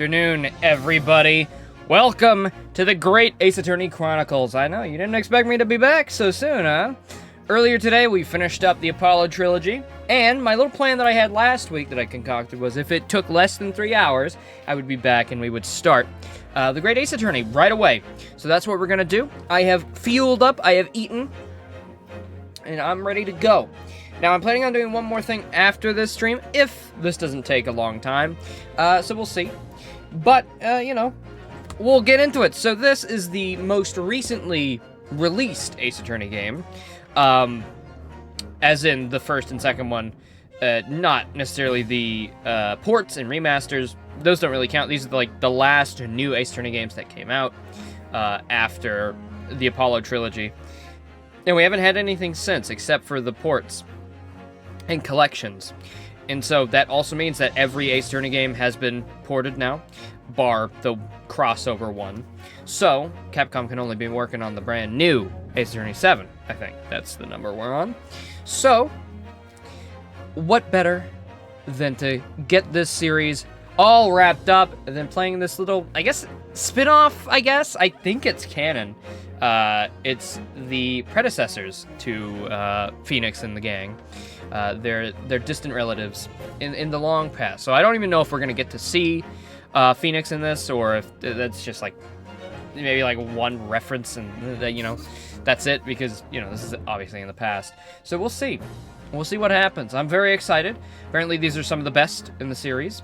Afternoon, everybody. Welcome to the Great Ace Attorney Chronicles. I know, you didn't expect me to be back so soon, huh? Earlier today, we finished up the Apollo trilogy, and my little plan that I had last week that I concocted was if it took less than 3 hours, I would be back and we would start the Great Ace Attorney right away. So that's what we're gonna do. I have fueled up, I have eaten, and I'm ready to go. Now, I'm planning on doing one more thing after this stream, if this doesn't take a long time, so we'll see. But, we'll get into it. So this is the most recently released Ace Attorney game, as in the first and second one, not necessarily the ports and remasters. Those don't really count. These are the last new Ace Attorney games that came out after the Apollo trilogy. And we haven't had anything since, except for the ports and collections. And so that also means that every Ace Attorney game has been ported now, bar the crossover one. So, Capcom can only be working on the brand new Ace Attorney 7, I think. That's the number we're on. So, what better than to get this series all wrapped up and then playing this little, I guess, spin-off, I guess? I think it's canon. It's the predecessors to Phoenix and the gang. They're distant relatives in the long past. So I don't even know if we're gonna get to see Phoenix in this, or if that's just maybe one reference and that's it, because this is obviously in the past. So we'll see. We'll see what happens. I'm very excited. Apparently these are some of the best in the series,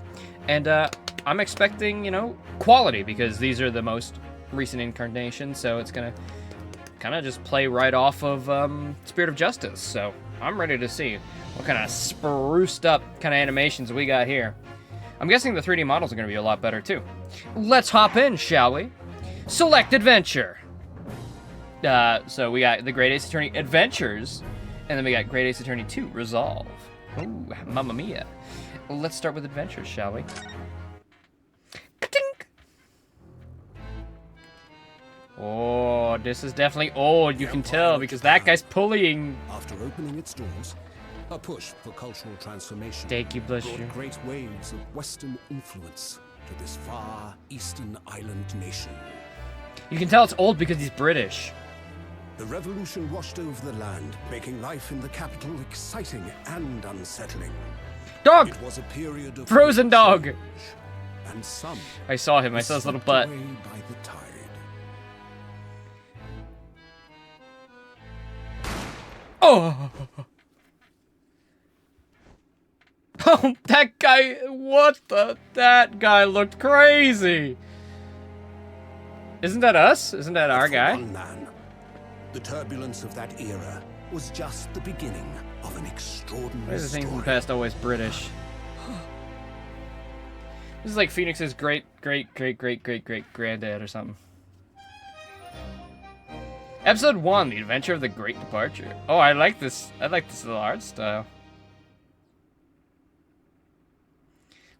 and I'm expecting quality, because these are the most recent incarnations. So it's gonna kind of just play right off of Spirit of Justice. So I'm ready to see what kind of spruced up kind of animations we got here. I'm guessing the 3D models are going to be a lot better too. Let's hop in, shall we? Select Adventure. So we got the Great Ace Attorney Adventures, and then we got Great Ace Attorney 2 Resolve. Ooh, mamma mia. Let's start with Adventures, shall we? Ka-tink! Oh, this is definitely old, you can tell, because that guy's pulling. After opening its doors, a push for cultural transformation Thank you, bless you. brought great waves of Western influence to this far eastern island nation. You can tell it's old because he's British. The revolution washed over the land, making life in the capital exciting and unsettling. Dog! It was a period of Frozen dog! change, and some I saw him, I saw his little butt. away by the tide. Oh! Oh, that guy, that guy looked crazy! Isn't that us? Isn't that our For guy? one man, the turbulence of that era was just the beginning of an extraordinary Why is the things in the story. past always British? This is like Phoenix's great granddad or something. Episode 1, The Adventure of the Great Departure. Oh, I like this little art style.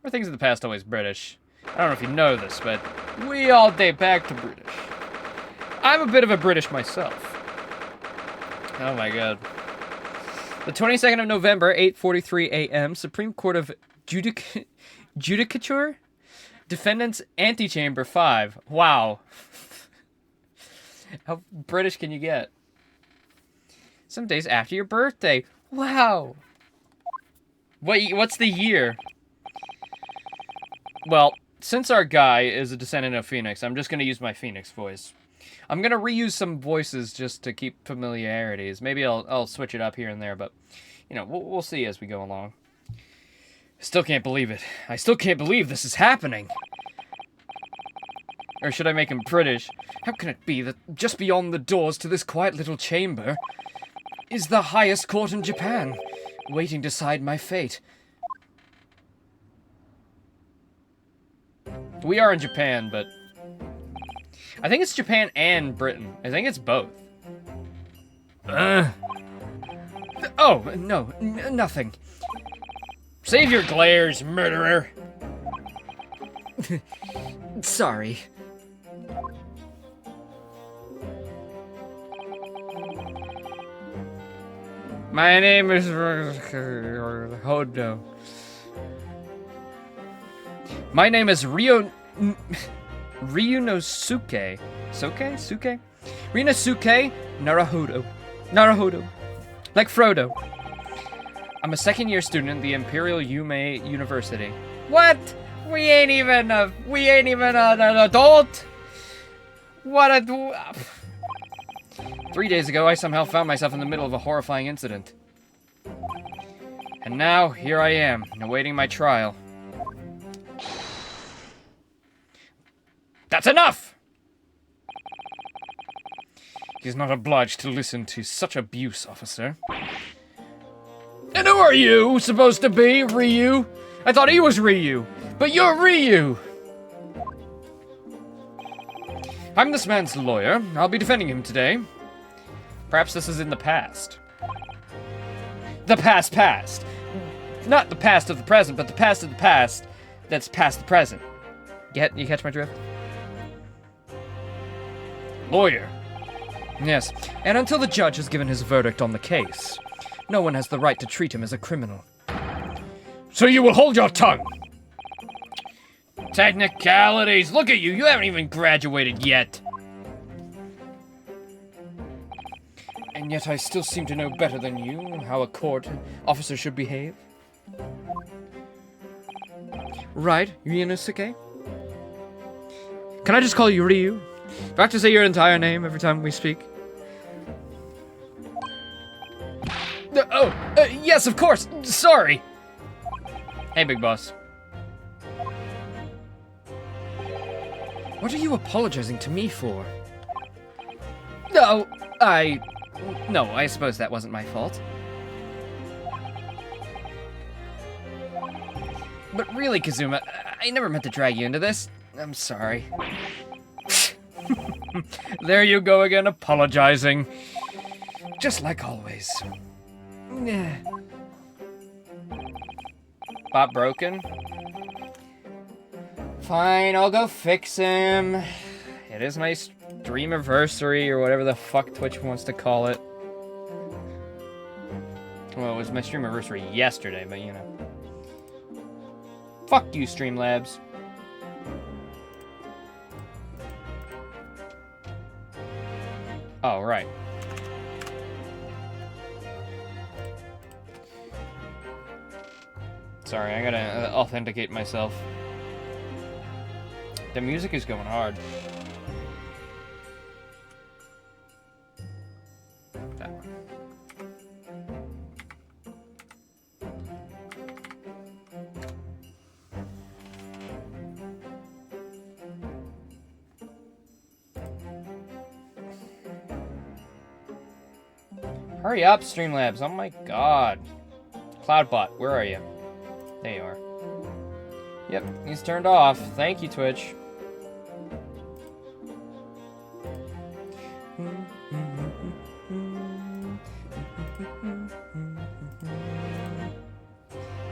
Or things in the past always British. I don't know if you know this, but we all date back to British. I'm a bit of a British myself. Oh my god. The 22nd of November, 8:43 a.m., Supreme Court of Judicature? Defendants Antechamber 5. Wow. How British can you get? Some days after your birthday. Wow. What's the year? Well, since our guy is a descendant of Phoenix, I'm just going to use my Phoenix voice. I'm going to reuse some voices just to keep familiarities. Maybe I'll switch it up here and there, but, we'll see as we go along. Still can't believe it. I still can't believe this is happening. Or should I make him British? How can it be that just beyond the doors to this quiet little chamber is the highest court in Japan, waiting to decide my fate? We are in Japan, but I think it's Japan and Britain. I think it's both. Oh, no, nothing. Save your glares, murderer. Sorry. My name is Hodo. My name is Ryunosuke. Suke? Ryunosuke Naruhodo. Naruhodo. Like Frodo. I'm a second-year student at the Imperial Yume University. What? We ain't even an adult? What a... 3 days ago, I somehow found myself in the middle of a horrifying incident. And now, here I am, awaiting my trial. That's enough! He's not obliged to listen to such abuse, officer. And who are you supposed to be, Ryu? I thought he was Ryu, but you're Ryu! I'm this man's lawyer. I'll be defending him today. Perhaps this is in the past. The past. Not the past of the present, but the past of the past that's past the present. You catch my drift? Lawyer. Yes, and until the judge has given his verdict on the case, no one has the right to treat him as a criminal. So you will hold your tongue! Technicalities! Look at you! You haven't even graduated yet! And yet I still seem to know better than you how a court officer should behave. Right, Ryunosuke? Can I just call you Ryu? Do I have to say your entire name every time we speak? Yes, of course! Sorry! Hey, big boss. What are you apologizing to me for? No, I suppose that wasn't my fault. But really, Kazuma, I never meant to drag you into this. I'm sorry. There you go again, apologizing. Just like always. Bot broken? Fine, I'll go fix him. It is my streamiversary, or whatever the fuck Twitch wants to call it. Well, it was my streamiversary yesterday, but you know. Fuck you, Streamlabs. Oh, right. Sorry, I gotta authenticate myself. The music is going hard. That one. Hurry up, Streamlabs. Oh my god. Cloudbot, where are you? There you are. Yep, he's turned off. Thank you, Twitch.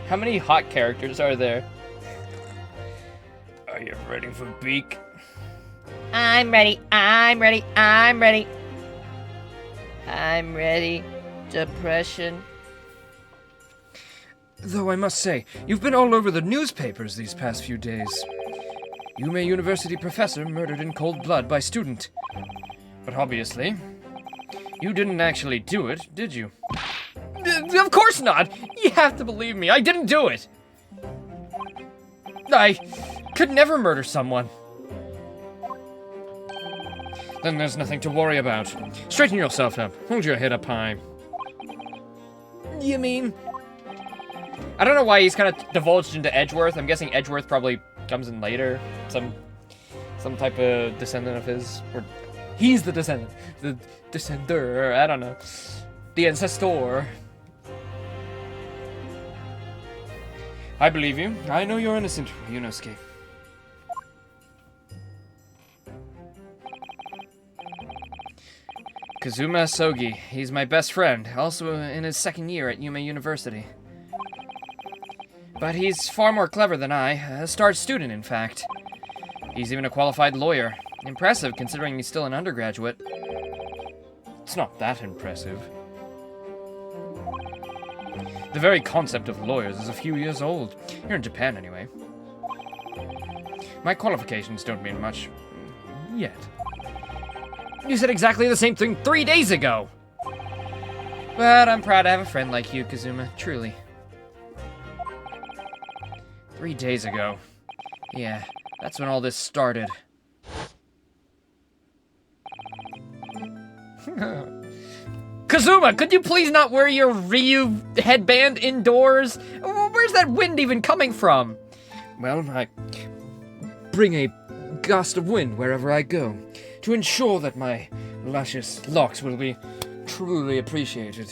How many hot characters are there? Are you ready for Beak? I'm ready. I'm ready. I'm ready. I'm ready. Depression. Though I must say, you've been all over the newspapers these past few days. Yume University professor murdered in cold blood by student. But obviously, you didn't actually do it, did you? Of course not! You have to believe me, I didn't do it! I could never murder someone. Then there's nothing to worry about. Straighten yourself up. Hold your head up high. You mean? I don't know why he's kind of divulged into Edgeworth. I'm guessing Edgeworth probably comes in later. Some type of descendant of his. Or he's the descendant. The descender. I don't know. The ancestor. I believe you. I know you're innocent, Ryunosuke. Kazuma Sogi. He's my best friend. Also in his second year at Yume University. But he's far more clever than I. A star student, in fact. He's even a qualified lawyer. Impressive, considering he's still an undergraduate. It's not that impressive. The very concept of lawyers is a few years old. Here in Japan, anyway. My qualifications don't mean much. Yet. You said exactly the same thing 3 days ago! But I'm proud to have a friend like you, Kazuma, truly. 3 days ago. Yeah, that's when all this started. Kazuma, could you please not wear your Ryu headband indoors? Where's that wind even coming from? Well, I bring a gust of wind wherever I go, to ensure that my luscious locks will be truly appreciated.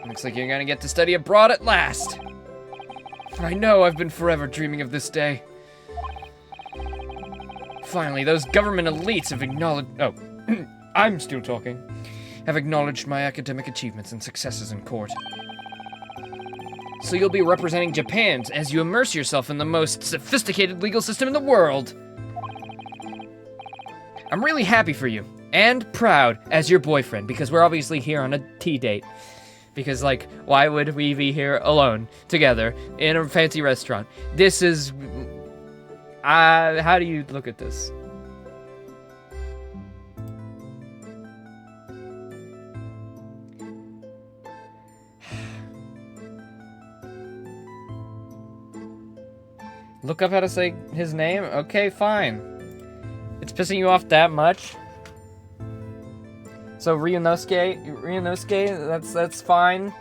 Looks like you're gonna get to study abroad at last. I know I've been forever dreaming of this day. Finally, those government elites have acknowledged— oh, I'm still talking. Have acknowledged my academic achievements and successes in court. So you'll be representing Japan as you immerse yourself in the most sophisticated legal system in the world. I'm really happy for you, and proud as your boyfriend, because we're obviously here on a tea date. Because, like, why would we be here alone, together, in a fancy restaurant? This is... how do you look at this? Look up how to say his name? Okay, fine. It's pissing you off that much? So Ryunosuke, that's fine.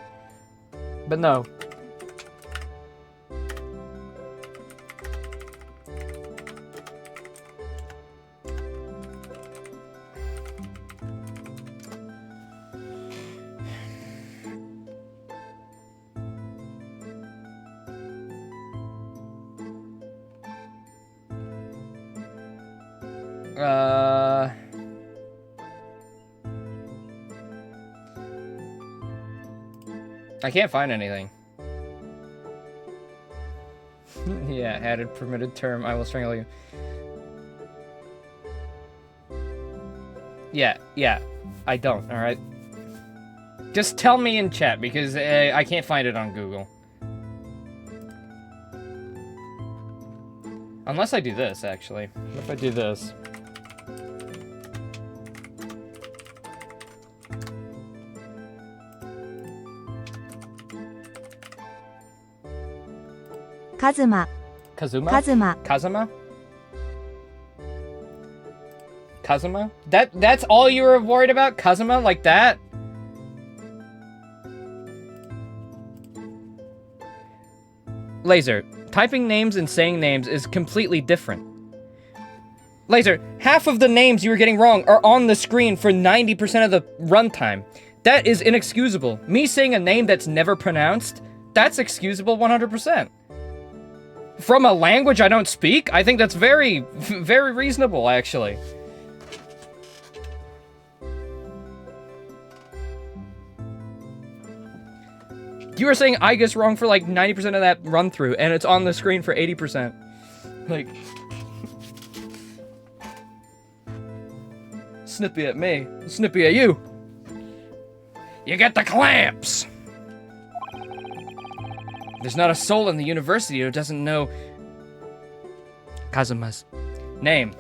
But no. I can't find anything. Yeah, added permitted term. I will strangle you. Yeah. I don't, alright? Just tell me in chat, because I can't find it on Google. Unless I do this, actually. What if I do this? Kazuma. Kazuma? That's all you were worried about? Kazuma? Like that? Laser, typing names and saying names is completely different. Laser, half of the names you were getting wrong are on the screen for 90% of the runtime. That is inexcusable. Me saying a name that's never pronounced, that's excusable 100%. From a language I don't speak, I think that's very, very reasonable, actually. You were saying I guess wrong for like 90% of that run through, and it's on the screen for 80%. Like, snippy at me, snippy at you. You get the clamps! There's not a soul in the university who doesn't know Kazuma's name.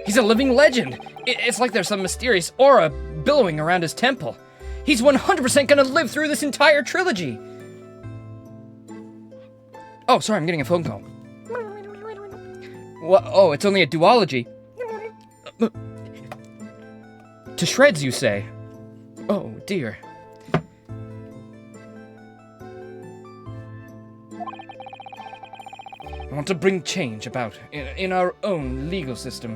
He's a living legend. It's like there's some mysterious aura billowing around his temple. He's 100% gonna live through this entire trilogy. Oh, sorry, I'm getting a phone call. What? Oh, it's only a duology. To shreds, you say? Oh, dear. I want to bring change about in our own legal system.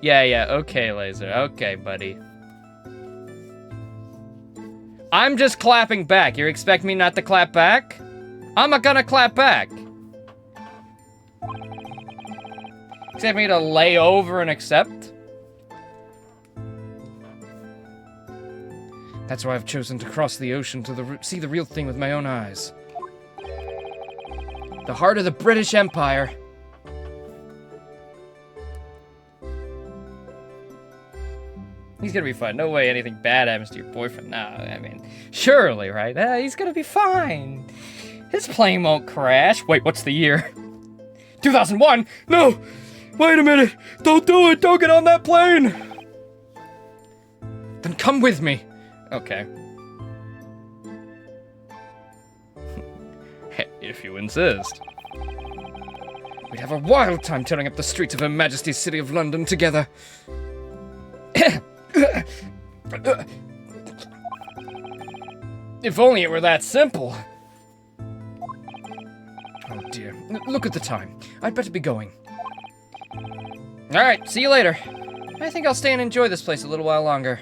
Yeah, okay, Laser. Okay, buddy. I'm just clapping back. You expect me not to clap back? I'm not gonna clap back. Expect me to lay over and accept? That's why I've chosen to cross the ocean to see the real thing with my own eyes. The heart of the British Empire. He's gonna be fine. No way anything bad happens to your boyfriend. No, I mean, surely, right? He's gonna be fine. His plane won't crash. Wait, what's the year? 2001? No! Wait a minute! Don't do it! Don't get on that plane! Then come with me. Okay. If you insist. We'd have a wild time tearing up the streets of Her Majesty's City of London together. If only it were that simple. Oh dear. Look at the time. I'd better be going. Alright, see you later. I think I'll stay and enjoy this place a little while longer.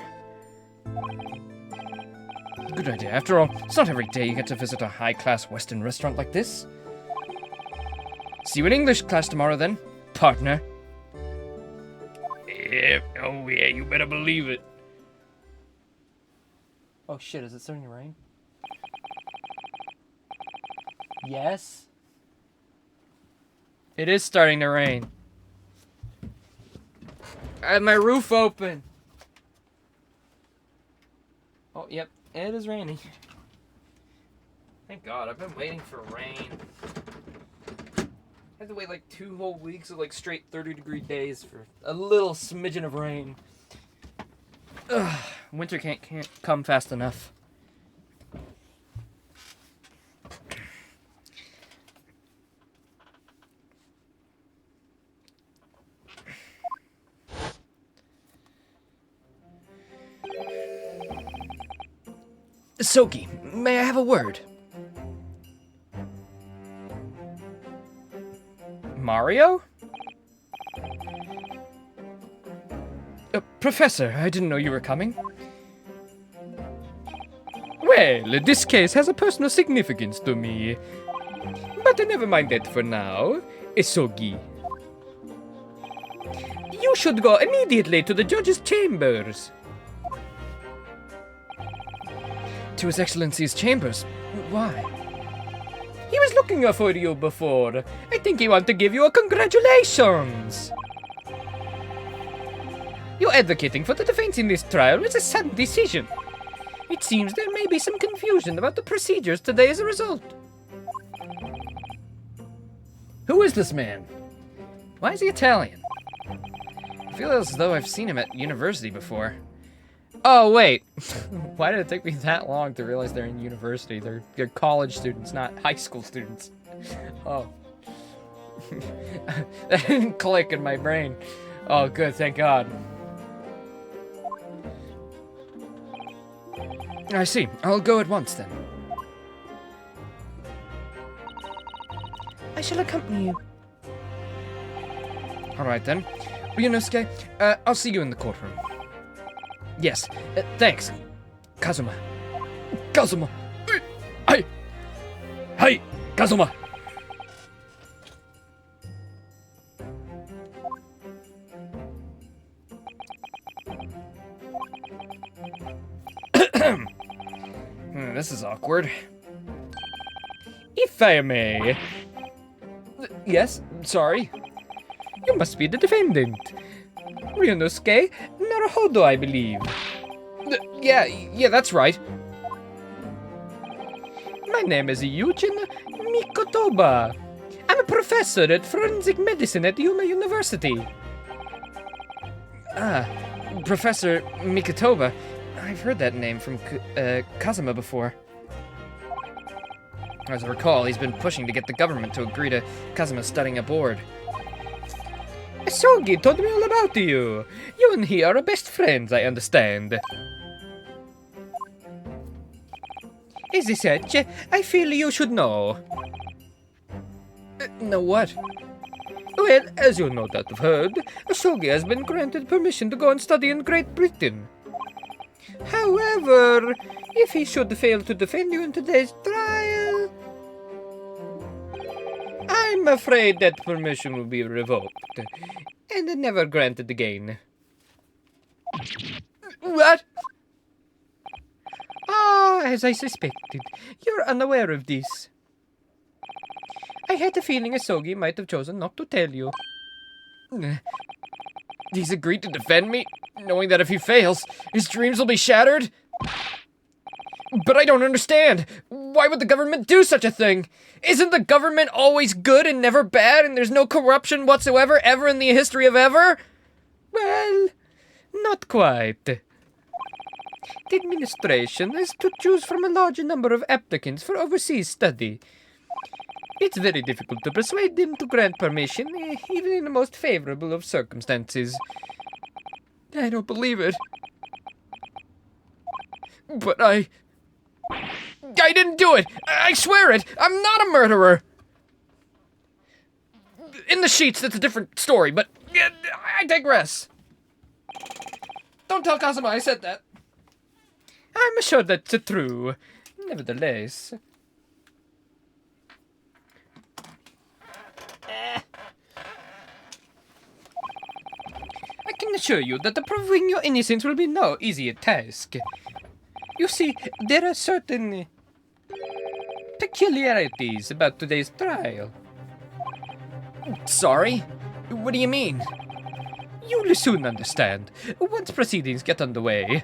Good idea. After all, it's not every day you get to visit a high-class Western restaurant like this. See you in English class tomorrow then, partner. Yeah, oh yeah, you better believe it. Oh shit, is it starting to rain? Yes? It is starting to rain. I have my roof open. Oh, yep, it is raining. Thank God, I've been waiting for rain. I had to wait like 2 whole weeks of like straight 30-degree days for a little smidgen of rain. Ugh, winter can't come fast enough. Soki, may I have a word? Mario? Professor, I didn't know you were coming. Well, this case has a personal significance to me. But never mind that for now. Isogi. You should go immediately to the judge's chambers. To His Excellency's chambers? Why? He was looking for you before. I think he wanted to give you a congratulations. You advocating for the defense in this trial was a sudden decision. It seems there may be some confusion about the procedures today as a result. Who is this man? Why is he Italian? I feel as though I've seen him at university before. Oh, wait. Why did it take me that long to realize they're in university? They're college students, not high school students. Oh. That didn't click in my brain. Oh, good, thank God. I see. I'll go at once, then. I shall accompany you. All right, then. Ryunosuke, I'll see you in the courtroom. Yes, thanks. Kazuma. Kazuma! Hi! Hi! Kazuma! This is awkward. If I may... Yes, sorry. You must be the defendant. Ryunosuke Naruhodo, I believe. Yeah, that's right. My name is Yujin Mikotoba. I'm a professor at forensic medicine at Yuma University. Ah, Professor Mikotoba. I've heard that name from Kazuma before. As I recall, he's been pushing to get the government to agree to Kazuma studying abroad. Sogi told me all about you. You and he are best friends, I understand. As such, I feel you should know. Know what? Well, as you no doubt have heard, Sogi has been granted permission to go and study in Great Britain. However, if he should fail to defend you in today's trial, I'm afraid that permission will be revoked and never granted again. What? Ah, as I suspected, you're unaware of this. I had a feeling Asogi might have chosen not to tell you. He's agreed to defend me? knowing that if he fails, his dreams will be shattered? But I don't understand. Why would the government do such a thing? Isn't the government always good and never bad, and there's no corruption whatsoever ever in the history of ever? Well, not quite. The administration is to choose from a large number of applicants for overseas study. It's very difficult to persuade them to grant permission, even in the most favorable of circumstances. I don't believe it. But I didn't do it! I swear it! I'm not a murderer! In the sheets, that's a different story, but I digress. Don't tell Kazuma I said that. I'm sure that's true. Nevertheless... I can assure you that proving your innocence will be no easy task. You see, there are certain peculiarities about today's trial. Sorry? What do you mean? You'll soon understand, once proceedings get underway.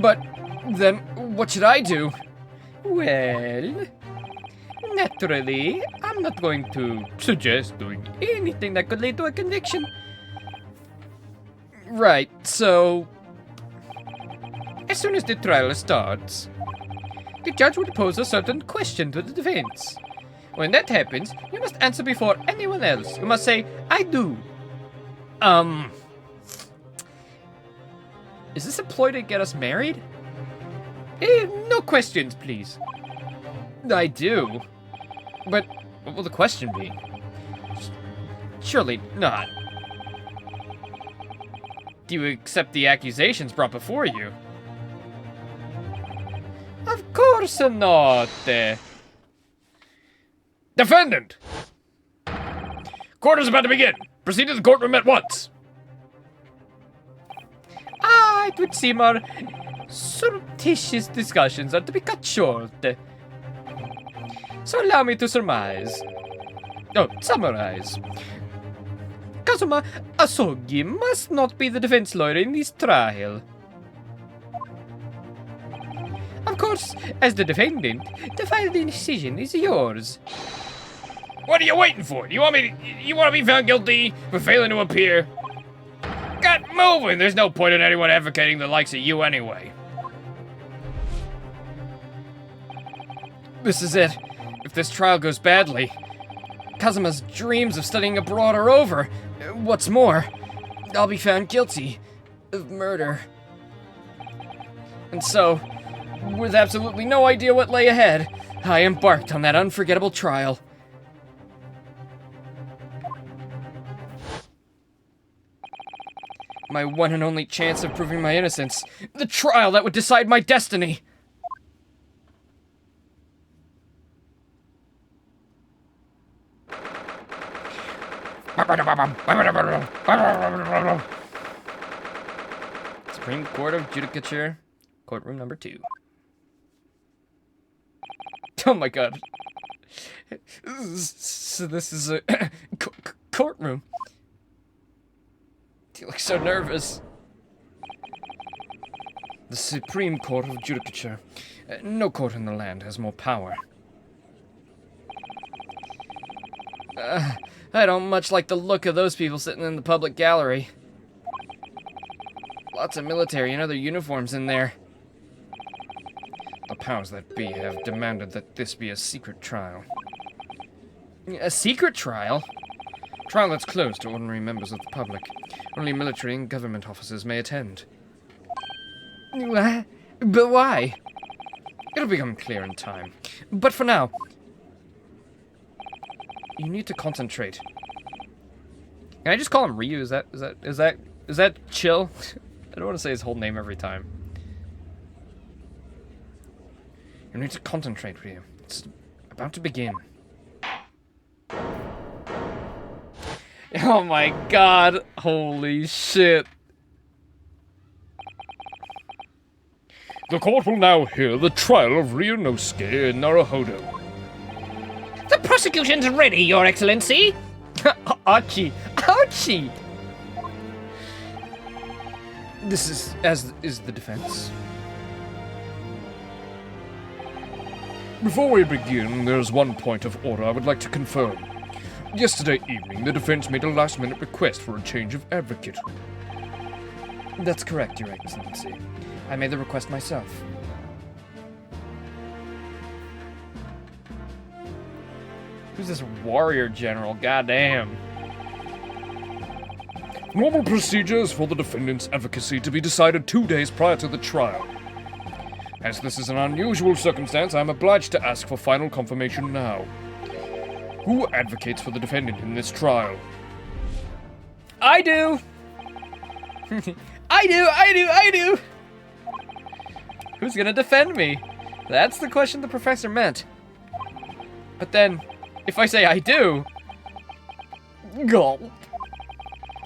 But, then, what should I do? Well, naturally, I'm not going to suggest doing anything that could lead to a conviction. Right, so... as soon as the trial starts, the judge will pose a certain question to the defense. When that happens, you must answer before anyone else. You must say, I do. Is this a ploy to get us married? No questions, please. I do. But what will the question be? Surely not. Do you accept the accusations brought before you? Of course not. Defendant! Court is about to begin. Proceed to the courtroom at once. It would seem our surreptitious discussions are to be cut short. So allow me to summarize. Kazuma Asogi must not be the defense lawyer in this trial. Of course, as the defendant, the final decision is yours. What are you waiting for? You want to be found guilty for failing to appear? Get moving! There's no point in anyone advocating the likes of you anyway. This is it. If this trial goes badly, Kazuma's dreams of studying abroad are over. What's more, I'll be found guilty of murder. And so, with absolutely no idea what lay ahead, I embarked on that unforgettable trial. My one and only chance of proving my innocence. The trial that would decide my destiny. Supreme Court of Judicature, courtroom number 2. Oh my god. So this is a courtroom. You look so nervous. The Supreme Court of Judicature. No court in the land has more power. I don't much like the look of those people sitting in the public gallery. Lots of military and other uniforms in there. The powers that be have demanded that this be a secret trial. A secret trial? Trial that's closed to ordinary members of the public. Only military and government officers may attend. But why? It'll become clear in time. But for now, you need to concentrate. Can I just call him Ryu? Is that chill? I don't want to say his whole name every time. You need to concentrate, Ryu. It's about to begin. Oh my god. Holy shit. The court will now hear the trial of Ryunosuke Naruhodo. The prosecution's ready, Your Excellency. Ouchie. Ouchie. This is, as is the defense. Before we begin, there's one point of order I would like to confirm. Yesterday evening, the defense made a last-minute request for a change of advocate. That's correct, Your Excellency. I made the request myself. Who's this warrior general? Goddamn. Normal procedures for the defendant's advocacy to be decided 2 days prior to the trial. As this is an unusual circumstance, I am obliged to ask for final confirmation now. Who advocates for the defendant in this trial? I do! I do! Who's gonna defend me? That's the question the professor meant. But then, if I say I do... Gulp.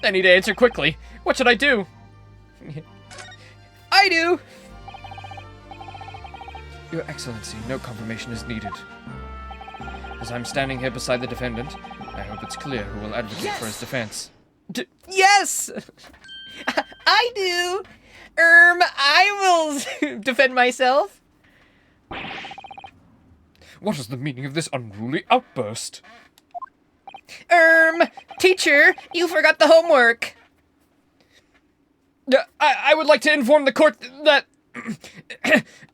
I need to answer quickly. What should I do? I do! Your Excellency, no confirmation is needed. As I'm standing here beside the defendant, I hope it's clear who will advocate for his defense. Yes! I do! I will defend myself. What is the meaning of this unruly outburst? Teacher, you forgot the homework. I would like to inform the court that...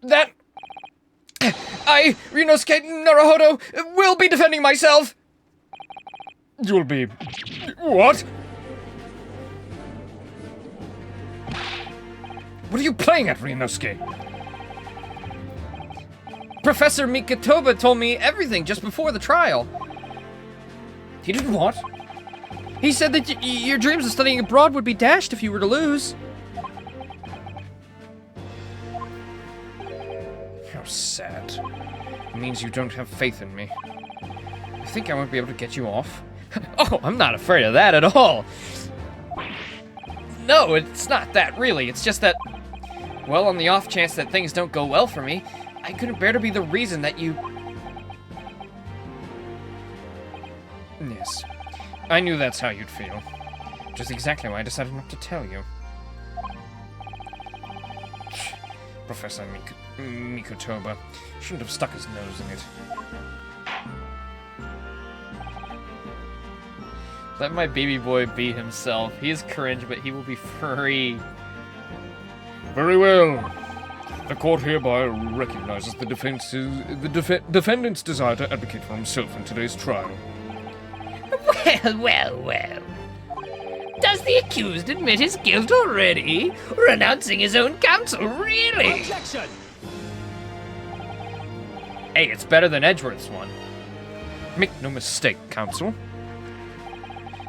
that... I, Ryunosuke Naruhodo, will be defending myself. You'll be... What? What are you playing at, Ryunosuke? Professor Mikotoba told me everything just before the trial. He did what? He said that your dreams of studying abroad would be dashed if you were to lose. How sad. It means you don't have faith in me. You think I won't be able to get you off? Oh, I'm not afraid of that at all. No, it's not that, really. It's just that, well, on the off chance that things don't go well for me, I couldn't bear to be the reason that you... Yes. I knew that's how you'd feel. Which is exactly why I decided not to tell you. Professor Mikotoba shouldn't have stuck his nose in it. Let my baby boy be himself. He is cringe, but he will be free. Very well. The court hereby recognizes the defendant's desire to advocate for himself in today's trial. Well. Does the accused admit his guilt already? Renouncing his own counsel, really? Objection! Hey, it's better than Edgeworth's one. Make no mistake, counsel.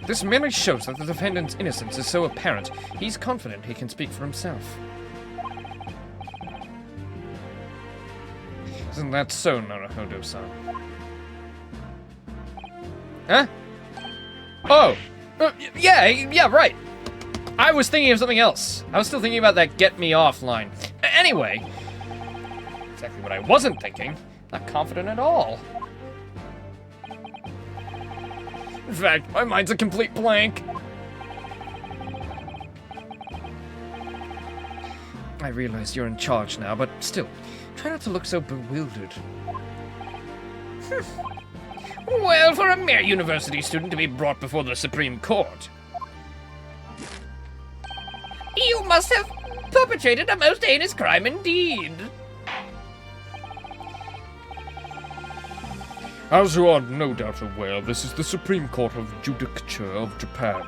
This merely shows that the defendant's innocence is so apparent, he's confident he can speak for himself. Isn't that so, Naruhodo-san? Huh? Oh! Yeah, right. I was thinking of something else. I was still thinking about that get me off line. Anyway, exactly what I wasn't thinking. Not confident at all. In fact, my mind's a complete blank. I realize you're in charge now, but still, try not to look so bewildered. Well, for a mere university student to be brought before the Supreme Court. You must have perpetrated a most heinous crime indeed. As you are no doubt aware, this is the Supreme Court of Judicature of Japan.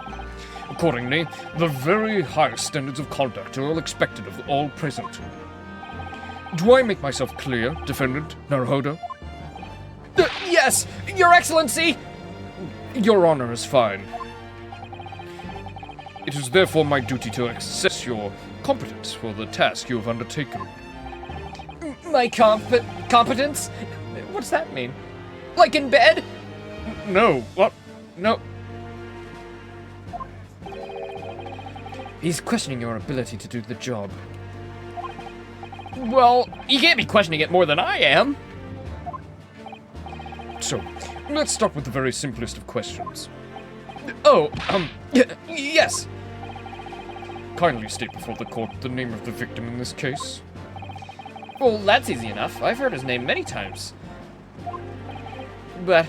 Accordingly, the very highest standards of conduct are all expected of all present. Do I make myself clear, Defendant Naruhodo? Yes, Your Excellency! Your honor is fine. It is therefore my duty to assess your competence for the task you have undertaken. My competence? What does that mean? Like in bed? No, what? No. He's questioning your ability to do the job. Well, you can't be questioning it more than I am. So, let's start with the very simplest of questions. Oh, yes. Kindly state before the court the name of the victim in this case. Well, that's easy enough. I've heard his name many times. But,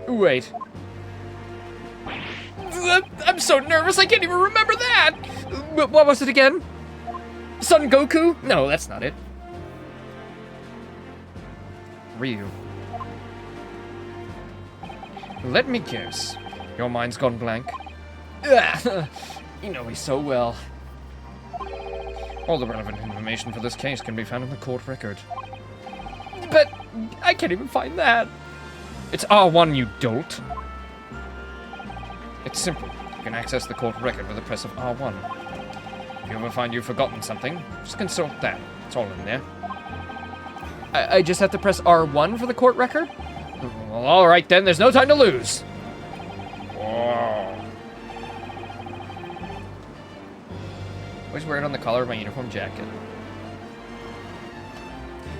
wait. I'm so nervous I can't even remember that! What was it again? Son Goku? No, that's not it. Ryu. Let me guess. Your mind's gone blank? You know me so well. All the relevant information for this case can be found in the court record. But I can't even find that. It's R1, you dolt. It's simple. You can access the court record with the press of R1. If you ever find you've forgotten something, just consult that. It's all in there. I just have to press R1 for the court record? Well, alright then, there's no time to lose. Always wear it on the collar of my uniform jacket.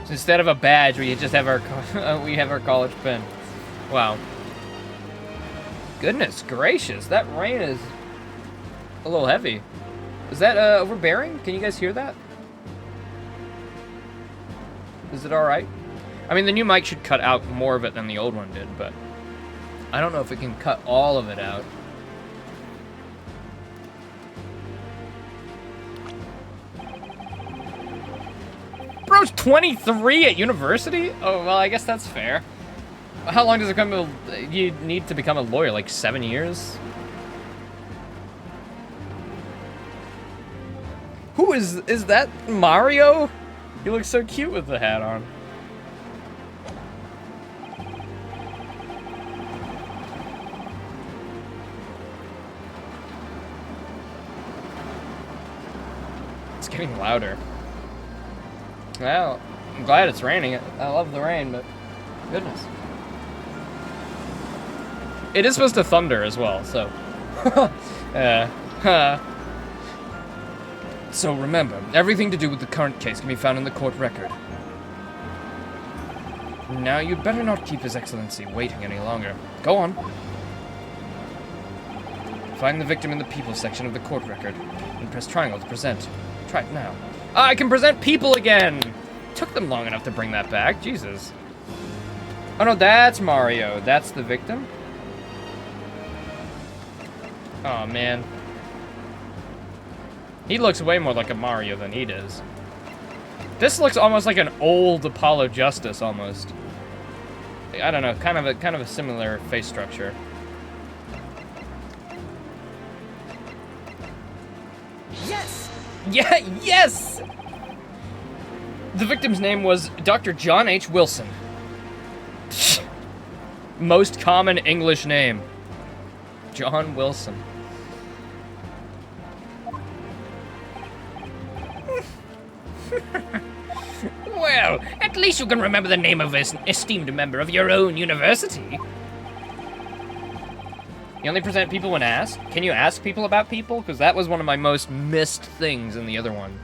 So instead of a badge, we just have our college pin. Wow. Goodness gracious, that rain is a little heavy. Is that overbearing? Can you guys hear that? Is it alright? I mean, the new mic should cut out more of it than the old one did, but I don't know if it can cut all of it out. Bro's 23 at university? Oh, well, I guess that's fair. How long does it come? You need to become a lawyer, like 7 years? Who is that Mario? He looks so cute with the hat on. It's getting louder. Well, I'm glad it's raining. I love the rain, but goodness. It is supposed to thunder as well, so. So remember, everything to do with the current case can be found in the court record. Now you'd better not keep His Excellency waiting any longer. Go on. Find the victim in the people section of the court record, and press triangle to present. Try it now. I can present people again! Took them long enough to bring that back, Jesus. Oh no, that's Mario. That's the victim? Oh man. He looks way more like a Mario than he does. This looks almost like an old Apollo Justice, almost. I don't know, kind of a similar face structure. Yes! Yeah, yes! The victim's name was Dr. John H. Wilson. Most common English name. John Wilson. Well, at least you can remember the name of an esteemed member of your own university. You only present people when asked? Can you ask people about people? Because that was one of my most missed things in the other one.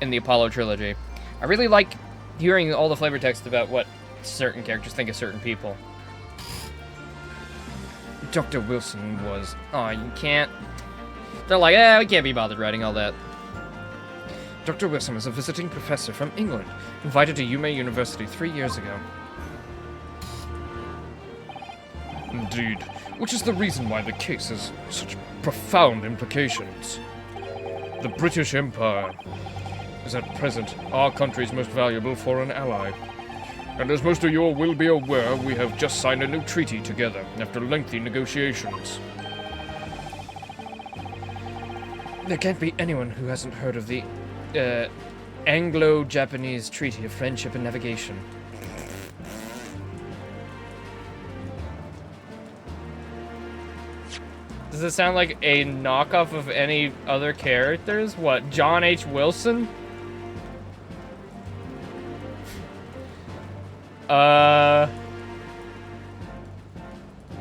In the Apollo trilogy. I really like hearing all the flavor text about what certain characters think of certain people. Dr. Wilson was... Oh, you can't... They're like, we can't be bothered writing all that. Dr. Wilson was a visiting professor from England, invited to Yume University 3 years ago. Indeed, which is the reason why the case has such profound implications. The British Empire is at present our country's most valuable foreign ally. And as most of you will be aware, we have just signed a new treaty together after lengthy negotiations. There can't be anyone who hasn't heard of the Anglo-Japanese Treaty of Friendship and Navigation. Does it sound like a knockoff of any other characters? What, John H. Wilson?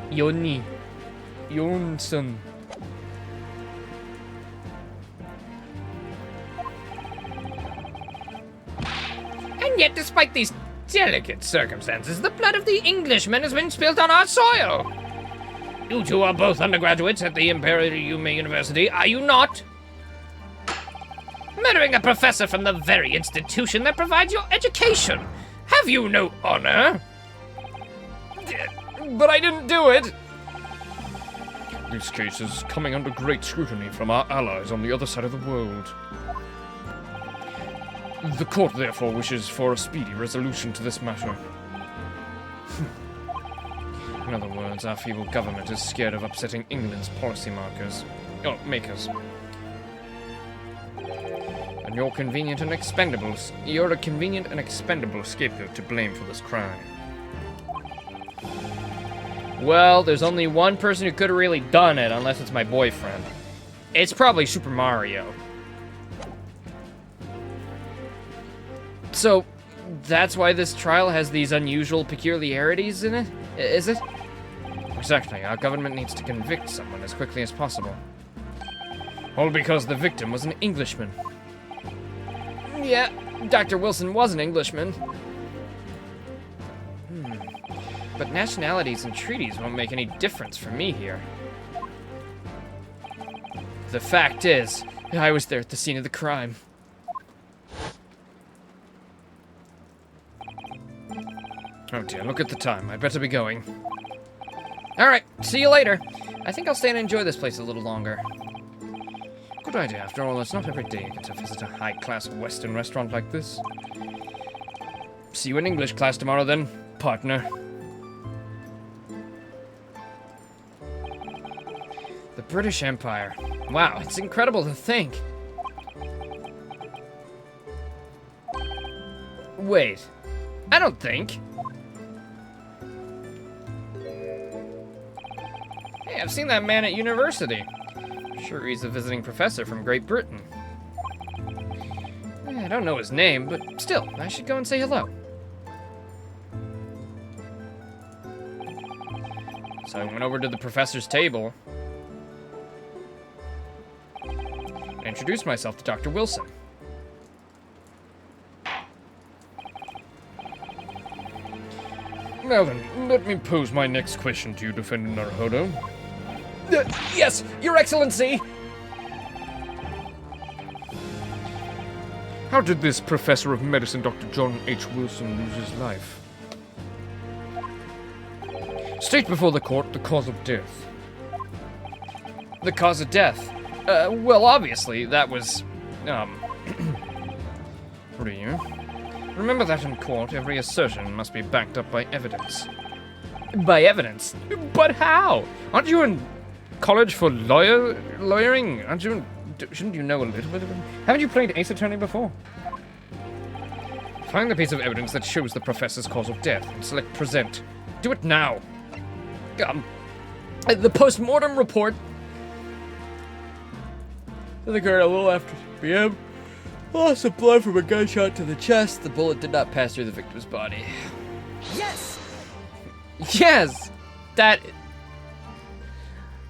Yoni. Jonson. And yet, despite these delicate circumstances, the blood of the Englishman has been spilt on our soil. You two are both undergraduates at the Imperial Yume University, are you not? Murdering a professor from the very institution that provides your education. Have you no honor? But I didn't do it! This case is coming under great scrutiny from our allies on the other side of the world. The court therefore wishes for a speedy resolution to this matter. In other words, our feeble government is scared of upsetting England's makers. And you're a convenient and expendable scapegoat to blame for this crime. Well, there's only one person who could have really done it, unless it's my boyfriend. It's probably Super Mario. So, that's why this trial has these unusual peculiarities in it, is it? Exactly. Our government needs to convict someone as quickly as possible. All because the victim was an Englishman. Yeah, Dr. Wilson was an Englishman. But nationalities and treaties won't make any difference for me here. The fact is, I was there at the scene of the crime. Oh dear, look at the time. I'd better be going. Alright, see you later. I think I'll stay and enjoy this place a little longer. Good idea. After all, it's not every day you get to visit a high-class Western restaurant like this. See you in English class tomorrow then, partner. The British Empire. Wow, it's incredible to think. Wait, I don't think. Hey, I've seen that man at university. Sure, he's a visiting professor from Great Britain. I don't know his name, but still, I should go and say hello. So I went over to the professor's table and introduced myself to Dr. Wilson. Now then, let me pose my next question to you, Defendant Naruhodo. Yes, Your Excellency! How did this Professor of Medicine, Dr. John H. Wilson, lose his life? State before the court the cause of death. The cause of death? Well, obviously, that was, What are you? Remember that in court, every assertion must be backed up by evidence. By evidence? But how? Aren't you in college for lawyering? Shouldn't you know a little bit of it? Haven't you played Ace Attorney before? Find the piece of evidence that shows the professor's cause of death and select present. Do it now. The post-mortem report that occurred a little after 6 p.m. Loss of blood from a gunshot to the chest. The bullet did not pass through the victim's body. Yes! Yes! That...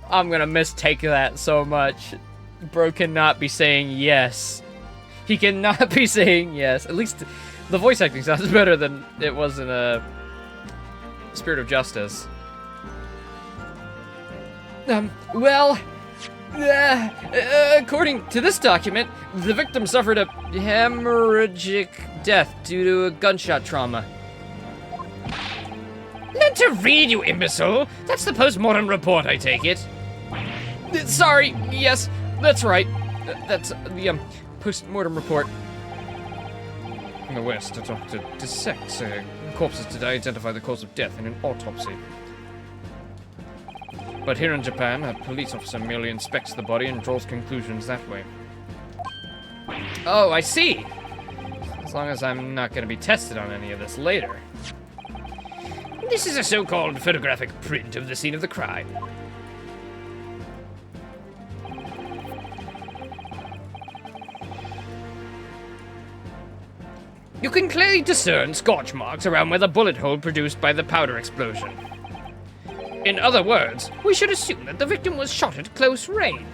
I'm gonna mistake that so much. Bro cannot be saying yes. He cannot be saying yes. At least the voice acting sounds better than it was in Spirit of Justice. Well... according to this document, the victim suffered a hemorrhagic death due to a gunshot trauma. Learn to read, you imbecile. That's the post-mortem report, I take it. Sorry, yes, that's right. That's the post-mortem report. In the West, a doctor dissects corpses to identify the cause of death in an autopsy. But here in Japan, a police officer merely inspects the body and draws conclusions that way. Oh, I see. As long as I'm not going to be tested on any of this later. This is a so-called photographic print of the scene of the crime. You can clearly discern scorch marks around where the bullet hole produced by the powder explosion. In other words, we should assume that the victim was shot at close range.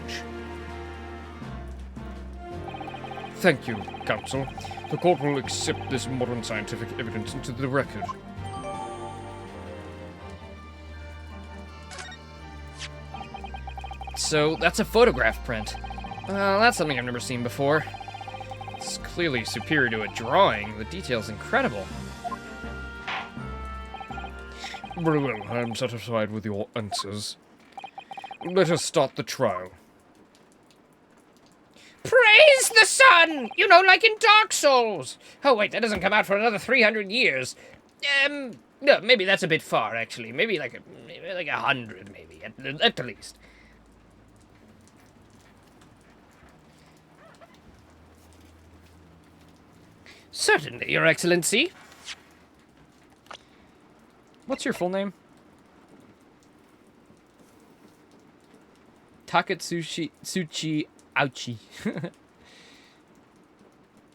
Thank you, counsel. The court will accept this modern scientific evidence into the record. So, that's a photograph print. That's something I've never seen before. clearly superior to a drawing. The detail's incredible. Very well, I am satisfied with your answers. Let us start the trial. Praise the sun! You know, like in Dark Souls. Oh, wait, that doesn't come out for another 300 years. No, maybe that's a bit far, actually. Maybe like 100, maybe, at the least. Certainly, Your Excellency. What's your full name? Takatsuchi Tsuchi Ouchi.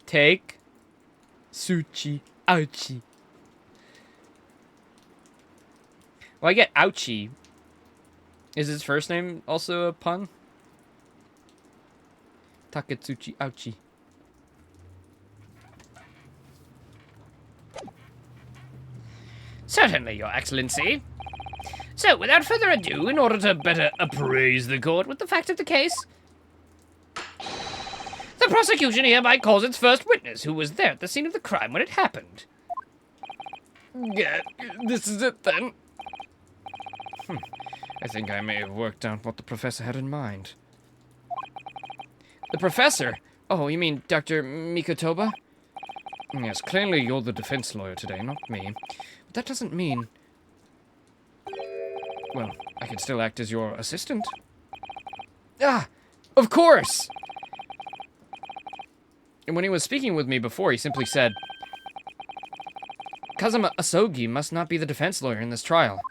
Take Suchi Ouchi. Well, I get Ouchi. Is his first name also a pun? Takatsuchi Ouchi. Certainly, Your Excellency. So, without further ado, in order to better appraise the court with the facts of the case, the prosecution hereby calls its first witness, who was there at the scene of the crime when it happened. Yeah, this is it then. I think I may have worked out what the professor had in mind. The professor? Oh, you mean Dr. Mikotoba? Yes, clearly you're the defense lawyer today, not me. But that doesn't mean... Well, I can still act as your assistant. Ah, of course! And when he was speaking with me before, he simply said, Kazuma Asogi must not be the defense lawyer in this trial.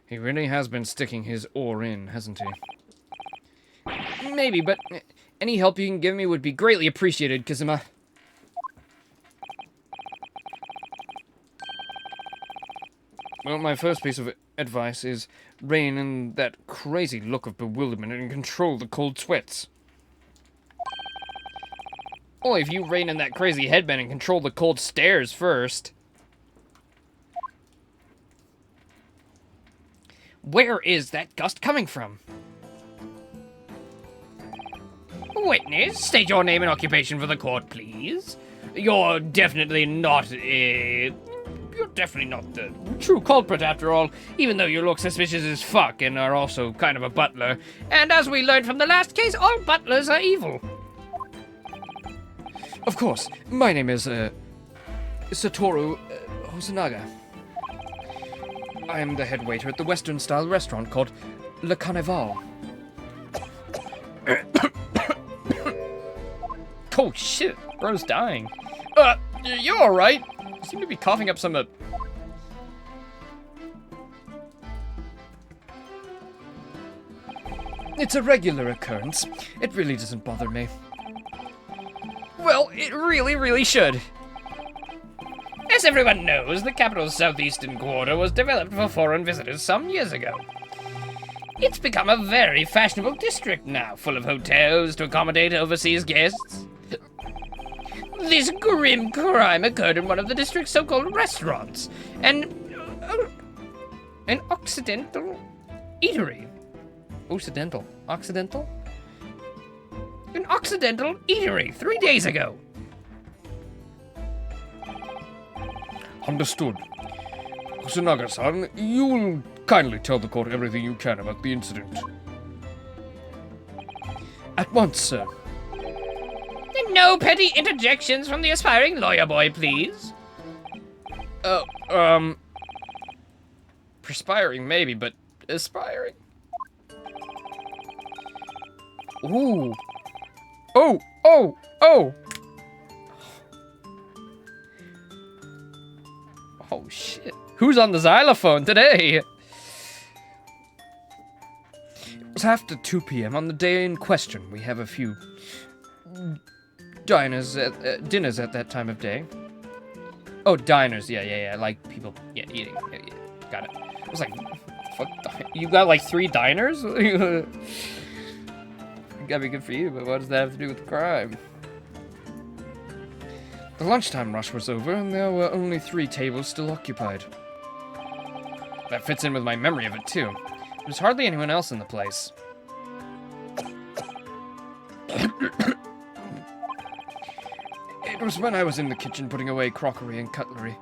He really has been sticking his oar in, hasn't he? Maybe, but any help you can give me would be greatly appreciated, Kazuma. Well, my first piece of advice is rein in that crazy look of bewilderment and control the cold sweats. Only if you rein in that crazy headband and control the cold stares first. Where is that gust coming from? Witness, state your name and occupation for the court, please. You're definitely not the true culprit, after all, even though you look suspicious as fuck and are also kind of a butler. And as we learned from the last case, all butlers are evil. Of course, my name is, Satoru Hosonaga. I am the head waiter at the Western-style restaurant called Le Carnival. Oh shit, bro's dying. You alright? You seem to be coughing up some, It's a regular occurrence. It really doesn't bother me. Well, it really should. As everyone knows, the capital's southeastern quarter was developed for foreign visitors some years ago. It's become a very fashionable district now, full of hotels to accommodate overseas guests. This grim crime occurred in one of the district's so-called restaurants, an Occidental eatery. Occidental? Occidental? An Occidental eatery 3 days ago. Understood. Kusunaga-san, you'll kindly tell the court everything you can about the incident. At once, sir. And no petty interjections from the aspiring lawyer boy, please. Perspiring maybe, but aspiring? Ooh. Oh! Oh shit. Who's on the xylophone today? It was after 2 p.m. on the day in question. We have a few dinners at that time of day. Oh, diners. Yeah. Like people, eating. Yeah. Got it. I was like, fuck, you got like 3 diners? Gotta be good for you, but what does that have to do with the crime? The lunchtime rush was over, and there were only 3 tables still occupied. That fits in with my memory of it, too. There was hardly anyone else in the place. It was when I was in the kitchen putting away crockery and cutlery.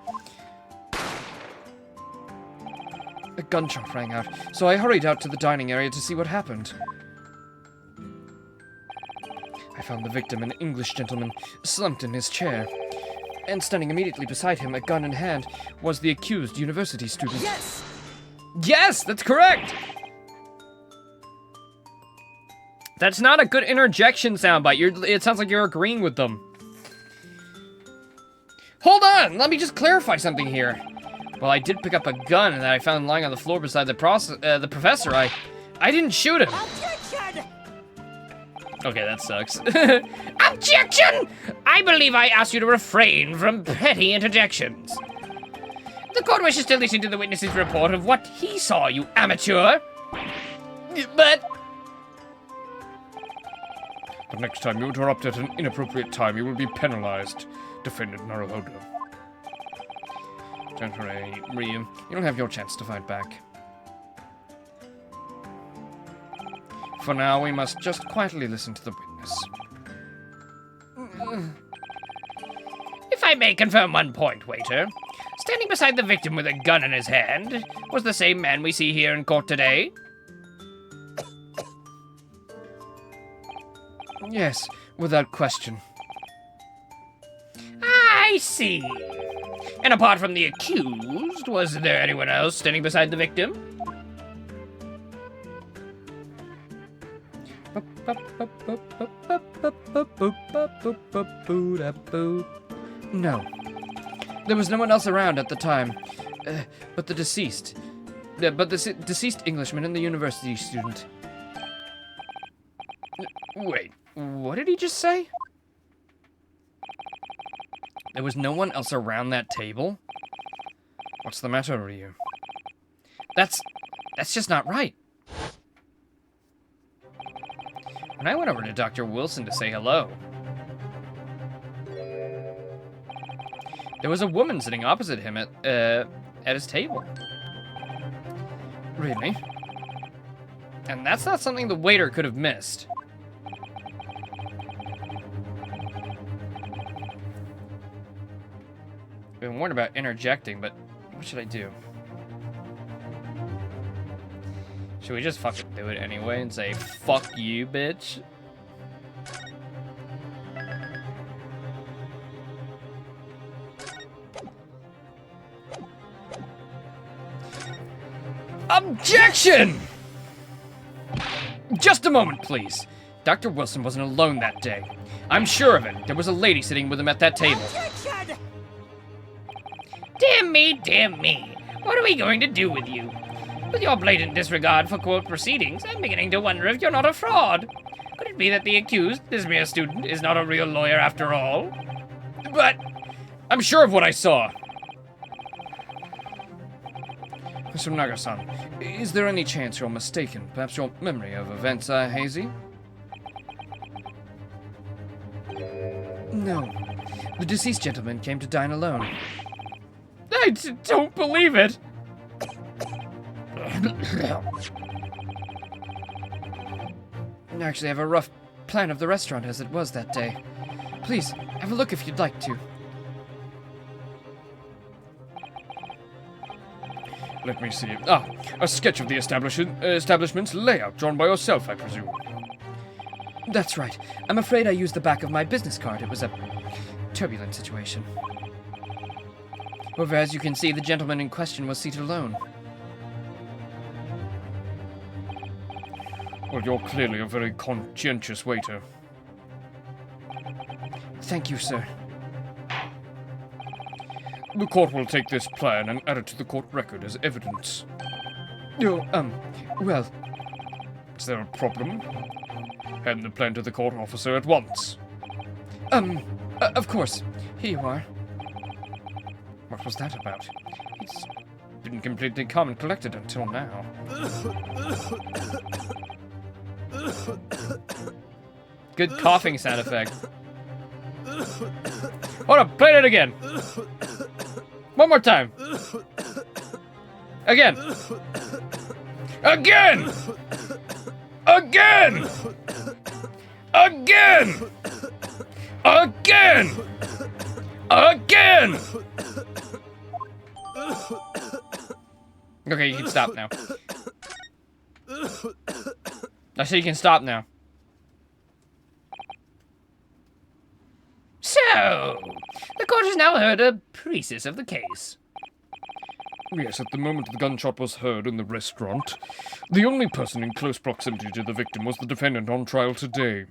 A gunshot rang out, so I hurried out to the dining area to see what happened. I found the victim, an English gentleman, slumped in his chair. And standing immediately beside him, a gun in hand, was the accused university student. Yes! Yes, that's correct! That's not a good interjection soundbite. It sounds like you're agreeing with them. Hold on! Let me just clarify something here. Well, I did pick up a gun that I found lying on the floor beside the professor. I didn't shoot him. Objection! Okay, that sucks. Objection! I believe I asked you to refrain from petty interjections. The court wishes to listen to the witness's report of what he saw, you amateur. But The next time you interrupt at an inappropriate time, you will be penalized. Defendant Naruhodo. Don't worry, Ryu. You'll have your chance to fight back. For now, we must just quietly listen to the witness. if I may confirm one point, waiter, standing beside the victim with a gun in his hand was the same man we see here in court today. Yes, without question. I see. And apart from the accused, was there anyone else standing beside the victim? No. There was no one else around at the time, but the deceased. Deceased Englishman and the university student. Wait, what did he just say? There was no one else around that table? What's the matter, Ryu? That's just not right. When I went over to Dr. Wilson to say hello, there was a woman sitting opposite him at his table. Really? And that's not something the waiter could have missed. I've been warned about interjecting, but what should I do? Should we just fucking do it anyway and say, fuck you, bitch? Objection! Just a moment, please. Dr. Wilson wasn't alone that day. I'm sure of it. There was a lady sitting with him at that table. Objection! Damn me. What are we going to do with you? With your blatant disregard for court proceedings, I'm beginning to wonder if you're not a fraud. Could it be that the accused, this mere student, is not a real lawyer after all? But I'm sure of what I saw. Mr. Naga-san, is there any chance you're mistaken? Perhaps your memory of events are hazy? No. The deceased gentleman came to dine alone. I don't believe it. Actually, I have a rough plan of the restaurant as it was that day. Please, have a look if you'd like to. Let me see. Ah, a sketch of the establishment's layout drawn by yourself, I presume. That's right. I'm afraid I used the back of my business card. It was a turbulent situation. However, as you can see, the gentleman in question was seated alone. Well, you're clearly a very conscientious waiter. Thank you, sir. The court will take this plan and add it to the court record as evidence. Oh, well, Is there a problem? Hand the plan to the court officer at once. of course. Here you are. What was that about? It's been completely calm and collected until now. Good coughing sound effect. Hold on, play it again. One more time. Again. Again! Again! Again! Again! Again! Okay, you can stop now. I said you can stop now. So, the court has now heard a precis of the case. Yes, at the moment the gunshot was heard in the restaurant, the only person in close proximity to the victim was the defendant on trial today.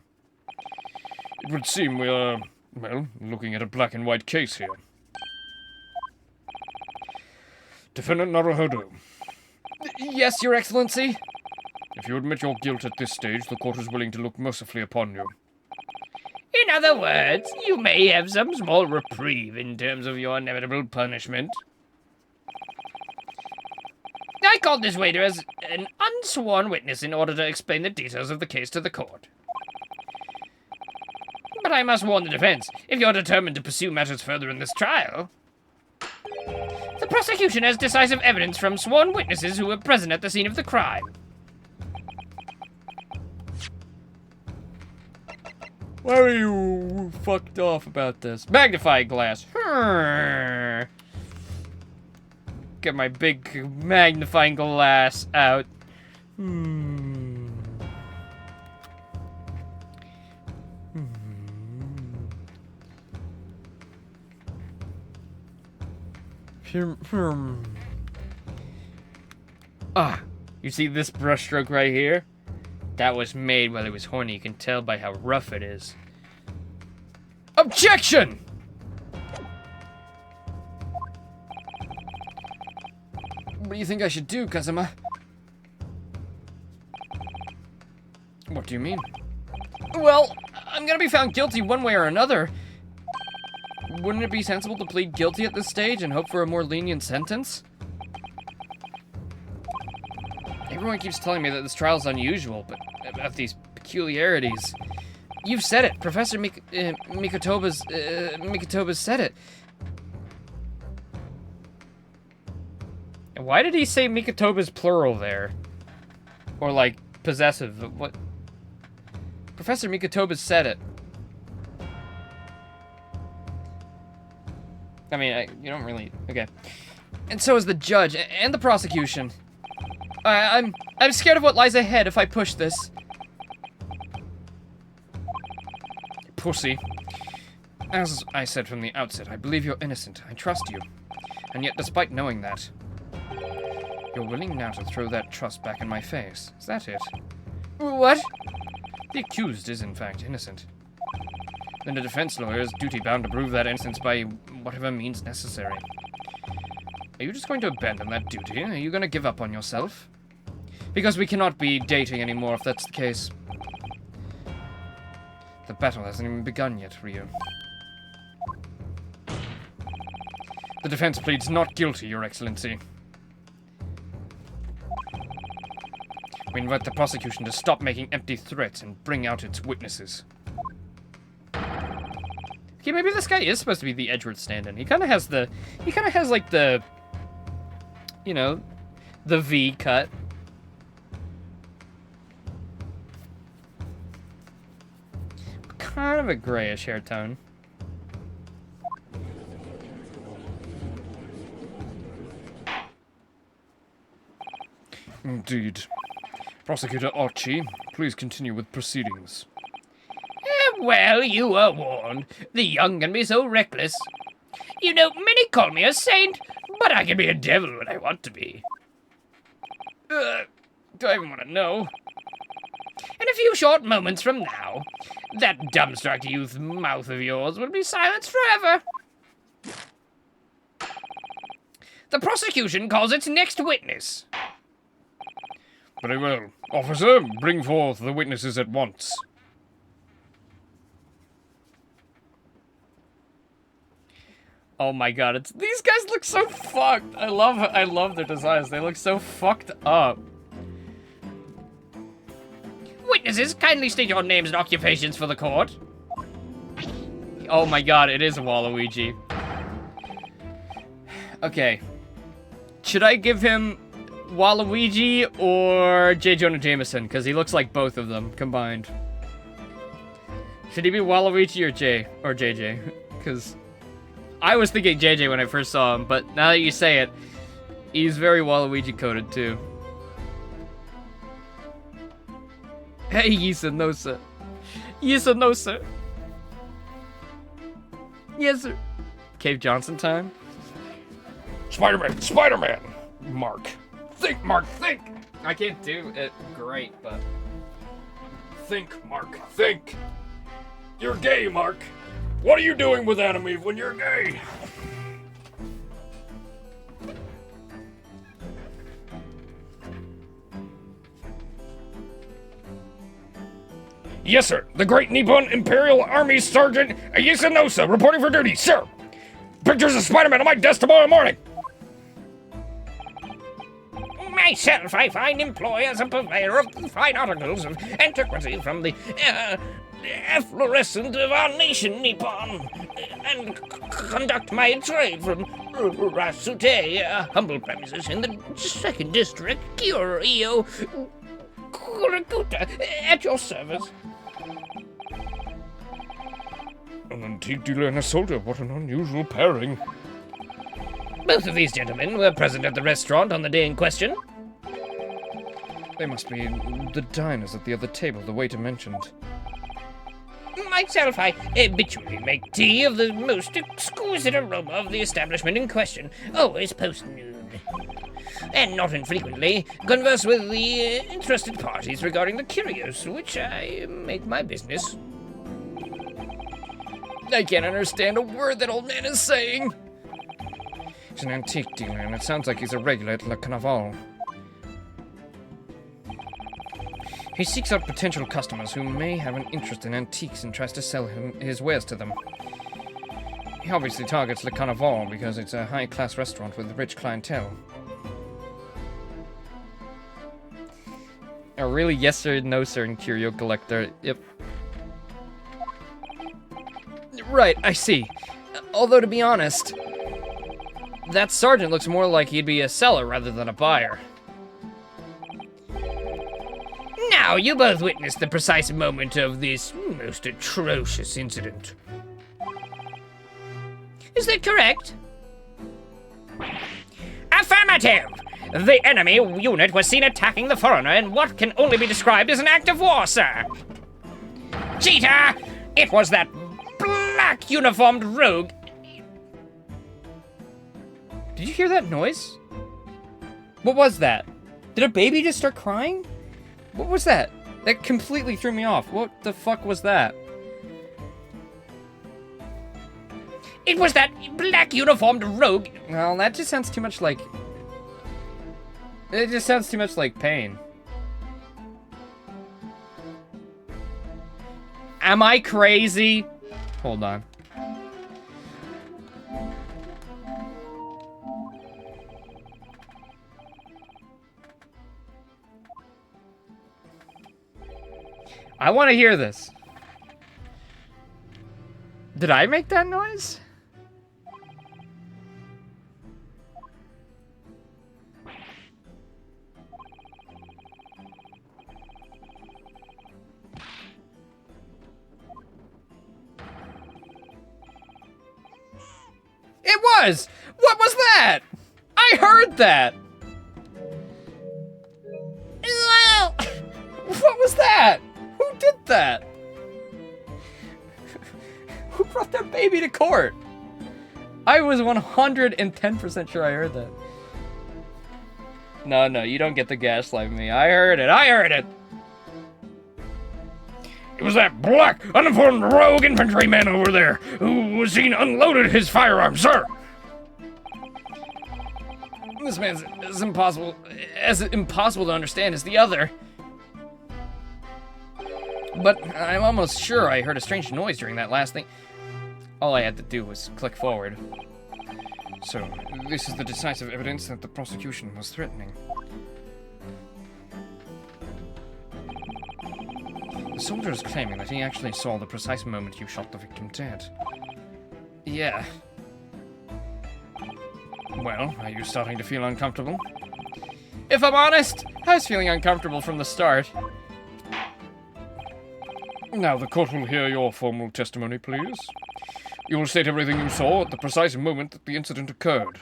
It would seem we are, well, looking at a black and white case here. Defendant Naruhodo, Yes, Your Excellency. if you admit your guilt at this stage, the court is willing to look mercifully upon you. In other words, you may have some small reprieve in terms of your inevitable punishment. I called this waiter as an unsworn witness in order to explain the details of the case to the court. But I must warn the defense, if you're determined to pursue matters further in this trial, the prosecution has decisive evidence from sworn witnesses who were present at the scene of the crime. Why are you fucked off about this? Magnifying glass. Get my big magnifying glass out. Ah, you see this brushstroke right here? That was made while it was horny. You can tell by how rough it is. Objection! What do you think I should do, Kazuma? What do you mean? Well, I'm gonna be found guilty one way or another. Wouldn't it be sensible to plead guilty at this stage and hope for a more lenient sentence? Everyone keeps telling me that this trial's unusual, but about these peculiarities. You've said it. Professor Mikotoba's said it. Why did he say Mikotoba's plural there? Or like possessive? What? Professor Mikotoba said it. I mean, you don't really. Okay. And so is the judge and the prosecution. I'm scared of what lies ahead if I push this. Pussy. As I said from the outset, I believe you're innocent. I trust you. And yet, despite knowing that, you're willing now to throw that trust back in my face. Is that it? What? The accused is, in fact, innocent. Then the defense lawyer is duty-bound to prove that innocence by whatever means necessary. Are you just going to abandon that duty? Are you going to give up on yourself? Because we cannot be dating anymore if that's the case. The battle hasn't even begun yet, Ryu. The defense pleads not guilty, Your Excellency. We invite the prosecution to stop making empty threats and bring out its witnesses. Okay, maybe this guy is supposed to be the Edgeworth stand-in. He kind of has like the, you know, the V cut. Kind of a grayish hair tone. Indeed. Prosecutor Archie, please continue with proceedings. Well, you were warned. The young can be so reckless. You know, many call me a saint, but I can be a devil when I want to be. Do I even want to know? In a few short moments from now, that dumbstruck youth's mouth of yours will be silenced forever. The prosecution calls its next witness. Very well. Officer, bring forth the witnesses at once. Oh my god, these guys look so fucked. I love their designs. They look so fucked up. Witnesses, kindly state your names and occupations for the court. Oh my god, it is a Waluigi. Okay. Should I give him Waluigi or J. Jonah Jameson? Because he looks like both of them combined. Should he be Waluigi or JJ? Because I was thinking JJ when I first saw him, but now that you say it, he's very Waluigi coded too. Hey, Yisa Nosa. Yisa Nosa. Yes, sir. Cave Johnson time. Spider-Man! Spider-Man! Mark. Think, Mark, think! I can't do it great, but... Think, Mark, think! You're gay, Mark! What are you doing with Adam Eve when you're gay? Yes, sir. The Great Nippon Imperial Army Sergeant Ayusanosa reporting for duty, sir. Pictures of Spider-Man on my desk tomorrow morning. Myself, I find employ as a purveyor of fine articles of antiquity from the efflorescence of our nation, Nippon, and conduct my trade from Rasute, humble premises in the 2nd District, Kyoto, Kurakuta, at your service. An antique dealer and a soldier, what an unusual pairing. Both of these gentlemen were present at the restaurant on the day in question. They must be the diners at the other table, the waiter mentioned. Myself, I habitually make tea of the most exquisite aroma of the establishment in question, always post-noon. And not infrequently converse with the interested parties regarding the curios, which I make my business. I can't understand a word that old man is saying. He's an antique dealer, and it sounds like he's a regular at Le Carnaval. He seeks out potential customers who may have an interest in antiques and tries to sell his wares to them. He obviously targets Le Carnaval because it's a high-class restaurant with rich clientele. A really yes sir, no sir and curio collector. Yep. Right, I see. Although, to be honest, that sergeant looks more like he'd be a seller rather than a buyer. Now, you both witnessed the precise moment of this most atrocious incident. Is that correct? Affirmative! The enemy unit was seen attacking the foreigner in what can only be described as an act of war, sir. Cheetah! It was that black uniformed rogue. Did you hear that noise? What was that? Did a baby just start crying? What was that? That completely threw me off. What the fuck was that? It was that black uniformed rogue. Well, that just sounds too much like... It just sounds too much like pain. Am I crazy? Hold on. I want to hear this. Did I make that noise? It was! What was that? I heard that! What was that? Who did that? Who brought that baby to court? I was 110% sure I heard that. No, you don't get to gaslight me. I heard it. It was that black, uniformed rogue infantryman over there who was seen unloaded his firearm, sir. This man's as impossible to understand as the other. But I'm almost sure I heard a strange noise during that last thing. All I had to do was click forward. So, this is the decisive evidence that the prosecution was threatening. The soldier is claiming that he actually saw the precise moment you shot the victim dead. Yeah. Well, are you starting to feel uncomfortable? If I'm honest, I was feeling uncomfortable from the start. Now the court will hear your formal testimony, please. You will state everything you saw at the precise moment that the incident occurred.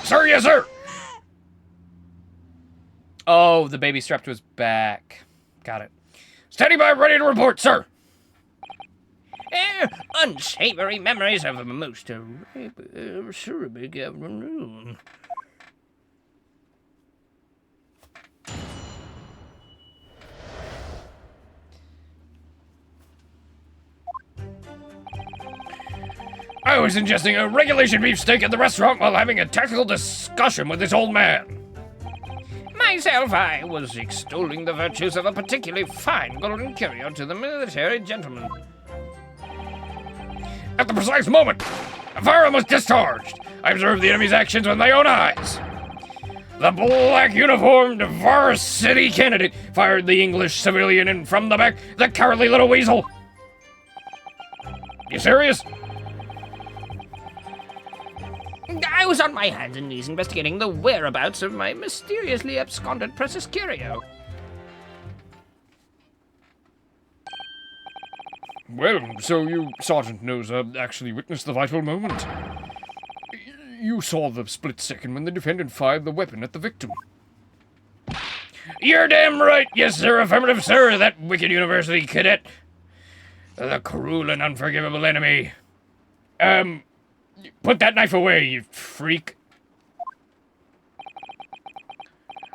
Sir, yes, sir! Oh, the baby strapped to his back. Got it. Steady by, ready to report, sir! Unsavory memories of a most cherubic afternoon. I was ingesting a regulation beefsteak at the restaurant while having a tactical discussion with this old man. Myself, I was extolling the virtues of a particularly fine golden curio to the military gentleman. At the precise moment, a firearm was discharged. I observed the enemy's actions with my own eyes. The black uniformed varsity candidate fired the English civilian, and from the back, the cowardly little weasel. You serious? I was on my hands and knees investigating the whereabouts of my mysteriously absconded precious curio. Well, so you, Sergeant Noser, actually witnessed the vital moment. You saw the split second when the defendant fired the weapon at the victim. You're damn right, yes sir, affirmative sir, that wicked university cadet. The cruel and unforgivable enemy. Put that knife away, you freak.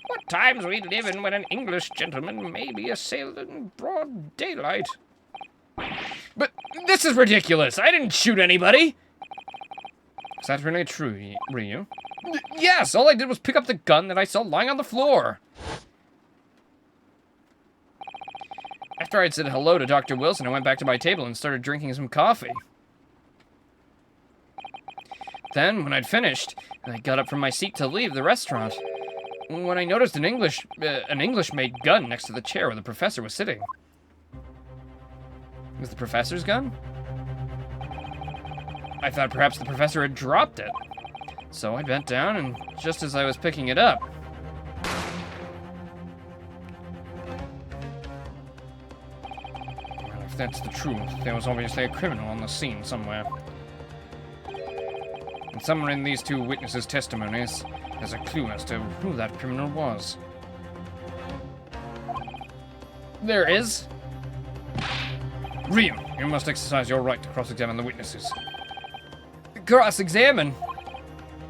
What times we live in when an English gentleman may be assailed in broad daylight. But this is ridiculous. I didn't shoot anybody. Is that really true, Ryu? Yes, all I did was pick up the gun that I saw lying on the floor. After I'd said hello to Dr. Wilson, I went back to my table and started drinking some coffee. Then, when I'd finished, I got up from my seat to leave the restaurant, when I noticed an English-made gun next to the chair where the professor was sitting. It was the professor's gun? I thought perhaps the professor had dropped it. So I bent down, and just as I was picking it up... Well, if that's the truth, there was obviously a criminal on the scene somewhere. And somewhere in these two witnesses' testimonies, there's a clue as to who that criminal was. There is. Ryu, you must exercise your right to cross-examine the witnesses. Cross-examine?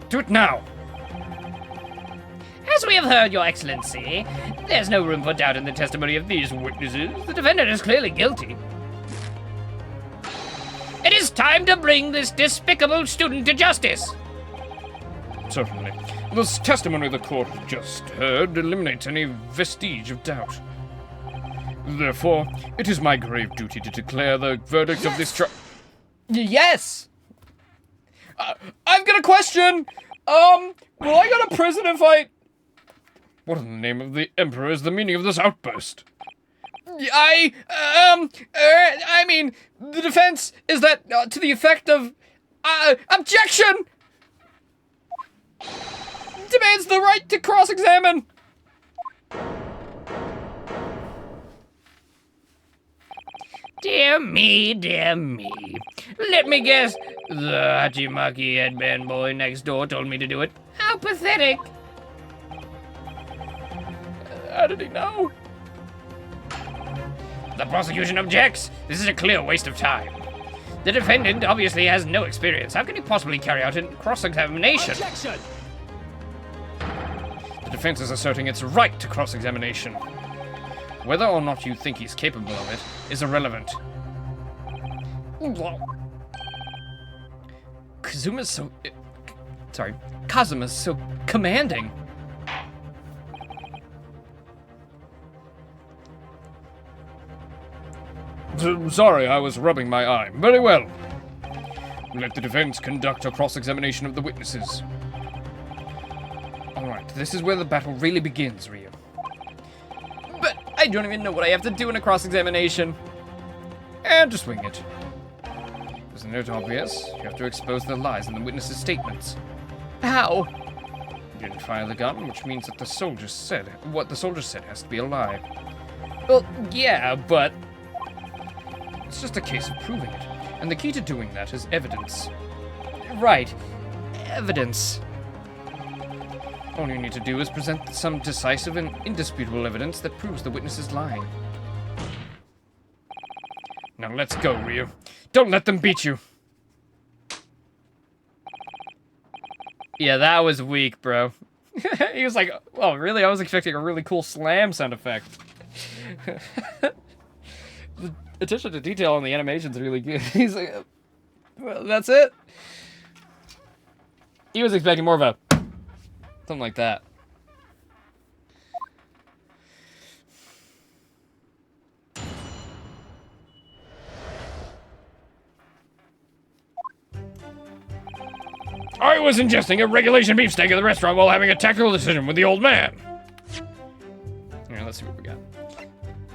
Do it now! As we have heard, Your Excellency, there's no room for doubt in the testimony of these witnesses. The defendant is clearly guilty. It is time to bring this despicable student to justice. Certainly. This testimony the court has just heard eliminates any vestige of doubt. Therefore, it is my grave duty to declare the verdict of this trial. Yes! I've got a question! Will I go to prison if I... What in the name of the Emperor is the meaning of this outburst? I mean, the defense is that to the effect of, objection! Demands the right to cross-examine! Dear me, dear me. Let me guess. The Hachimaki headband boy next door told me to do it. How pathetic. How did he know? The prosecution objects. This is a clear waste of time. The defendant obviously has no experience. How can he possibly carry out a cross-examination? Objection! The defense is asserting its right to cross-examination. Whether or not you think he's capable of it is irrelevant. Kazuma's so... Sorry, Kazuma's so commanding. Sorry, I was rubbing my eye. Very well. Let the defense conduct a cross-examination of the witnesses. Alright, this is where the battle really begins, Ryu. But I don't even know what I have to do in a cross-examination. And just wing it. Isn't it obvious? You have to expose the lies in the witnesses' statements. How? You didn't fire the gun, which means that what the soldier said has to be a lie. Well, yeah, but it's just a case of proving it. And the key to doing that is evidence. Right. Evidence. All you need to do is present some decisive and indisputable evidence that proves the witness is lying. Now let's go, Ryu. Don't let them beat you. Yeah, that was weak, bro. He was like, oh, really? I was expecting a really cool slam sound effect. The attention to detail on the animation's really good. He's like, well, that's it? He was expecting more of a... something like that. I was ingesting a regulation beefsteak at the restaurant while having a tactical decision with the old man. Alright, let's see what we got.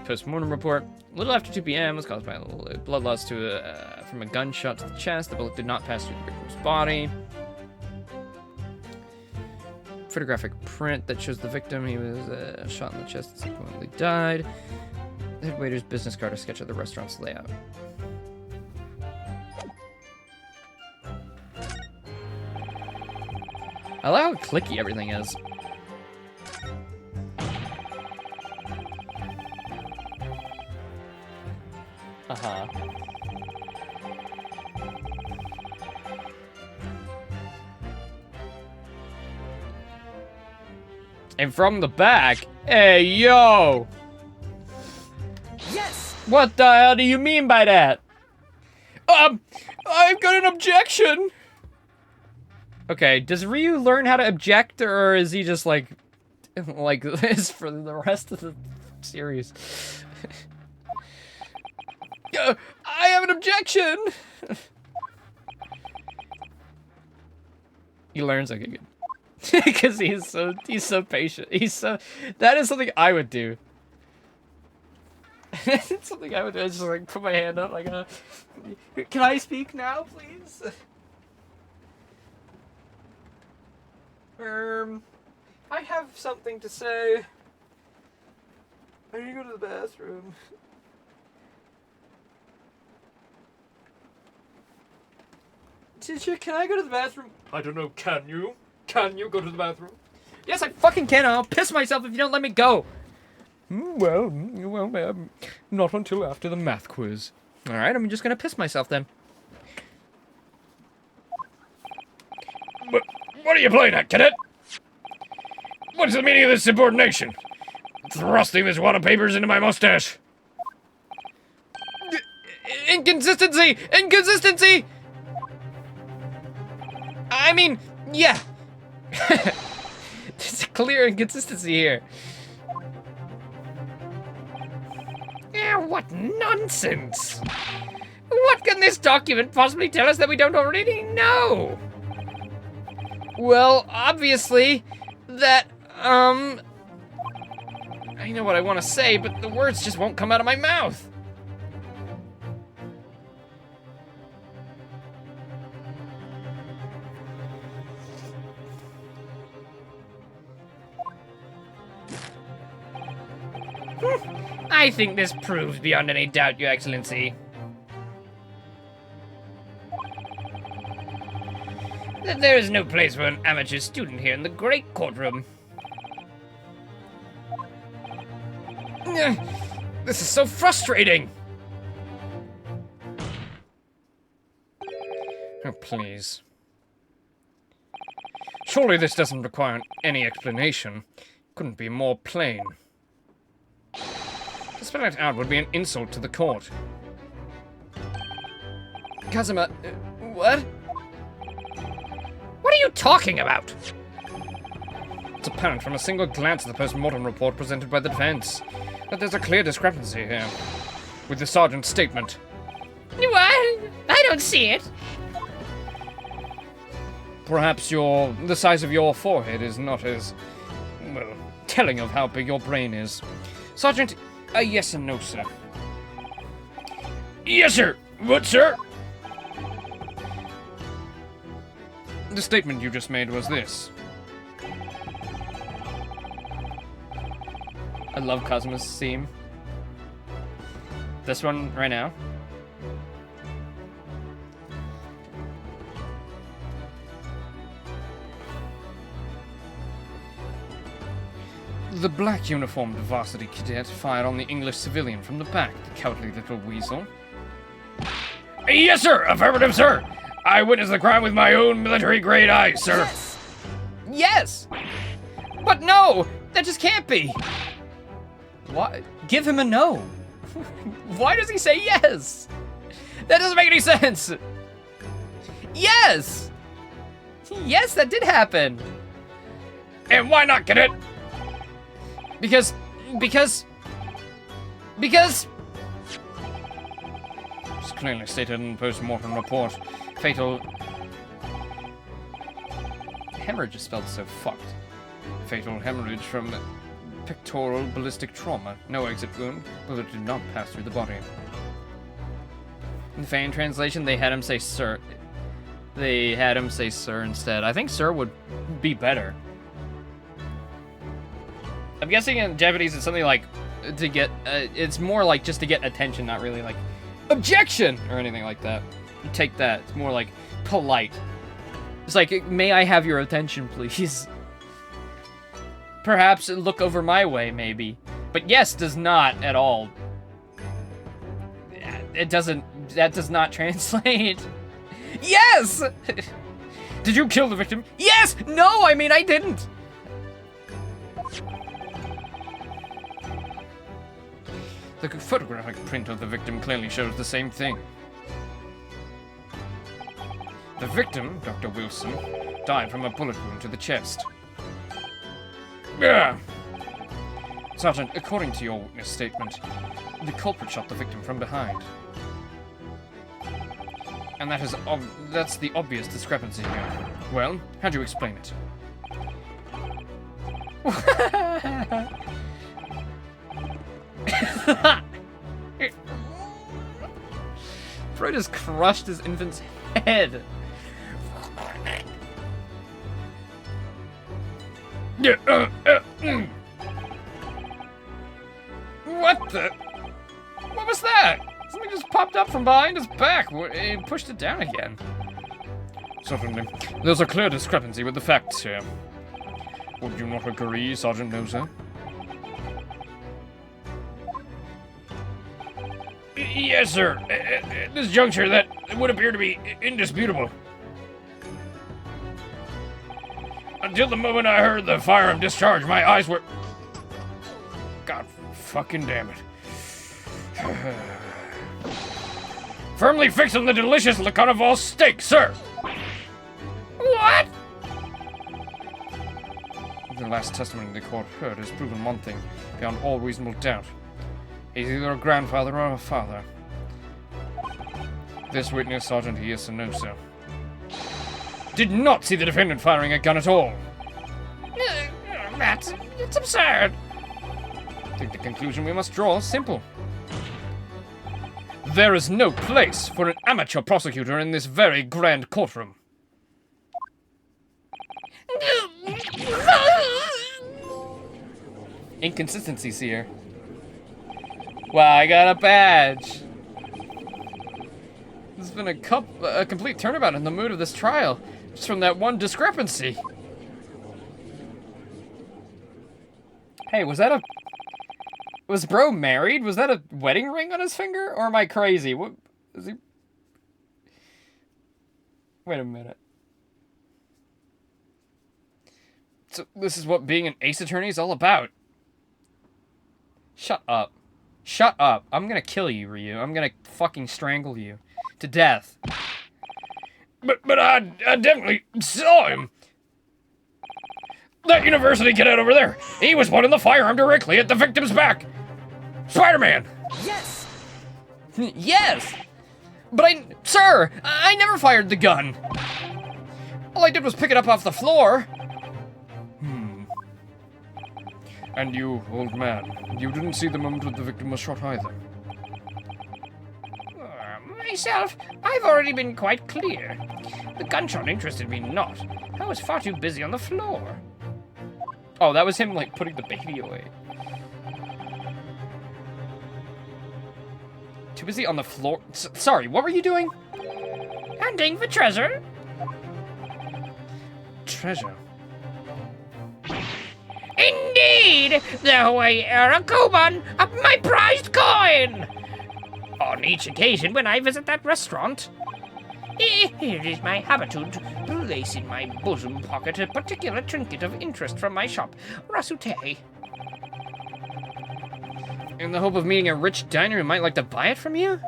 Post-mortem report. A little after 2 p.m. was caused by a little blood loss from a gunshot to the chest. The bullet did not pass through the victim's body. Photographic print that shows the victim. He was shot in the chest and subsequently died. The head waiter's business card, a sketch of the restaurant's layout. I like how clicky everything is. Uh-huh. And from the back, hey, yo! Yes! What the hell do you mean by that? I've got an objection! Okay, does Ryu learn how to object, or is he just like this for the rest of the series? I have an objection! He learns, okay, good. Because he's so patient. That is something I would do. It's something I would do. I just like put my hand up like can I speak now, please? I have something to say. I need to go to the bathroom. Teacher, can I go to the bathroom? I don't know, can you? Can you go to the bathroom? Yes, I fucking can. I'll piss myself if you don't let me go. Well, not until after the math quiz. All right, I'm just gonna piss myself then. What are you playing at, cadet? What's the meaning of this subordination? Thrusting this wad of papers into my mustache. Inconsistency! Inconsistency! I mean, yeah. There's a clear inconsistency here. Yeah, what nonsense! What can this document possibly tell us that we don't already know? Well, obviously, that, I know what I want to say, but the words just won't come out of my mouth. I think this proves beyond any doubt, Your Excellency, that there is no place for an amateur student here in the great courtroom. This is so frustrating. Oh, please. Surely this doesn't require any explanation. Couldn't be more plain. To spell it out would be an insult to the court. Kazuma, what? What are you talking about? It's apparent from a single glance at the post-mortem report presented by the defense that there's a clear discrepancy here with the sergeant's statement. What? I don't see it. Perhaps the size of your forehead is not as, well, telling of how big your brain is. Sergeant, a yes and no, sir. Yes, sir. What, sir? The statement you just made was this. I love Kazuma's theme. This one right now. The black uniformed varsity cadet fired on the English civilian from the back, the cowardly little weasel. Yes, sir! Affirmative, sir! I witnessed the crime with my own military-grade eyes, sir! Yes! But no! That just can't be! Why? Give him a no. Why does he say yes? That doesn't make any sense! Yes! Yes, that did happen! And why not, cadet? Because... It's Clearly stated in the post-mortem report. Fatal... hemorrhage is spelled so fucked. Fatal hemorrhage from pectoral ballistic trauma. No exit wound. Bullet did not pass through the body. In the fan translation, they had him say sir. They had him say sir instead. I think sir would be better. I'm guessing in Japanese it's something like to get, it's more like just to get attention, not really like objection or anything like that. You take that. It's more like polite. It's like, may I have your attention, please? Perhaps look over my way, maybe. But yes does not at all. It doesn't, that does not translate. Yes! Did you kill the victim? Yes! No, I mean, I didn't. The photographic print of the victim clearly shows the same thing. The victim, Dr. Wilson, died from a bullet wound to the chest. Yeah. Sergeant, according to your witness statement, the culprit shot the victim from behind. And that's the obvious discrepancy here. Well, how do you explain it? Bro just crushed his infant's head. What the? What was that? Something just popped up from behind his back. He pushed it down again. Certainly. There's a clear discrepancy with the facts here. Would you not agree, Sergeant Noser? Yes, sir. At this juncture, that would appear to be indisputable. Until the moment I heard the firearm discharge, my eyes were... God fucking damn it. Firmly fixed on the delicious Le Carnival steak, sir! What? The last testimony the court heard has proven one thing, beyond all reasonable doubt. He's either a grandfather or a father. This witness, Sergeant, yes or no, sir. Did not see the defendant firing a gun at all. Matt, it's absurd. I think the conclusion we must draw is simple. There is no place for an amateur prosecutor in this very grand courtroom. Inconsistencies here. Wow, I got a badge. There's been a complete turnabout in the mood of this trial, just from that one discrepancy. Hey, was bro married? Was that a wedding ring on his finger? Or am I crazy? What is he? Wait a minute. So this is what being an ace attorney is all about. Shut up. Shut up. I'm gonna kill you, Ryu. I'm gonna fucking strangle you to death. But I definitely saw him. That university cadet over there, he was pointing the firearm directly at the victim's back. Spider-Man! Yes! Yes! But Sir, I never fired the gun. All I did was pick it up off the floor. And you, old man, you didn't see the moment when the victim was shot either. Myself, I've already been quite clear. The gunshot interested me not. I was far too busy on the floor. Oh, that was him, like, putting the baby away. too busy on the floor. Sorry, what were you doing? Hunting for treasure? Treasure. Indeed! The Hawaii era coupon of my prized coin! On each occasion when I visit that restaurant, it is my habitude to place in my bosom pocket a particular trinket of interest from my shop, Rasute. In the hope of meeting a rich diner who might like to buy it from you?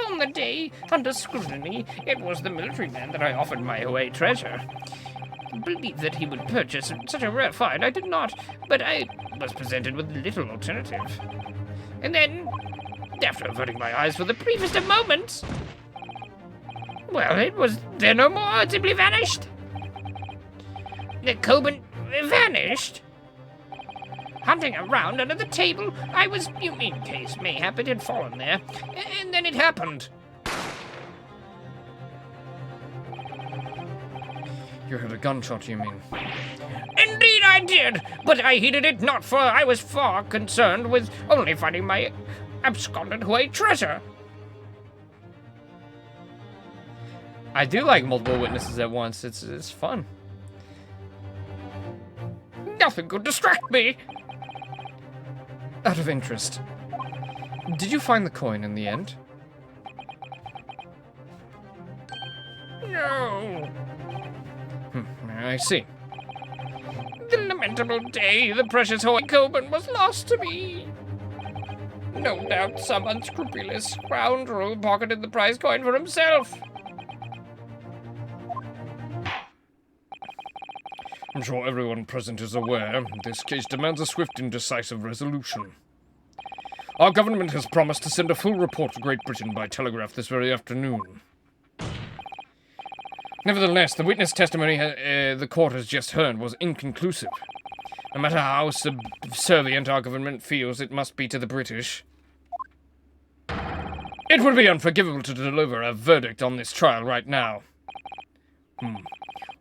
On the day, under scrutiny, it was the military man that I offered my Hawaii treasure. Believed that he would purchase such a rare find, I did not, but I was presented with little alternative. And then, after averting my eyes for the briefest of moments, well, it was there no more, it simply vanished. The Coben vanished. Hunting around under the table, I was, in case mayhap it had fallen there, and then it happened. You heard a gunshot, you mean? Indeed I did, but I heeded it not, for I was far concerned with only finding my absconded Hawaii treasure. I do like multiple witnesses at once. It's fun. Nothing could distract me. Out of interest, did you find the coin in the end? No. I see. The lamentable day the precious Hawaii Coben was lost to me. No doubt some unscrupulous scoundrel pocketed the prize coin for himself. I'm sure everyone present is aware this case demands a swift and decisive resolution. Our government has promised to send a full report to Great Britain by telegraph this very afternoon. Nevertheless, the witness testimony the court has just heard was inconclusive. No matter how subservient our government feels it must be to the British, it would be unforgivable to deliver a verdict on this trial right now.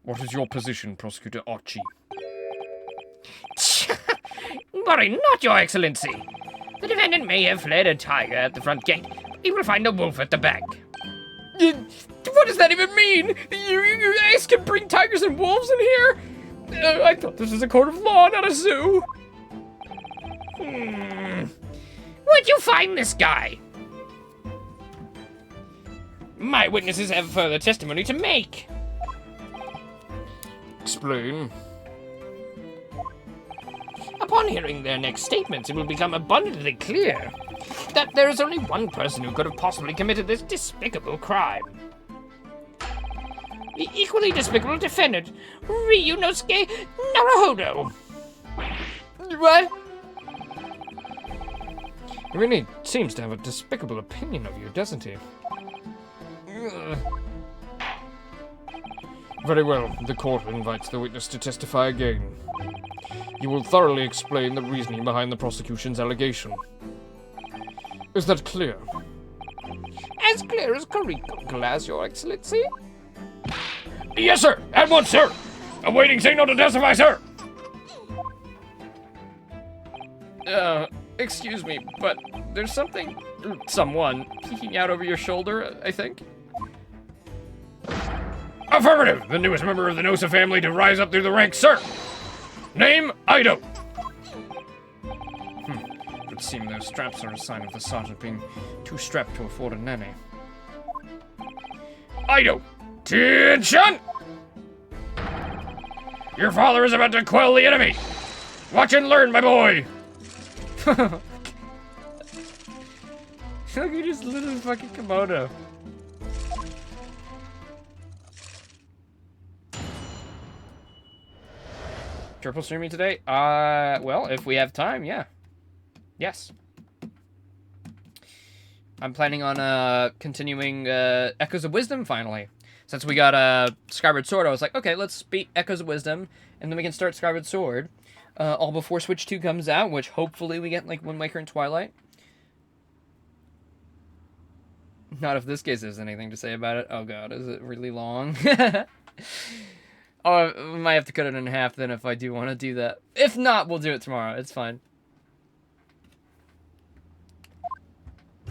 What is your position, Prosecutor Archie? Worry not, Your Excellency. The defendant may have fled a tiger at the front gate. He will find a wolf at the back. What does that even mean? You guys can bring tigers and wolves in here? I thought this was a court of law, not a zoo. Where'd you find this guy? My witnesses have further testimony to make. Explain. Upon hearing their next statements, it will become abundantly clear that there is only one person who could have possibly committed this despicable crime. The equally despicable defendant, Ryunosuke Naruhodo. What? He really seems to have a despicable opinion of you, doesn't he? Very well, the court invites the witness to testify again. You will thoroughly explain the reasoning behind the prosecution's allegation. Is that clear? As clear as Corico glass, Your Excellency. Yes, sir! At once, sir! Awaiting signal to testify, sir! Excuse me, but there's someone peeking out over your shoulder, I think. Affirmative! The newest member of the Nosa family to rise up through the ranks, sir! Name, Ido! It would seem those straps are a sign of the sergeant being too strapped to afford a nanny. Ido! Attention! Your father is about to quell the enemy! Watch and learn, my boy! Look at his little fucking kimono. Triple streaming today? Well, if we have time, yeah. Yes. I'm planning on, continuing, Echoes of Wisdom, finally. Since we got, Skyward Sword, I was like, okay, let's beat Echoes of Wisdom, and then we can start Skyward Sword. All before Switch 2 comes out, which hopefully we get, like, Wind Waker and Twilight. Not if this case has anything to say about it. Oh god, is it really long? Oh, we might have to cut it in half then if I do want to do that. If not, we'll do it tomorrow. It's fine.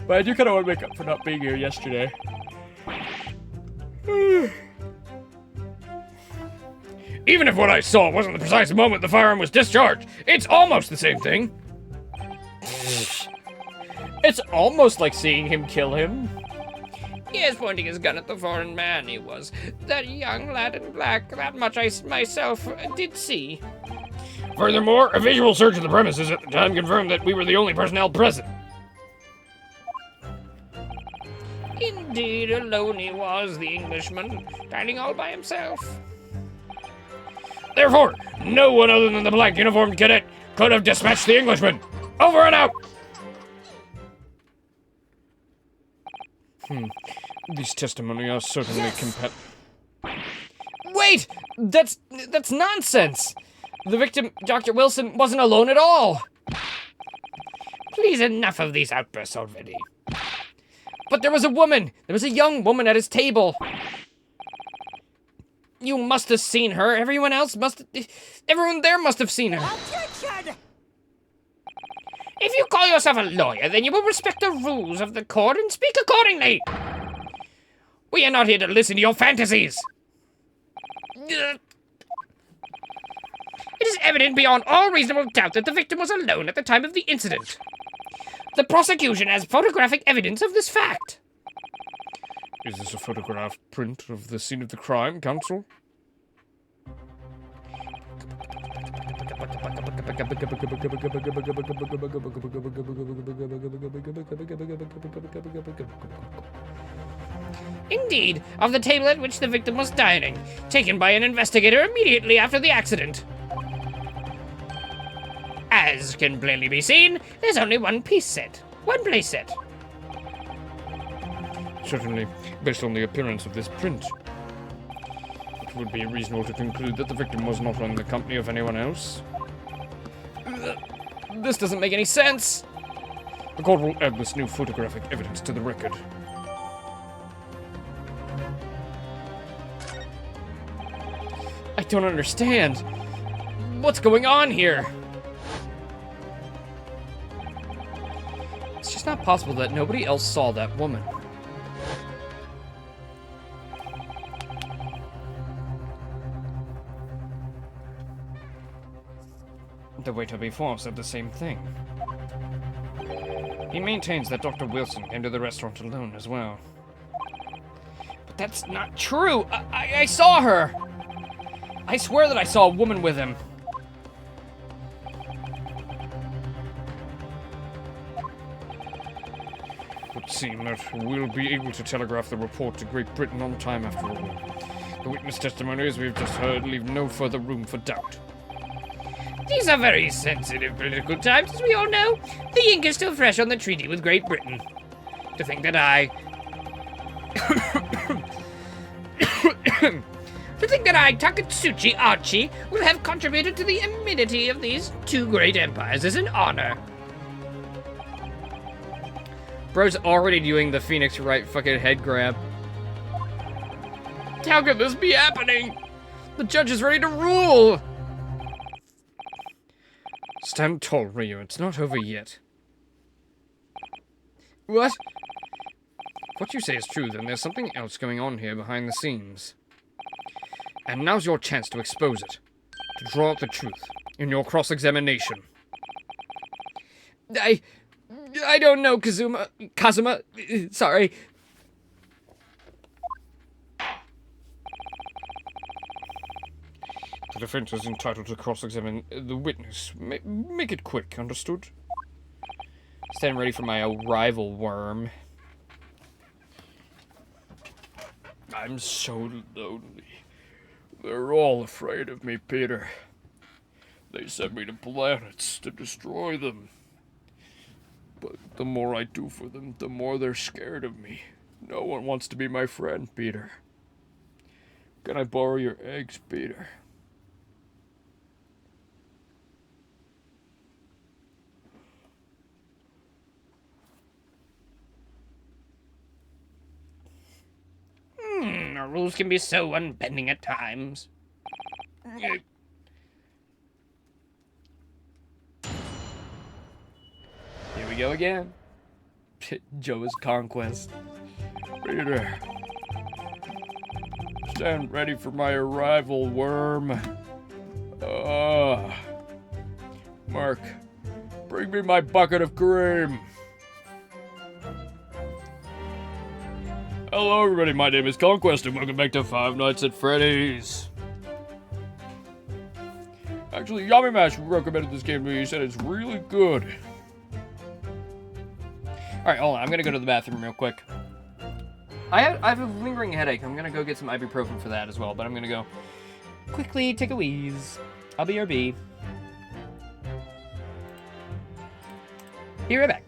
But I do kind of want to make up for not being here yesterday. Even if what I saw wasn't the precise moment the firearm was discharged, it's almost the same thing. It's almost like seeing him kill him. He is pointing his gun at the foreign man, he was. That young lad in black, that much I myself did see. Furthermore, a visual search of the premises at the time confirmed that we were the only personnel present. Indeed, alone he was, the Englishman, dining all by himself. Therefore, no one other than the black uniformed cadet could have dispatched the Englishman. Over and out! These testimony are certainly Wait! That's nonsense! The victim, Dr. Wilson, wasn't alone at all! Please, enough of these outbursts already. But there was a woman! There was a young woman at his table! You must have seen her. Everyone there must have seen her. Objection! If you call yourself a lawyer, then you will respect the rules of the court and speak accordingly. We are not here to listen to your fantasies. It is evident beyond all reasonable doubt that the victim was alone at the time of the incident. The prosecution has photographic evidence of this fact. Is this a photograph print of the scene of the crime, counsel? Indeed, of the table at which the victim was dining, taken by an investigator immediately after the accident. As can plainly be seen, there's only one piece set. One place set. Certainly, based on the appearance of this print, it would be reasonable to conclude that the victim was not in the company of anyone else. This doesn't make any sense. The court will add this new photographic evidence to the record. I don't understand. What's going on here? It's just not possible that nobody else saw that woman. The waiter before said the same thing. He maintains that Dr. Wilson came to the restaurant alone as well. But that's not true. I saw her. I swear that I saw a woman with him. It would seem that we'll be able to telegraph the report to Great Britain on time after all. The witness testimonies we've just heard leave no further room for doubt. These are very sensitive political times, as we all know. The ink is still fresh on the treaty with Great Britain. To think that Takatsuchi Archie, will have contributed to the amenity of these two great empires is an honor. Bro's already doing the Phoenix Wright fucking head grab. How could this be happening? The judge is ready to rule! Stand tall, Ryu. It's not over yet. What? If what you say is true, then there's something else going on here behind the scenes. And now's your chance to expose it. To draw out the truth in your cross-examination. I don't know, Kazuma. Sorry. The defense is entitled to cross-examine the witness. Make it quick, understood? Stand ready for my arrival, worm. I'm so lonely. They're all afraid of me, Peter. They send me to planets to destroy them. But the more I do for them, the more they're scared of me. No one wants to be my friend, Peter. Can I borrow your eggs, Peter? Our rules can be so unbending at times. Here we go again. Joe's conquest. Peter. Stand ready for my arrival, worm. Mark, bring me my bucket of cream. Hello, everybody. My name is Conquest, and welcome back to Five Nights at Freddy's. Actually, Yummy Mash recommended this game to me. He said it's really good. Alright, hold on. I'm gonna go to the bathroom real quick. I have a lingering headache. I'm gonna go get some ibuprofen for that as well, but I'm gonna go quickly take a wheeze. I'll be RB. Be right back.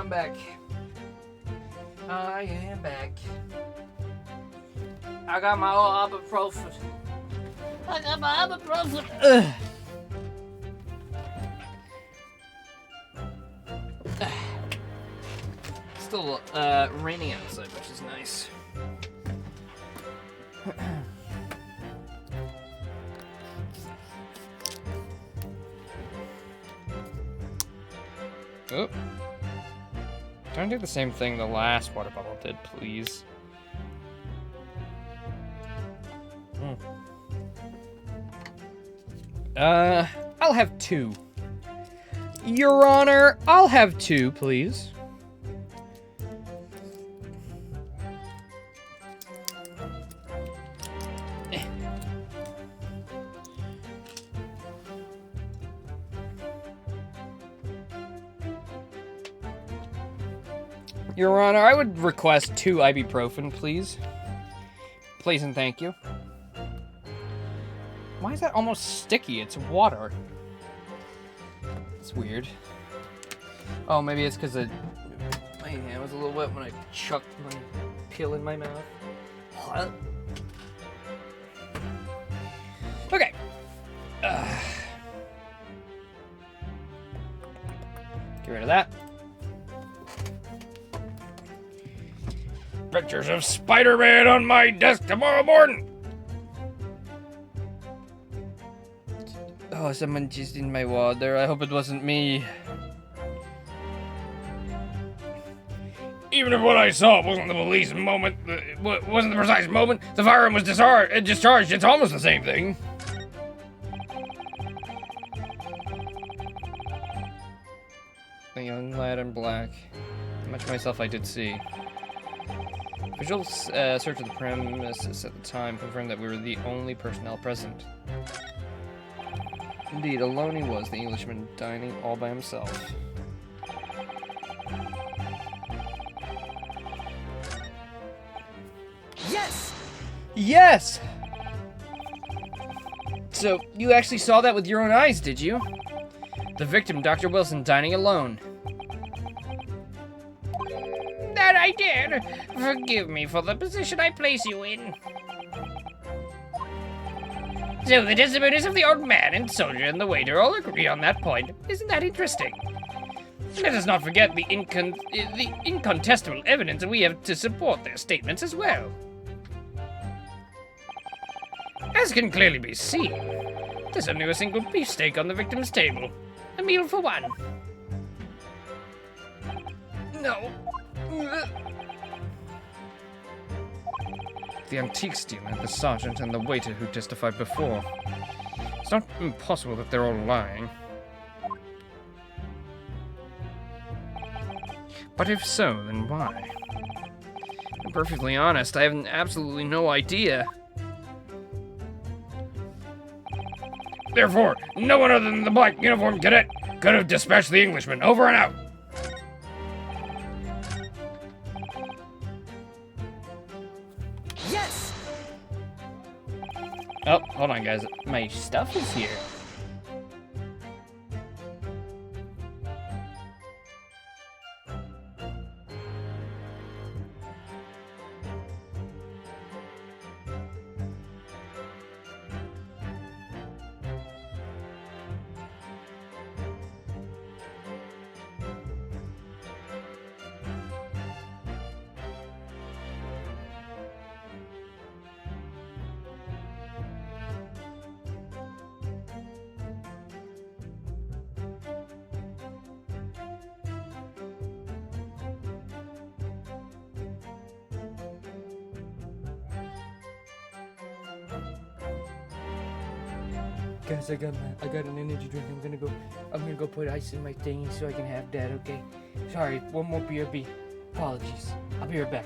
I'm back. I am back. I got my old ibuprofen. Ugh. Still raining outside, which is nice. Oh. Don't do the same thing the last water bottle did, please. I'll have 2. Your Honor, I'll have 2, please. Your Honor, I would request 2 ibuprofen, please. Please and thank you. Why is that almost sticky? It's water. It's weird. Oh, maybe it's because my hand was a little wet when I chucked my pill in my mouth. What? Okay. Get rid of that. Pictures of Spider-Man on my desk tomorrow morning. Oh, someone jizzed in my water. I hope it wasn't me. Even if what I saw wasn't the police moment, wasn't the precise moment, the firearm was discharged. It's almost the same thing. A young lad in black. Much of myself I did see. Visual search of the premises at the time confirmed that we were the only personnel present. Indeed, alone he was, the Englishman, dining all by himself. Yes! Yes! So, you actually saw that with your own eyes, did you? The victim, Dr. Wilson, dining alone. That I did. Forgive me for the position I place you in. So the testimonies of the old man and soldier and the waiter all agree on that point. Isn't that interesting? Let us not forget the incontestable evidence we have to support their statements as well. As can clearly be seen, there's only a single beefsteak on the victim's table. A meal for one. No. The antique dealer, the sergeant, and the waiter who testified before. It's not impossible that they're all lying. But if so, then why? I'm perfectly honest, I have absolutely no idea. Therefore, no one other than the black uniformed cadet could have dispatched the Englishman. Over and out. Yes! Oh, hold on, guys. My stuff is here. Guys, I got an energy drink. I'm gonna go put ice in my thing so I can have that, okay? Sorry, one more BRB. Apologies. I'll be right back.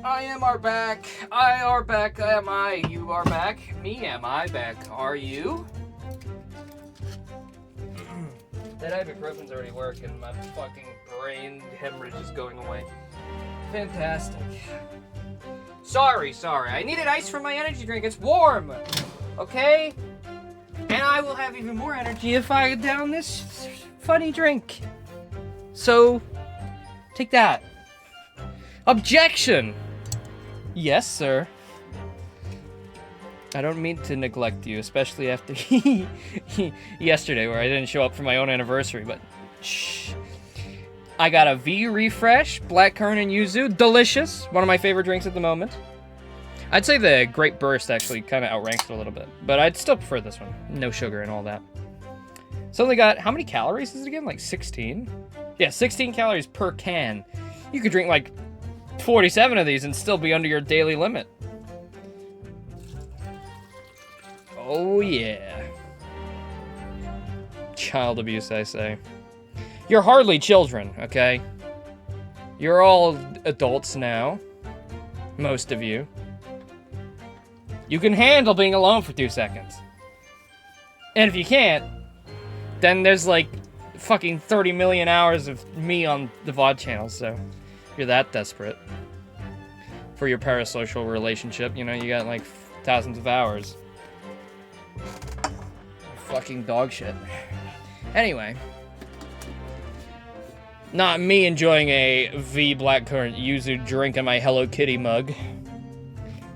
I am are back. I are back. Am I? You are back. Me am I back. Are you? That ibuprofen's already working. My fucking brain hemorrhage is going away. Fantastic. Sorry. I needed ice for my energy drink. It's warm. Okay? And I will have even more energy if I down this funny drink. So, take that. Objection! Yes, sir. I don't mean to neglect you, especially after yesterday where I didn't show up for my own anniversary, but shh. I got a V refresh, blackcurrant and yuzu, delicious. One of my favorite drinks at the moment. I'd say the Great Burst actually kind of outranks it a little bit, but I'd still prefer this one. No sugar and all that. It's only got, how many calories is it again? Like 16? Yeah, 16 calories per can. You could drink like 47 of these and still be under your daily limit. Oh yeah. Child abuse, I say. You're hardly children, okay? You're all adults now. Most of you. You can handle being alone for 2 seconds. And if you can't, then there's like fucking 30 million hours of me on the VOD channel, so you're that desperate for your parasocial relationship. You know, you got like thousands of hours. Fucking dog shit. Anyway. Not me enjoying a V blackcurrant yuzu drink in my Hello Kitty mug.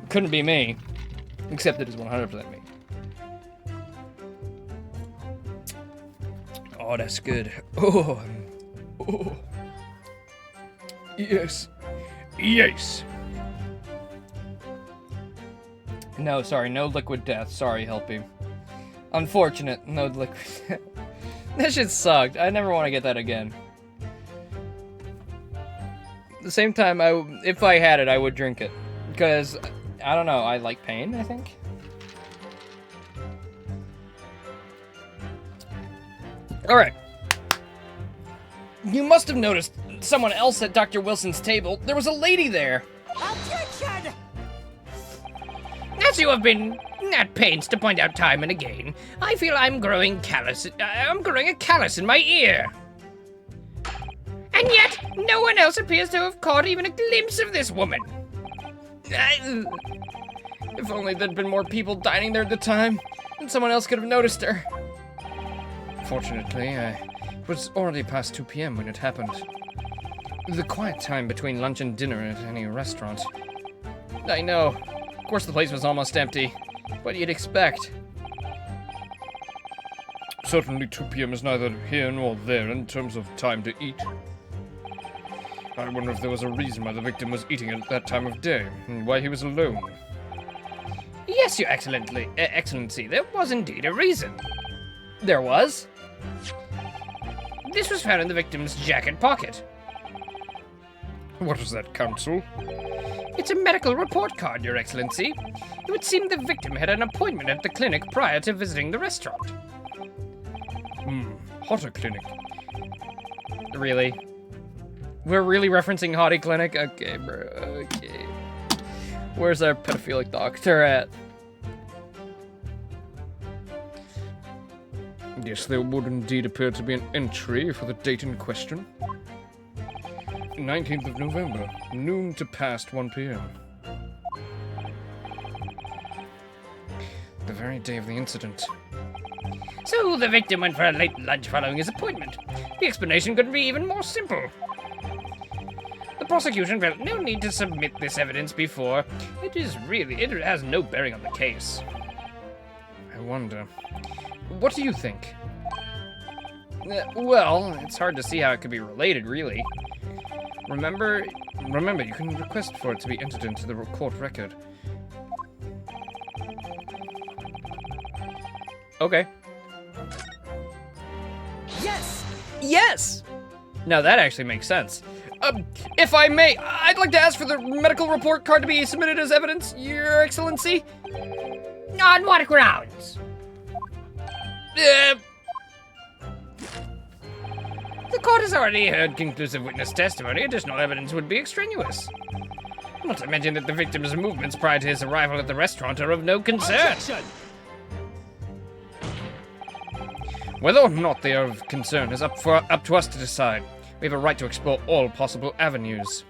Couldn't be me. Except it is 100% me. Oh, that's good. Oh. Oh. Yes. Yes. No, sorry, no liquid death. Sorry, Helpy. Unfortunate, no liquid death. That shit sucked. I never want to get that again. At the same time, if I had it, I would drink it. Because, I don't know, I like pain, I think. Alright. You must have noticed someone else at Dr. Wilson's table. There was a lady there. Objection! As you have been at pains to point out time and again, I feel I'm growing callous. I'm growing a callus in my ear. And yet, no one else appears to have caught even a glimpse of this woman. If only there'd been more people dining there at the time, and someone else could have noticed her. Fortunately, it was already past 2 p.m. when it happened. The quiet time between lunch and dinner at any restaurant. I know. Of course the place was almost empty. What you'd expect. Certainly 2 p.m. is neither here nor there in terms of time to eat. I wonder if there was a reason why the victim was eating at that time of day, and why he was alone. Yes, Your Excellency, there was indeed a reason. There was? This was found in the victim's jacket pocket. What is that, Counsel? It's a medical report card, Your Excellency. It would seem the victim had an appointment at the clinic prior to visiting the restaurant. Hotter clinic. Really? We're really referencing Hottie Clinic? Okay, bro, okay. Where's our pedophilic doctor at? Yes, there would indeed appear to be an entry for the date in question. 19th of November, noon to past 1 p.m. The very day of the incident. So the victim went for a late lunch following his appointment. The explanation couldn't be even more simple. The prosecution felt no need to submit this evidence before. It has no bearing on the case. I wonder. What do you think? Well, it's hard to see how it could be related, really. Remember, you can request for it to be entered into the court record. Okay. Yes! Yes! Now that actually makes sense. If I may, I'd like to ask for the medical report card to be submitted as evidence, Your Excellency. On what grounds? The court has already heard conclusive witness testimony. Additional evidence would be extraneous. Not to mention that the victim's movements prior to his arrival at the restaurant are of no concern. Objection! Whether or not they are of concern is up to us to decide. We have a right to explore all possible avenues.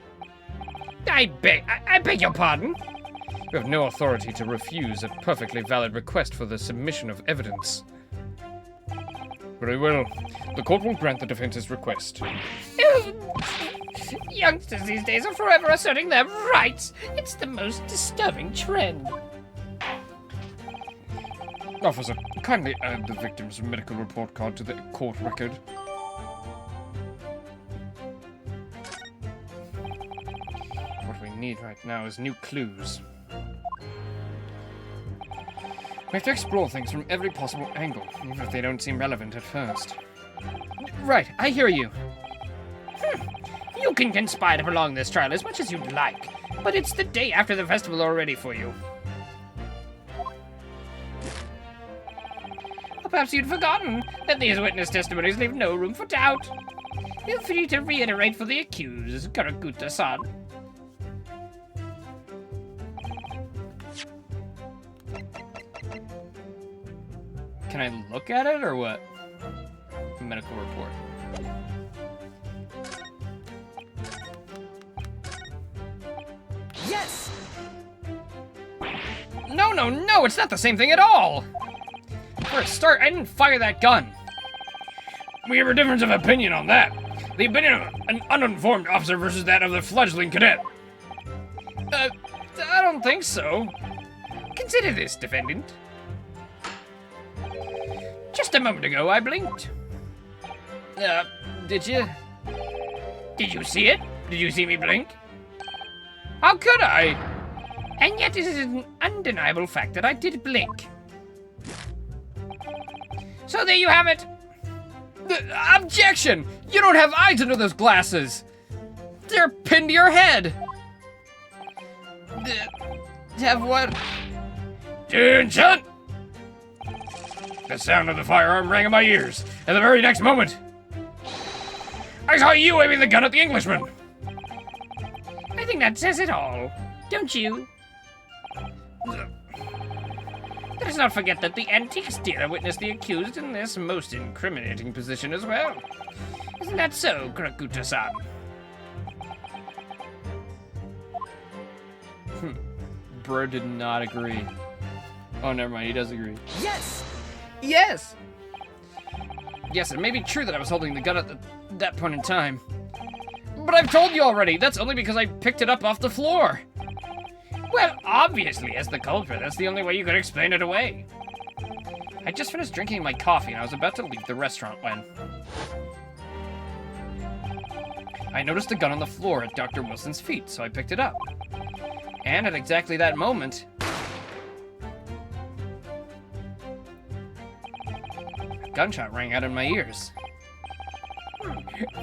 I beg your pardon? You have no authority to refuse a perfectly valid request for the submission of evidence. Very well. The court will grant the defense's request. Youngsters these days are forever asserting their rights. It's the most disturbing trend. Officer, kindly add the victim's medical report card to the court record. What we need right now is new clues. We have to explore things from every possible angle, even if they don't seem relevant at first. Right, I hear you. You can conspire to prolong this trial as much as you'd like, but it's the day after the festival already for you. Or perhaps you'd forgotten that these witness testimonies leave no room for doubt. Feel free to reiterate for the accused, Karakuta-san. Can I look at it or what? Medical report. Yes! No, it's not the same thing at all! For a start, I didn't fire that gun. We have a difference of opinion on that. The opinion of an uninformed officer versus that of the fledgling cadet. I don't think so. Consider this, defendant. Just a moment ago, I blinked. Did you? Did you see it? Did you see me blink? How could I? And yet it is an undeniable fact that I did blink. So there you have it. Objection! You don't have eyes under those glasses. They're pinned to your head. Have what? Attention! The sound of the firearm rang in my ears, and the very next moment, I saw you aiming the gun at the Englishman. I think that says it all, don't you? Let us not forget that the antiques dealer witnessed the accused in this most incriminating position as well. Isn't that so, Karakuta-san? Bro did not agree. Oh, never mind, he does agree. Yes! Yes! Yes, it may be true that I was holding the gun at that point in time. But I've told you already, that's only because I picked it up off the floor. Well, obviously, as the culprit, that's the only way you could explain it away. I just finished drinking my coffee and I was about to leave the restaurant when I noticed a gun on the floor at Dr. Wilson's feet, so I picked it up. And at exactly that moment, a gunshot rang out in my ears.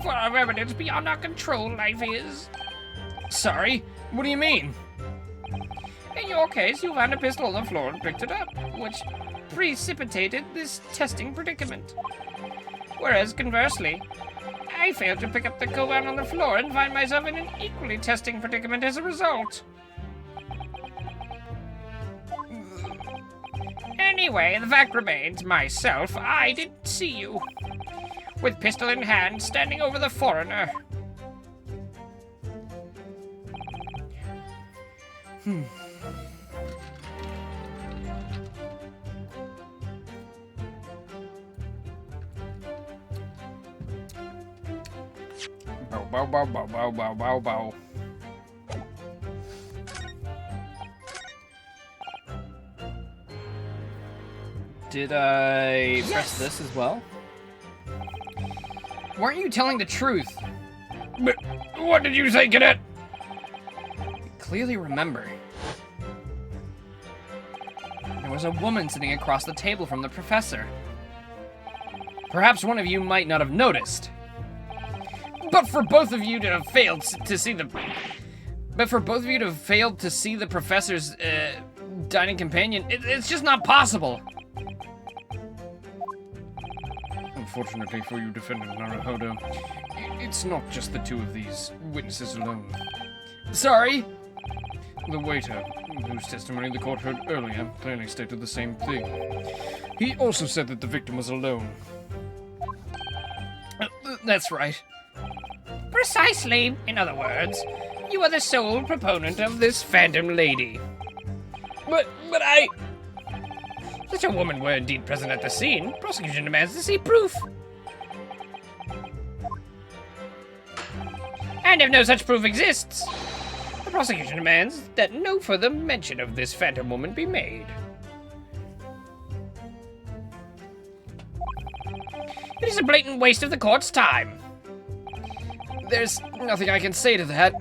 Full of evidence beyond our control, life is. Sorry? What do you mean? In your case, you found a pistol on the floor and picked it up, which precipitated this testing predicament. Whereas, conversely, I failed to pick up the co-out on the floor and find myself in an equally testing predicament as a result. Anyway, the fact remains, myself, I didn't see you. With pistol in hand, standing over the foreigner. Bow, bow, bow, bow, bow, bow, bow, bow. Did I press this as well? Weren't you telling the truth? But what did you say, cadet? I clearly remember. There was a woman sitting across the table from the professor. Perhaps one of you might not have noticed. But for both of you to have failed to see the professor's dining companion, it's just not possible. Unfortunately for you, Defendant Naruhodo, it's not just the two of these witnesses alone. Sorry? The waiter, whose testimony the court heard earlier, clearly stated the same thing. He also said that the victim was alone. That's right. Precisely. In other words, you are the sole proponent of this phantom lady. But I... If such a woman were indeed present at the scene, prosecution demands to see proof. And if no such proof exists, the prosecution demands that no further mention of this phantom woman be made. It is a blatant waste of the court's time. There's nothing I can say to that.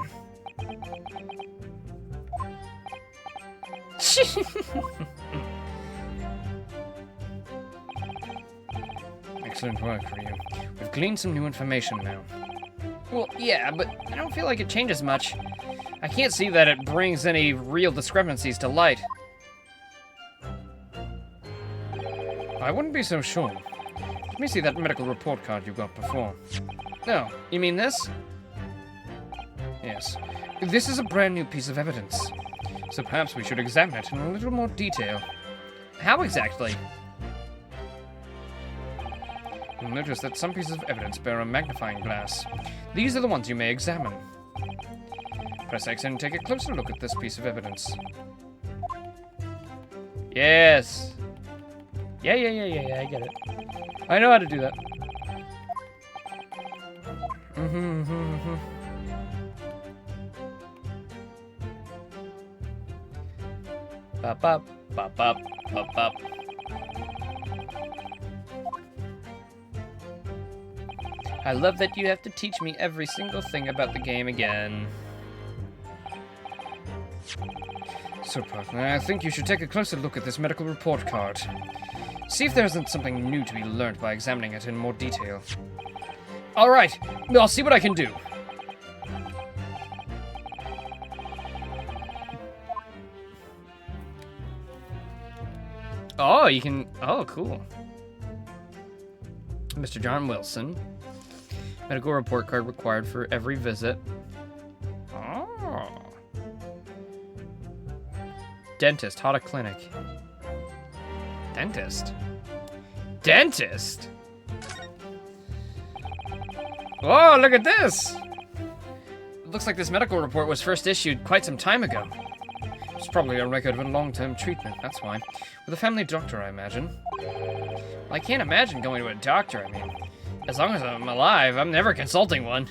Excellent work, Ryu. We've gleaned some new information now. Well, yeah, but I don't feel like it changes much. I can't see that it brings any real discrepancies to light. I wouldn't be so sure. Let me see that medical report card you got before. No, you mean this? Yes. This is a brand new piece of evidence. So perhaps we should examine it in a little more detail. How exactly? You'll notice that some pieces of evidence bear a magnifying glass. These are the ones you may examine. Press X and take a closer look at this piece of evidence. Yes. Yeah, I get it. I know how to do that. Bop, bop, bop, bop, bop, bop. I love that you have to teach me every single thing about the game again. So, partner, I think you should take a closer look at this medical report card. See if there isn't something new to be learned by examining it in more detail. All right, I'll see what I can do. Oh, you can... Oh, cool. Mr. John Wilson. Medical report card required for every visit. Oh. Dentist, Hata Clinic. Dentist? Dentist? Oh, look at this! It looks like this medical report was first issued quite some time ago. It's probably a record of a long-term treatment, that's why. With a family doctor, I imagine. Well, I can't imagine going to a doctor, I mean. As long as I'm alive, I'm never consulting one.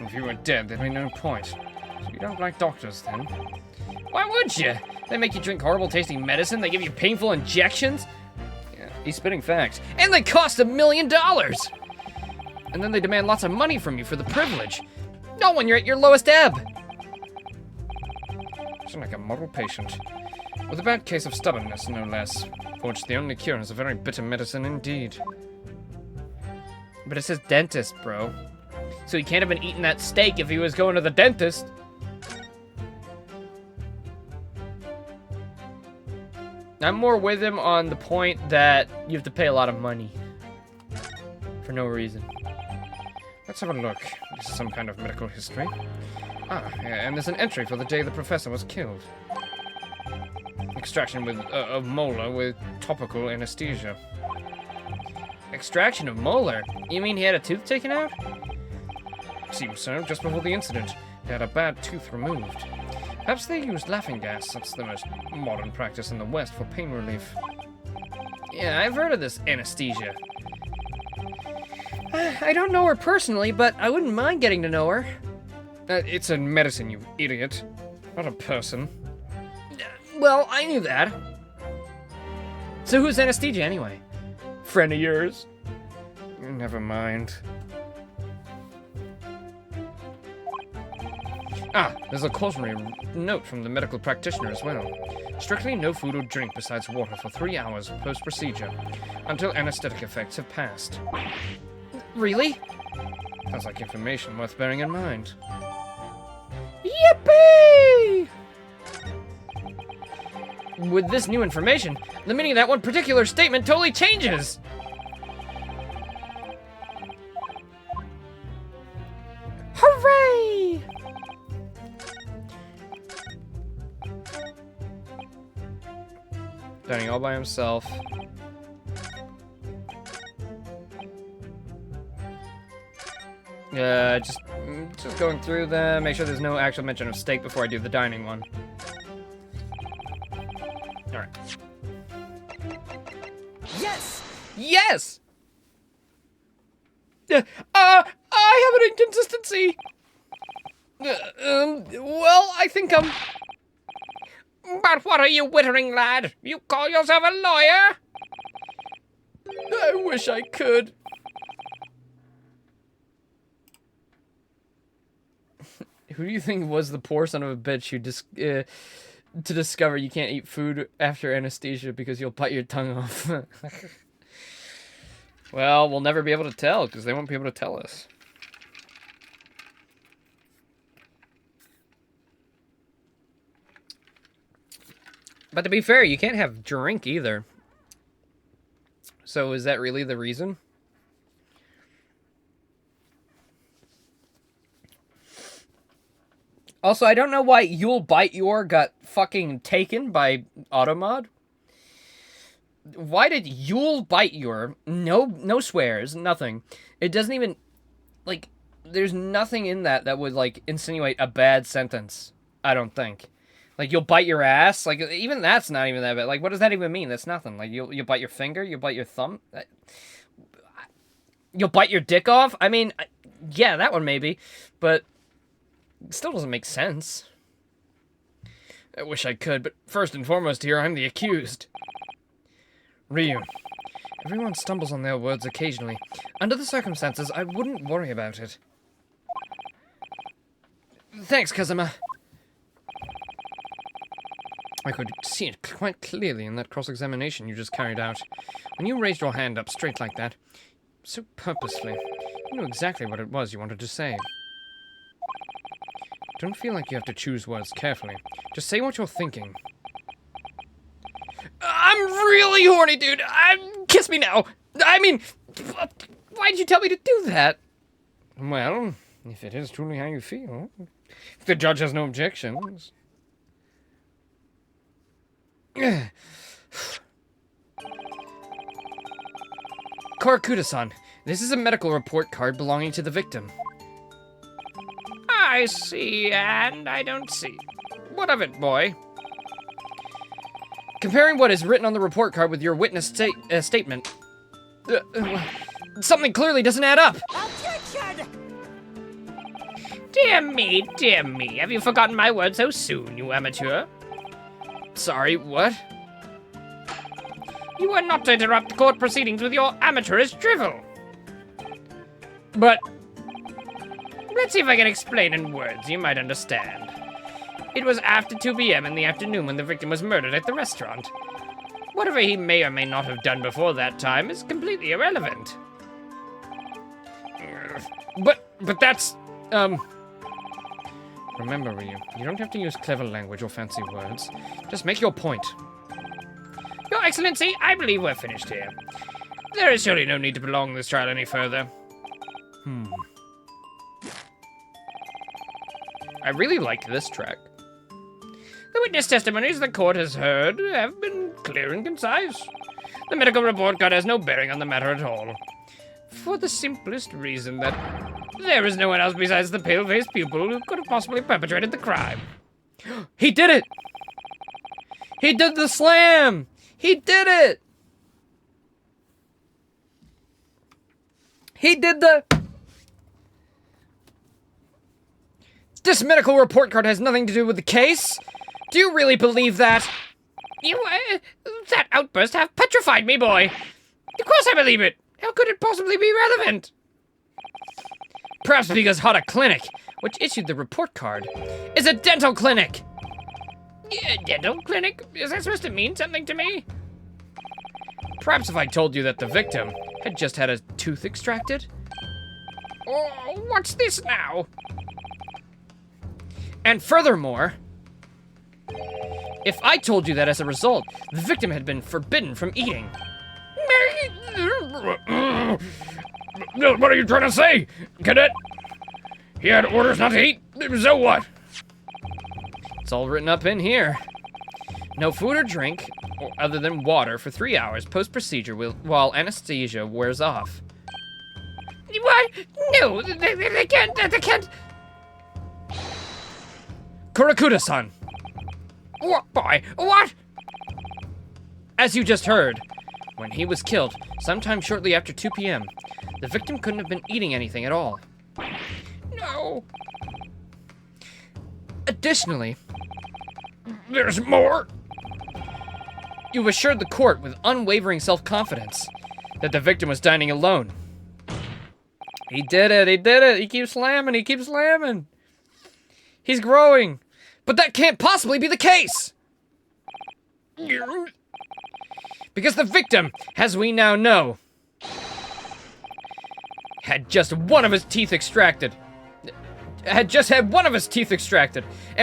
If you were dead, there'd be no point. So you don't like doctors, then? Why would you? They make you drink horrible tasting medicine, they give you painful injections. Yeah, he's spitting facts. And they cost $1 million! And then they demand lots of money from you for the privilege. Not when you're at your lowest ebb. Sound like a model patient. With a bad case of stubbornness, no less. For which the only cure is a very bitter medicine indeed. But it says dentist, bro. So he can't have been eating that steak if he was going to the dentist. I'm more with him on the point that you have to pay a lot of money. For no reason. Let's have a look. This is some kind of medical history. Ah, yeah, and there's an entry for the day the professor was killed. Extraction of molar with topical anesthesia. Extraction of molar? You mean he had a tooth taken out? Seems so. Just before the incident, he had a bad tooth removed. Perhaps they used laughing gas. That's the most modern practice in the West for pain relief. Yeah, I've heard of this anesthesia. I don't know her personally, but I wouldn't mind getting to know her. It's a medicine, you idiot. Not a person. Well, I knew that. So who's anesthesia anyway? Friend of yours? Never mind. Ah, there's a cautionary note from the medical practitioner as well. Strictly no food or drink besides water for 3 hours post-procedure, until anesthetic effects have passed. Really? Sounds like information worth bearing in mind. Yippee! With this new information, the meaning of that one particular statement totally changes! Hooray! Dining all by himself. Just going through them. Make sure there's no actual mention of steak before I do the dining one. All right. Yes! Yes! I have an inconsistency. Well, I think I'm... But what are you wittering, lad? You call yourself a lawyer? I wish I could. Who do you think was the poor son of a bitch who to discover you can't eat food after anesthesia because you'll bite your tongue off? Well, we'll never be able to tell because they won't be able to tell us. But to be fair, you can't have drink either. So is that really the reason? Also, I don't know why You'll Bite Your got fucking taken by Automod. Why did You'll Bite Your? No swears, nothing. It doesn't even, like, there's nothing in that would, like, insinuate a bad sentence. I don't think. Like, you'll bite your ass? Like, even that's not even that bad. Like, what does that even mean? That's nothing. Like, you'll bite your finger? You'll bite your thumb? You'll bite your dick off? I mean, yeah, that one maybe. But it still doesn't make sense. I wish I could, but first and foremost here, I'm the accused. Ryu. Everyone stumbles on their words occasionally. Under the circumstances, I wouldn't worry about it. Thanks, Kazuma. I could see it quite clearly in that cross-examination you just carried out. When you raised your hand up straight like that, so purposefully, you knew exactly what it was you wanted to say. Don't feel like you have to choose words carefully. Just say what you're thinking. I'm really horny, dude! Kiss me now! I mean, why'd you tell me to do that? Well, if it is truly how you feel. If the judge has no objections. Korakuda-san, this is a medical report card belonging to the victim. I see, and I don't see. What of it, boy? Comparing what is written on the report card with your witness statement, something clearly doesn't add up. Objection! Dear me, have you forgotten my word so soon, you amateur? Sorry, what? You are not to interrupt the court proceedings with your amateurish drivel. But let's see if I can explain in words you might understand. It was after 2 p.m. in the afternoon when the victim was murdered at the restaurant. Whatever he may or may not have done before that time is completely irrelevant. But that's, Remember, Ryu, you don't have to use clever language or fancy words. Just make your point. Your Excellency, I believe we're finished here. There is surely no need to prolong this trial any further. I really like this track. The witness testimonies the court has heard have been clear and concise. The medical report card has no bearing on the matter at all. For the simplest reason that there is no one else besides the pale-faced pupil who could have possibly perpetrated the crime. He did it! He did the slam! He did it! He did the... This medical report card has nothing to do with the case? Do you really believe that? That outburst have petrified me, boy. Of course I believe it. How could it possibly be relevant? Perhaps because Hata Clinic, which issued the report card, is a dental clinic. Yeah, dental clinic? Is that supposed to mean something to me? Perhaps if I told you that the victim had just had a tooth extracted? Oh, what's this now? And furthermore, if I told you that as a result, the victim had been forbidden from eating. What are you trying to say, cadet? He had orders not to eat? So what? It's all written up in here. No food or drink, other than water, for 3 hours post-procedure while anesthesia wears off. What? No, they can't. They can't. Kurakuda-san! What, boy? What? As you just heard, when he was killed, sometime shortly after 2 p.m., the victim couldn't have been eating anything at all. No. Additionally, There's more. you've assured the court with unwavering self-confidence that the victim was dining alone. He did it, he keeps slamming. He's growing. But that can't possibly be the case! Because the victim, as we now know, had just had one of his teeth extracted, and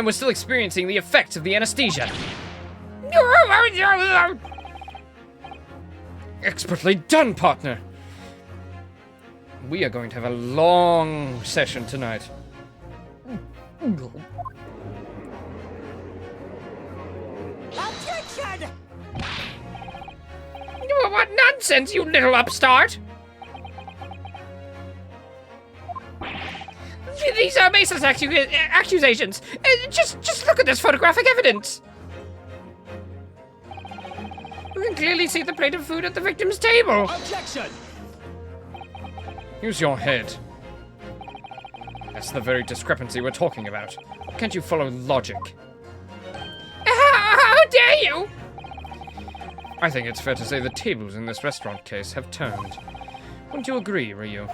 was still experiencing the effects of the anesthesia. Expertly done, partner. We are going to have a long session tonight. Objection! What nonsense, you little upstart! These are baseless accusations. Just look at this photographic evidence. We can clearly see the plate of food at the victim's table. Objection! Use your head. That's the very discrepancy we're talking about. Can't you follow logic? How dare you? I think it's fair to say the tables in this restaurant case have turned. Wouldn't you agree, Ryu?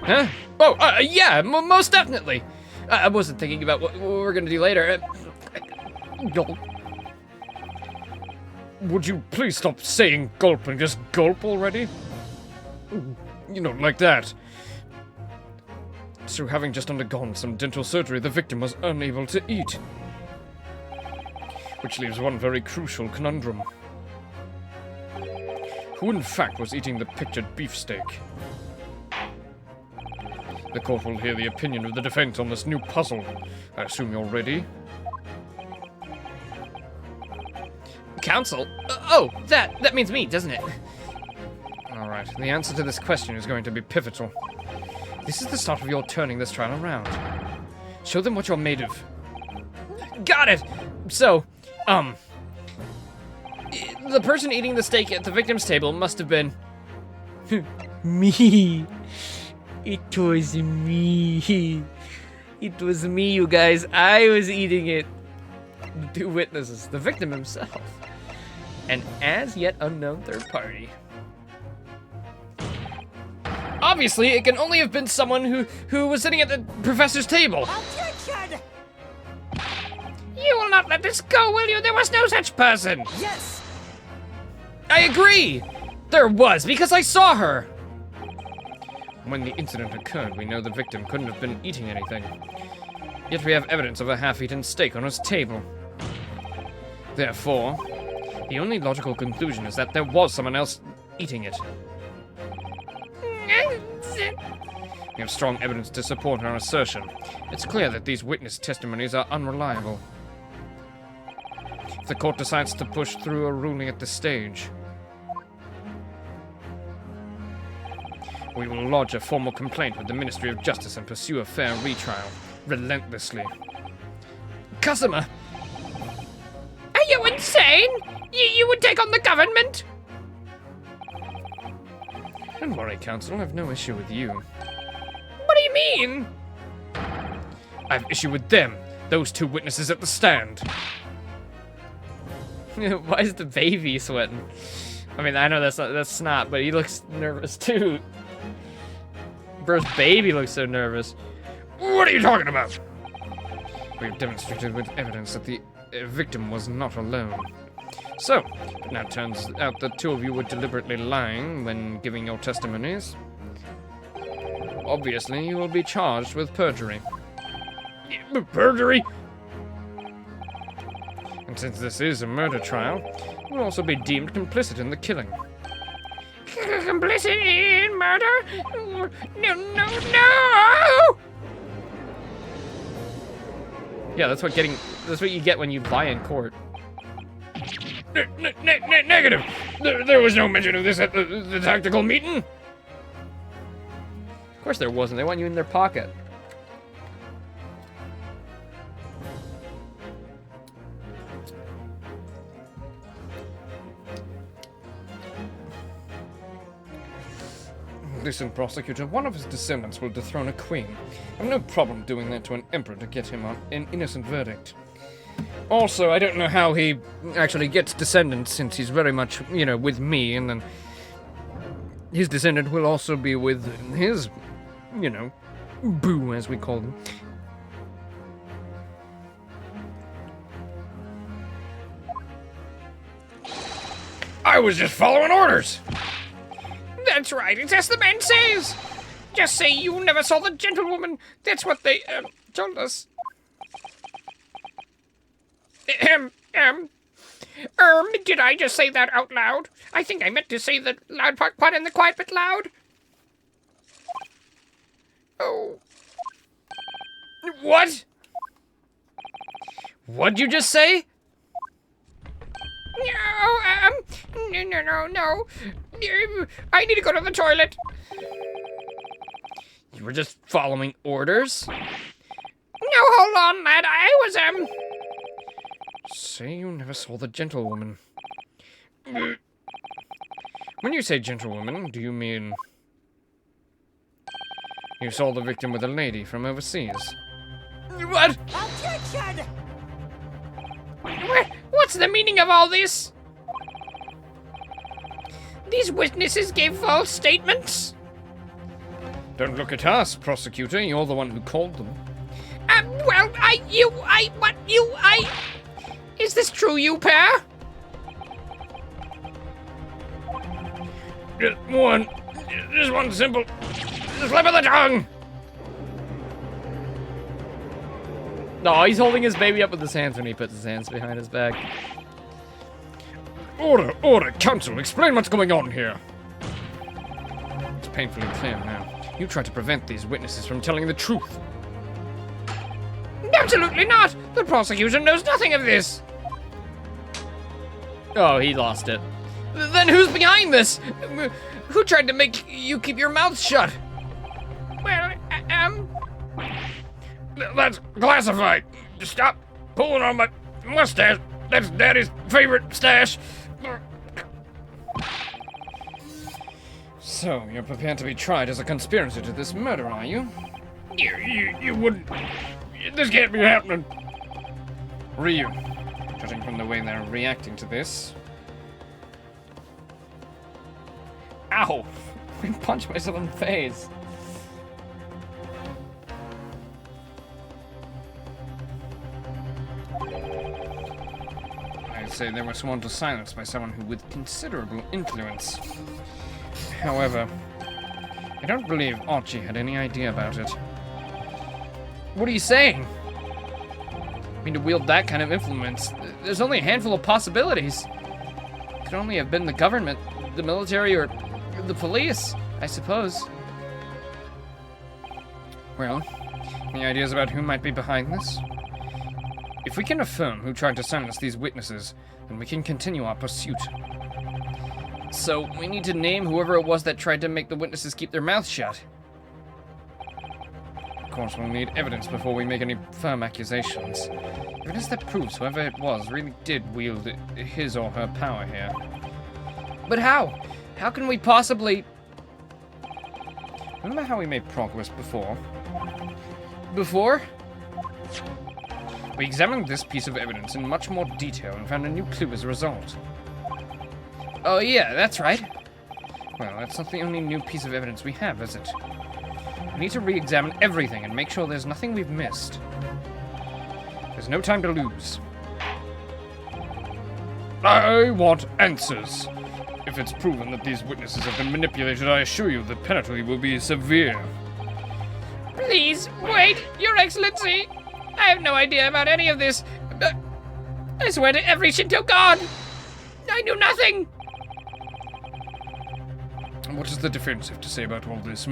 Huh? Oh, yeah, most definitely. I wasn't thinking about what we're gonna do later. Would you please stop saying gulp and just gulp already? You know, like that. So having just undergone some dental surgery, the victim was unable to eat. Which leaves one very crucial conundrum. Who in fact was eating the pictured beefsteak? The court will hear the opinion of the defense on this new puzzle. I assume you're ready? Counsel? That means me, doesn't it? Alright, the answer to this question is going to be pivotal. This is the start of your turning this trial around. Show them what you're made of. Got it! So, the person eating the steak at the victim's table must have been... me. It was me. It was me, you guys. I was eating it. The two witnesses, the victim himself, an as yet unknown third party. Obviously, it can only have been someone who was sitting at the professor's table. Objection! You will not let this go, will you? There was no such person. Yes! I agree! There was, because I saw her! When the incident occurred, we know the victim couldn't have been eating anything. Yet we have evidence of a half-eaten steak on his table. Therefore, the only logical conclusion is that there was someone else eating it. We have strong evidence to support our assertion. It's clear that these witness testimonies are unreliable. If the court decides to push through a ruling at this stage, we will lodge a formal complaint with the Ministry of Justice and pursue a fair retrial, relentlessly. Kazuma! Are you insane? You would take on the government? Don't worry, Counsel, I have no issue with you. What do you mean? I have issue with them, those two witnesses at the stand. Why is the baby sweating? I mean, I know that's not, but he looks nervous too. Bro's baby looks so nervous. What are you talking about? We have demonstrated with evidence that the victim was not alone. So, it now turns out the two of you were deliberately lying when giving your testimonies. Obviously, you will be charged with perjury. Perjury? And since this is a murder trial, you will also be deemed complicit in the killing. Complicit in murder? No! Yeah, that's what you get when you lie in court. Negative. There was no mention of this at the tactical meeting. Of course there wasn't. They want you in their pocket. Listen, prosecutor, one of his descendants will dethrone a queen. I have no problem doing that to an emperor to get him on an innocent verdict. Also, I don't know how he actually gets descendants, since he's very much, with me, and then his descendant will also be with his, boo, as we call him. I was just following orders! That's right, it's as the man says. Just say you never saw the gentlewoman. That's what they, told us. Did I just say that out loud? I think I meant to say the loud part quiet and the quiet but loud. Oh. What? What'd you just say? No. I need to go to the toilet. You were just following orders? No, hold on, lad. I was, Say you never saw the gentlewoman. When you say gentlewoman, do you mean you saw the victim with a lady from overseas? What? Objection! What's the meaning of all this? These witnesses gave false statements? Don't look at us, prosecutor. You're the one who called them. Is this true, you pair? Just one simple slip of the tongue. No, he's holding his baby up with his hands when he puts his hands behind his back. Order, counsel, explain what's going on here. It's painfully clear now. You tried to prevent these witnesses from telling the truth. Absolutely not! The prosecution knows nothing of this! Oh, he lost it. Then who's behind this? Who tried to make you keep your mouth shut? Well, That's classified. Stop pulling on my mustache. That's Daddy's favorite stash. So, you're prepared to be tried as a conspirator to this murder, are you? You wouldn't... This can't be happening. Ryu, judging from the way they're reacting to this... Ow! I punched myself in the face. I'd say they were sworn to silence by someone who with considerable influence. However, I don't believe Archie had any idea about it. What are you saying? I mean, to wield that kind of influence, there's only a handful of possibilities. It could only have been the government, the military, or the police, I suppose. Well, any ideas about who might be behind this? If we can affirm who tried to silence these witnesses, then we can continue our pursuit. So, we need to name whoever it was that tried to make the witnesses keep their mouths shut. Of course, we'll need evidence before we make any firm accusations. Evidence that proves whoever it was really did wield his or her power here. But how? How can we possibly... Remember how we made progress before? Before? We examined this piece of evidence in much more detail and found a new clue as a result. Oh yeah, that's right. Well, that's not the only new piece of evidence we have, is it? We need to re-examine everything and make sure there's nothing we've missed. There's no time to lose. I want answers. If it's proven that these witnesses have been manipulated, I assure you the penalty will be severe. please, wait, Your Excellency! I have no idea about any of this. I swear to every Shinto god! I knew nothing! What does the defense have to say about all this,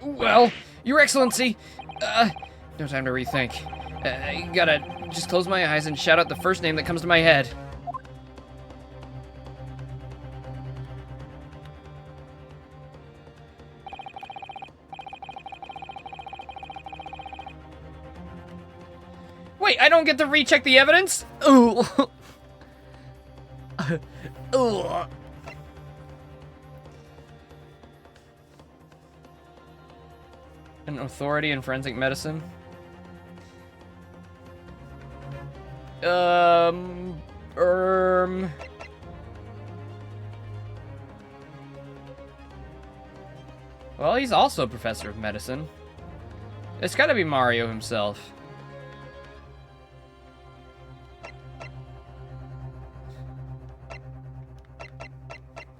Well, Your Excellency, no time to rethink. I gotta just close my eyes and shout out the first name that comes to my head. Wait, I don't get to recheck the evidence? Ooh. Ooh. An authority in forensic medicine. Well, he's also a professor of medicine. It's gotta be Mario himself.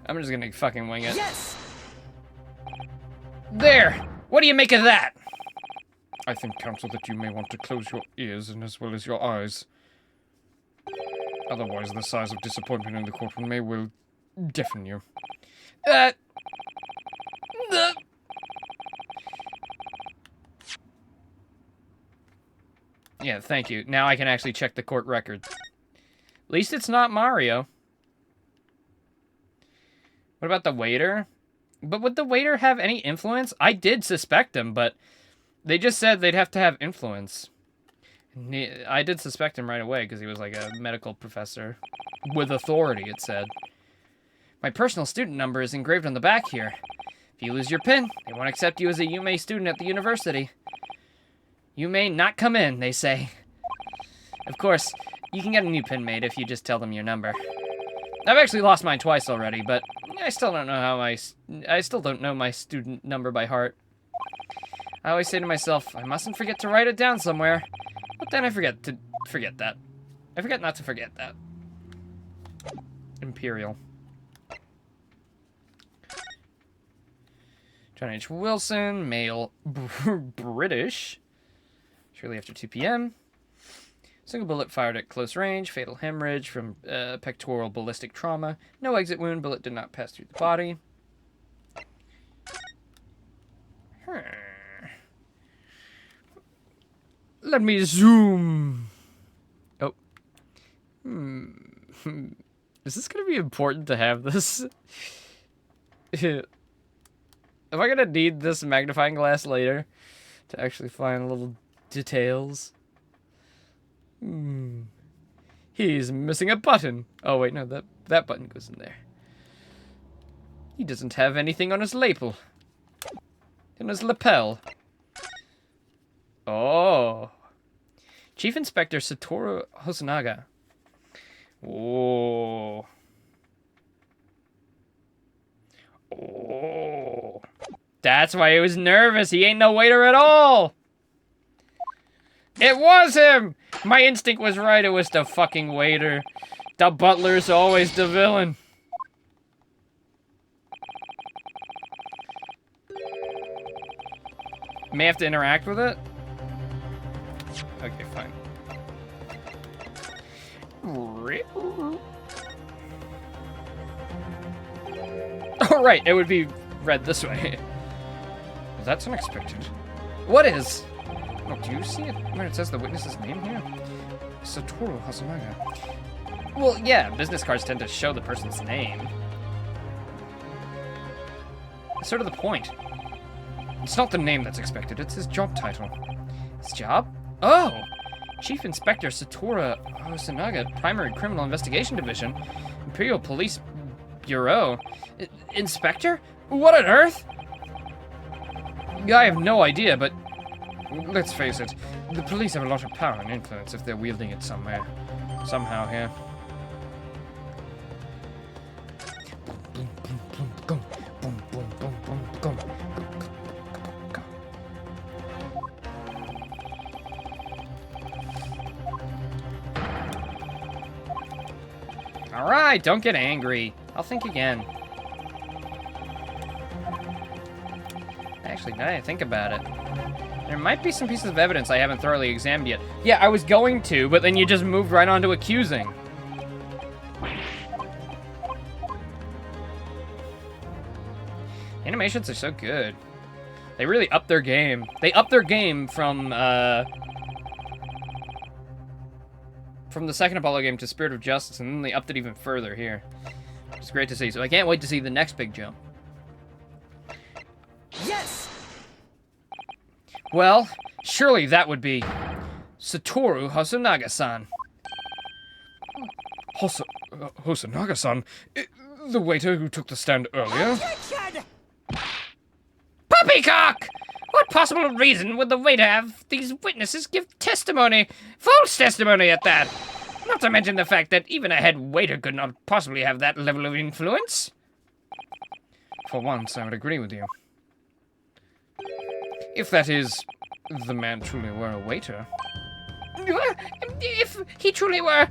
I'm just gonna fucking wing it. Yes! There! What do you make of that? I think, Counsel, that you may want to close your ears and as well as your eyes. Otherwise, the sighs of disappointment in the courtroom may well deafen you. Yeah, thank you. Now I can actually check the court record. At least it's not Mario. What about the waiter? But would the waiter have any influence? I did suspect him, but they just said they'd have to have influence. I did suspect him right away because he was like a medical professor. With authority, it said. My personal student number is engraved on the back here. If you lose your pin, they won't accept you as a UMA student at the university. You may not come in, they say. Of course, you can get a new pin made if you just tell them your number. I've actually lost mine twice already, but I still don't know I still don't know my student number by heart. I always say to myself, I mustn't forget to write it down somewhere. But then I forget that. I forget not to forget that. Imperial. John H. Wilson, male, British. Shortly after 2 p.m. Single bullet fired at close range, fatal hemorrhage from pectoral ballistic trauma. No exit wound, bullet did not pass through the body. Let me zoom. Oh. Is this going to be important to have this? Am I going to need this magnifying glass later to actually find little details? He's missing a button. Oh, wait, no, that button goes in there. He doesn't have anything on his lapel. In his lapel. Oh. Chief Inspector Satoru Hosonaga. Oh. Oh. That's why he was nervous. He ain't no waiter at all. It was him! My instinct was right. It was the fucking waiter. The butler's always the villain. May have to interact with it? Okay, fine. Oh, right. It would be read this way. That's unexpected. What is? Oh, do you see it where it says the witness's name here? Satoru Hosonaga. Well, yeah, business cards tend to show the person's name. That's sort of the point. It's not the name that's expected, it's his job title. His job? Oh! Chief Inspector Satoru Hosonaga, Primary Criminal Investigation Division, Imperial Police Bureau. Inspector? What on earth? I have no idea, but let's face it, the police have a lot of power and influence if they're wielding it somewhere. Somehow here. Alright, don't get angry. I'll think again. Actually, now that I think about it, there might be some pieces of evidence I haven't thoroughly examined yet. Yeah, I was going to, but then you just moved right on to accusing. Animations are so good. They really upped their game. They upped their game from from the second Apollo game to Spirit of Justice, and then they upped it even further here. It's great to see. So I can't wait to see the next big jump. Yes! Well, surely that would be Satoru Hosonaga-san. Hosonaga-san? The waiter who took the stand earlier? Poppycock! What possible reason would the waiter have these witnesses give testimony? False testimony at that! Not to mention the fact that even a head waiter could not possibly have that level of influence. For once, I would agree with you. If that is, the man truly were a waiter. If he truly were...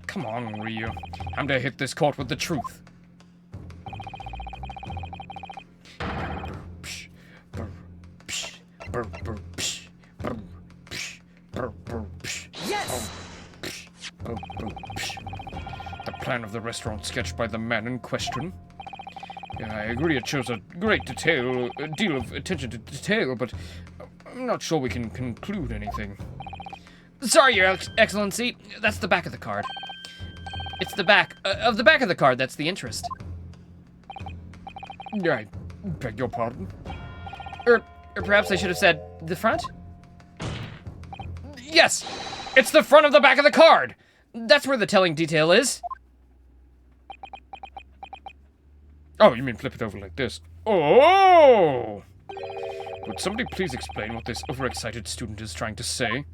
Come on, Ryu. I'm to hit this court with the truth. Yes! The plan of the restaurant sketched by the man in question. Yeah, I agree it shows a great deal of attention to detail, but I'm not sure we can conclude anything. Sorry, Your Excellency. That's the back of the card. It's the back of the back of the card that's the interest. I beg your pardon? Or perhaps I should have said the front? Yes! It's the front of the back of the card! That's where the telling detail is. Oh, you mean flip it over like this? Oh! Would somebody please explain what this overexcited student is trying to say?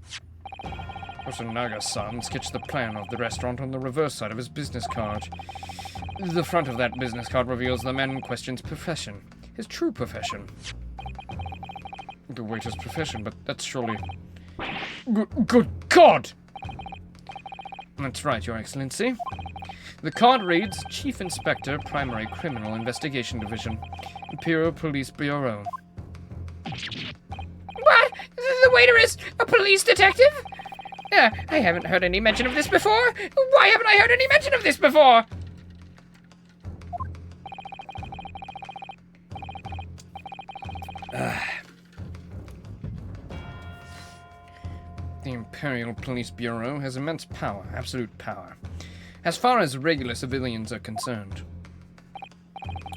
Hosonaga-san sketched the plan of the restaurant on the reverse side of his business card. The front of that business card reveals the man in question's profession. His true profession. The waiter's profession, but that's surely... Good God! That's right, Your Excellency. The card reads, Chief Inspector, Primary Criminal Investigation Division, Imperial Police Bureau. What? The waiter is a police detective? I haven't heard any mention of this before. Why haven't I heard any mention of this before? The Imperial Police Bureau has immense power, absolute power, as far as regular civilians are concerned.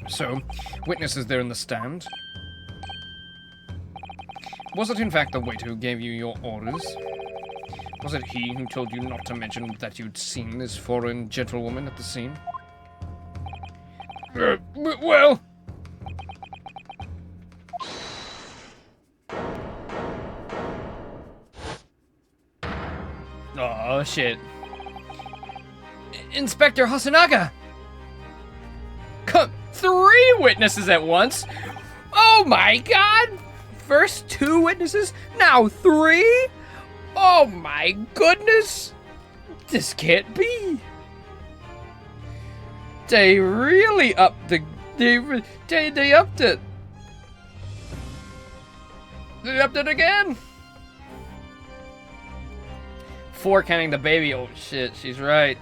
So, witnesses there in the stand. Was it in fact the waiter who gave you your orders? Was it he who told you not to mention that you'd seen this foreign gentlewoman at the scene? Well... Oh, shit. Inspector Hosonaga! Come, 3 witnesses at once? Oh my god! First 2 witnesses, now 3? Oh my goodness! This can't be! They really upped the... They upped it! They upped it again! 4 counting the baby. Oh shit, she's right.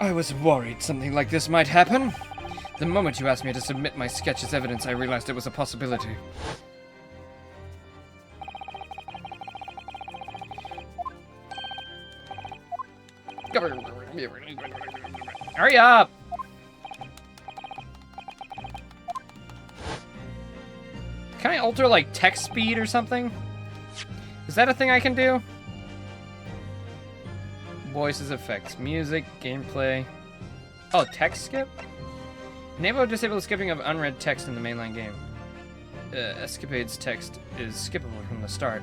I was worried something like this might happen. The moment you asked me to submit my sketch as evidence, I realized it was a possibility. Hurry up! Can I alter, like, text speed or something? Is that a thing I can do? Voices, effects, music, gameplay. Oh, text skip? Enable or disable skipping of unread text in the mainline game. Escapade's text is skippable from the start.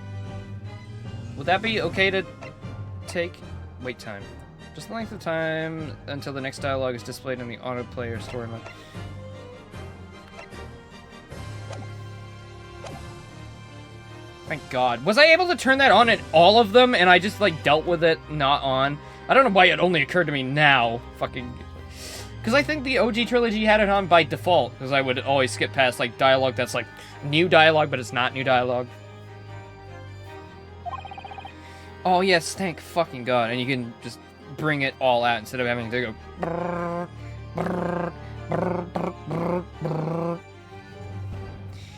Would that be okay to take? Wait time. Just the length of time until the next dialogue is displayed in the autoplay or story mode. Thank God. Was I able to turn that on at all of them and I just like dealt with it not on? I don't know why it only occurred to me now. Fucking... Because I think the OG trilogy had it on by default. Because I would always skip past like dialogue that's like new dialogue, but it's not new dialogue. Oh yes, thank fucking God. And you can just bring it all out instead of having to go...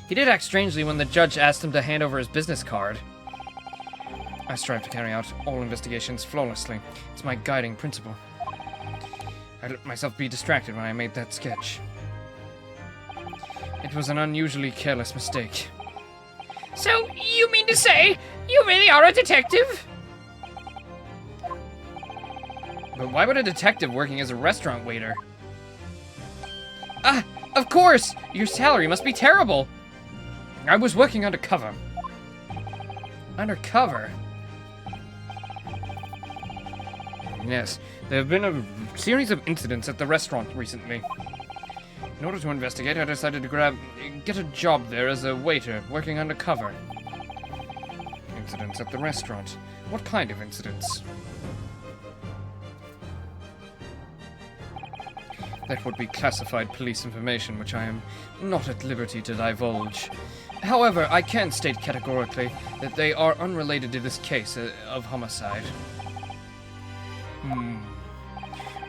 He did act strangely when the judge asked him to hand over his business card. I strive to carry out all investigations flawlessly. It's my guiding principle. I let myself be distracted when I made that sketch. It was an unusually careless mistake. So, you mean to say you really are a detective? But why would a detective working as a restaurant waiter? Ah, of course! Your salary must be terrible! I was working undercover. Undercover? Yes, there have been a series of incidents at the restaurant recently. In order to investigate, I decided to get a job there as a waiter, working undercover. Incidents at the restaurant? What kind of incidents? That would be classified police information, which I am not at liberty to divulge. However, I can state categorically that they are unrelated to this case of homicide.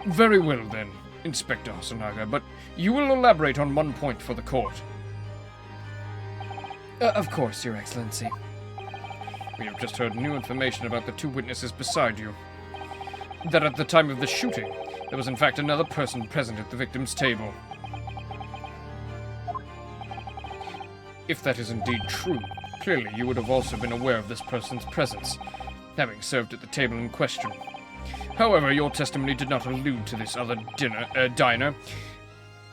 Very well then, Inspector Hasanaga, but you will elaborate on one point for the court. Of course, Your Excellency. We have just heard new information about the two witnesses beside you. That at the time of the shooting, there was in fact another person present at the victim's table. If that is indeed true, clearly you would have also been aware of this person's presence, having served at the table in question. However, your testimony did not allude to this other diner.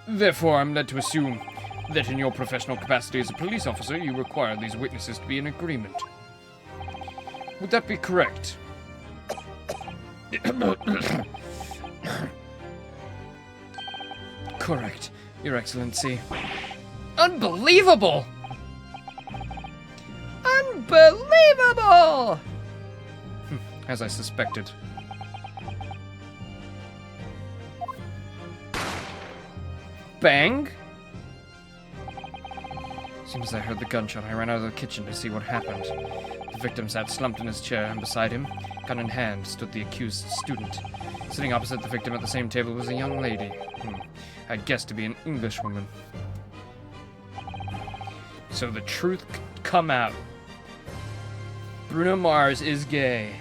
Therefore, I'm led to assume that in your professional capacity as a police officer, you require these witnesses to be in agreement. Would that be correct? Correct, Your Excellency. Unbelievable! Unbelievable! As I suspected. Bang? As soon as I heard the gunshot, I ran out of the kitchen to see what happened. The victim sat slumped in his chair, and beside him, gun in hand, stood the accused student. Sitting opposite the victim at the same table was a young lady. I'd guessed to be an Englishwoman. So the truth could come out. Bruno Mars is gay.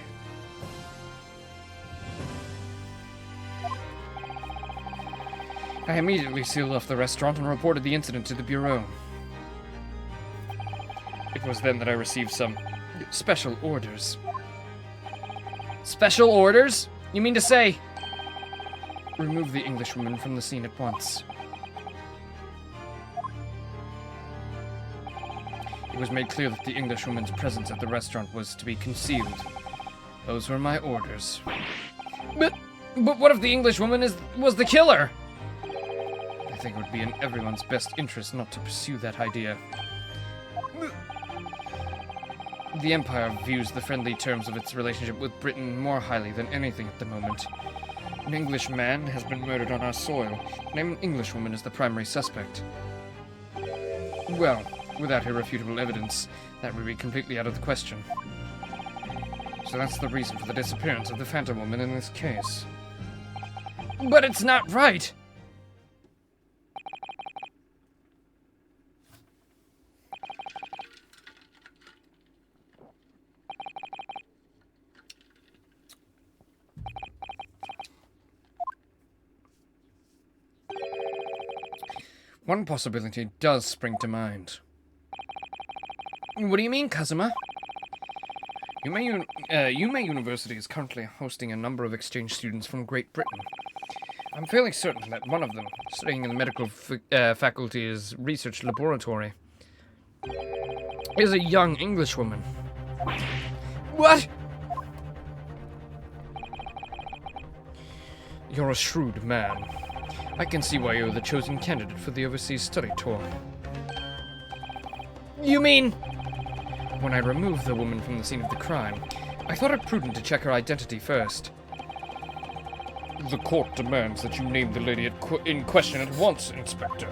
I immediately sealed off the restaurant and reported the incident to the Bureau. It was then that I received some special orders. Special orders? You mean to say? Remove the Englishwoman from the scene at once. It was made clear that the Englishwoman's presence at the restaurant was to be concealed. Those were my orders. But what if the Englishwoman was the killer? I think it would be in everyone's best interest not to pursue that idea. The Empire views the friendly terms of its relationship with Britain more highly than anything at the moment. An English man has been murdered on our soil, and an Englishwoman is the primary suspect. Well, without irrefutable evidence, that would be completely out of the question. So that's the reason for the disappearance of the Phantom Woman in this case. But it's not right! One possibility does spring to mind. What do you mean, Kazuma? Yume University is currently hosting a number of exchange students from Great Britain. I'm fairly certain that one of them, studying in the medical faculty's research laboratory, is a young Englishwoman. What? You're a shrewd man. I can see why you're the chosen candidate for the overseas study tour. You mean? When I removed the woman from the scene of the crime, I thought it prudent to check her identity first. The court demands that you name the lady in question at once, Inspector.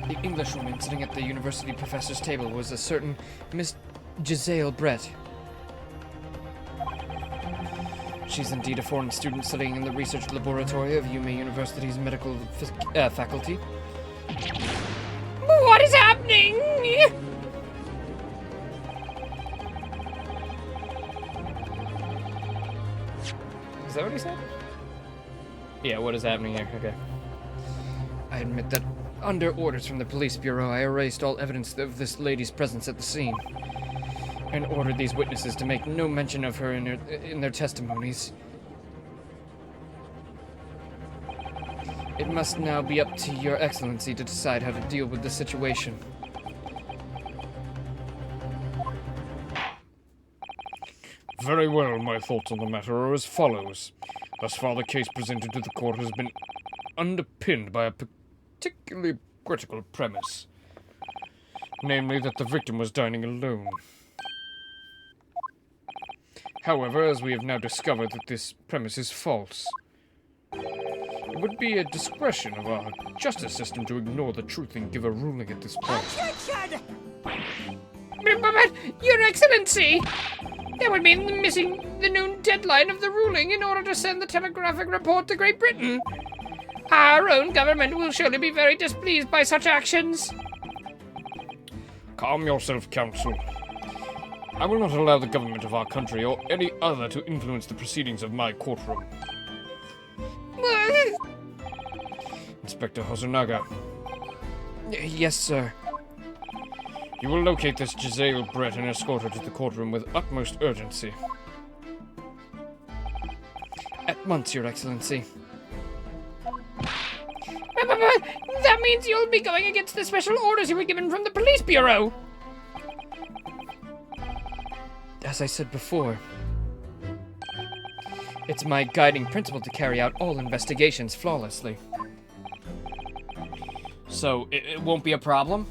The Englishwoman sitting at the university professor's table was a certain Miss Giselle Brett. She's indeed a foreign student studying in the research laboratory of Yume University's medical faculty. What is happening? that what he said? Yeah, what is happening here? Okay. I admit that under orders from the police bureau, I erased all evidence of this lady's presence at the scene, and ordered these witnesses to make no mention of her in their testimonies. It must now be up to Your Excellency to decide how to deal with the situation. Very well, my thoughts on the matter are as follows. Thus far, the case presented to the court has been underpinned by a particularly critical premise. Namely, that the victim was dining alone. However, as we have now discovered that this premise is false, it would be a discretion of our justice system to ignore the truth and give a ruling at this point. But, Your Excellency! That would mean missing the noon deadline of the ruling in order to send the telegraphic report to Great Britain. Our own government will surely be very displeased by such actions. Calm yourself, Counsel. I will not allow the government of our country or any other to influence the proceedings of my courtroom. Inspector Hosonaga. Yes, sir. You will locate this Giselle Brett and escort her to the courtroom with utmost urgency. At once, Your Excellency. But that means you'll be going against the special orders you were given from the police bureau. As I said before, it's my guiding principle to carry out all investigations flawlessly. So, it won't be a problem?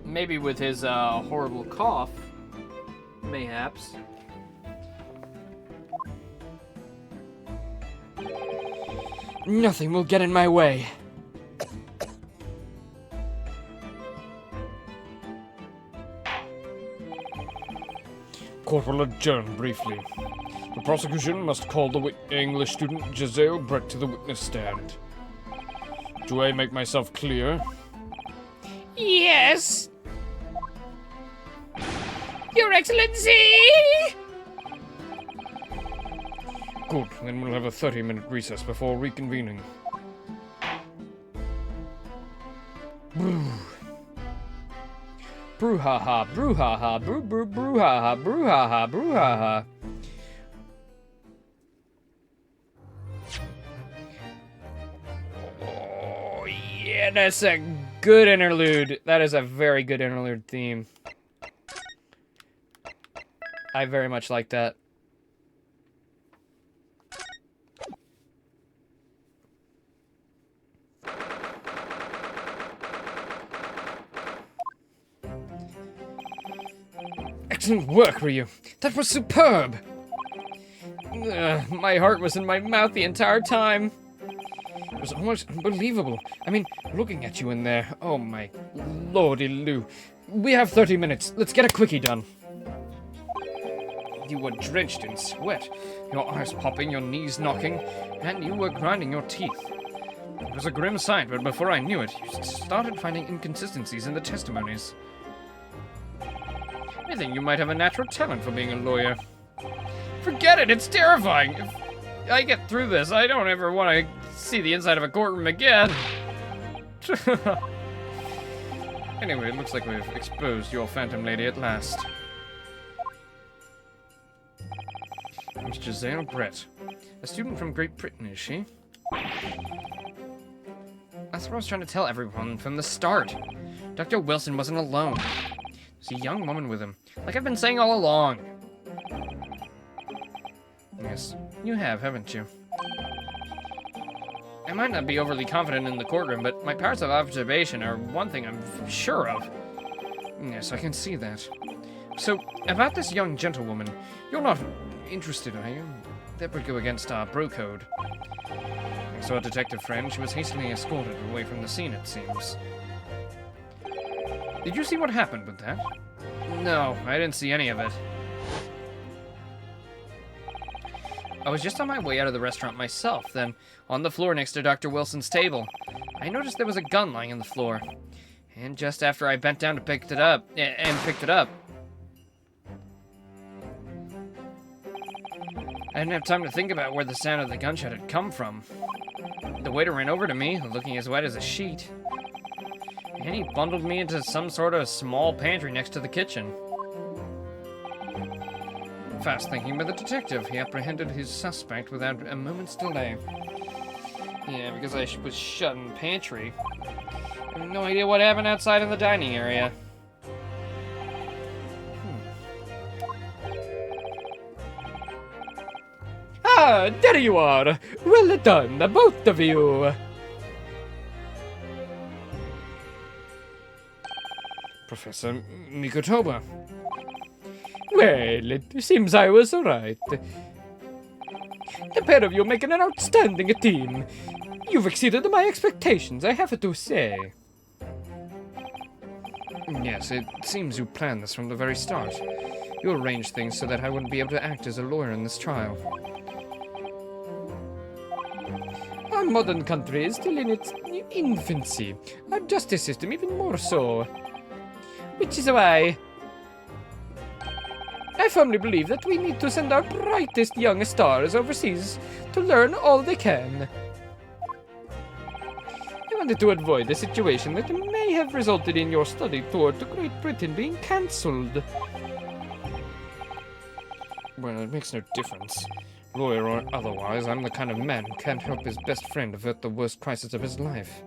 Maybe with his horrible cough, mayhaps. Nothing will get in my way. Court will adjourn briefly. The prosecution must call the English student Giselle Brett to the witness stand. Do I make myself clear? Yes. Your Excellency! Good, then we'll have a 30-minute recess before reconvening. Brouhaha, brouhaha, brouhaha, brouhaha, brouhaha. Oh, yeah, that's a good interlude. That is a very good interlude theme. I very much like that. Excellent work, Ryu. That was superb. My heart was in my mouth the entire time. It was almost unbelievable. I mean, looking at you in there. Oh my lordy Lou. We have 30 minutes. Let's get a quickie done. You were drenched in sweat, your eyes popping, your knees knocking, and you were grinding your teeth. It was a grim sight, but before I knew it, you started finding inconsistencies in the testimonies. I think you might have a natural talent for being a lawyer. Forget it, it's terrifying. If I get through this, I don't ever want to see the inside of a courtroom again. Anyway, it looks like we've exposed your Phantom Lady at last. Miss Giselle Brett. A student from Great Britain, is she? That's what I was trying to tell everyone from the start. Dr. Wilson wasn't alone. There's a young woman with him, like I've been saying all along. Yes, you have, haven't you? I might not be overly confident in the courtroom, but my powers of observation are one thing I'm sure of. Yes, I can see that. So, about this young gentlewoman, you're not interested, are you? That would go against our bro code. I saw a detective friend. She was hastily escorted away from the scene, it seems. Did you see what happened with that? No, I didn't see any of it. I was just on my way out of the restaurant myself, then on the floor next to Dr. Wilson's table, I noticed there was a gun lying on the floor. And just after I bent down to pick it up, I didn't have time to think about where the sound of the gunshot had come from. The waiter ran over to me, looking as wet as a sheet. And he bundled me into some sort of small pantry next to the kitchen. Fast thinking by the detective, he apprehended his suspect without a moment's delay. Yeah, because I was shut in the pantry. I have no idea what happened outside in the dining area. Ah, there you are. Well done, both of you. Professor Mikotoba. Well, it seems I was right. The pair of you make an outstanding team. You've exceeded my expectations, I have to say. Yes, it seems you planned this from the very start. You arranged things so that I wouldn't be able to act as a lawyer in this trial. Our modern country is still in its infancy. Our justice system even more so. Which is why I firmly believe that we need to send our brightest young stars overseas to learn all they can. I wanted to avoid the situation that may have resulted in your study tour to Great Britain being cancelled. Well, it makes no difference. Lawyer or otherwise, I'm the kind of man who can't help his best friend avert the worst crisis of his life.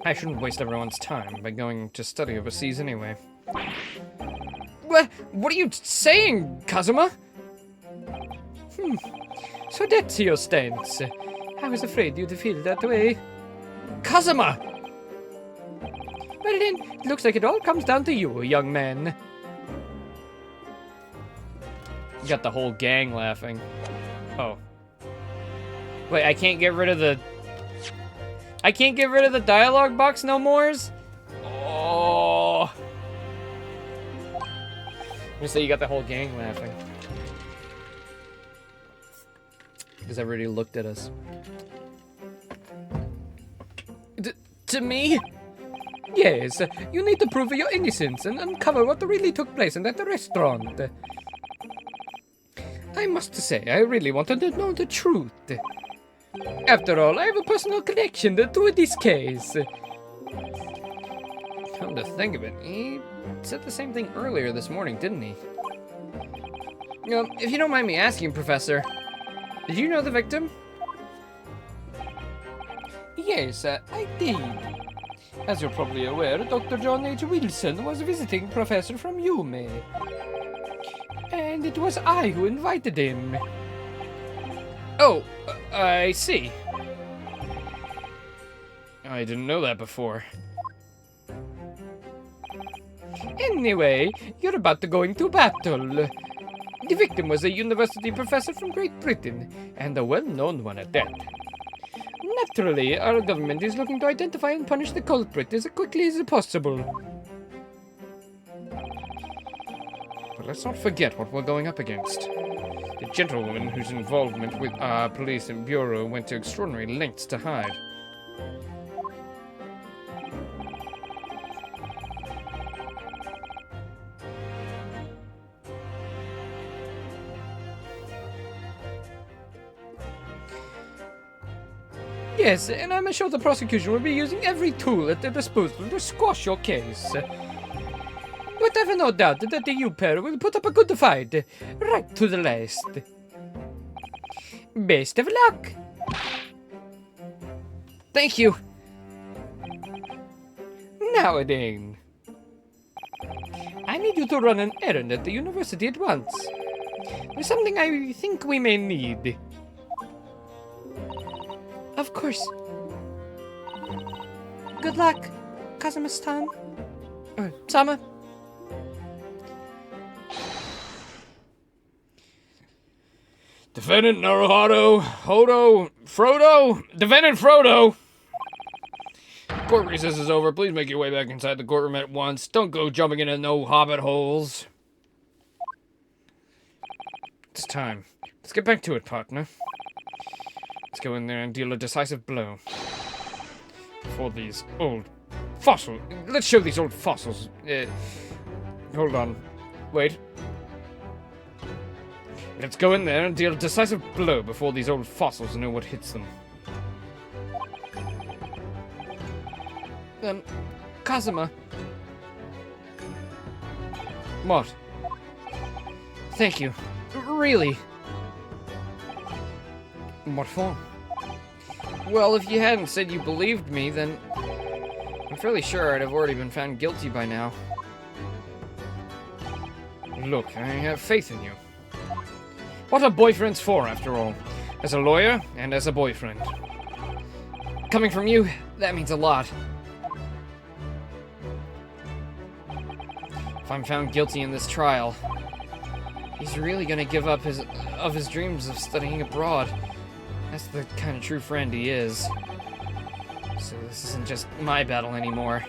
I shouldn't waste everyone's time by going to study overseas anyway. What are you saying, Kazuma? So that's your stance. I was afraid you'd feel that way. Kazuma! Well then, it looks like it all comes down to you, young man. You got the whole gang laughing. Oh. Wait, I can't get rid of the... I can't get rid of the dialogue box no mores? Oh. I'm gonna say you got the whole gang laughing. Because everybody looked at us. To me? Yes, you need to prove your innocence and uncover what really took place in that restaurant. I must say, I really wanted to know the truth. After all, I have a personal connection to this case. Come to think of it, he said the same thing earlier this morning, didn't he? If you don't mind me asking, Professor, did you know the victim? Yes, I did. As you're probably aware, Dr. John H. Wilson was a visiting professor from UME. And it was I who invited him. Oh, I see. I didn't know that before. Anyway, you're about to go into battle. The victim was a university professor from Great Britain, and a well-known one at that. Naturally, our government is looking to identify and punish the culprit as quickly as possible. But let's not forget what we're going up against. The gentlewoman whose involvement with our police and bureau went to extraordinary lengths to hide. Yes, and I'm sure the prosecution will be using every tool at their disposal to squash your case. But I've no doubt that the U-pair will put up a good fight, right to the last. Best of luck! Thank you. Now then, I need you to run an errand at the university at once. There's something I think we may need. Of course. Good luck, Kazuma-san. Sama. Defendant Naruhodo, Hodo, Frodo, Defendant Frodo! Court recess is over. Please make your way back inside the courtroom at once. Don't go jumping into no hobbit holes. It's time. Let's get back to it, partner. Let's go in there and deal a decisive blow. For these old fossils. Let's show these old fossils. Hold on. Wait. Let's go in there and deal a decisive blow before these old fossils know what hits them. Kazuma. What? Thank you. Really. What for? Well, if you hadn't said you believed me, then I'm fairly sure I'd have already been found guilty by now. Look, I have faith in you. What are boyfriends for, after all? As a lawyer and as a boyfriend. Coming from you, that means a lot. If I'm found guilty in this trial, he's really gonna give up his dreams of studying abroad. That's the kind of true friend he is. So this isn't just my battle anymore.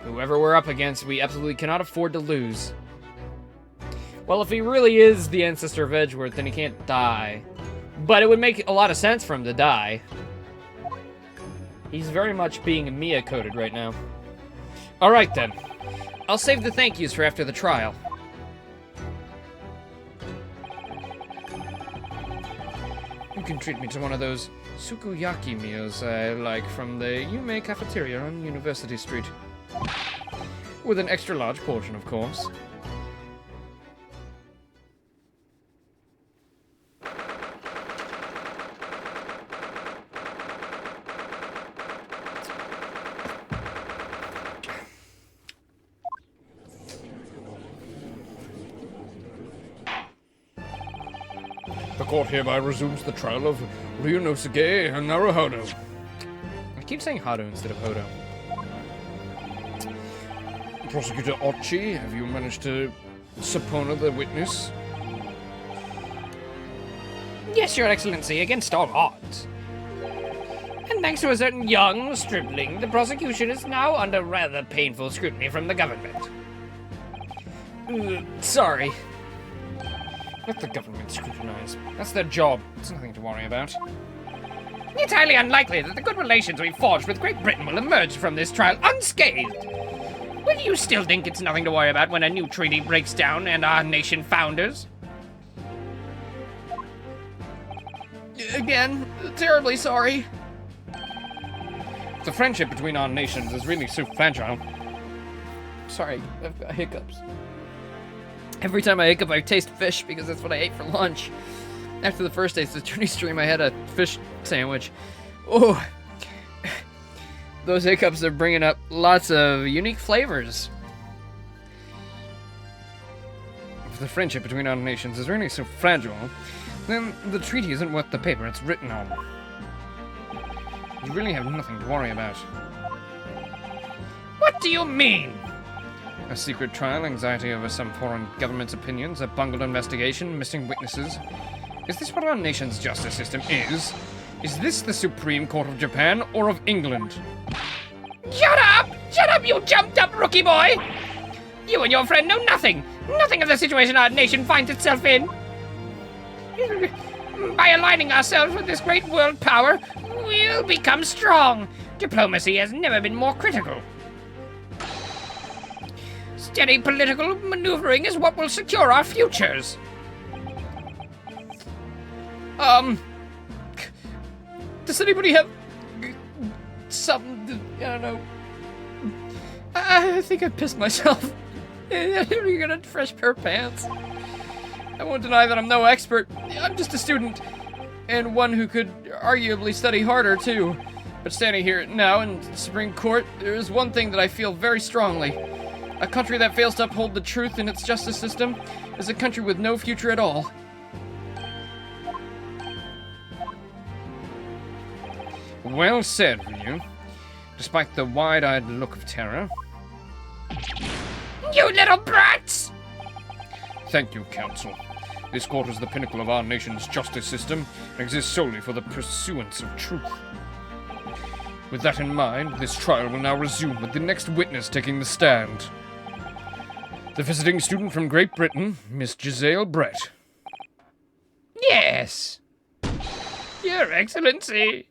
Whoever we're up against, we absolutely cannot afford to lose. Well, if he really is the ancestor of Edgeworth, then he can't die. But it would make a lot of sense for him to die. He's very much being Mia-coded right now. Alright then. I'll save the thank yous for after the trial. You can treat me to one of those sukiyaki meals I like from the Yume cafeteria on University Street. With an extra large portion, of course. The court hereby resumes the trial of Ryunosuke Naruhodo. I keep saying Hado instead of Hodo. Prosecutor Ochi, have you managed to subpoena the witness? Yes, Your Excellency, against all odds. And thanks to a certain young stripling, the prosecution is now under rather painful scrutiny from the government. Sorry. Let the government scrutinize. That's their job. It's nothing to worry about. It's highly unlikely that the good relations we've forged with Great Britain will emerge from this trial unscathed. Will you still think it's nothing to worry about when a new treaty breaks down and our nation founders? Again, terribly sorry. The friendship between our nations is really so fragile. Sorry, I've got hiccups. Every time I hiccup, I taste fish because that's what I ate for lunch. After the first Ace Attorney stream, I had a fish sandwich. Oh, those hiccups are bringing up lots of unique flavors. If the friendship between our nations is really so fragile, then the treaty isn't worth the paper it's written on. You really have nothing to worry about. What do you mean? A secret trial, anxiety over some foreign government's opinions, a bungled investigation, missing witnesses. Is this what our nation's justice system is? Is this the Supreme Court of Japan or of England? Shut up! Shut up, you jumped up rookie boy! You and your friend know nothing! Nothing of the situation our nation finds itself in! By aligning ourselves with this great world power, we'll become strong. Diplomacy has never been more critical. Steady political maneuvering is what will secure our futures. Does anybody have something? I don't know. I think I pissed myself. You got a fresh pair of pants. I won't deny that I'm no expert. I'm just a student, and one who could arguably study harder too. But standing here now in the Supreme Court, there is one thing that I feel very strongly. A country that fails to uphold the truth in its justice system is a country with no future at all. Well said, Ryu. Despite the wide-eyed look of terror. You little brats! Thank you, Counsel. This court is the pinnacle of our nation's justice system and exists solely for the pursuance of truth. With that in mind, this trial will now resume with the next witness taking the stand. The visiting student from Great Britain, Miss Giselle Brett. Yes! Your Excellency!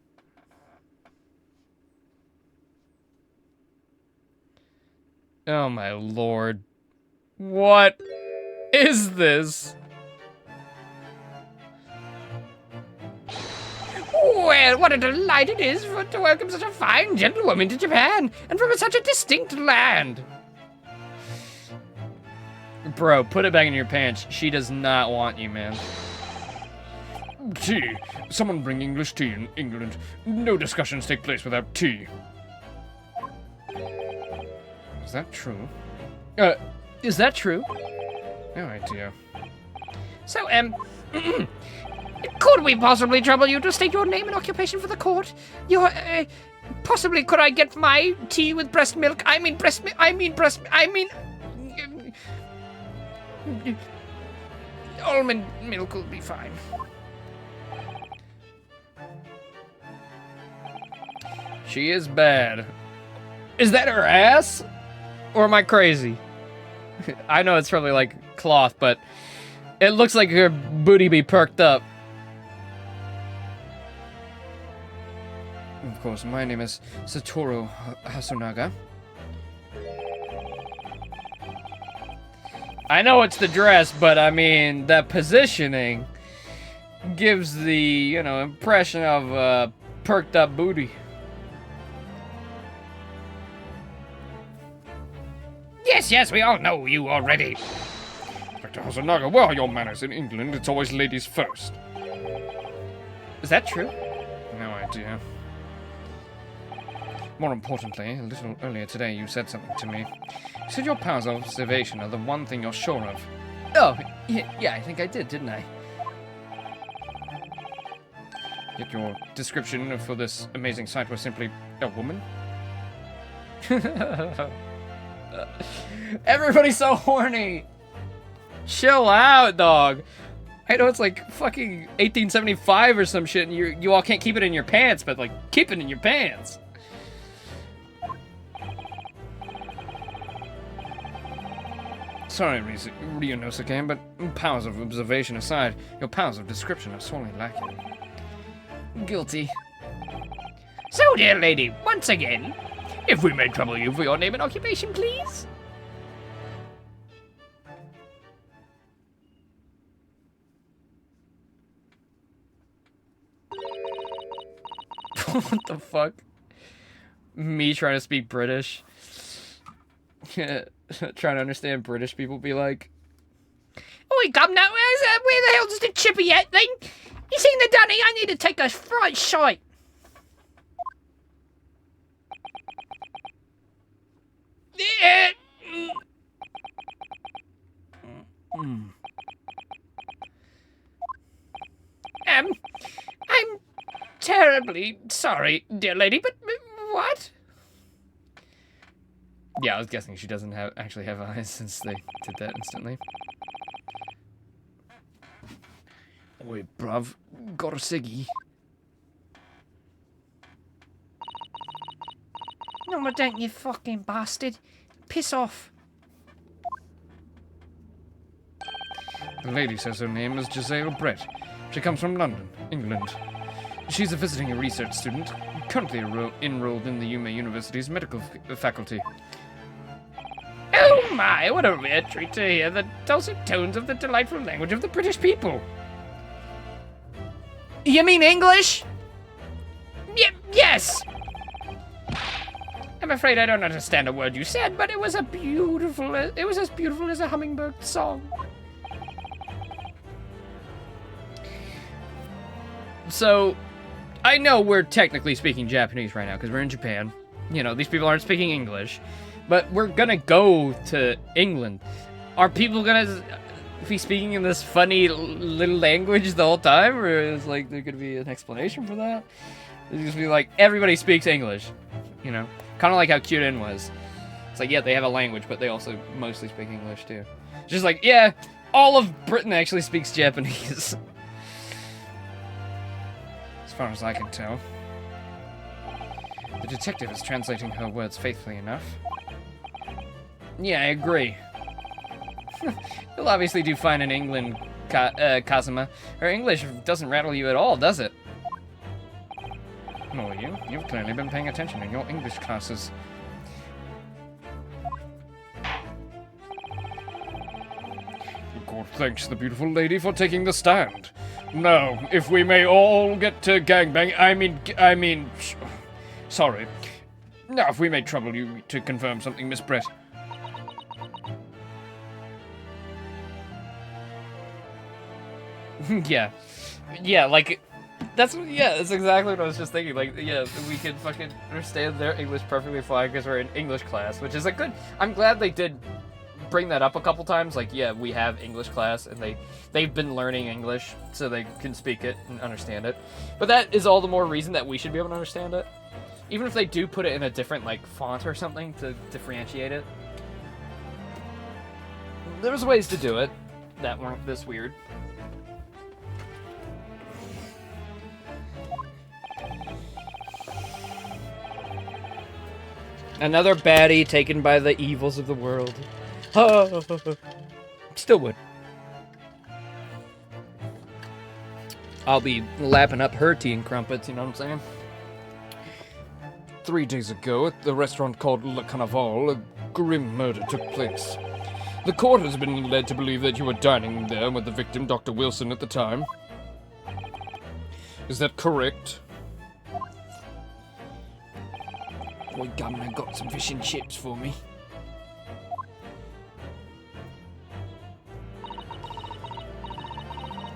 Oh my lord. What is this? Well, what a delight it is to welcome such a fine gentlewoman to Japan, and from such a distinct land. Bro, put it back in your pants. She does not want you, man. Tea. Someone bring English tea in England. No discussions take place without tea. Is that true? Is that true? No idea. So, could we possibly trouble you to state your name and occupation for the court? Possibly could I get my tea with breast milk? Almond milk will be fine. She is bad. Is that her ass? Or am I crazy? I know it's probably like cloth, but it looks like her booty be perked up. Of course, my name is Satoru Hasunaga. I know it's the dress, but I mean, the positioning gives the, you know, impression of perked up booty. Yes, we all know you already. Inspector Hasunaga, where are your manners in England? It's always ladies first. Is that true? No idea. More importantly, a little earlier today you said something to me. You said your powers of observation are the one thing you're sure of. Oh, yeah, I think I did, didn't I? Yet your description for this amazing sight was simply a woman? Everybody's so horny. Chill out, dog. I know it's like fucking 1875 or some shit, and you all can't keep it in your pants, but like, keep it in your pants. Sorry, Ryunosuke, but powers of observation aside, your powers of description are sorely lacking. Guilty. So, dear lady, once again, if we may trouble you for your name and occupation, please. What the fuck? Me trying to speak British. Trying to understand British people be like. Oi, come now, where the hell's the chippy at then? You seen the dunny? I need to take a fright shite. I'm terribly sorry, dear lady, but what? Yeah, I was guessing she doesn't actually have eyes since they did that instantly. Oi, bruv, got a ciggy? No, I don't, you fucking bastard. Piss off. The lady says her name is Giselle Brett. She comes from London, England. She's a visiting research student, currently enrolled in the University's medical faculty. Oh my, what a rare treat to hear the dulcet tones of the delightful language of the British people. You mean English? Yes! I'm afraid I don't understand a word you said, but it was as beautiful as a hummingbird song. So, I know we're technically speaking Japanese right now because we're in Japan. You know, these people aren't speaking English. But we're gonna go to England. Are people gonna be speaking in this funny little language the whole time? Or is like there gonna be an explanation for that? It's just be like, everybody speaks English. You know? Kind of like how Kyuden was. It's like, yeah, they have a language, but they also mostly speak English too. Just like, yeah, all of Britain actually speaks Japanese. As far as I can tell. The detective is translating her words faithfully enough. Yeah, I agree. You'll obviously do fine in England, Kazuma. Her English doesn't rattle you at all, does it? Nor you. You've clearly been paying attention in your English classes. court thanks the beautiful lady for taking the stand. Now, if we may all get to gangbang, sorry. Now, if we may trouble you to confirm something, Miss Brett. Yeah. Yeah, like, that's exactly what I was just thinking. Like, yeah, we could fucking understand their English perfectly fine because we're in English class, which is a good... I'm glad they did bring that up a couple times. Like, yeah, we have English class, and they've been learning English, so they can speak it and understand it. But that is all the more reason that we should be able to understand it. Even if they do put it in a different, like, font or something to differentiate it. There's ways to do it that weren't this weird. Another baddie taken by the evils of the world. Still would. I'll be lapping up her tea and crumpets, you know what I'm saying? 3 days ago, at the restaurant called Le Carnaval, a grim murder took place. The court has been led to believe that you were dining there with the victim, Dr. Wilson, at the time. Is that correct? Boy, Governor got some fish and chips for me.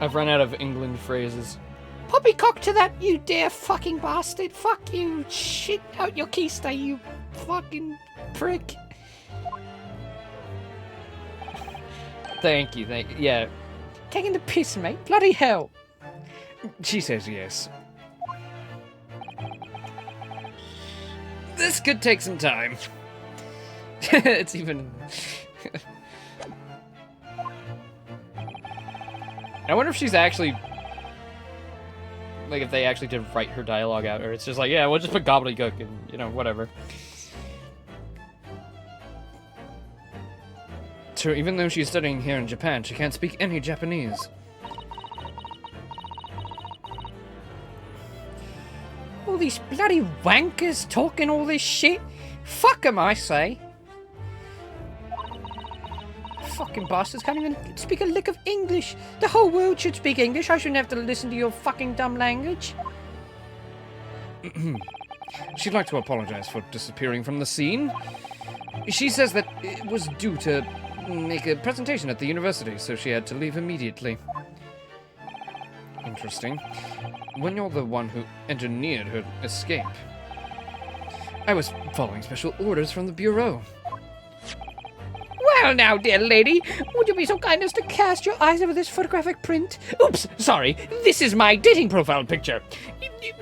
I've run out of England phrases. Poppycock to that, you dare fucking bastard. Fuck you. Shit out your keister, you fucking prick. Thank you, yeah. Taking the piss, mate. Bloody hell. She says yes. This could take some time. It's even... I wonder if she's actually... Like, if they actually did write her dialogue out, or it's just like, yeah, we'll just put gobbledygook and, you know, whatever. So even though she's studying here in Japan, she can't speak any Japanese. All these bloody wankers talking all this shit. Fuck 'em, I say. Fucking bastards can't even speak a lick of English. The whole world should speak English. I shouldn't have to listen to your fucking dumb language. She'd like to apologize for disappearing from the scene. She says that it was due to make a presentation at the university, so she had to leave immediately. Interesting. When you're the one who engineered her escape. I was following special orders from the Bureau. Well now, dear lady, would you be so kind as to cast your eyes over this photographic print? Oops, sorry, this is my dating profile picture.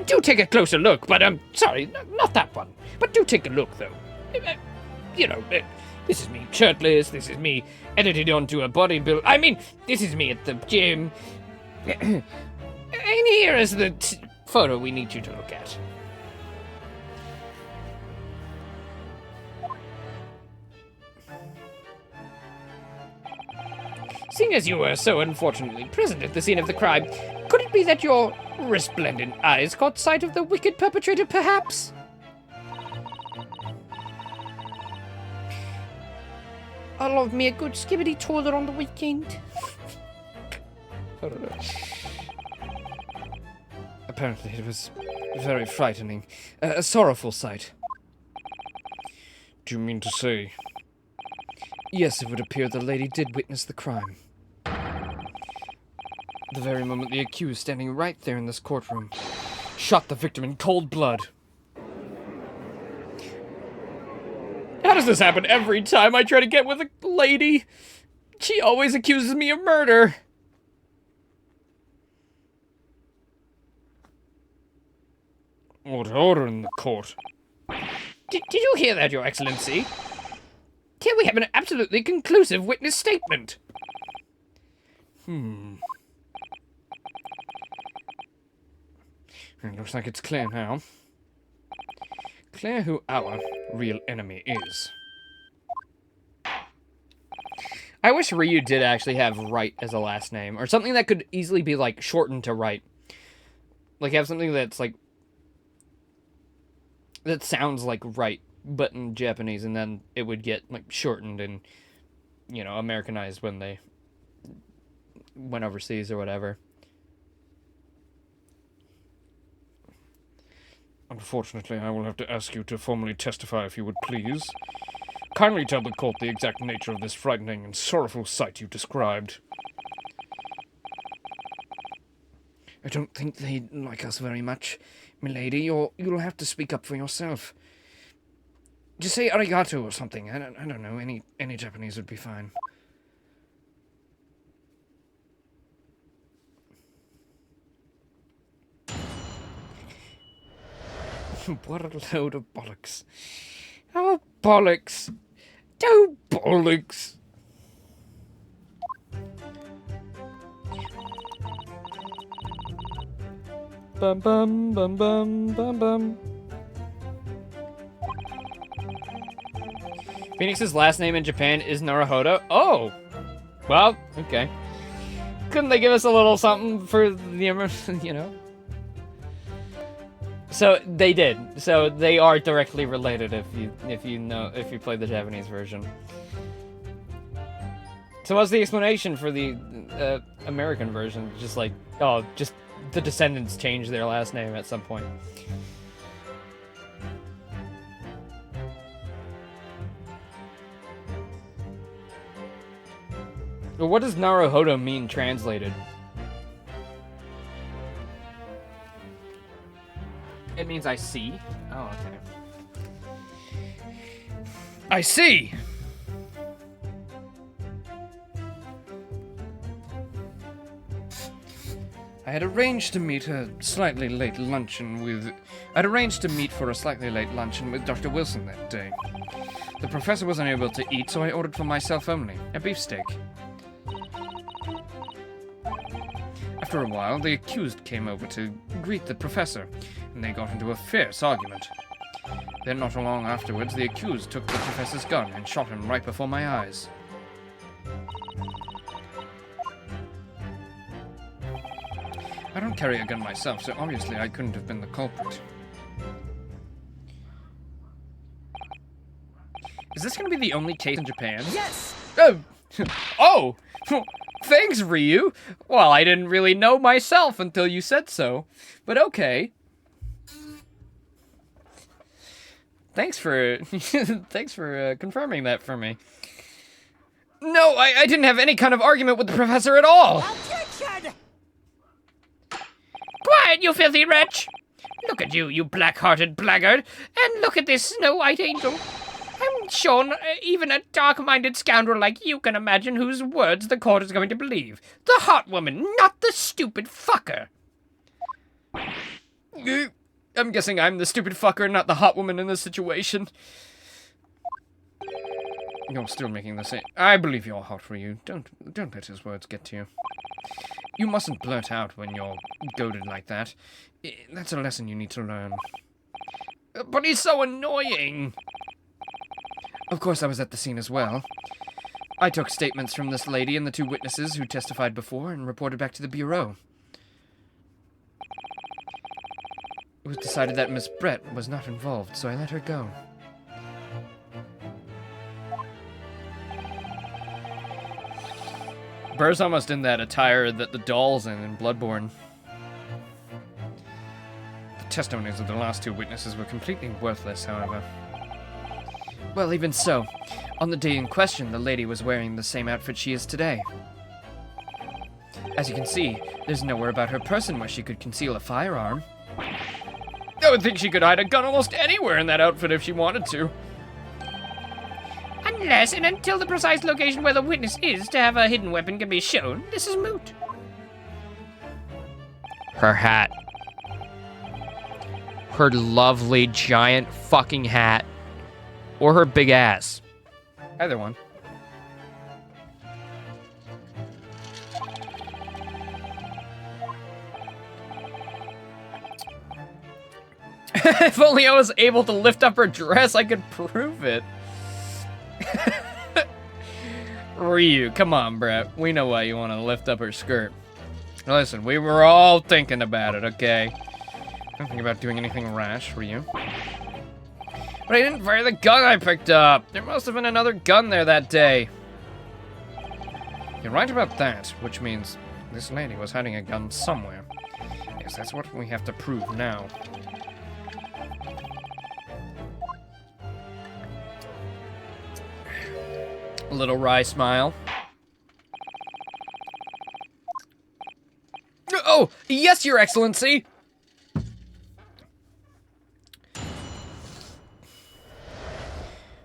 Do take a closer look, but sorry, not that one. But do take a look, though. You know, this is me shirtless, this is me edited onto a bodybuild. I mean, this is me at the gym. And here is the photo we need you to look at. Seeing as you were so unfortunately present at the scene of the crime, could it be that your resplendent eyes caught sight of the wicked perpetrator, perhaps? I love me a good skibbity toilet on the weekend. I don't know. Apparently it was very frightening. A sorrowful sight. Do you mean to say? Yes, it would appear the lady did witness the crime. The very moment the accused, standing right there in this courtroom, shot the victim in cold blood. How does this happen every time I try to get with a lady? She always accuses me of murder. Order in the court. Did you hear that, Your Excellency? Here we have an absolutely conclusive witness statement. It looks like it's clear now. Clear who our real enemy is. I wish Ryu did actually have Wright as a last name, or something that could easily be, like, shortened to Wright. Like, have something that's, like, that sounds like Wright, but in Japanese, and then it would get, like, shortened and, you know, Americanized when they went overseas or whatever. Unfortunately, I will have to ask you to formally testify if you would please. Kindly tell the court the exact nature of this frightening and sorrowful sight you described. I don't think they like us very much, milady. You'll have to speak up for yourself. Just say arigato or something. I don't know. Any Japanese would be fine. What a load of bollocks. Oh, bollocks. Oh, bollocks. Bum bum bum bum bum bum. Phoenix's last name in Japan is Naruhodo. Oh! Well, okay. Couldn't they give us a little something for the, you know? So they did. So they are directly related if you play the Japanese version. So what's the explanation for the American version? Just like, oh, just the descendants changed their last name at some point. Well, what does Naruhodo mean translated? It means I see. Oh, okay. I see! I had arranged to meet for a slightly late luncheon with Dr. Wilson that day. The professor was unable to eat, so I ordered for myself only, a beefsteak. After a while, the accused came over to greet the professor, and they got into a fierce argument. Then, not long afterwards, the accused took the professor's gun and shot him right before my eyes. I don't carry a gun myself, so obviously I couldn't have been the culprit. Is this going to be the only case in Japan? Yes! Oh! Oh! Thanks, Ryu! Well, I didn't really know myself until you said so. But okay. Thanks for... confirming that for me. No, I didn't have any kind of argument with the professor at all! Objection! Quiet, you filthy wretch! Look at you, you black-hearted blackguard, and look at this snow-white angel. I'm sure even a dark-minded scoundrel like you can imagine whose words the court is going to believe. The hot woman, not the stupid fucker. I'm guessing I'm the stupid fucker, not the hot woman in this situation. You're still making the same... I believe you're hot for you. Don't let his words get to you. You mustn't blurt out when you're goaded like that. That's a lesson you need to learn. But he's so annoying. Of course, I was at the scene as well. I took statements from this lady and the two witnesses who testified before and reported back to the bureau. It was decided that Miss Brett was not involved, so I let her go. Burr's almost in that attire that the doll's in Bloodborne. The testimonies of the last two witnesses were completely worthless, however. Well, even so, on the day in question, the lady was wearing the same outfit she is today. As you can see, there's nowhere about her person where she could conceal a firearm. I would think she could hide a gun almost anywhere in that outfit if she wanted to. Unless and until the precise location where the witness is to have a hidden weapon can be shown, this is moot. Her hat. Her lovely, giant fucking hat. Or her big ass. Either one. If only I was able to lift up her dress, I could prove it. Ryu, come on, Brett. We know why you want to lift up her skirt. Listen, we were all thinking about it, okay? Don't think about doing anything rash, were you? But I didn't fire the gun I picked up. There must have been another gun there that day. You're right about that, which means This lady was hiding a gun somewhere. Yes, that's what we have to prove now. A little wry smile. Oh, yes, Your Excellency!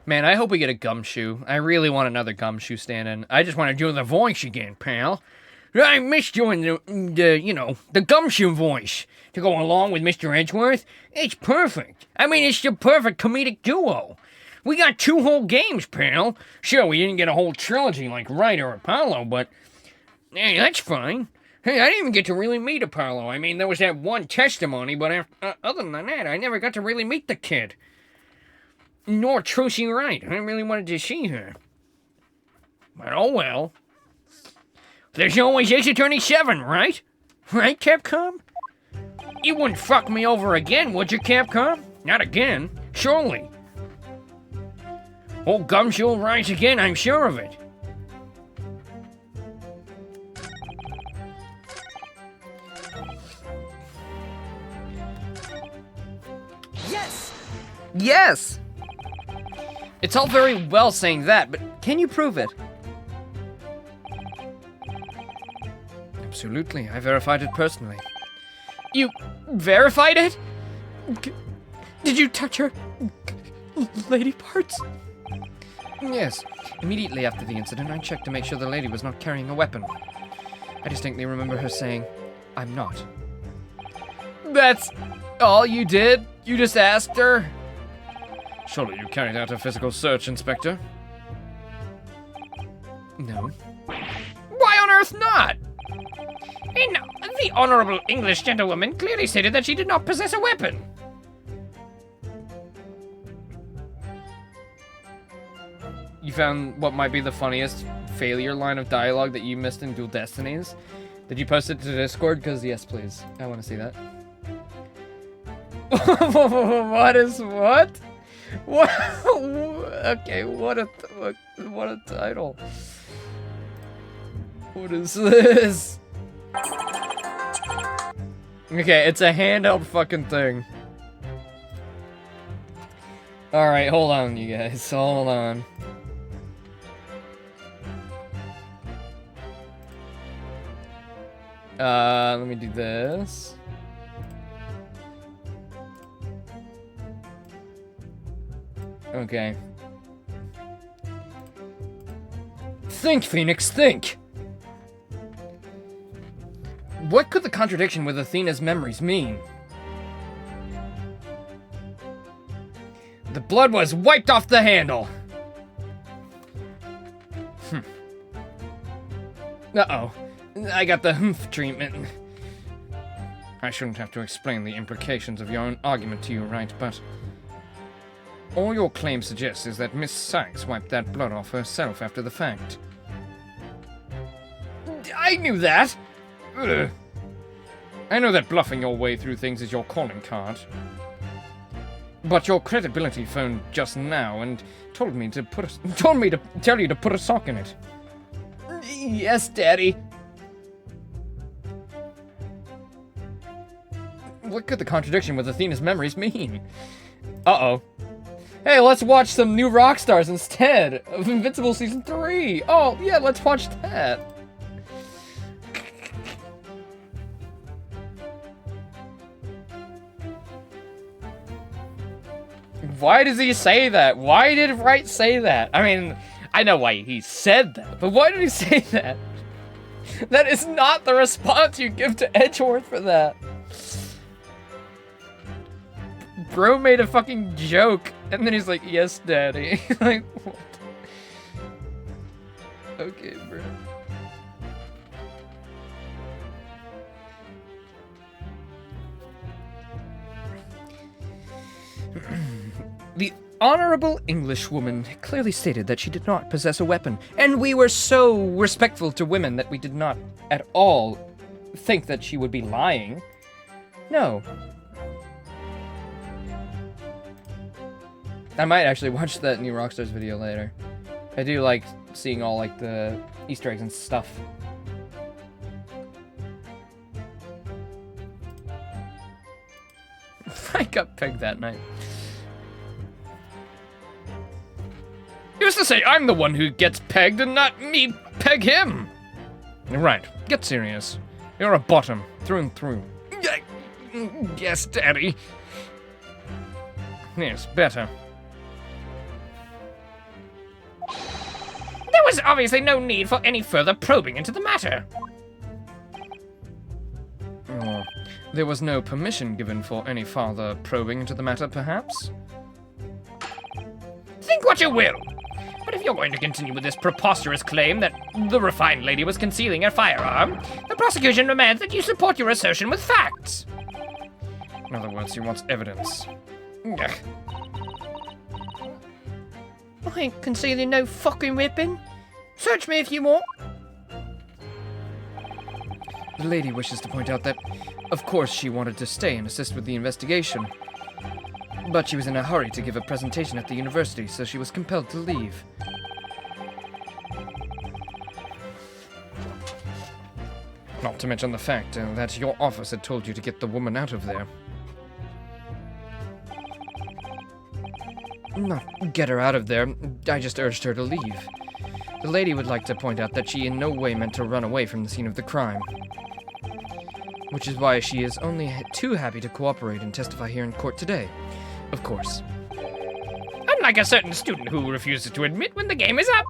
Man, I hope we get a gumshoe. I really want another gumshoe stand-in. I just want to do the voice again, pal. I missed doing the gumshoe voice to go along with Mr. Edgeworth. It's perfect. I mean, it's the perfect comedic duo. We got 2 whole games, pal. Sure, we didn't get a whole trilogy like Wright or Apollo, but hey, that's fine. Hey, I didn't even get to really meet Apollo. I mean, there was that one testimony, but other than that, I never got to really meet the kid. Nor Trucy Wright. I really wanted to see her. But oh well. There's always Ace Attorney 7, right? Right, Capcom? You wouldn't fuck me over again, would you, Capcom? Not again, surely. Old Gumshoe will rise again, I'm sure of it. Yes! Yes! It's all very well saying that, but can you prove it? Absolutely, I verified it personally. You verified it? Did you touch her lady parts? Yes. Immediately after the incident, I checked to make sure the lady was not carrying a weapon. I distinctly remember her saying, "I'm not." That's all you did? You just asked her? Surely you carried out a physical search, Inspector? No. Why on earth not? And the honorable English gentlewoman clearly stated that she did not possess a weapon. You found what might be the funniest failure line of dialogue that you missed in Dual Destinies? Did you post it to Discord? Because yes, please. I want to see that. What is what? What? Okay, what a title. What is this? Okay, it's a handheld fucking thing. Alright, hold on, you guys. Hold on. Let me do this. Okay. Think, Phoenix, think! What could the contradiction with Athena's memories mean? The blood was wiped off the handle! Uh-oh. I got the humph treatment. I shouldn't have to explain the implications of your own argument to you, right? But all your claim suggests is that Miss Sykes wiped that blood off herself after the fact. I knew that! Ugh. I know that bluffing your way through things is your calling card. But your credibility phoned just now and told me to tell you to put a sock in it. Yes, Daddy. What could the contradiction with Athena's memories mean? Uh-oh. Hey, let's watch some new Rockstars instead of Invincible Season 3. Oh, yeah, let's watch that. Why does he say that? Why did Wright say that? I mean, I know why he said that, but why did he say that? That is not the response you give to Edgeworth for that. Bro made a fucking joke, and then he's like, yes, Daddy. Like, what? Okay, bro. The honorable Englishwoman clearly stated that she did not possess a weapon, and we were so respectful to women that we did not at all think that she would be lying. No. I might actually watch that new Rockstars video later. I do like seeing all like the Easter eggs and stuff. I got pegged that night. Who's to say I'm the one who gets pegged and not me peg him? Right, get serious. You're a bottom, through and through. Yes, Daddy. Yes, better. There was obviously no need for any further probing into the matter. Oh, there was no permission given for any farther probing into the matter, perhaps? Think what you will. But if you're going to continue with this preposterous claim that the refined lady was concealing a firearm, the prosecution demands that you support your assertion with facts. In other words, he wants evidence. Ugh. I ain't concealing no fucking weapon. Search me if you want. The lady wishes to point out that, of course, she wanted to stay and assist with the investigation. But she was in a hurry to give a presentation at the university, so she was compelled to leave. Not to mention the fact that your office had told you to get the woman out of there. Not get her out of there, I just urged her to leave. The lady would like to point out that she in no way meant to run away from the scene of the crime. Which is why she is only too happy to cooperate and testify here in court today. Of course. Unlike a certain student who refuses to admit when the game is up.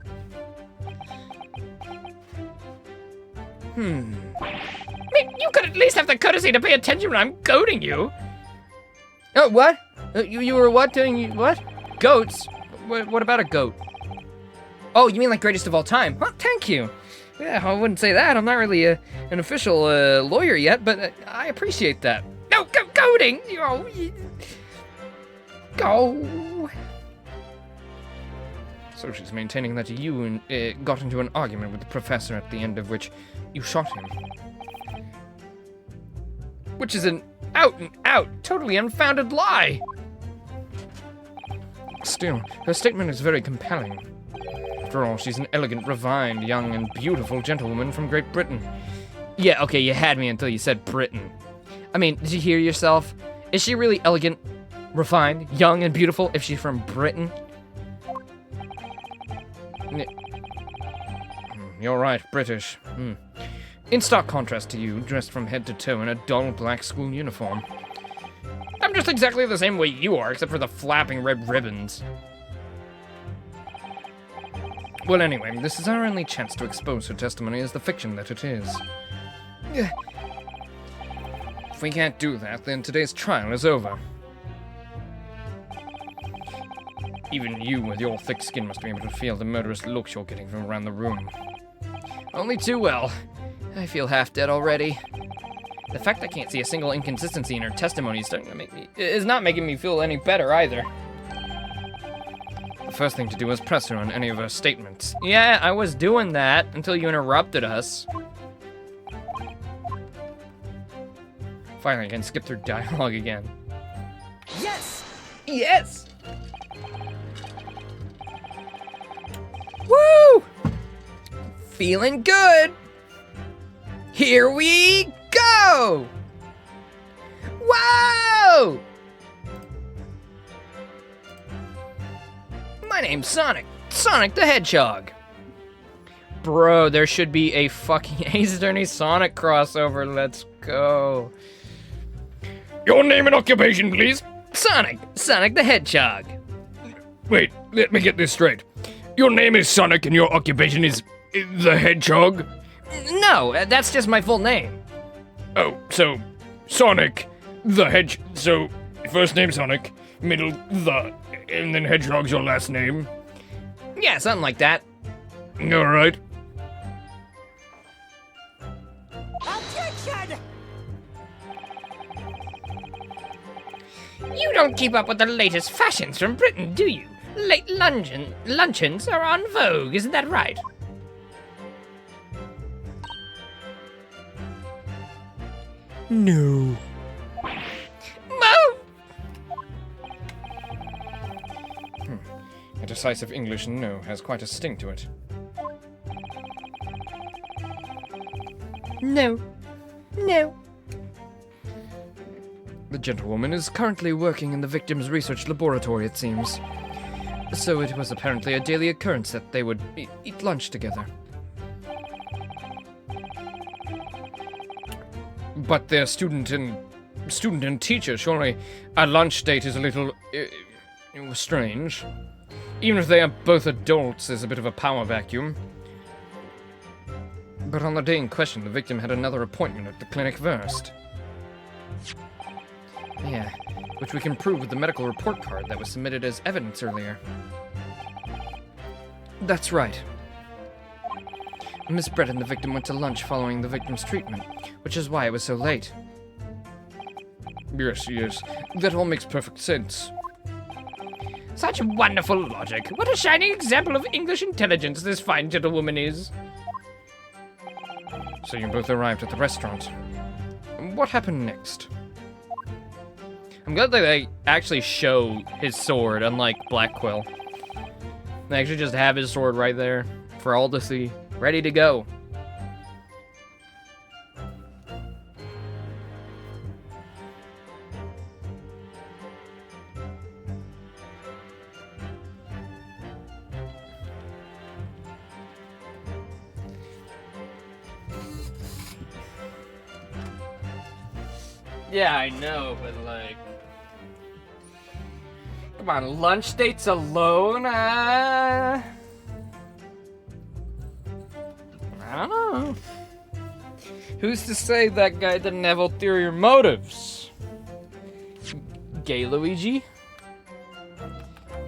I mean, you could at least have the courtesy to pay attention when I'm goading you. Oh, what? You were what doing? What? Goats? What about a goat? Oh, you mean like greatest of all time? Well, thank you. Yeah, I wouldn't say that. I'm not really an official lawyer yet, but I appreciate that. No, goading! Go. So she's maintaining that you got into an argument with the professor at the end of which you shot him. Which is an out-and-out, totally unfounded lie. Still, her statement is very compelling. After all, she's an elegant, refined, young, and beautiful gentlewoman from Great Britain. Yeah, okay, you had me until you said Britain. I mean, did you hear yourself? Is she really elegant, refined, young, and beautiful if she's from Britain? You're right, British. In stark contrast to you, dressed from head to toe in a dull black school uniform. I'm just exactly the same way you are, except for the flapping red ribbons. Well, anyway, this is our only chance to expose her testimony as the fiction that it is. If we can't do that, then today's trial is over. Even you, with your thick skin, must be able to feel the murderous looks you're getting from around the room. Only too well. I feel half dead already. The fact I can't see a single inconsistency in her testimony is not making me feel any better either. The first thing to do is press her on any of her statements. Yeah, I was doing that until you interrupted us. Finally, I can skip through dialogue again. Yes! Yes! Woo! Feeling good! Here we go! Whoa! My name's Sonic. Sonic the Hedgehog. Bro, there should be a fucking Ace Attorney Sonic crossover. Let's go. Your name and occupation, please. Sonic the Hedgehog. Wait, let me get this straight. Your name is Sonic and your occupation is the Hedgehog? No, that's just my full name. Oh, so Sonic the Hedge. So first name Sonic, middle the, and then Hedgehog's your last name. Yeah, something like that. All right. Objection! You don't keep up with the latest fashions from Britain, do you? Late luncheons are on vogue, isn't that right? No. Move! A decisive English no has quite a sting to it. No. No. The gentlewoman is currently working in the victim's research laboratory, it seems. So it was apparently a daily occurrence that they would eat lunch together. But they're student and teacher. Surely a lunch date is a little strange. Even if they are both adults, there's a bit of a power vacuum. But on the day in question, the victim had another appointment at the clinic first. Yeah, which we can prove with the medical report card that was submitted as evidence earlier. That's right. Miss Brett and the victim went to lunch following the victim's treatment, which is why it was so late. Yes, yes. That all makes perfect sense. Such wonderful logic. What a shining example of English intelligence this fine gentlewoman is. So you both arrived at the restaurant. What happened next? I'm glad that they actually show his sword, unlike Black Quill. They actually just have his sword right there for all to see, ready to go. Yeah, I know, but like... Come on, lunch dates alone? I don't know. Who's to say that guy didn't have ulterior motives? Gay Luigi?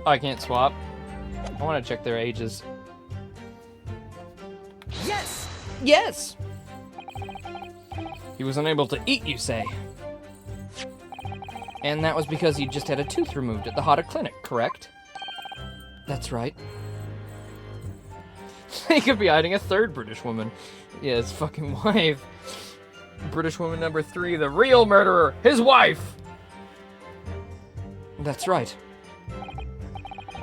Oh, I can't swap. I want to check their ages. Yes! Yes! He was unable to eat, you say? And that was because he just had a tooth removed at the Hotter Clinic, correct? That's right. He could be hiding a third British woman. Yeah, his fucking wife. British woman number 3, the real murderer, his wife! That's right.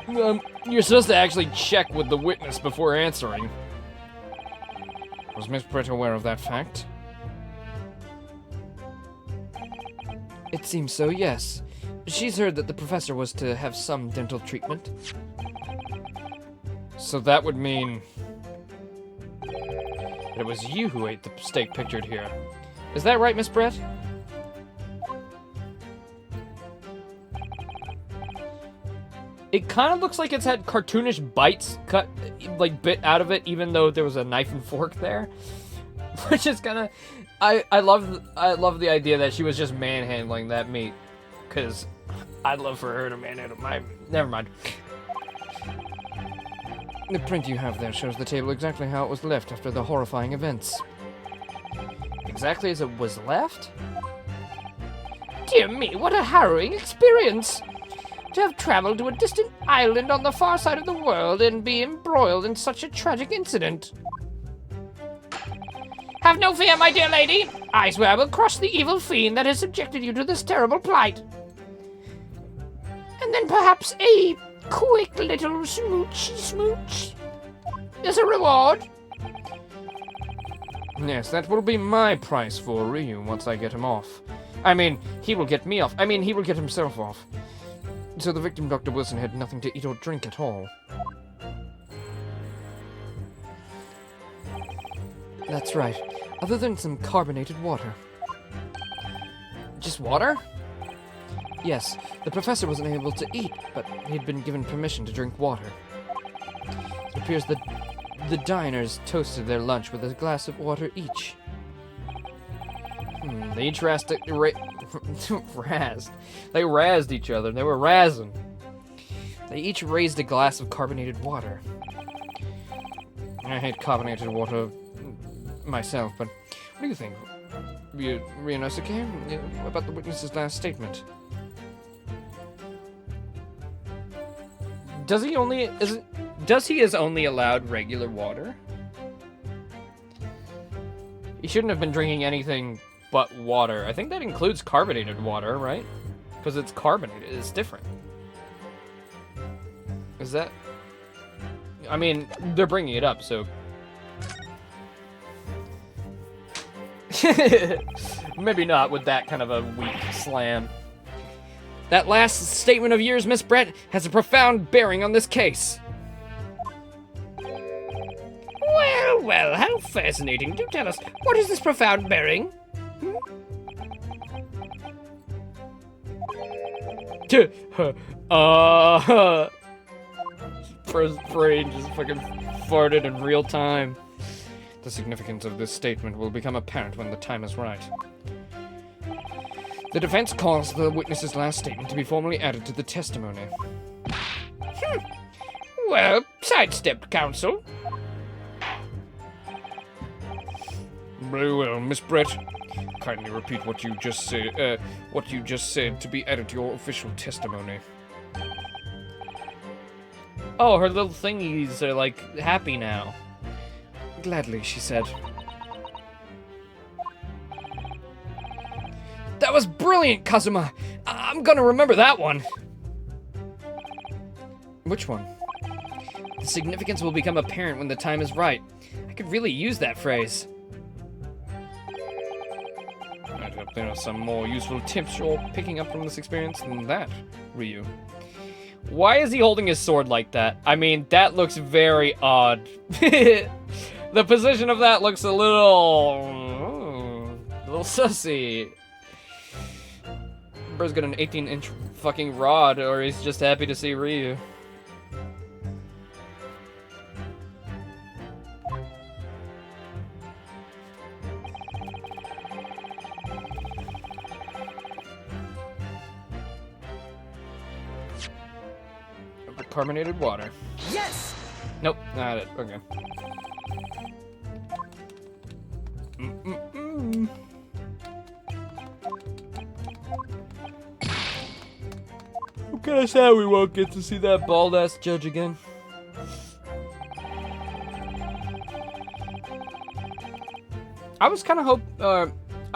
You're supposed to actually check with the witness before answering. Was Miss Brett aware of that fact? It seems so, yes. She's heard that the professor was to have some dental treatment. So that would mean... that it was you who ate the steak pictured here. Is that right, Miss Brett? It kind of looks like it's had cartoonish bites cut, like, bit out of it, even though there was a knife and fork there. Which is kind of... I love the idea that she was just manhandling that meat. Because I'd love for her to manhandle my... Never mind. The print you have there shows the table exactly how it was left after the horrifying events. Exactly as it was left? Dear me, what a harrowing experience! To have traveled to a distant island on the far side of the world and be embroiled in such a tragic incident. Have no fear, my dear lady. I swear I will crush the evil fiend that has subjected you to this terrible plight. And then perhaps a quick little smooch as a reward. Yes, that will be my price for Ryu once I get him off. I mean, he will get me off. I mean, he will get himself off. So the victim, Dr. Wilson, had nothing to eat or drink at all. That's right, other than some carbonated water. Just water? Yes, the professor wasn't able to eat, but he'd been given permission to drink water. It appears that the diners toasted their lunch with a glass of water each. They each razzed each other. They were razzing. They each raised a glass of carbonated water. I hate carbonated water myself, but what do you think, Ryunosuke, about the witness's last statement? Does he only allowed regular water? He shouldn't have been drinking anything but water. I think that includes carbonated water, right? Because it's carbonated. It's different. Is that... I mean, they're bringing it up, so... Maybe not with that kind of a weak slam. That last statement of yours, Miss Brett, has a profound bearing on this case. Well, well, how fascinating. Do tell us, what is this profound bearing? Brain just fucking farted in real time. The significance of this statement will become apparent when the time is right. The defense calls the witness's last statement to be formally added to the testimony. Well, sidestepped, counsel. Very well, Miss Brett. Kindly repeat what you just said to be added to your official testimony. Oh, her little thingies are, like, happy now. Gladly, she said. That was brilliant, Kazuma! I'm gonna remember that one! Which one? The significance will become apparent when the time is right. I could really use that phrase. I hope there are some more useful tips you're picking up from this experience than that, Ryu. Why is he holding his sword like that? I mean, that looks very odd. The position of that looks a little sussy. Bro's got an 18-inch fucking rod, or he's just happy to see Ryu. Carbonated water. Yes! Nope, not it. Okay. I'm kinda sad we won't get to see that bald-ass judge again. I was kind of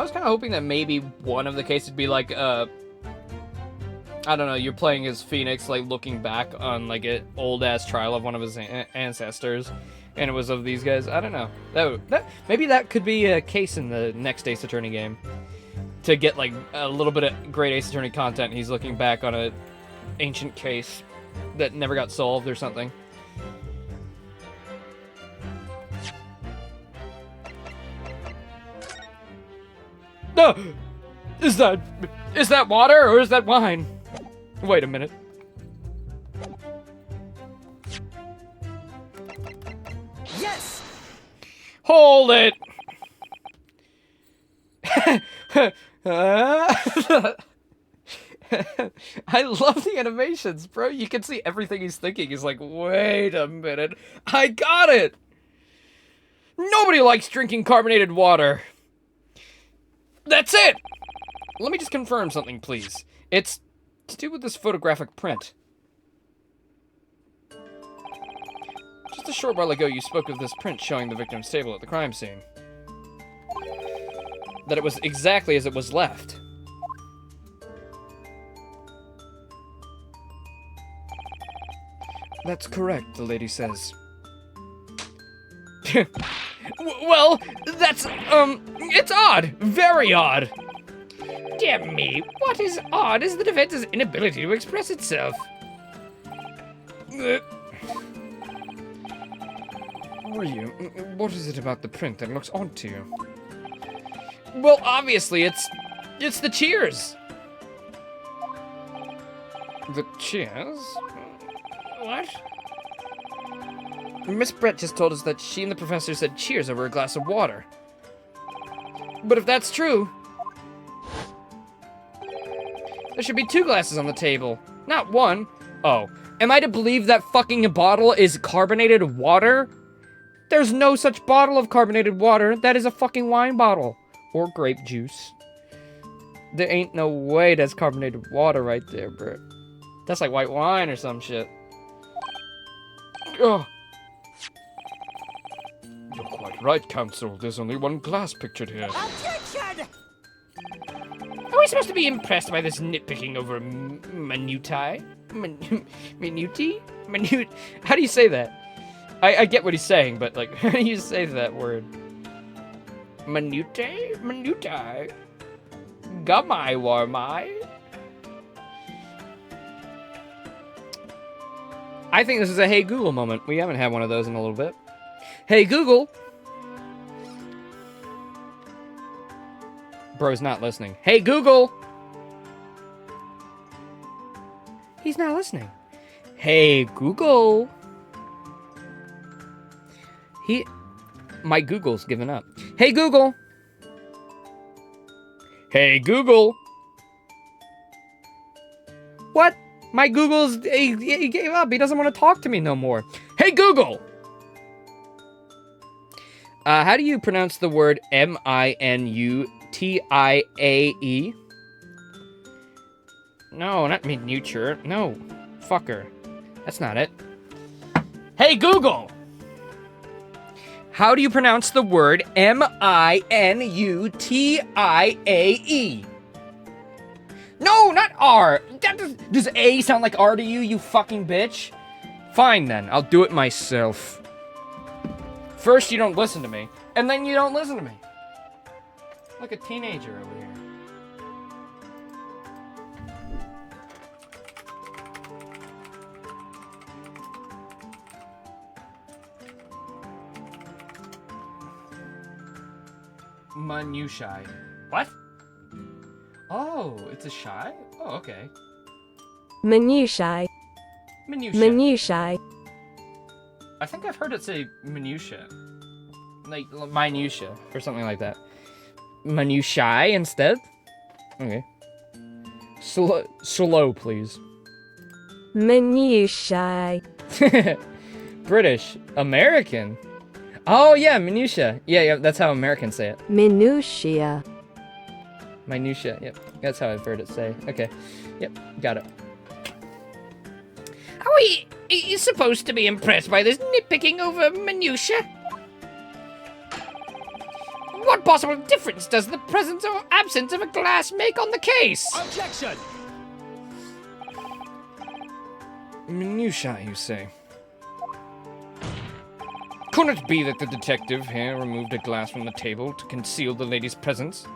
hoping that maybe one of the cases would be like, I don't know, you're playing as Phoenix, like, looking back on, like, an old-ass trial of one of his ancestors, and it was of these guys. I don't know. Maybe that could be a case in the next Ace Attorney game. To get, like, a little bit of great Ace Attorney content, he's looking back on an ancient case that never got solved or something. No! Is that water, or is that wine? Wait a minute. Yes! Hold it! I love the animations, bro. You can see everything he's thinking. He's like, wait a minute. I got it! Nobody likes drinking carbonated water. That's it! Let me just confirm something, please. It's to do with this photographic print. Just a short while ago, you spoke of this print showing the victim's table at the crime scene. That it was exactly as it was left. That's correct, the lady says. Well, that's, it's odd. Very odd. Dear me, what is odd is the defense's inability to express itself. Ryu, what is it about the print that looks odd to you? Well, obviously, it's the cheers. The cheers? What? Miss Brett just told us that she and the professor said cheers over a glass of water. But if that's true, there should be 2 glasses on the table, not 1. Oh, am I to believe that fucking bottle is carbonated water? There's no such bottle of carbonated water. That is a fucking wine bottle. Or grape juice. There ain't no way that's carbonated water right there, bro. That's like white wine or some shit. Ugh. You're quite right, Counsel. There's only 1 glass pictured here. Objection! Are we supposed to be impressed by this nitpicking over minutiae? Minuti? Minute. How do you say that? I get what he's saying, but like, how do you say that word? Minute? Gamai warmai? I think this is a Hey Google moment. We haven't had one of those in a little bit. Hey Google! Bro's not listening. Hey Google! He's not listening. Hey Google! My Google's given up. Hey Google! Hey Google! What? My Google's... He gave up. He doesn't want to talk to me no more. Hey Google! How do you pronounce the word M-I-N-U-T-I-A-E? No, not miniature. No. Fucker. That's not it. Hey Google! How do you pronounce the word M-I-N-U-T-I-A-E? No, not R. Does A sound like R to you, you fucking bitch? Fine then, I'll do it myself. First you don't listen to me, and then you don't listen to me. Like a teenager over here. Minutiae. What? Oh, it's a shy? Oh, okay. Minutiae. Minutiae. I think I've heard it say minutia. Like, minutia, or something like that. Minutiae instead? Okay. Slow, please. Minutiae. British. American. Oh, yeah, minutia. Yeah, that's how Americans say it. Minutia. Minutia, yep. That's how I've heard it say. Okay. Yep, got it. Are we supposed to be impressed by this nitpicking over minutia? What possible difference does the presence or absence of a glass make on the case? Objection! Minutia, you say? Could it be that the detective here removed a glass from the table to conceal the lady's presence?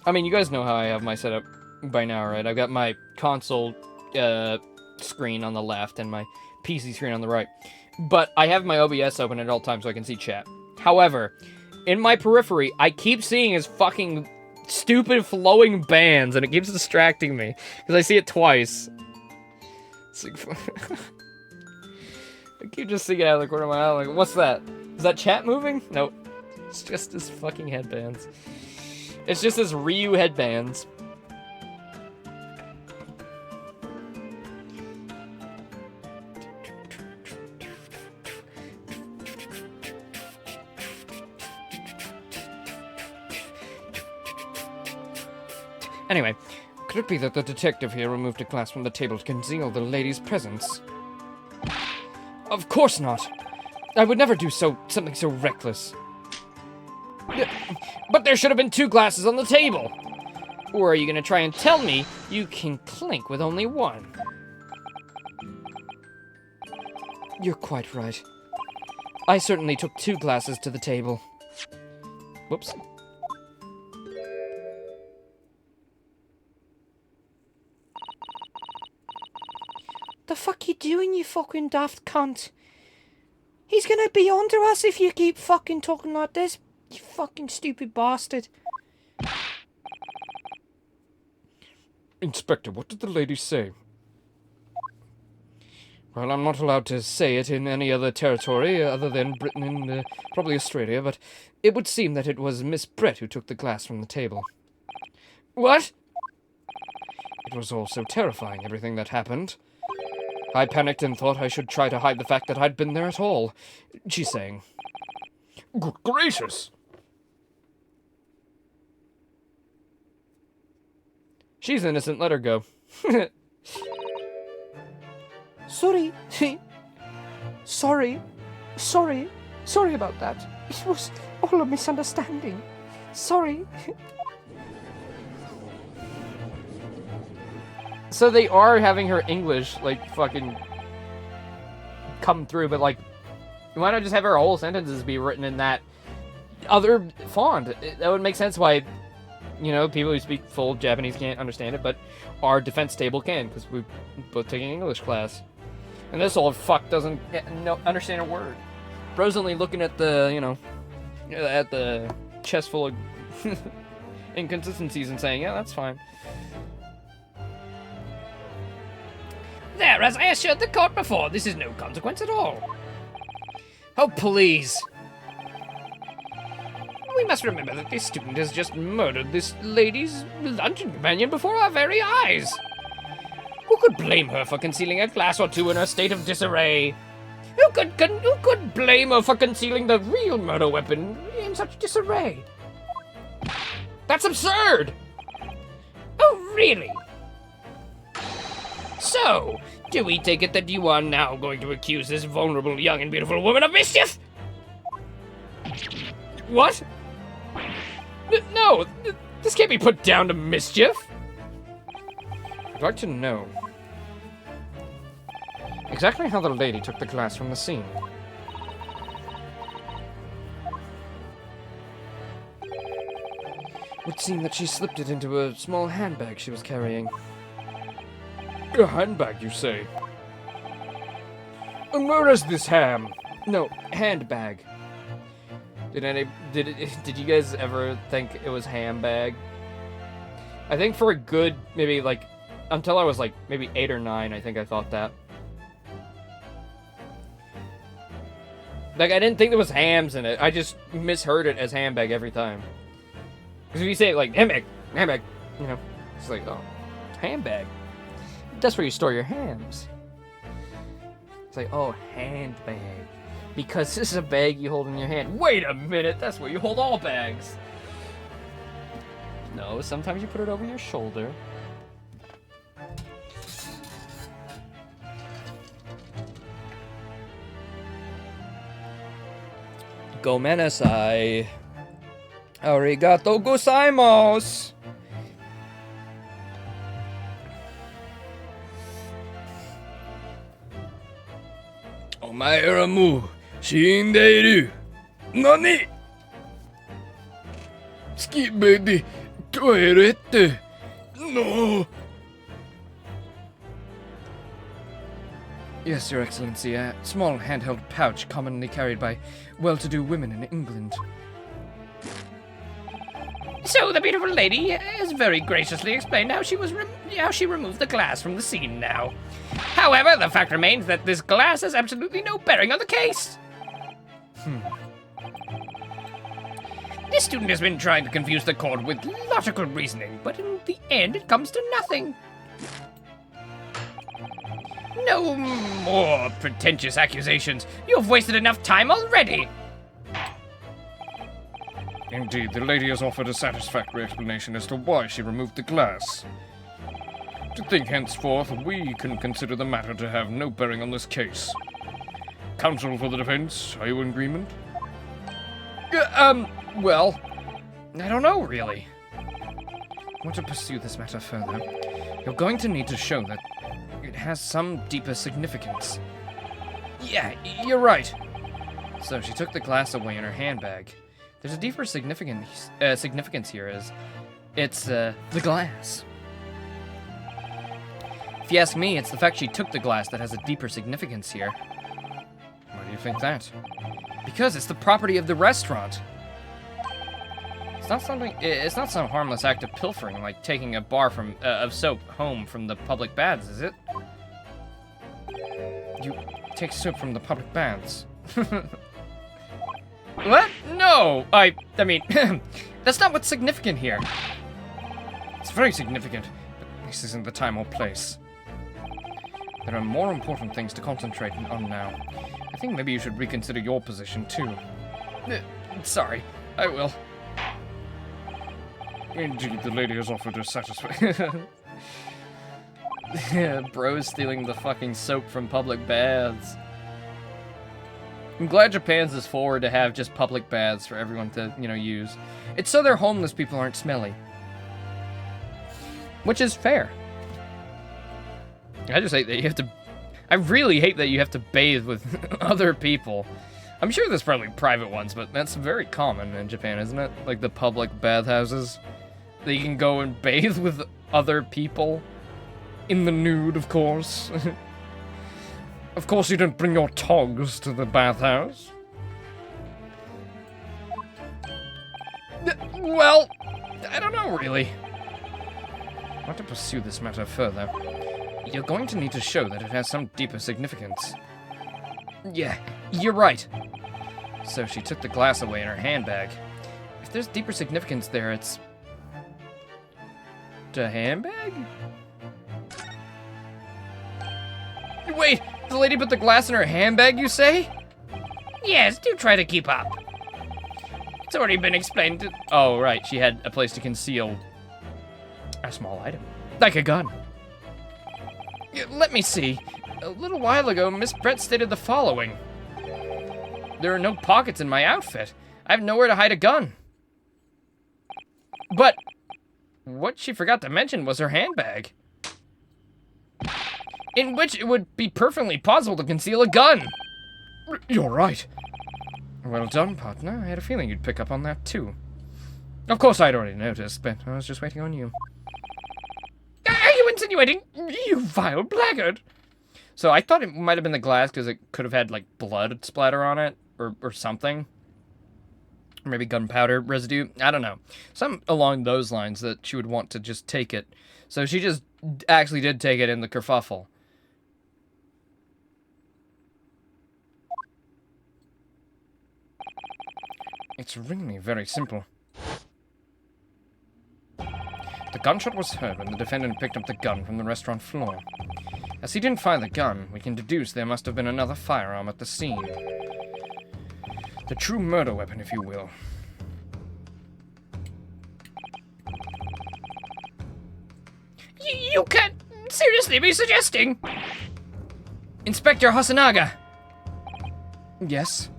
I mean, you guys know how I have my setup by now, right? I've got my console screen on the left and my PC screen on the right. But I have my OBS open at all times so I can see chat. However, in my periphery, I keep seeing his fucking stupid flowing bands, and it keeps distracting me. Because I see it twice. It's like... I keep just seeing it out of the corner of my eye, like, what's that? Is that chat moving? Nope. It's just his fucking headbands. It's just his Ryu headbands. Anyway, could it be that the detective here removed a glass from the table to conceal the lady's presence? Of course not. I would never do something so reckless. But there should have been 2 glasses on the table. Or are you gonna try and tell me you can clink with only 1? You're quite right. I certainly took 2 glasses to the table. Whoops. The fuck you doing, you fucking daft cunt? He's gonna be onto us if you keep fucking talking like this, you fucking stupid bastard. Inspector, what did the lady say? Well, I'm not allowed to say it in any other territory other than Britain and probably Australia, but it would seem that it was Miss Brett who took the glass from the table. What? It was all so terrifying, everything that happened. I panicked and thought I should try to hide the fact that I'd been there at all, she's saying. Good gracious! She's innocent, let her go. Sorry. Sorry about that. It was all a misunderstanding. Sorry. So they are having her English, like, fucking come through, but, like, why not just have her whole sentences be written in that other font. That would make sense why, you know, people who speak full Japanese can't understand it, but our defense table can, because we're both taking English class. And this old fuck doesn't understand a word. Bro's only looking at the, you know, at the chest full of inconsistencies and saying, yeah, that's fine. There, as I assured the court before, this is no consequence at all. Oh, please. We must remember that this student has just murdered this lady's luncheon companion before our very eyes. Who could blame her for concealing a glass or two in her state of disarray? Who could blame her for concealing the real murder weapon in such disarray? That's absurd! Oh, really? So, do we take it that you are now going to accuse this vulnerable, young, and beautiful woman of mischief? What? No, this can't be put down to mischief. I'd like to know exactly how the lady took the glass from the scene. Would seem that she slipped it into a small handbag she was carrying. A handbag, you say? And where is this ham? No, handbag. Did you guys ever think it was handbag? I think for a good, maybe like, until I was like maybe 8 or 9, I think I thought that. Like, I didn't think there was hams in it. I just misheard it as handbag every time. Because if you say it like, handbag, you know, it's like, oh, handbag. That's where you store your hams. It's like, oh, handbag. Because this is a bag you hold in your hand. Wait a minute, that's where you hold all bags. No, sometimes you put it over your shoulder. Gomenasai. Arigato gozaimasu. Omae ra mou shindeiru. Nani? Tsukibe de toilette. No. Yes, Your Excellency, a small handheld pouch commonly carried by well-to-do women in England. So the beautiful lady has very graciously explained how she removed the glass from the scene now. However, the fact remains that this glass has absolutely no bearing on the case. This student has been trying to confuse the court with logical reasoning, but in the end it comes to nothing. No more pretentious accusations. You've wasted enough time already. Indeed, the lady has offered a satisfactory explanation as to why she removed the glass. To think henceforth, we can consider the matter to have no bearing on this case. Counsel for the defense, are you in agreement? Well, I don't know, really. I want to pursue this matter further. You're going to need to show that it has some deeper significance. Yeah, you're right. So she took the glass away in her handbag. There's a deeper significance here, as it's the glass. If you ask me, it's the fact she took the glass that has a deeper significance here. Why do you think that? Because it's the property of the restaurant. It's not some harmless act of pilfering, like taking a bar of soap home from the public baths, is it? You take soap from the public baths? What? No! I mean, that's not what's significant here. It's very significant, but this isn't the time or place. There are more important things to concentrate on now. I think maybe you should reconsider your position, too. Sorry, I will. Indeed, the lady has offered a satisfactory... Bro's stealing the fucking soap from public baths. I'm glad Japan's is forward to have just public baths for everyone to, you know, use. It's so their homeless people aren't smelly. Which is fair. I just hate that you have to... I really hate that you have to bathe with other people. I'm sure there's probably private ones, but that's very common in Japan, isn't it? Like the public bathhouses that you can go and bathe with other people in the nude, of course. Of course you don't bring your togs to the bathhouse. Well, I don't know, really. I want to pursue this matter further. You're going to need to show that it has some deeper significance. Yeah, you're right. So she took the glass away in her handbag. If there's deeper significance there, it's... the handbag? Wait, the lady put the glass in her handbag, you say? Yes, do try to keep up. It's already been explained to... Oh, right, she had a place to conceal a small item. Like a gun. Let me see. A little while ago, Miss Brett stated the following. There are no pockets in my outfit. I have nowhere to hide a gun. But what she forgot to mention was her handbag, in which it would be perfectly possible to conceal a gun. You're right. Well done, partner. I had a feeling you'd pick up on that, too. Of course, I'd already noticed, but I was just waiting on you. Are you insinuating, you vile blackguard? So I thought it might have been the glass because it could have had, like, blood splatter on it or something. Or maybe gunpowder residue. I don't know. Something along those lines that she would want to just take it. So she just actually did take it in the kerfuffle. It's really very simple. The gunshot was heard when the defendant picked up the gun from the restaurant floor. As he didn't fire the gun, we can deduce there must have been another firearm at the scene. The true murder weapon, if you will. You can't seriously be suggesting... Inspector Hasanaga! Yes?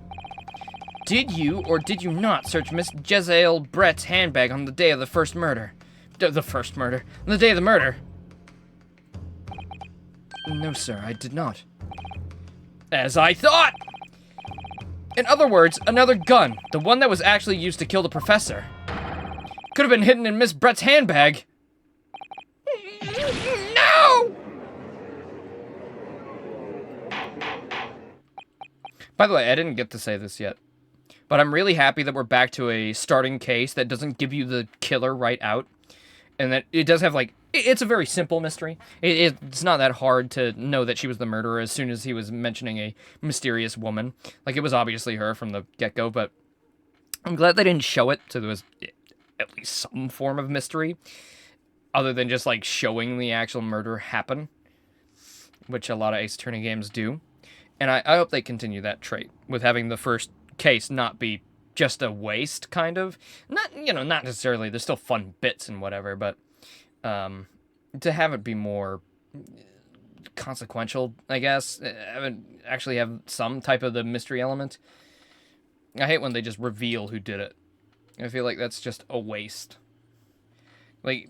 Did you or did you not search Miss Jezeel Brett's handbag on the day of the first murder? The first murder. On the day of the murder. No, sir, I did not. As I thought! In other words, another gun. The one that was actually used to kill the professor. Could have been hidden in Miss Brett's handbag. No! By the way, I didn't get to say this yet, but I'm really happy that we're back to a starting case that doesn't give you the killer right out, and that it does have, like, it's a very simple mystery. It's not that hard to know that she was the murderer as soon as he was mentioning a mysterious woman. Like, it was obviously her from the get-go, but I'm glad they didn't show it, so there was at least some form of mystery, other than just, like, showing the actual murder happen, which a lot of Ace Attorney games do. And I hope they continue that trait, with having the first case not be just a waste, kind of. Not, you know, not necessarily, there's still fun bits and whatever, but to have it be more consequential, I guess. Actually have some type of the mystery element. I hate when they just reveal who did it. I feel like that's just a waste. Like,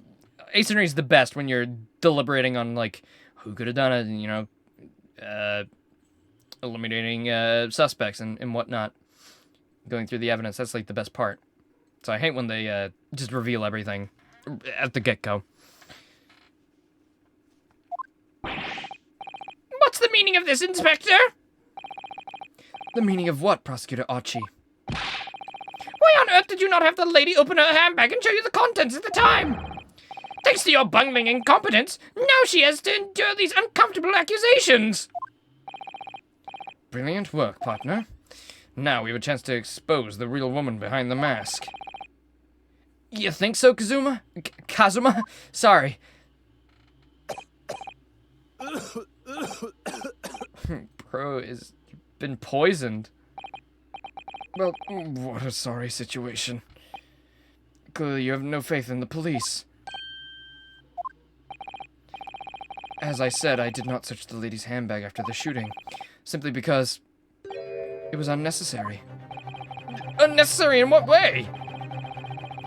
Ace Attorney is the best when you're deliberating on, like, who could have done it, and, you know, eliminating suspects and whatnot. Going through the evidence, that's, like, the best part. So I hate when they just reveal everything at the get-go. What's the meaning of this, Inspector? The meaning of what, Prosecutor Archie? Why on earth did you not have the lady open her handbag and show you the contents at the time? Thanks to your bungling incompetence, now she has to endure these uncomfortable accusations. Brilliant work, partner. Now we have a chance to expose the real woman behind the mask. You think so, Kazuma? Kazuma? Sorry. Bro has been poisoned. Well, what a sorry situation. Clearly you have no faith in the police. As I said, I did not search the lady's handbag after the shooting, simply because it was unnecessary. Unnecessary in what way?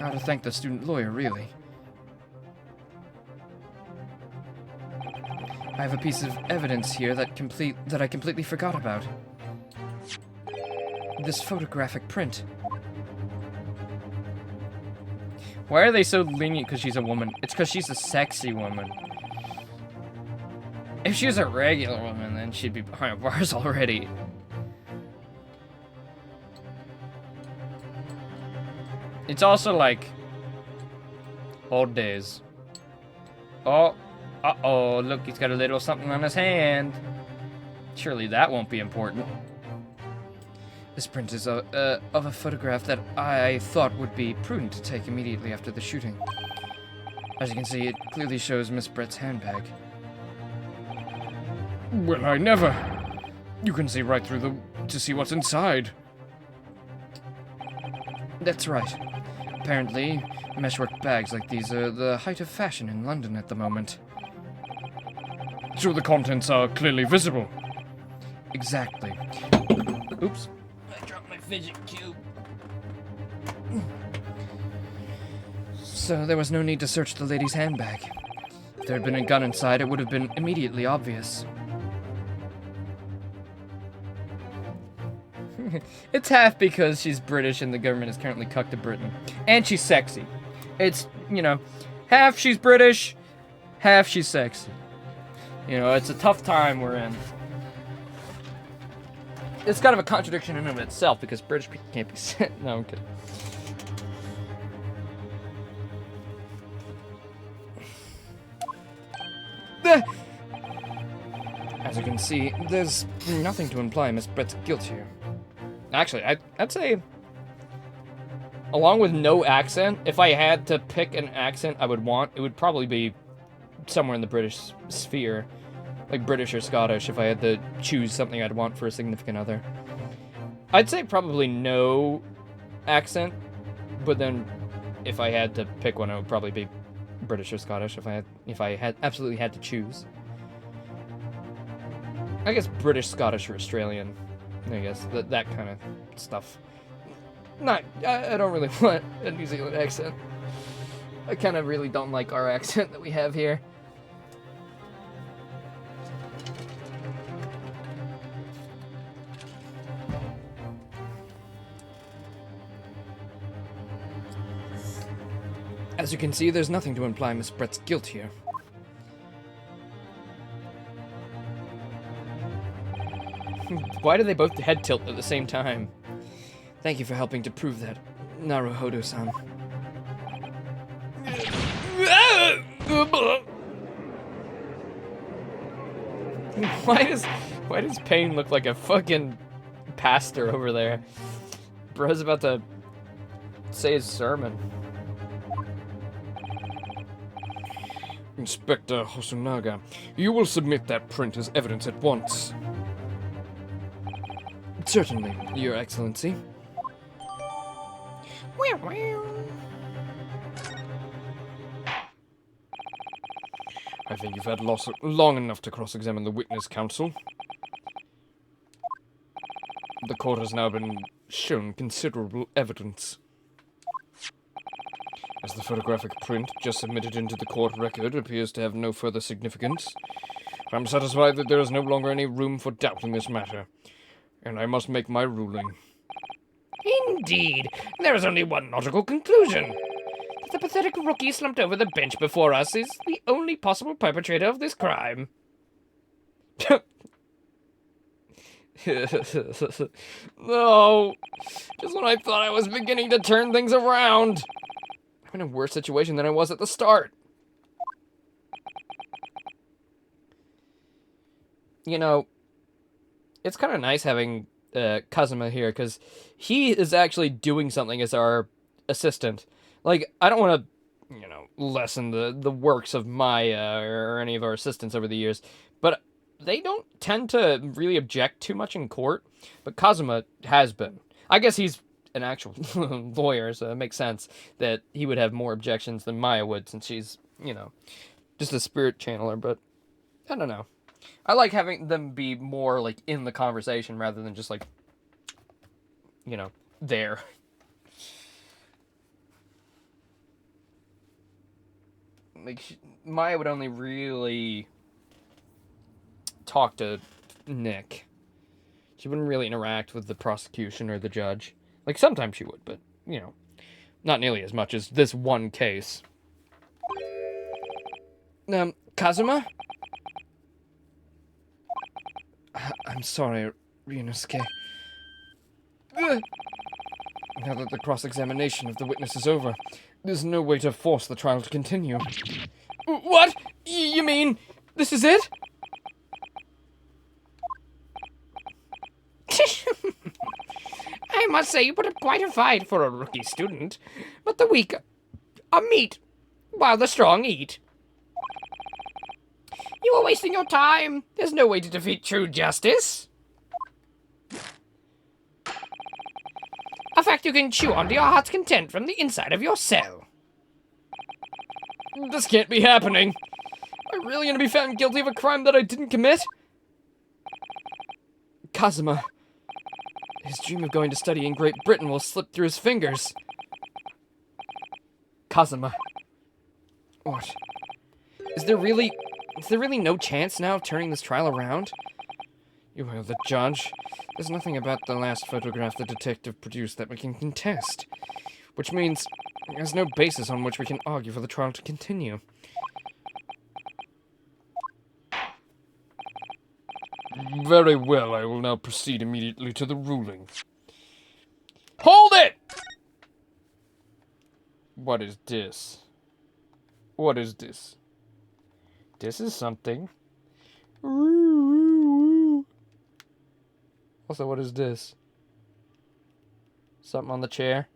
How to thank the student lawyer, really. I have a piece of evidence here that I completely forgot about. this photographic print. Why are they so lenient because she's a woman? It's because she's a sexy woman. If she was a regular woman, then she'd be behind bars already. It's also like old days. Oh, uh-oh, look, he's got a little something on his hand. Surely that won't be important. This print is of a photograph that I thought would be prudent to take immediately after the shooting. As you can see, it clearly shows Miss Brett's handbag. Well, I never. You can see right through to see what's inside. That's right. Apparently, meshwork bags like these are the height of fashion in London at the moment. So the contents are clearly visible. Exactly. Oops. I dropped my fidget cube. So there was no need to search the lady's handbag. If there had been a gun inside, it would have been immediately obvious. It's half because she's British and the government is currently cucked to Britain. And she's sexy. It's, you know, half she's British, half she's sexy. You know, it's a tough time we're in. It's kind of a contradiction in and of itself because British people can't be sent. No, I'm kidding. As you can see, there's nothing to imply Miss Brett's guilt here. Actually, I'd say, along with no accent, if I had to pick an accent I would want, it would probably be somewhere in the British sphere. Like British or Scottish, if I had to choose something I'd want for a significant other. I'd say probably no accent, but then if I had to pick one, it would probably be British or Scottish if I had absolutely had to choose. I guess British, Scottish, or Australian. I guess that kind of stuff. I don't really want a New Zealand accent. I kind of really don't like our accent that we have here. As you can see, there's nothing to imply Miss Brett's guilt here. Why do they both head tilt at the same time? Thank you for helping to prove that, Naruhodo-san. Why does Payne look like a fucking pastor over there? Bro's about to say his sermon. Inspector Hosonaga, you will submit that print as evidence at once. Certainly, Your Excellency. I think you've had long enough to cross-examine the witness, counsel. The court has now been shown considerable evidence. As the photographic print just submitted into the court record appears to have no further significance, I'm satisfied that there is no longer any room for doubt in this matter, and I must make my ruling. Indeed, there is only one logical conclusion. That the pathetic rookie slumped over the bench before us is the only possible perpetrator of this crime. No! Just when I thought I was beginning to turn things around! I'm in a worse situation than I was at the start. You know, it's kind of nice having Kazuma here, because he is actually doing something as our assistant. Like, I don't want to, you know, lessen the works of Maya or any of our assistants over the years, but they don't tend to really object too much in court, but Kazuma has been. I guess he's an actual lawyer, so it makes sense that he would have more objections than Maya would, since she's, you know, just a spirit channeler, but I don't know. I like having them be more, like, in the conversation rather than just, like, you know, there. Like, Maya would only really talk to Nick. She wouldn't really interact with the prosecution or the judge. Like, sometimes she would, but, you know, not nearly as much as this one case. Kazuma? I'm sorry, Ryunosuke. Now that the cross-examination of the witness is over, there's no way to force the trial to continue. What? You mean this is it? I must say you put up quite a fight for a rookie student, but the weak are meat, while the strong eat. You are wasting your time. There's no way to defeat true justice. A fact you can chew on to your heart's content from the inside of your cell. This can't be happening. Am I really gonna be found guilty of a crime that I didn't commit? Kazuma. His dream of going to study in Great Britain will slip through his fingers. Kazuma. What? Is there really no chance now of turning this trial around? You are the judge. There's nothing about the last photograph the detective produced that we can contest. Which means there's no basis on which we can argue for the trial to continue. Very well, I will now proceed immediately to the ruling. Hold it! What is this? What is this? This is something. Also, what is this? Something on the chair?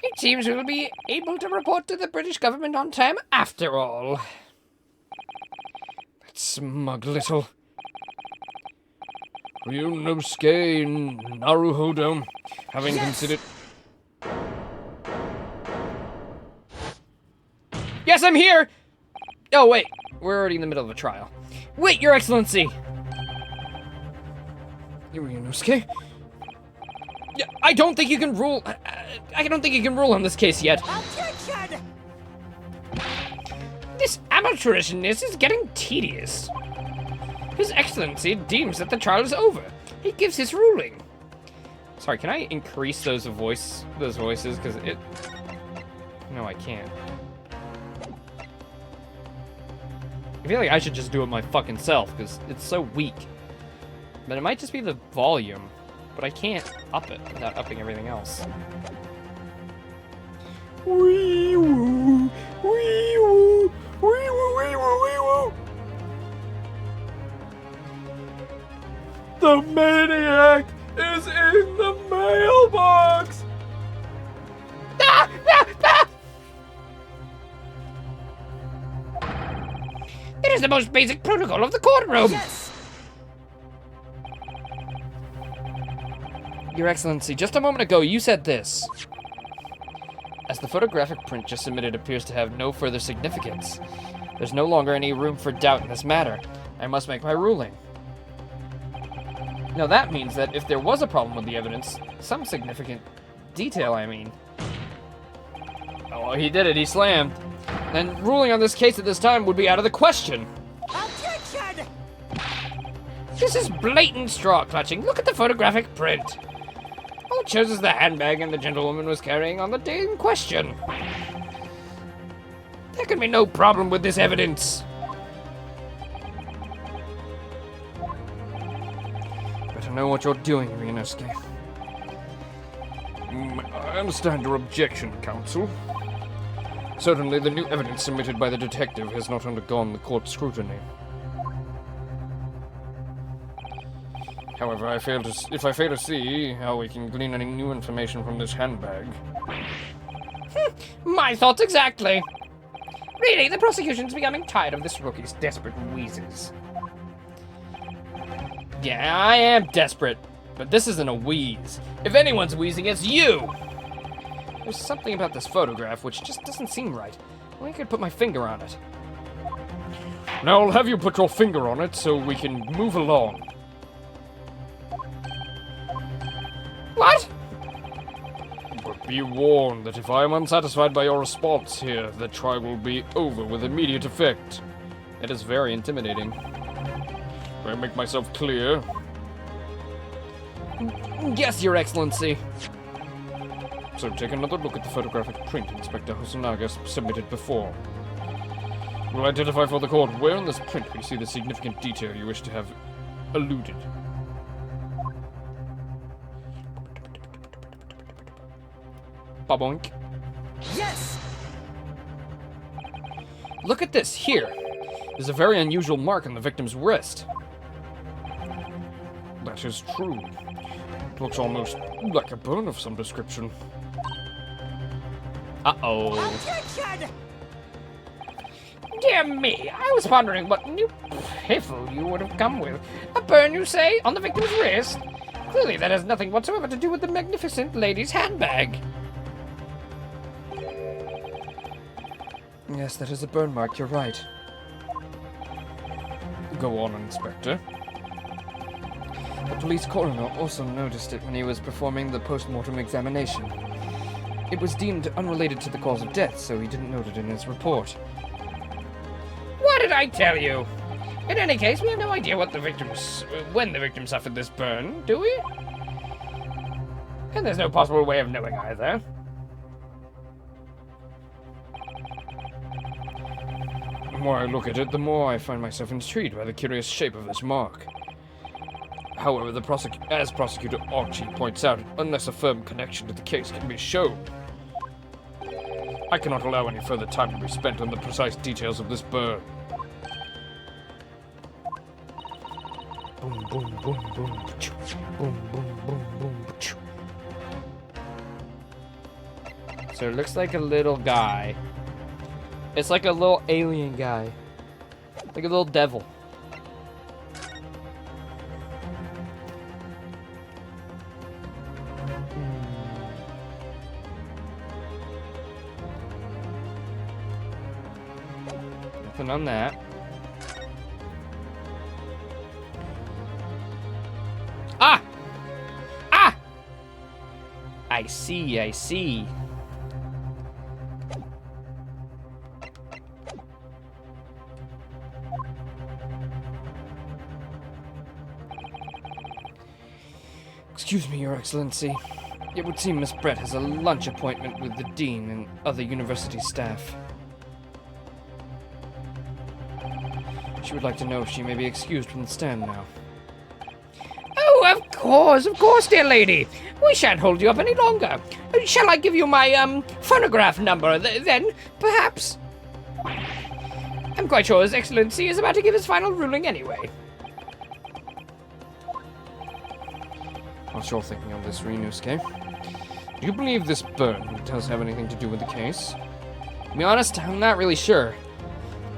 It seems we'll be able to report to the British government on time after all. That smug little... Ryunosuke Naruhodo, having considered... Yes, I'm here! Oh, wait. We're already in the middle of a trial. Wait, Your Excellency! Ryunosuke? Yeah, I don't think you can rule... I don't think you can rule on this case yet. Objection! This amateurishness is getting tedious. His Excellency deems that the trial is over. He gives his ruling. Sorry, can I increase those voices? Because it... No, I can't. I feel like I should just do it my fucking self, because it's so weak. But it might just be the volume. But I can't up it without upping everything else. Wee woo, wee woo, wee woo, wee woo, wee woo. The maniac is in the mailbox. It is the most basic protocol of the courtroom. Yes! Your Excellency, just a moment ago you said this. As the photographic print just submitted appears to have no further significance, there's no longer any room for doubt in this matter. I must make my ruling. Now that means that if there was a problem with the evidence, some significant detail, I mean. Oh, he did it, he slammed. Then ruling on this case at this time would be out of the question. Objection! This is blatant straw clutching. Look at the photographic print. All it shows is the handbag and the gentlewoman was carrying on the day in question. There can be no problem with this evidence. Better know what you're doing, Ryunosuke. I understand your objection, counsel. Certainly, the new evidence submitted by the detective has not undergone the court scrutiny. However, if I fail to see how we can glean any new information from this handbag. My thoughts exactly. Really, the prosecution's becoming tired of this rookie's desperate wheezes. Yeah, I am desperate, but this isn't a wheeze. If anyone's wheezing, it's you! There's something about this photograph which just doesn't seem right. Well, I could put my finger on it. Now I'll have you put your finger on it so we can move along. What? But Be warned that if I am unsatisfied by your response here, the trial will be over with immediate effect. It is very intimidating. Do I make myself clear? Yes, Your Excellency. So take another look at the photographic print Inspector Hosonaga submitted before. We'll identify for the court where in this print we see the significant detail you wish to have alluded. Baboink. Yes! Look at this, here. There's a very unusual mark on the victim's wrist. That is true. It looks almost like a burn of some description. Uh-oh. Objection! Dear me, I was pondering what new piffle you would have come with. A burn, you say, on the victim's wrist? Clearly that has nothing whatsoever to do with the magnificent lady's handbag. Yes, that is a burn mark, you're right. Go on, Inspector. The police coroner also noticed it when he was performing the post-mortem examination. It was deemed unrelated to the cause of death, so he didn't note it in his report. What did I tell you? In any case, we have no idea when the victim suffered this burn, do we? And there's no possible way of knowing either. The more I look at it, the more I find myself intrigued by the curious shape of this mark. However, as Prosecutor Archie points out, unless a firm connection to the case can be shown, I cannot allow any further time to be spent on the precise details of this burn. Boom, boom, boom, boom, pachoo. Boom, boom, boom, boom, pachoo. So it looks like a little guy. It's like a little alien guy. Like a little devil. Nothing on that. Ah! Ah! I see, I see. Excuse me, Your Excellency. It would seem Miss Brett has a lunch appointment with the Dean and other university staff. She would like to know if she may be excused from the stand now. Oh, of course, dear lady. We shan't hold you up any longer. Shall I give you my, phonograph number, then, perhaps? I'm quite sure His Excellency is about to give his final ruling anyway. What's your thinking on this, Ryunosuke? Do you believe this burn does have anything to do with the case? To be honest, I'm not really sure.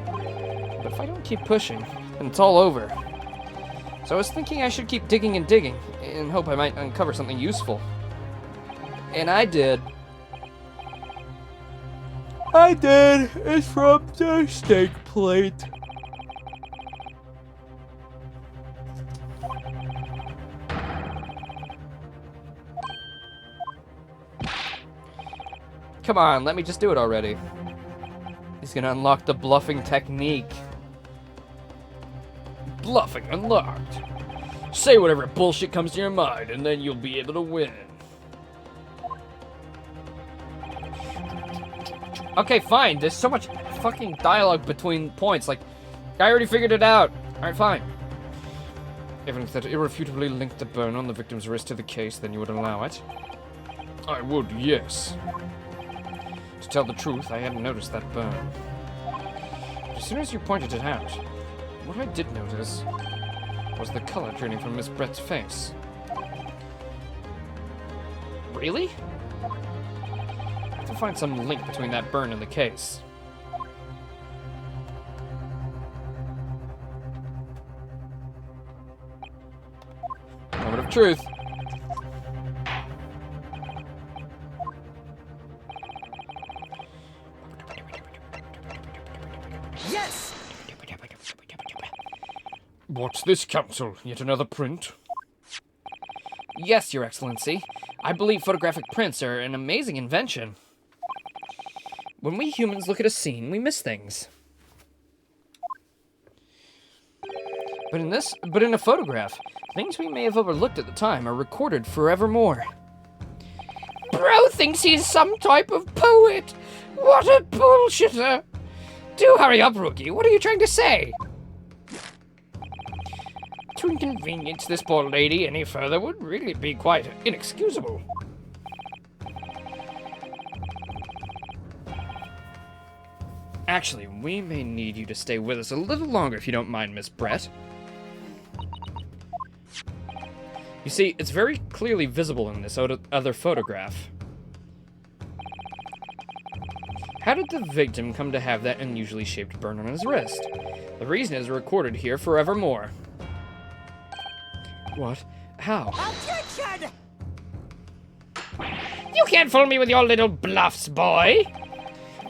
But if I don't keep pushing, then it's all over. So I was thinking I should keep digging and digging, and hope I might uncover something useful. And I did. It's from the steak plate. Come on, let me just do it already. He's gonna unlock the bluffing technique. Bluffing unlocked. Say whatever bullshit comes to your mind, and then you'll be able to win. Okay, fine. There's so much fucking dialogue between points. Like, I already figured it out. Alright, fine. Evidence that irrefutably linked the burn on the victim's wrist to the case, then you would allow it? I would, yes. To tell the truth, I hadn't noticed that burn. But as soon as you pointed it out, what I did notice was the color draining from Miss Brett's face. Really? I have to find some link between that burn and the case. Moment of truth. Yes! What's this, Counsel? Yet another print? Yes, Your Excellency. I believe photographic prints are an amazing invention. When we humans look at a scene, we miss things. But in a photograph, things we may have overlooked at the time are recorded forevermore. Bro thinks he's some type of poet. What a bullshitter. Do hurry up, Rookie. What are you trying to say? To inconvenience this poor lady any further would really be quite inexcusable. Actually, we may need you to stay with us a little longer if you don't mind, Miss Brett. You see, it's very clearly visible in this other photograph. How did the victim come to have that unusually shaped burn on his wrist? The reason is recorded here forevermore. What? How? Objection! You can't fool me with your little bluffs, boy.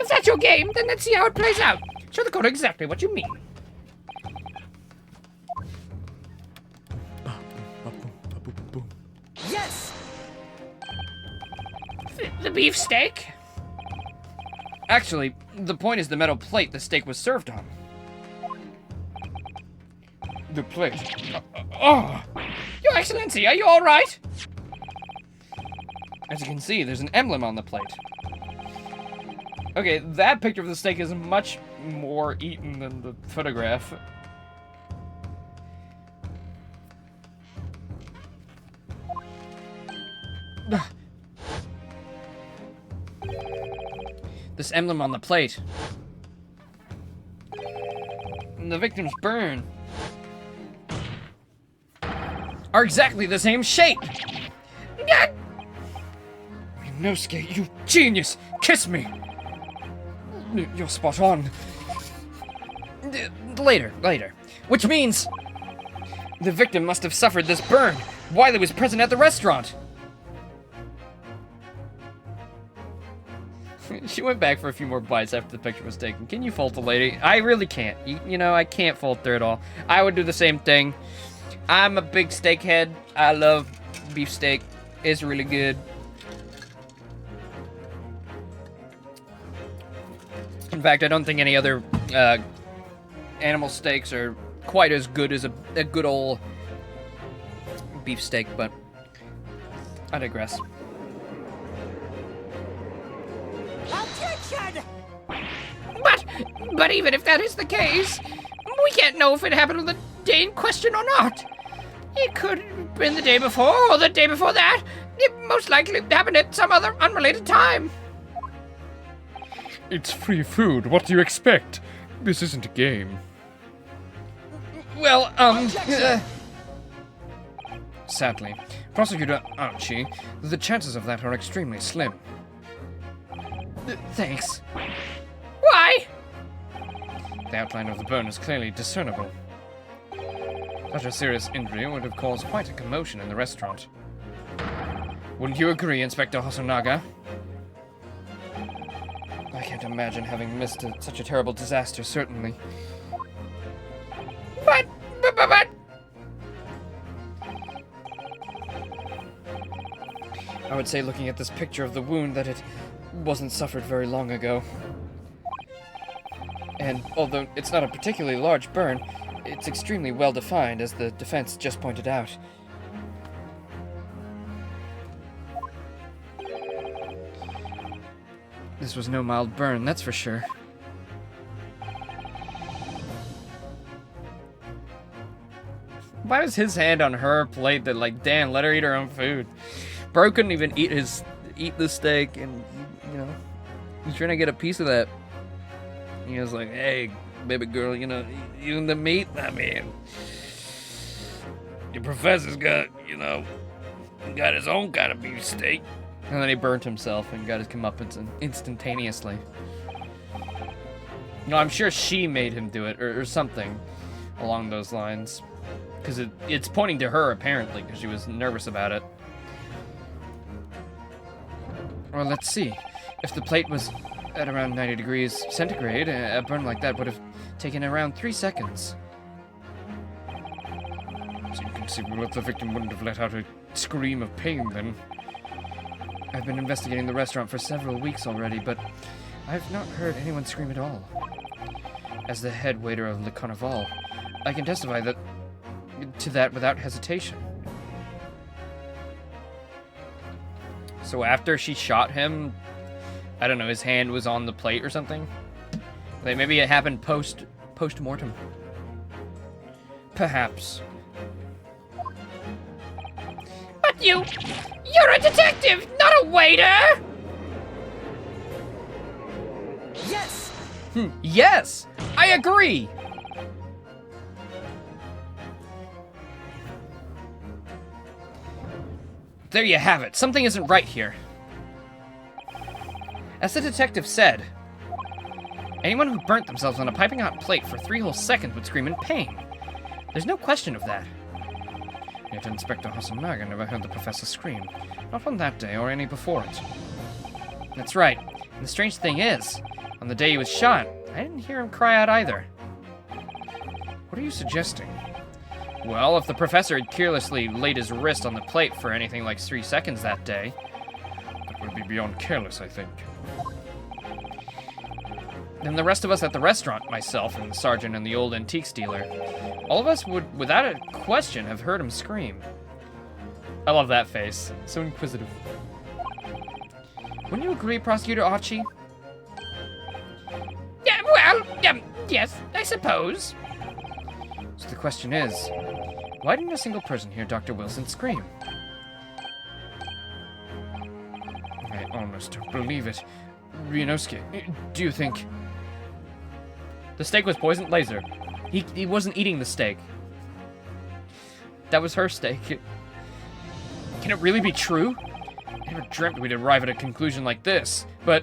If that's your game, then let's see how it plays out. Show the court exactly what you mean. Yes! The beefsteak? Actually, the point is the metal plate the steak was served on. The plate. Your Excellency, are you all right? As you can see, there's an emblem on the plate. Okay, that picture of the steak is much more eaten than the photograph. This emblem on the plate. And the victim's burn are exactly the same shape. Inosuke, you genius! Kiss me! You're spot on. Later. Which means the victim must have suffered this burn while he was present at the restaurant. She went back for a few more bites after the picture was taken. Can you fault the lady? I really can't. You know, I can't fault her at all. I would do the same thing. I'm a big steak head. I love beefsteak. It's really good. In fact, I don't think any other animal steaks are quite as good as a good old beefsteak, but I digress. Objection! But even if that is the case, we can't know if it happened on the day in question or not. It could have been the day before or the day before that. It most likely happened at some other unrelated time. It's free food. What do you expect? This isn't a game. Well, sadly, Prosecutor Archie, the chances of that are extremely slim. Thanks. Why? The outline of the burn is clearly discernible. Such a serious injury would have caused quite a commotion in the restaurant. Wouldn't you agree, Inspector Hosonaga? I can't imagine having missed such a terrible disaster, certainly. But. I would say, looking at this picture of the wound, that it wasn't suffered very long ago. And although it's not a particularly large burn, it's extremely well defined, as the defense just pointed out. This was no mild burn, that's for sure. Why was his hand on her plate that, like, damn, let her eat her own food? Bro couldn't even eat the steak, and, you know, he's trying to get a piece of that. He was like, hey, baby girl, you know, you and the meat? I mean, your professor's got, you know, got his own kind of beef steak. And then he burnt himself and got his comeuppance instantaneously. No, I'm sure she made him do it, or something along those lines. Because it's pointing to her, apparently, because she was nervous about it. Well, let's see. If the plate was at around 90 degrees centigrade, a burn like that would have taken around 3 seconds. It's inconceivable that the victim wouldn't have let out a scream of pain then. I've been investigating the restaurant for several weeks already, but I've not heard anyone scream at all. As the head waiter of Le Carnival, I can testify to that without hesitation. So after she shot him, I don't know, his hand was on the plate or something? Like maybe it happened post-mortem. Perhaps. But you're a detective, not a waiter! Yes! Yes! I agree! There you have it. Something isn't right here. As the detective said, anyone who burnt themselves on a piping hot plate for 3 whole seconds would scream in pain. There's no question of that. Yet Inspector Hasamaga never heard the professor scream. Not on that day or any before it. That's right. And the strange thing is, on the day he was shot, I didn't hear him cry out either. What are you suggesting? Well, if the professor had carelessly laid his wrist on the plate for anything like 3 seconds that day, That would be beyond careless, I think. then the rest of us at the restaurant, myself and the sergeant and the old antiques dealer, all of us would, without a question, have heard him scream. I love that face. So inquisitive. Wouldn't you agree, Prosecutor Archie? Yeah, well, yes, I suppose. So the question is, why didn't a single person hear Dr. Wilson scream? I almost don't believe it. Ryunosuke, do you think... The steak was poisoned? Laser. He wasn't eating the steak. That was her steak. Can it really be true? I never dreamt we'd arrive at a conclusion like this, but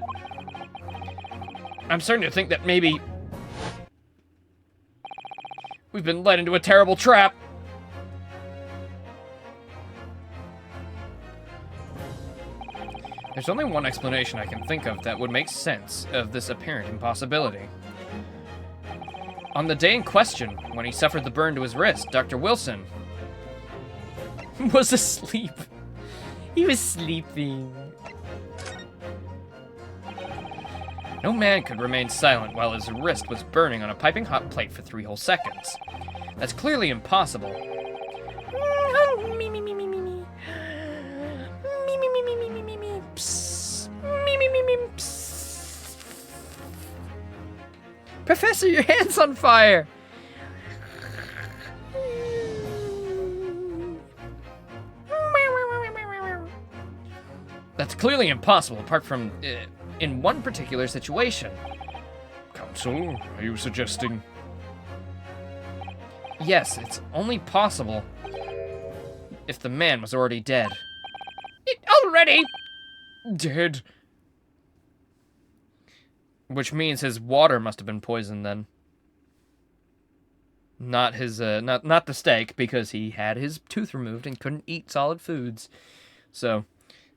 I'm starting to think that maybe we've been led into a terrible trap. There's only one explanation I can think of that would make sense of this apparent impossibility. On the day in question, when he suffered the burn to his wrist, Dr. Wilson was asleep. He was sleeping. No man could remain silent while his wrist was burning on a piping hot plate for 3 whole seconds. That's clearly impossible. Me, me, me, me, me, me. Me, me, me, me, me, me, me, me. Psst. Me, me, me, me, psst. Professor, your hand's on fire! That's clearly impossible, apart from in one particular situation. Counsel, are you suggesting... Yes, it's only possible if the man was already dead. Already? Dead? Which means his water must have been poisoned then. Not his, not the steak, because he had his tooth removed and couldn't eat solid foods. So,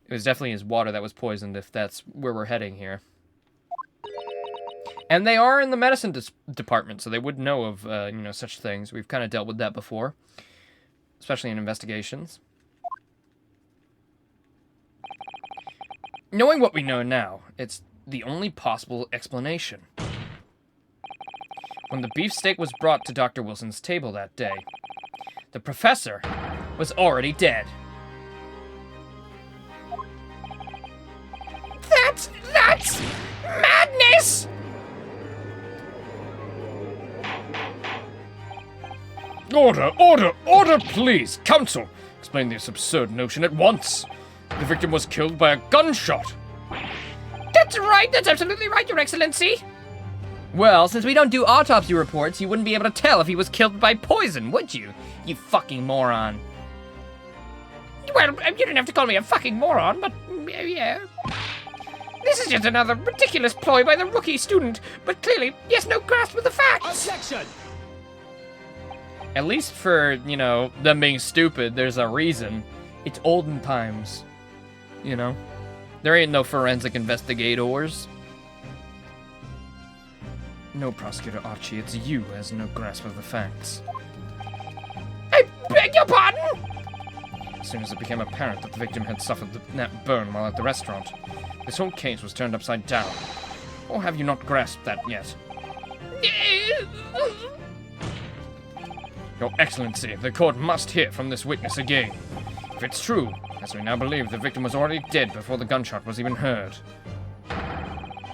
it was definitely his water that was poisoned, if that's where we're heading here. And they are in the medicine department, so they would know of, such things. We've kind of dealt with that before, especially in investigations. Knowing what we know now, it's the only possible explanation. When the beefsteak was brought to Dr. Wilson's table that day, the professor was already dead. That's madness! Order, order, order, please! Counsel, explain this absurd notion at once. The victim was killed by a gunshot. That's right, that's absolutely right, Your Excellency. Well, since we don't do autopsy reports, you wouldn't be able to tell if he was killed by poison, would you? You fucking moron. Well, you didn't have to call me a fucking moron, but yeah. This is just another ridiculous ploy by the rookie student, but clearly he has no grasp of the facts. Objection! At least for, them being stupid, there's a reason. It's olden times. There ain't no forensic investigators. No, Prosecutor Archie, it's you who has no grasp of the facts. I beg your pardon? As soon as it became apparent that the victim had suffered that burn while at the restaurant, this whole case was turned upside down. Or have you not grasped that yet? Your Excellency, the court must hear from this witness again. If it's true, as we now believe, the victim was already dead before the gunshot was even heard.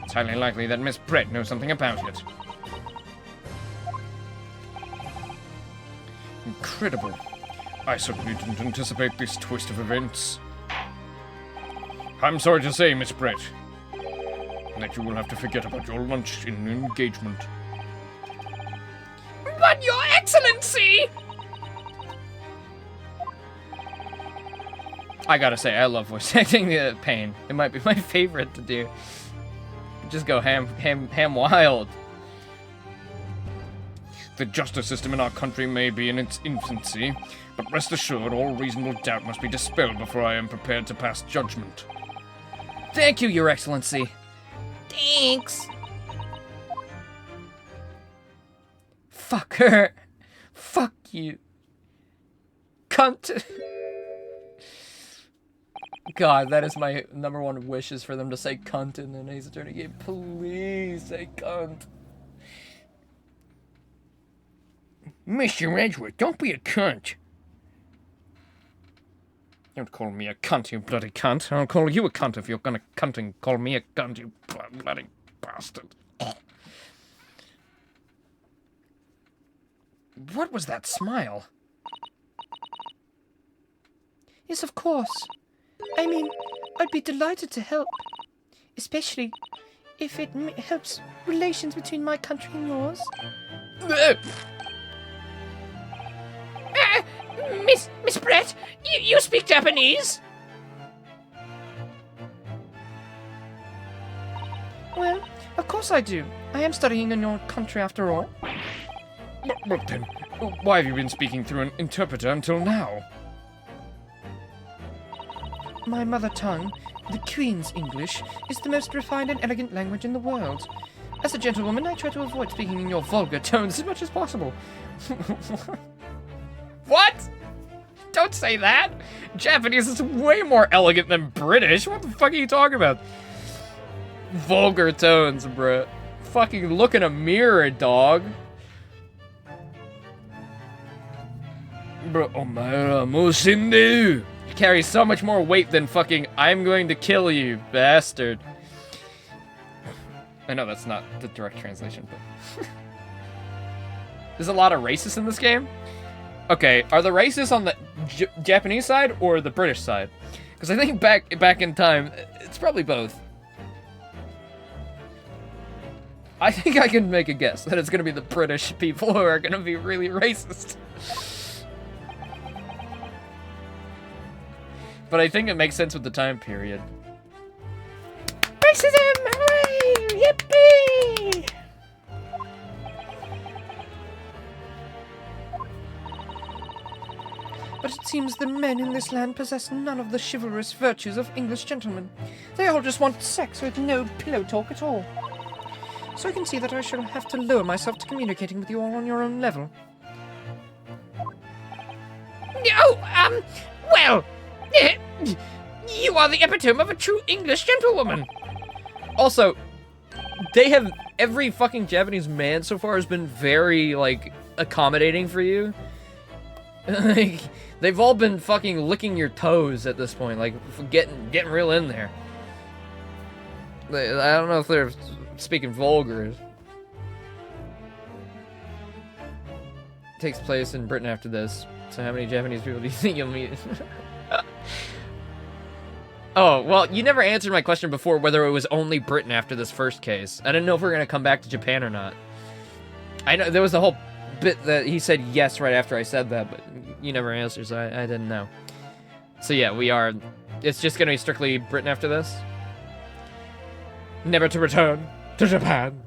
It's highly likely that Miss Brett knows something about it. Incredible. I certainly didn't anticipate this twist of events. I'm sorry to say, Miss Brett, that you will have to forget about your lunch in engagement. But Your Excellency! I gotta say, I love voice acting Pain. It might be my favorite to do. Just go ham wild. The justice system in our country may be in its infancy, but rest assured all reasonable doubt must be dispelled before I am prepared to pass judgment. Thank you, Your Excellency. Thanks. Fuck her. Fuck you. Cunt. God, that is my #1 wish, is for them to say cunt in an Ace Attorney game. Please say cunt. Mr. Edgeworth, don't be a cunt. Don't call me a cunt, you bloody cunt. I'll call you a cunt if you're gonna cunt and call me a cunt, you bloody bastard. What was that smile? Yes, of course. I mean, I'd be delighted to help. Especially if it helps relations between my country and yours. Miss Brett, you speak Japanese? Well, of course I do. I am studying in your country after all. But then, why have you been speaking through an interpreter until now? My mother tongue, the Queen's English, is the most refined and elegant language in the world. As a gentlewoman, I try to avoid speaking in your vulgar tones as much as possible. What? Don't say that. Japanese is way more elegant than British. What the fuck are you talking about? Vulgar tones, bruh. Fucking look in a mirror, dog. Bro, omaera mo shinderu. Carries so much more weight than fucking I'm going to kill you, bastard. I know that's not the direct translation, but there's a lot of racists in this game. Okay, are the racists on the Japanese side or the British side? Because I think back in time, it's probably both. I think I can make a guess that it's going to be the British people who are going to be really racist. But I think it makes sense with the time period. Racism! Hooray! Yippee! But it seems the men in this land possess none of the chivalrous virtues of English gentlemen. They all just want sex with no pillow talk at all. So I can see that I shall have to lower myself to communicating with you all on your own level. Oh, well, you are the epitome of a true English gentlewoman. Also, they have, every fucking Japanese man so far has been very, like, accommodating for you. Like, they've all been fucking licking your toes at this point, like, getting real in there. I don't know if they're speaking vulgar. Takes place in Britain after this. So how many Japanese people do you think you'll meet? Oh, well, you never answered my question before whether it was only Britain after this first case. I didn't know if we were going to come back to Japan or not. I know there was a whole bit that he said yes right after I said that, but you never answered, so I didn't know. So yeah, we are... It's just going to be strictly Britain after this? Never to return to Japan.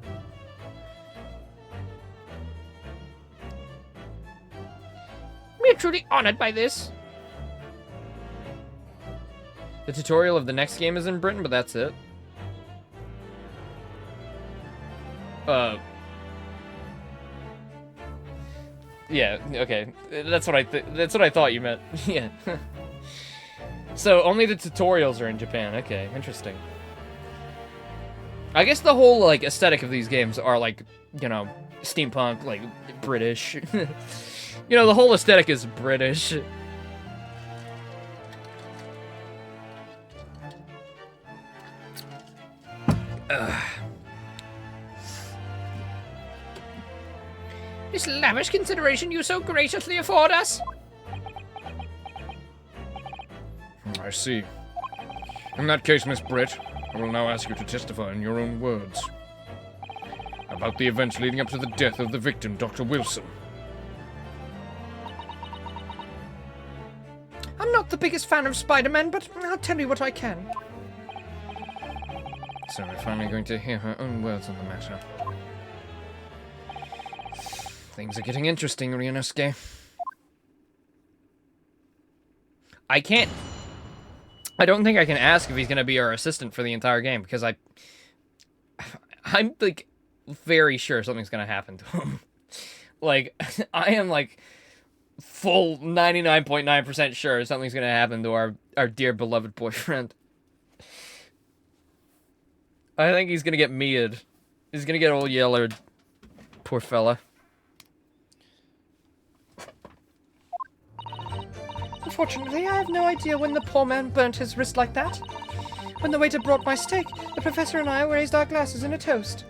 We are truly honored by this. The tutorial of the next game is in Britain, but that's it. Yeah, okay. That's what I thought you meant. Yeah. So only the tutorials are in Japan. Okay, interesting. I guess the whole like aesthetic of these games are like, you know, steampunk, like British. You know, the whole aesthetic is British. This lavish consideration you so graciously afford us. I see. In that case, Miss Brett, I will now ask you to testify in your own words about the events leading up to the death of the victim, Dr. Wilson. I'm not the biggest fan of Spider-Man, but I'll tell you what I can. So we're finally going to hear her own words on the matter. Things are getting interesting, Ryunosuke. I don't think I can ask if he's gonna be our assistant for the entire game, because I'm like very sure something's gonna happen to him. Like, I am like full 99.9% sure something's gonna happen to our dear beloved boyfriend. I think he's gonna get meated. He's gonna get old yellered. Poor fella. Unfortunately, I have no idea when the poor man burnt his wrist like that. When the waiter brought my steak, the professor and I raised our glasses in a toast.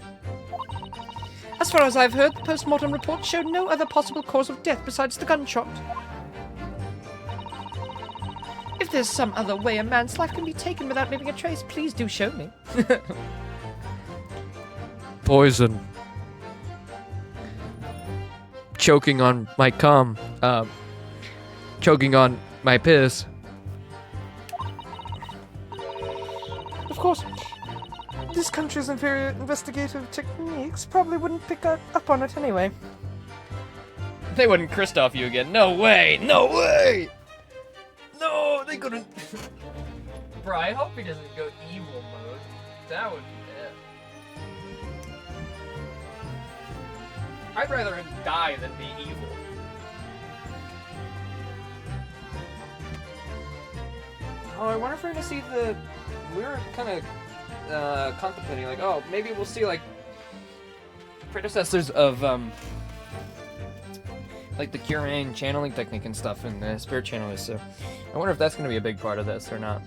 As far as I've heard, the post-mortem report showed no other possible cause of death besides the gunshot. If there's some other way a man's life can be taken without leaving a trace, please do show me. Poison. Choking on my cum. Choking on my piss. Of course, this country's inferior investigative techniques probably wouldn't pick up on it anyway. They wouldn't Kristoff you again. No way! No way! No, they couldn't. Bro, I hope he doesn't go evil mode. That would be it. I'd rather him die than be evil. Oh, I wonder if we're gonna see the... We were kind of contemplating, like, oh, maybe we'll see, like, predecessors of, like, the Curane channeling technique and stuff and the spirit channelers, so I wonder if that's gonna be a big part of this or not.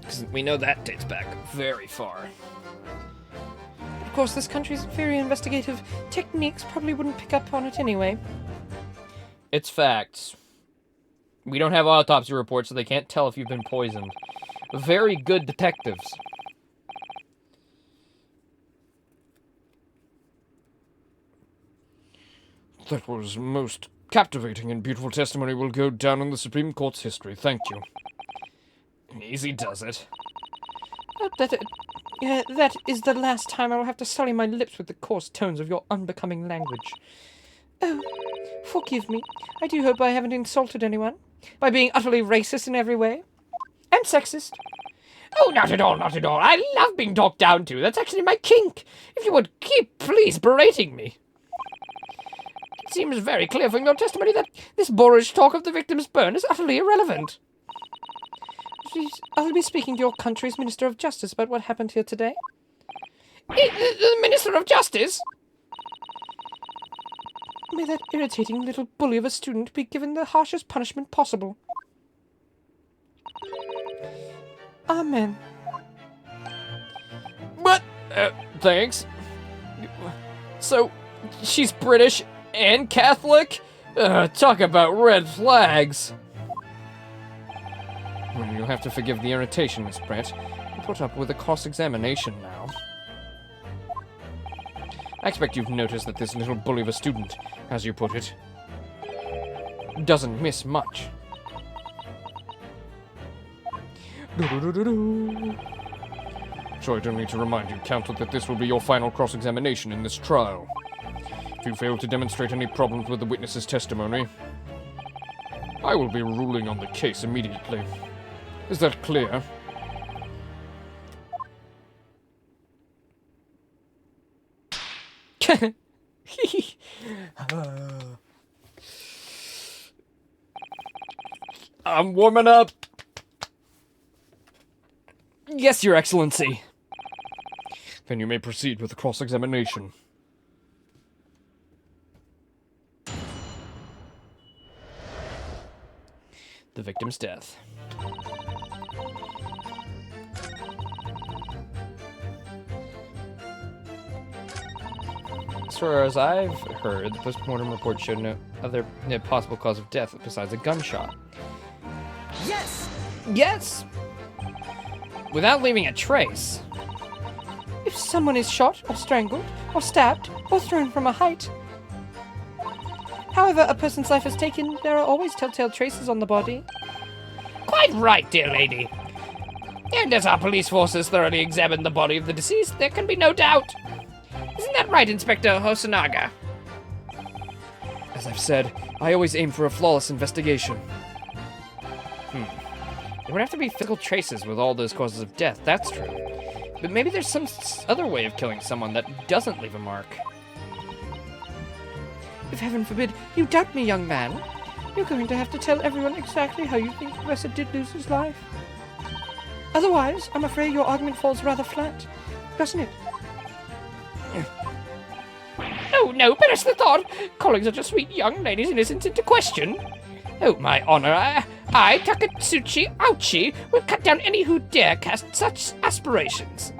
Because we know that dates back very far. Of course, this country's inferior investigative techniques probably wouldn't pick up on it anyway. It's facts. We don't have autopsy reports, so they can't tell if you've been poisoned. Very good detectives. That was most captivating and beautiful testimony will go down in the Supreme Court's history. Thank you. Easy does it. That is the last time I will have to sully my lips with the coarse tones of your unbecoming language. Oh, forgive me. I do hope I haven't insulted anyone by being utterly racist in every way. And sexist. Oh, not at all, not at all. I love being talked down to. That's actually my kink. If you would keep, please, berating me. It seems very clear from your testimony that this boorish talk of the victim's burn is utterly irrelevant. Please, I'll be speaking to your country's Minister of Justice about what happened here today. The Minister of Justice? May that irritating little bully of a student be given the harshest punishment possible. Amen. But, thanks. So, she's British and Catholic? Talk about red flags. Well, you'll have to forgive the irritation, Miss Brett. I'll put up with a cross-examination now. I expect you've noticed that this little bully of a student, as you put it, doesn't miss much. So I don't need to remind you, Counsel, that this will be your final cross-examination in this trial. If you fail to demonstrate any problems with the witness's testimony, I will be ruling on the case immediately. Is that clear? I'm warming up. Yes, Your Excellency. Then you may proceed with the cross-examination. The victim's death. As far as I've heard, the postmortem report showed no other possible cause of death besides a gunshot. Yes! Yes! Without leaving a trace. If someone is shot, or strangled, or stabbed, or thrown from a height. However a person's life is taken, there are always telltale traces on the body. Quite right, dear lady. And as our police forces thoroughly examined the body of the deceased, there can be no doubt. Isn't that right, Inspector Hosonaga? As I've said, I always aim for a flawless investigation. There would have to be physical traces with all those causes of death, that's true. But maybe there's some other way of killing someone that doesn't leave a mark. If heaven forbid you doubt me, young man, you're going to have to tell everyone exactly how you think Professor did lose his life. Otherwise, I'm afraid your argument falls rather flat, doesn't it? Oh, no, perish the thought! Calling such a sweet young lady's innocence into question. Oh, my honor, I, Takatsuchi Ouchi, will cut down any who dare cast such aspersions.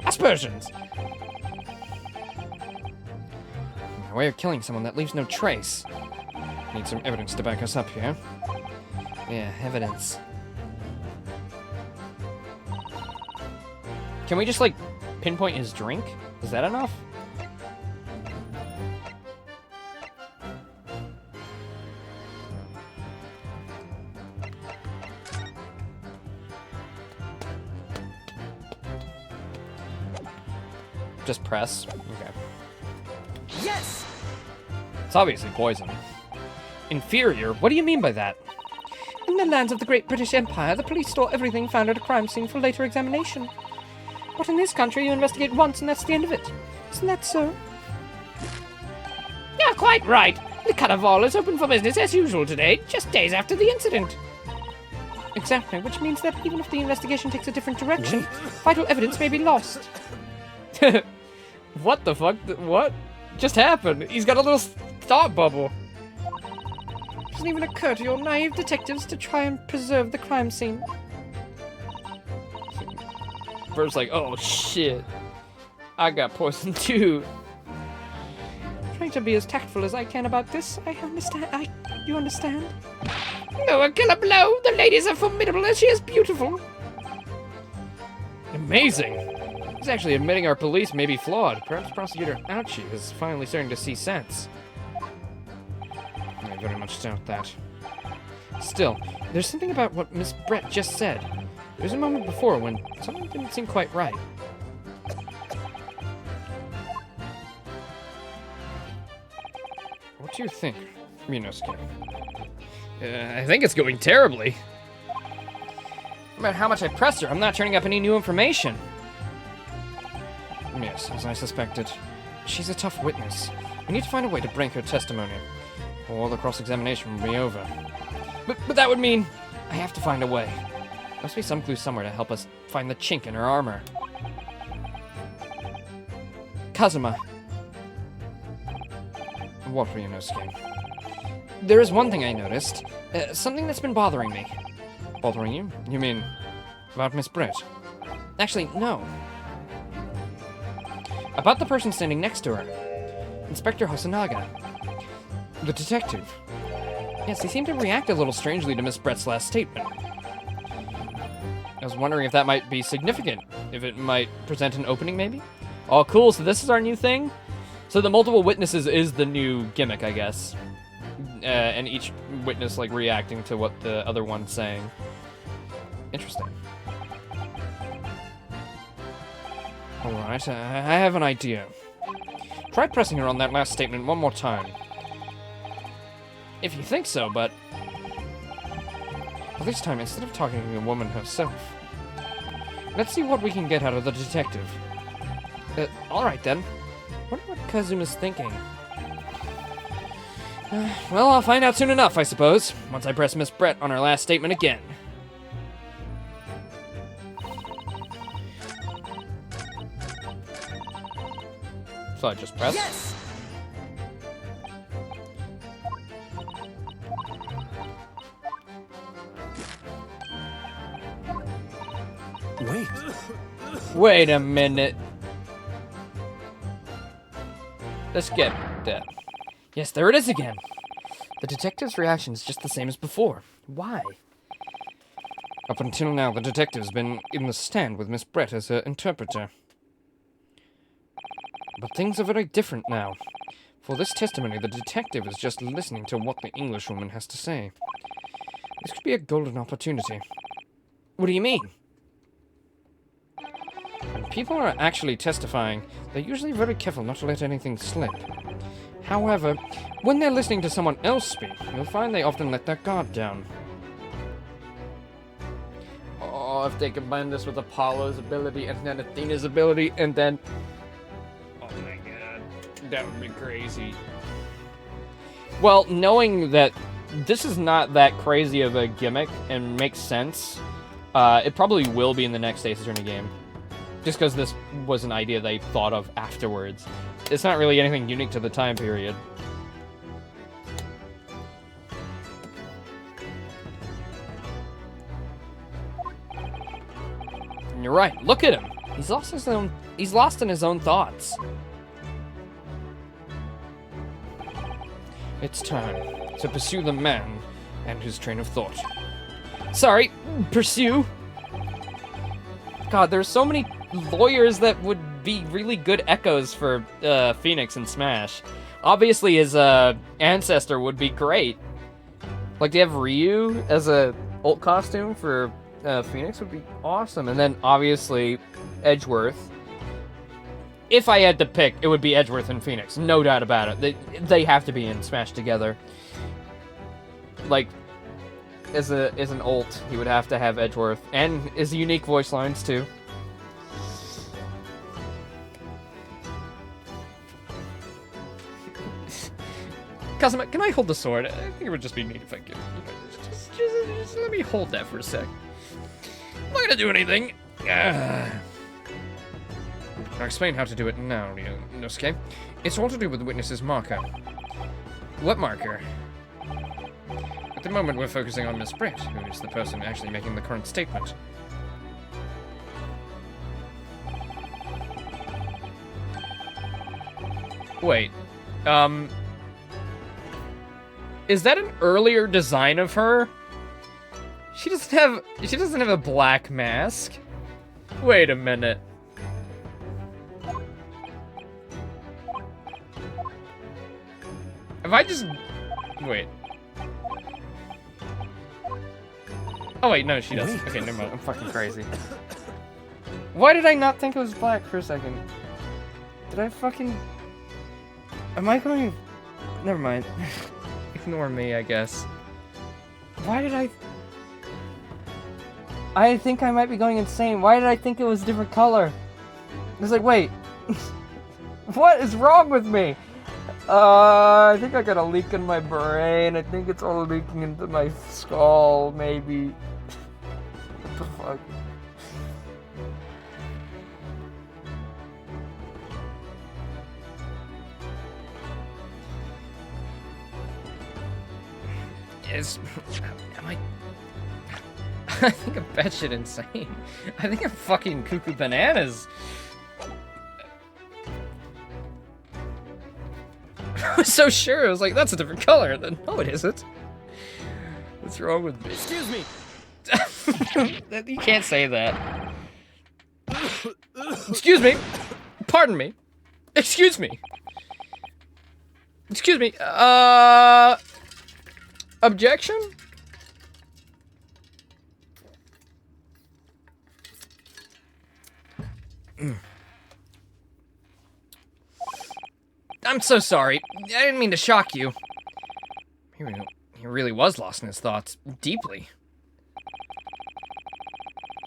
A way of killing someone that leaves no trace. Need some evidence to back us up here. Yeah, evidence. Can we just, like, pinpoint his drink? Is that enough? Just press. Okay. Yes! It's obviously poison. Inferior? What do you mean by that? In the lands of the Great British Empire, the police store everything found at a crime scene for later examination. But in this country, you investigate once and that's the end of it. Isn't that so? You're quite right. The carnival is open for business as usual today, just days after the incident. Exactly, which means that even if the investigation takes a different direction, vital evidence may be lost. What the fuck? What just happened? He's got a little thought bubble. Doesn't even occur to your naive detectives to try and preserve the crime scene. First, like, oh shit, I got poisoned too. Trying to be as tactful as I can about this. I understand. You understand? No, a killer blow. The lady's as formidable as she is beautiful. Amazing. He's actually admitting our police may be flawed. Perhaps Prosecutor Ouchie is finally starting to see sense. I very much doubt that. Still, there's something about what Miss Brett just said. There was a moment before when something didn't seem quite right. What do you think, Minosuke? I think it's going terribly. No matter how much I pressed her, I'm not turning up any new information. Yes, as I suspected. She's a tough witness. We need to find a way to break her testimony, or the cross-examination will be over. But that would mean I have to find a way. There must be some clue somewhere to help us find the chink in her armor. Kazuma. What, Ryunosuke? There is one thing I noticed. Something that's been bothering me. Bothering you? You mean about Miss Britt? Actually, no. About the person standing next to her. Inspector Hosonaga. The detective. Yes, he seemed to react a little strangely to Miss Brett's last statement. I was wondering if that might be significant. If it might present an opening, maybe? Oh, cool, so this is our new thing? So the multiple witnesses is the new gimmick, I guess. And each witness, like, reacting to what the other one's saying. Interesting. Alright, I have an idea. Try pressing her on that last statement one more time. If you think so, but... Well, this time, instead of talking to the woman herself, let's see what we can get out of the detective. Alright then. Wonder what Kazuma's thinking. Well, I'll find out soon enough, I suppose, once I press Miss Brett on her last statement again. So I just press. Yes! Wait. Wait a minute. Let's get that. Yes, there it is again. The detective's reaction is just the same as before. Why? Up until now, the detective's been in the stand with Miss Brett as her interpreter. But things are very different now. For this testimony, the detective is just listening to what the Englishwoman has to say. This could be a golden opportunity. What do you mean? When people are actually testifying, they're usually very careful not to let anything slip. However, when they're listening to someone else speak, you'll find they often let their guard down. Oh, if they combine this with Apollo's ability and then Athena's ability and then... Oh my god, that would be crazy. Well, knowing that this is not that crazy of a gimmick and makes sense, it probably will be in the next Ace Attorney game. Just because this was an idea they thought of afterwards. It's not really anything unique to the time period. And you're right. Look at him. He's lost in his own thoughts. It's time to pursue the man and his train of thought. Sorry, pursue. God, there's so many lawyers that would be really good echoes for Phoenix and Smash. Obviously, his ancestor would be great. Like, to have Ryu as a alt costume for Phoenix would be awesome. And then, obviously, Edgeworth. If I had to pick, it would be Edgeworth and Phoenix. No doubt about it. They have to be in Smash together. Like, as an ult, he would have to have Edgeworth. And his unique voice lines, too. Kazuma, can I hold the sword? I think it would just be neat if I could. Just let me hold that for a sec. I'm not gonna do anything. I'll explain how to do it now, Nosuke. It's all to do with the witness's marker. What marker? At the moment, we're focusing on Miss Brett, who is the person actually making the current statement. Wait, is that an earlier design of her? She doesn't have a black mask. Wait a minute. Have I just... Wait. Oh wait, no, she does. Okay, never mind. I'm fucking crazy. Why did I not think it was black for a second? Did I fucking... Am I going... Never mind. Ignore me, I guess. Why did I think I might be going insane. Why did I think it was a different color? It's like, wait. What is wrong with me? I think I got a leak in my brain. I think it's all leaking into my skull, maybe. What the fuck? Am I... I think I'm batshit insane. I think I'm fucking cuckoo bananas. I was so sure. I was like, that's a different color. And then, no, it isn't. What's wrong with me? Excuse me. You can't say that. Excuse me. Pardon me. Excuse me. Excuse me. Objection? I'm so sorry. I didn't mean to shock you. He really was lost in his thoughts. Deeply.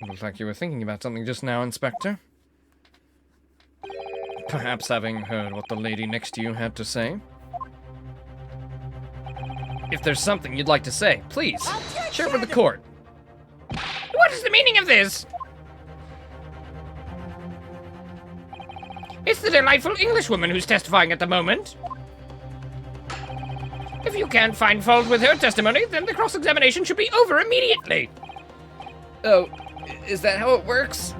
It looked like you were thinking about something just now, Inspector. Perhaps having heard what the lady next to you had to say? If there's something you'd like to say, please, share it with the court. What is the meaning of this? It's the delightful Englishwoman who's testifying at the moment. If you can't find fault with her testimony, then the cross-examination should be over immediately. Oh, is that how it works?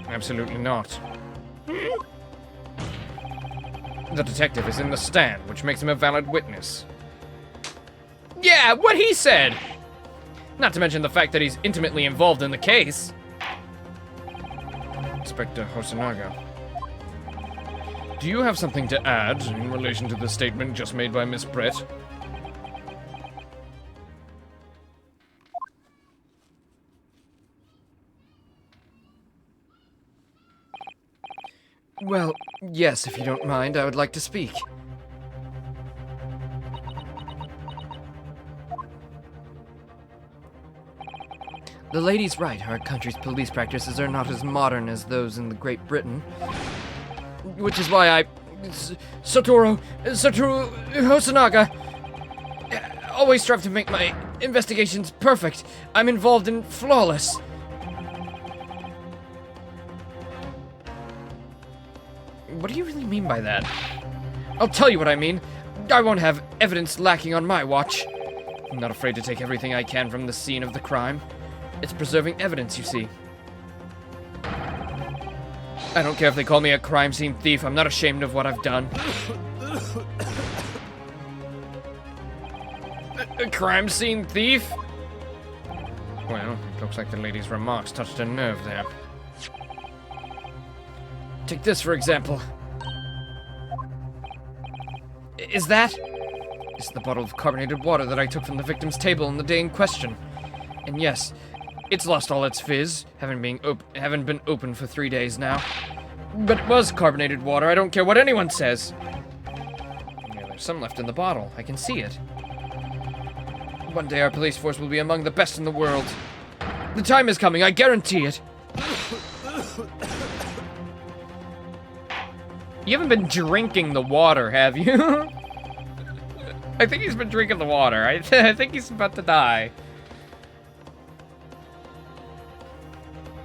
Absolutely not. The detective is in the stand, which makes him a valid witness. Yeah, what he said! Not to mention the fact that he's intimately involved in the case. Inspector Hosonaga, do you have something to add in relation to the statement just made by Miss Brett? Well, yes, if you don't mind, I would like to speak. The lady's right. Our country's police practices are not as modern as those in the Great Britain. Which is why Satoru Hosonaga, always strive to make my investigations perfect. I'm involved in flawless. What do you really mean by that? I'll tell you what I mean. I won't have evidence lacking on my watch. I'm not afraid to take everything I can from the scene of the crime. It's preserving evidence, you see. I don't care if they call me a crime scene thief. I'm not ashamed of what I've done. A crime scene thief? Well, it looks like the lady's remarks touched a nerve there. Take this, for example. Is that? It's the bottle of carbonated water that I took from the victim's table on the day in question. And yes, it's lost all its fizz, haven't been open for 3 days now. But it was carbonated water, I don't care what anyone says. Yeah, there's some left in the bottle, I can see it. One day our police force will be among the best in the world. The time is coming, I guarantee it. You haven't been drinking the water, have you? I think he's been drinking the water. I think he's about to die.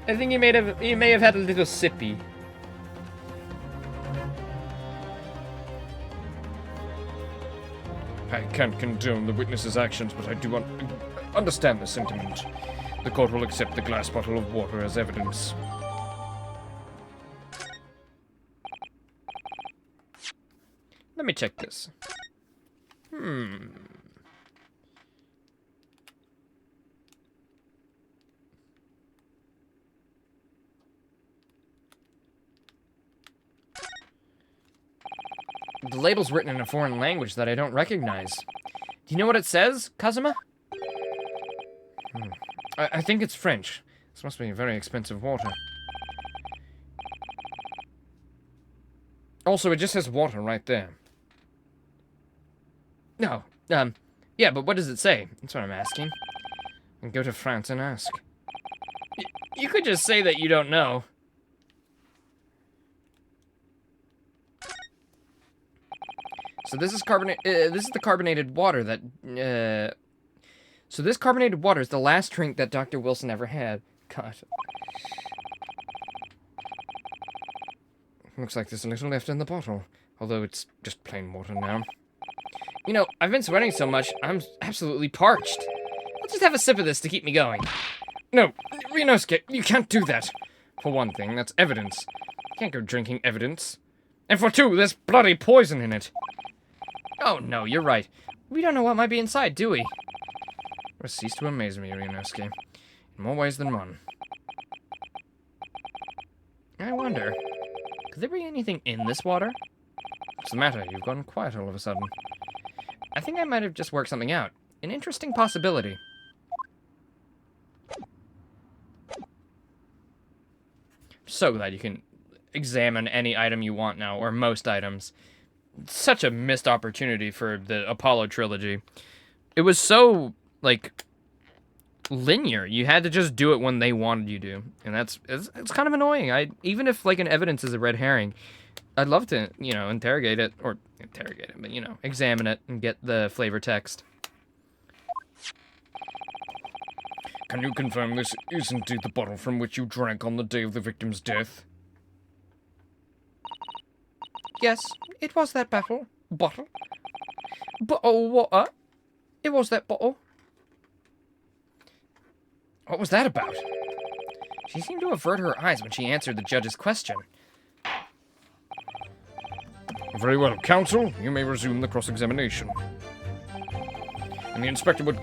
I think he may have had a little sippy. I can't condone the witness's actions, but I do understand the sentiment. The court will accept the glass bottle of water as evidence. Let me check this. The label's written in a foreign language that I don't recognize. Do you know what it says, Kazuma? I think it's French. This must be very expensive water. Also, it just says water right there. No, yeah, but what does it say? That's what I'm asking. And go to France and ask. You could just say that you don't know. So this is this is the carbonated water that, so this carbonated water is the last drink that Dr. Wilson ever had. God. Looks like there's a little left in the bottle, although it's just plain water now. You know, I've been sweating so much, I'm absolutely parched. I'll just have a sip of this to keep me going. No, Ryunosuke, you can't do that. For one thing, that's evidence. You can't go drinking evidence. And for two, there's bloody poison in it. Oh no, you're right. We don't know what might be inside, do we? Cease to amaze me, Ryunosuke. In more ways than one. I wonder, could there be anything in this water? What's the matter? You've gone quiet all of a sudden. I think I might have just worked something out. An interesting possibility. So glad you can examine any item you want now, or most items. Such a missed opportunity for the Apollo trilogy. It was so, like, linear. You had to just do it when they wanted you to. And it's kind of annoying. Even if, like, an evidence is a red herring, I'd love to, you know, interrogate it, but, you know, examine it and get the flavor text. Can you confirm this is indeed the bottle from which you drank on the day of the victim's death? Yes, it was that bottle. Bottle? Bottle water? It was that bottle. What was that about? She seemed to avert her eyes when she answered the judge's question. Very well, counsel. You may resume the cross-examination. And the inspector will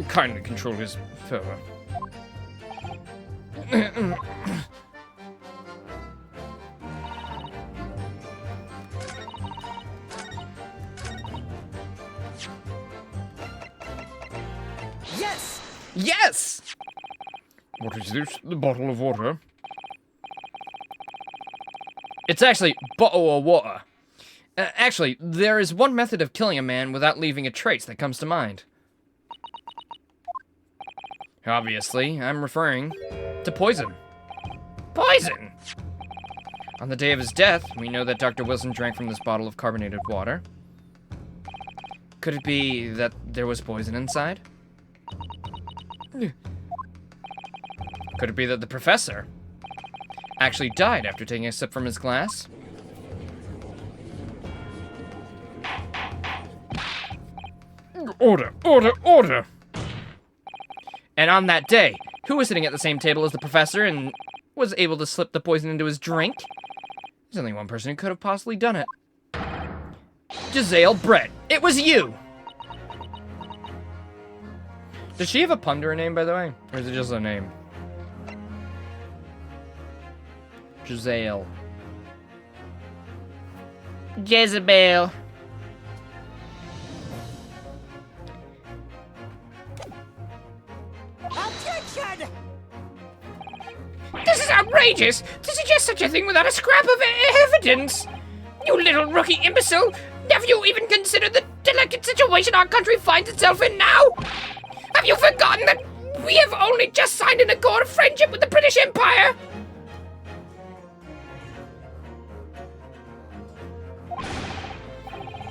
kindly control his fervor. Yes! Yes! What is this? The bottle of water? It's actually bottle of water. Actually, there is one method of killing a man without leaving a trace that comes to mind. Obviously, I'm referring to poison. Poison! On the day of his death, we know that Dr. Wilson drank from this bottle of carbonated water. Could it be that there was poison inside? Could it be that the professor actually died after taking a sip from his glass? Order! Order! Order! And on that day, who was sitting at the same table as the professor and was able to slip the poison into his drink? There's only one person who could have possibly done it. Giselle Brett. It was you! Does she have a pun to her name, by the way? Or is it just a name? Giselle. Jezebel. Objection! This is outrageous! To suggest such a thing without a scrap of evidence! You little rookie imbecile! Have you even considered the delicate situation our country finds itself in now? Have you forgotten that we have only just signed an accord of friendship with the British Empire?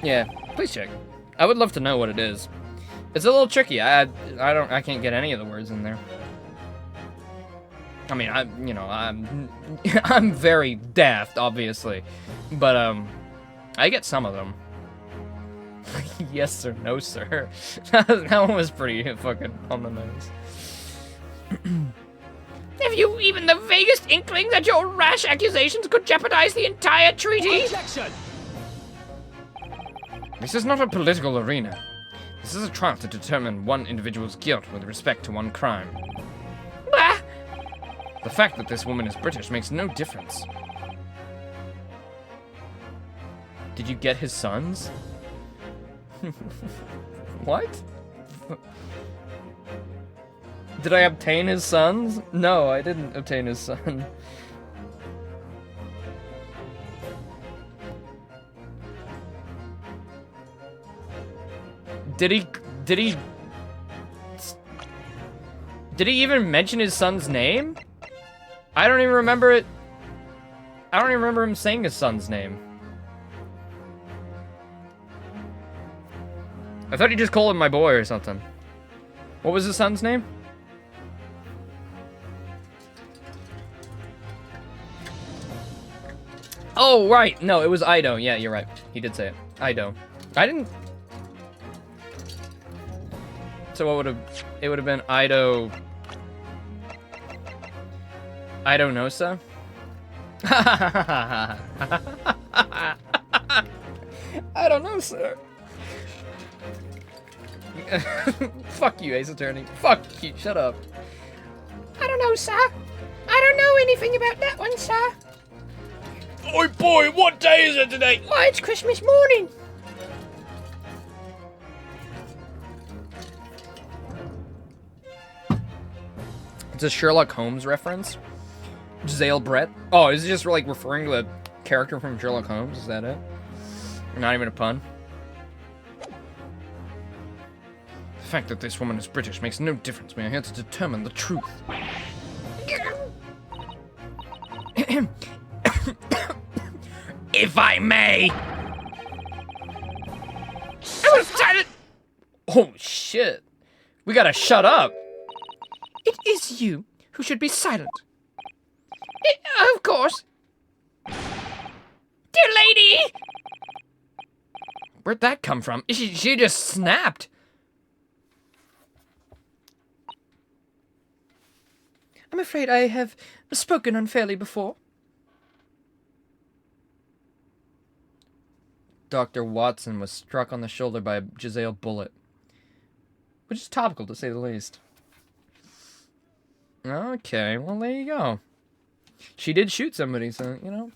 Yeah, please check. I would love to know what it is. It's a little tricky. I can't get any of the words in there. I mean, I'm very daft, obviously, but I get some of them. Yes sir, no sir. That one was pretty fucking on the nose. Have you even the vaguest inkling that your rash accusations could jeopardize the entire treaty? Objection! This is not a political arena. This is a trial to determine one individual's guilt with respect to one crime. Bah! The fact that this woman is British makes no difference. Did you get his sons? What? Did I obtain his sons? No, I didn't obtain his son. Did he even mention his son's name? I don't even remember it. I don't even remember him saying his son's name. I thought he just called him my boy or something. What was his son's name? Oh, right. No, it was Ido. Yeah, you're right. He did say it. Ido. I didn't... So what would have... It would have been Ido... Ido Nosa? I don't know, sir. Fuck you, Ace Attorney. Fuck you. Shut up. I don't know, sir. I don't know anything about that one, sir. Oi boy, what day is it today? Why, it's Christmas morning. It's a Sherlock Holmes reference. Giselle Brett. Oh, is it just like referring to a character from Sherlock Holmes? Is that it? Not even a pun? The fact that this woman is British makes no difference. We are here to determine the truth. if I may. I was trying to... Oh, shit. We gotta shut up. It is you who should be silent. Of course. Dear lady! Where'd that come from? She just snapped. I'm afraid I have spoken unfairly before. Dr. Watson was struck on the shoulder by a Giselle bullet. Which is topical, to say the least. Okay, well, there you go. She did shoot somebody, so, you know.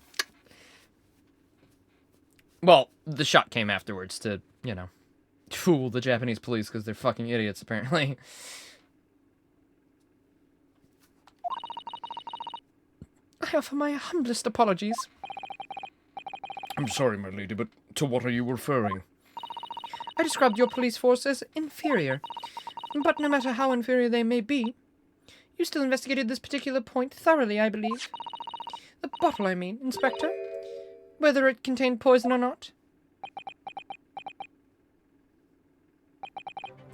Well, the shot came afterwards to, you know, fool the Japanese police because they're fucking idiots, apparently. I offer my humblest apologies. I'm sorry, my lady, but to what are you referring? I described your police force as inferior. But no matter how inferior they may be, you still investigated this particular point thoroughly, I believe. The bottle, I mean, Inspector. Whether it contained poison or not.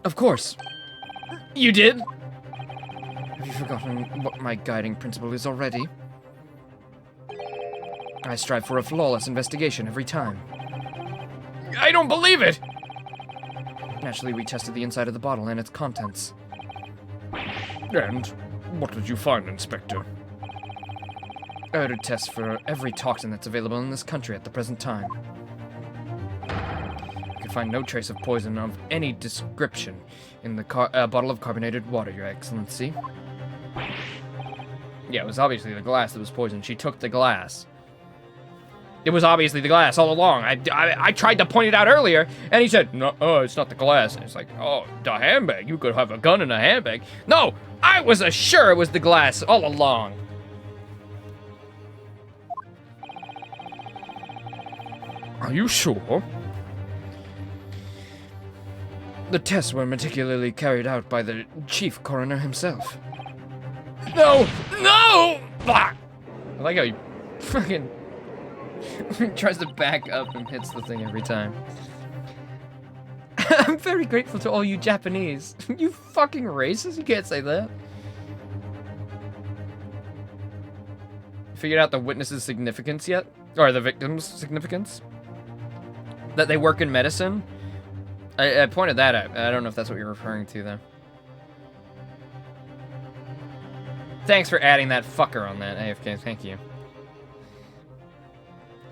Of course. You did? Have you forgotten what my guiding principle is already? I strive for a flawless investigation every time. I don't believe it! Naturally, we tested the inside of the bottle and its contents. And what did you find, Inspector? I ordered tests for every toxin that's available in this country at the present time. I could find no trace of poison of any description in the bottle of carbonated water, Your Excellency. Yeah, it was obviously the glass that was poisoned. She took the glass. It was obviously the glass all along. I tried to point it out earlier, and he said, no, it's not the glass. And it's like, oh, the handbag. You could have a gun in a handbag. No, I was sure it was the glass all along. Are you sure? The tests were meticulously carried out by the chief coroner himself. No! No! Ah! I like how he fucking tries to back up and hits the thing every time. I'm very grateful to all you Japanese. You fucking racist? You can't say that. Figured out the witness's significance yet? Or the victim's significance? That they work in medicine? I pointed that out. I don't know if that's what you're referring to, though. Thanks for adding that fucker on that, AFK. Thank you.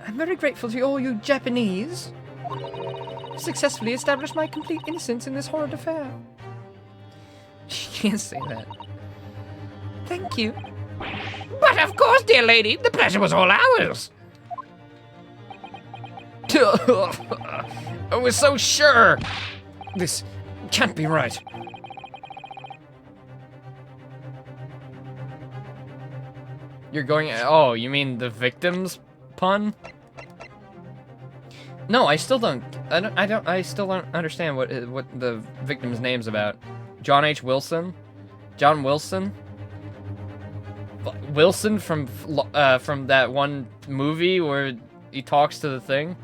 I'm very grateful to all you Japanese. Successfully established my complete innocence in this horrid affair. She can't say that. Thank you. But of course, dear lady, the pleasure was all ours. I was so sure! This can't be right. You're going... Oh, you mean the victim's pun? No, I still don't... I still don't understand what the victim's name's about. John H. Wilson? John Wilson? Wilson from that one movie where he talks to the thing?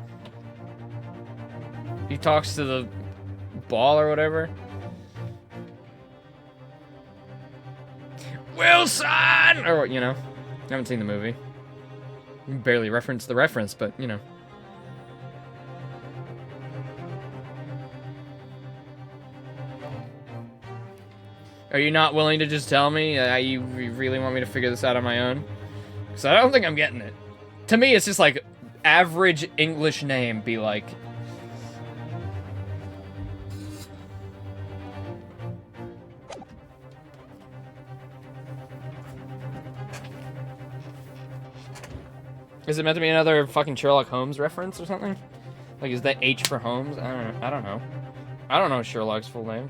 He talks to the ball or whatever. Wilson! Or, you know, I haven't seen the movie. Barely referenced the reference, but, you know. Are you not willing to just tell me? You really want me to figure this out on my own? Because I don't think I'm getting it. To me, it's just like average English name be like... Is it meant to be another fucking Sherlock Holmes reference or something? Like, is that H for Holmes? I don't know. I don't know Sherlock's full name.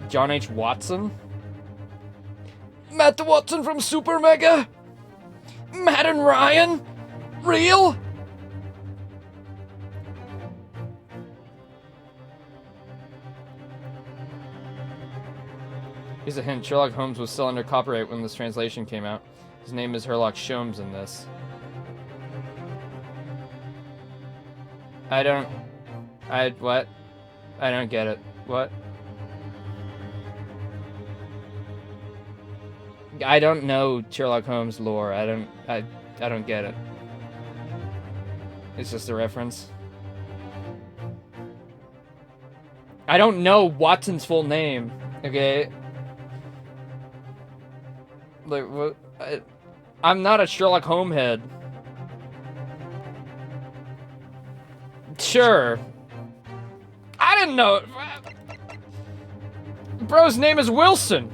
John H. Watson? Matt Watson from Super Mega? Matt and Ryan? Real? Here's a hint. Sherlock Holmes was still under copyright when this translation came out. His name is Sherlock Sholmes in this. What? I don't get it. What? I don't know Sherlock Holmes lore. I don't get it. It's just a reference. I don't know Watson's full name. Okay. Like what? I'm not a Sherlock Holmes head. Sure. I didn't know. Bro's name is Wilson.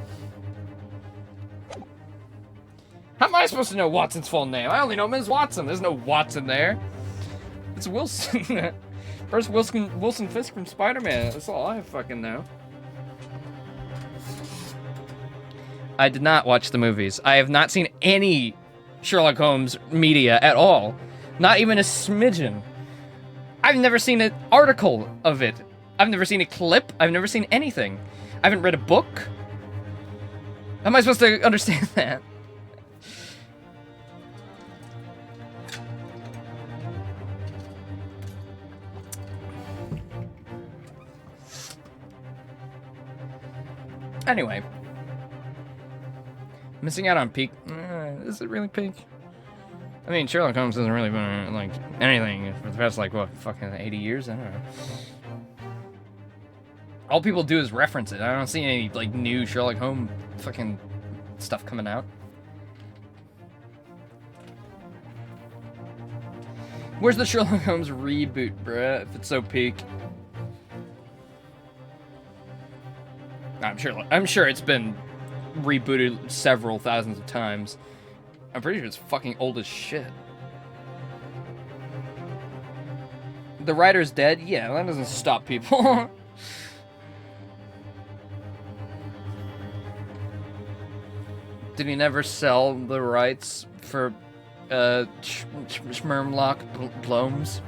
How am I supposed to know Watson's full name? I only know Ms. Watson. There's no Watson there. It's Wilson. First Wilson Fisk from Spider-Man. That's all I fucking know. I did not watch the movies. I have not seen any Sherlock Holmes media at all. Not even a smidgen. I've never seen an article of it. I've never seen a clip. I've never seen anything. I haven't read a book. How am I supposed to understand that? Anyway. Missing out on peak. Is it really peak? I mean, Sherlock Holmes hasn't really been, like, anything for the past, like, what, fucking 80 years? I don't know. All people do is reference it. I don't see any, like, new Sherlock Holmes fucking stuff coming out. Where's the Sherlock Holmes reboot, bruh, if it's so peak? I'm sure it's been rebooted several thousands of times. I'm pretty sure it's fucking old as shit. The writer's dead? Yeah, that doesn't stop people. Did he never sell the rights for Schmermlock Blomes?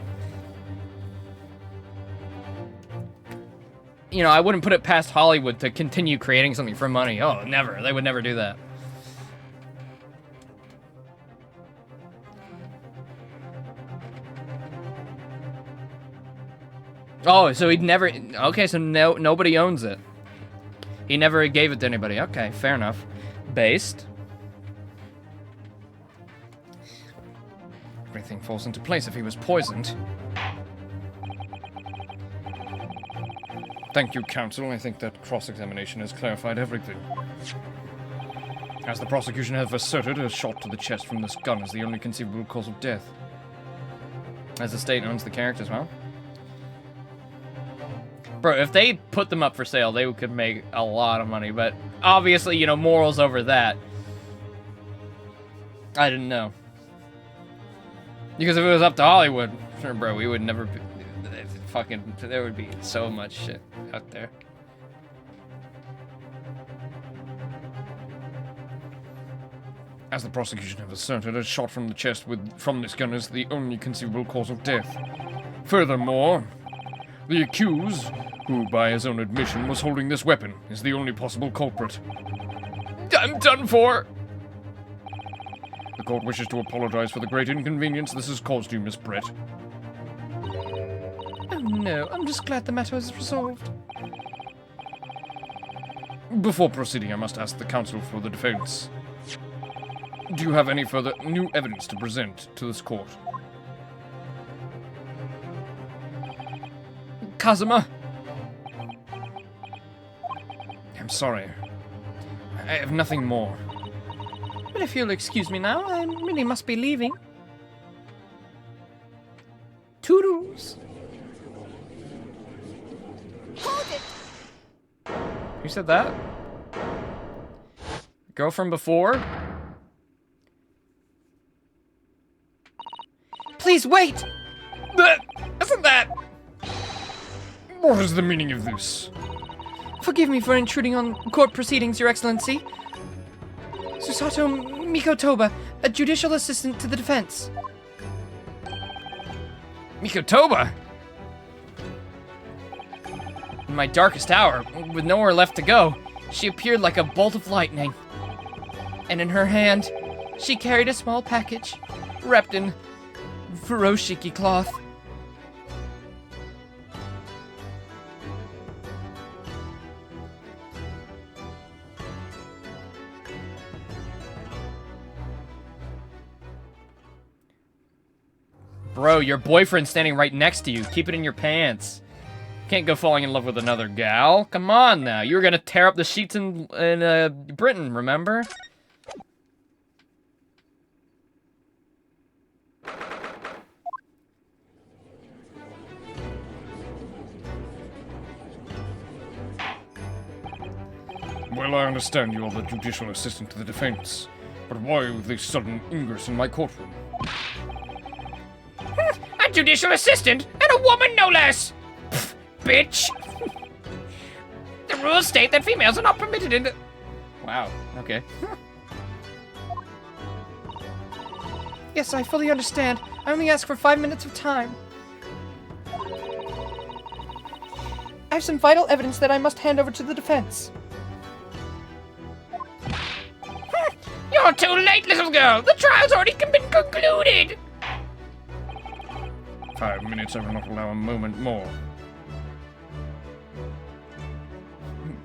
You know, I wouldn't put it past Hollywood to continue creating something for money. Oh, never. They would never do that. Oh, so he'd never... Okay, so nobody owns it. He never gave it to anybody. Okay, fair enough. Based. Everything falls into place if he was poisoned. Thank you, counsel. I think that cross-examination has clarified everything. As the prosecution have asserted, a shot to the chest from this gun is the only conceivable cause of death. As the state owns the characters, well. Bro, if they put them up for sale, they could make a lot of money, but obviously, you know, morals over that. I didn't know. Because if it was up to Hollywood, sure, bro, we would never be... Fucking, there would be so much shit out there. As the prosecution have asserted, a shot from the chest from this gun is the only conceivable cause of death. Furthermore, the accused, who by his own admission was holding this weapon, is the only possible culprit. I'm done for! The court wishes to apologize for the great inconvenience this has caused you, Miss Brett. Oh no, I'm just glad the matter is resolved. Before proceeding, I must ask the counsel for the defense. Do you have any further new evidence to present to this court? Kazuma! I'm sorry. I have nothing more. But if you'll excuse me now, I really must be leaving. Toodles! Hold it! Who said that? Girl from before? Please wait! Isn't that... What is the meaning of this? Forgive me for intruding on court proceedings, Your Excellency. Susato Mikotoba, a judicial assistant to the defense. Mikotoba? In my darkest hour, with nowhere left to go, she appeared like a bolt of lightning. And in her hand, she carried a small package, wrapped in furoshiki cloth. Bro, your boyfriend's standing right next to you. Keep it in your pants. Can't go falling in love with another gal. Come on now. You were gonna tear up the sheets in Britain, remember? Well, I understand you are the judicial assistant to the defense, but why this sudden ingress in my courtroom? A judicial assistant and a woman, no less. Pfft, bitch. The rules state that females are not permitted in the... Wow, okay. Yes, I fully understand. I only ask for 5 minutes of time. I have some vital evidence that I must hand over to the defense. You're too late, little girl. The trial's already been concluded. 5 minutes, I will not allow a moment more.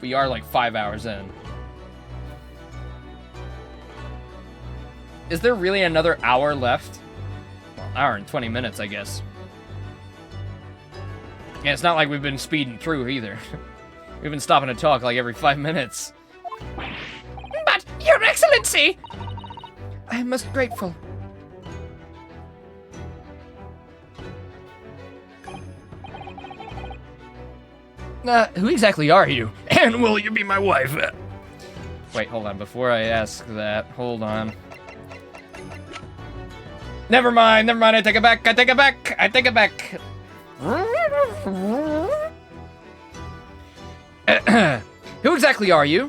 We are like 5 hours in. Is there really another hour left? Well, hour and 20 minutes, I guess. Yeah, it's not like we've been speeding through either. We've been stopping to talk like every 5 minutes. But, Your Excellency! I am most grateful. Who exactly are you? And will you be my wife? Wait, hold on. Before I ask that, hold on. Never mind, I take it back, I take it back. Who exactly are you?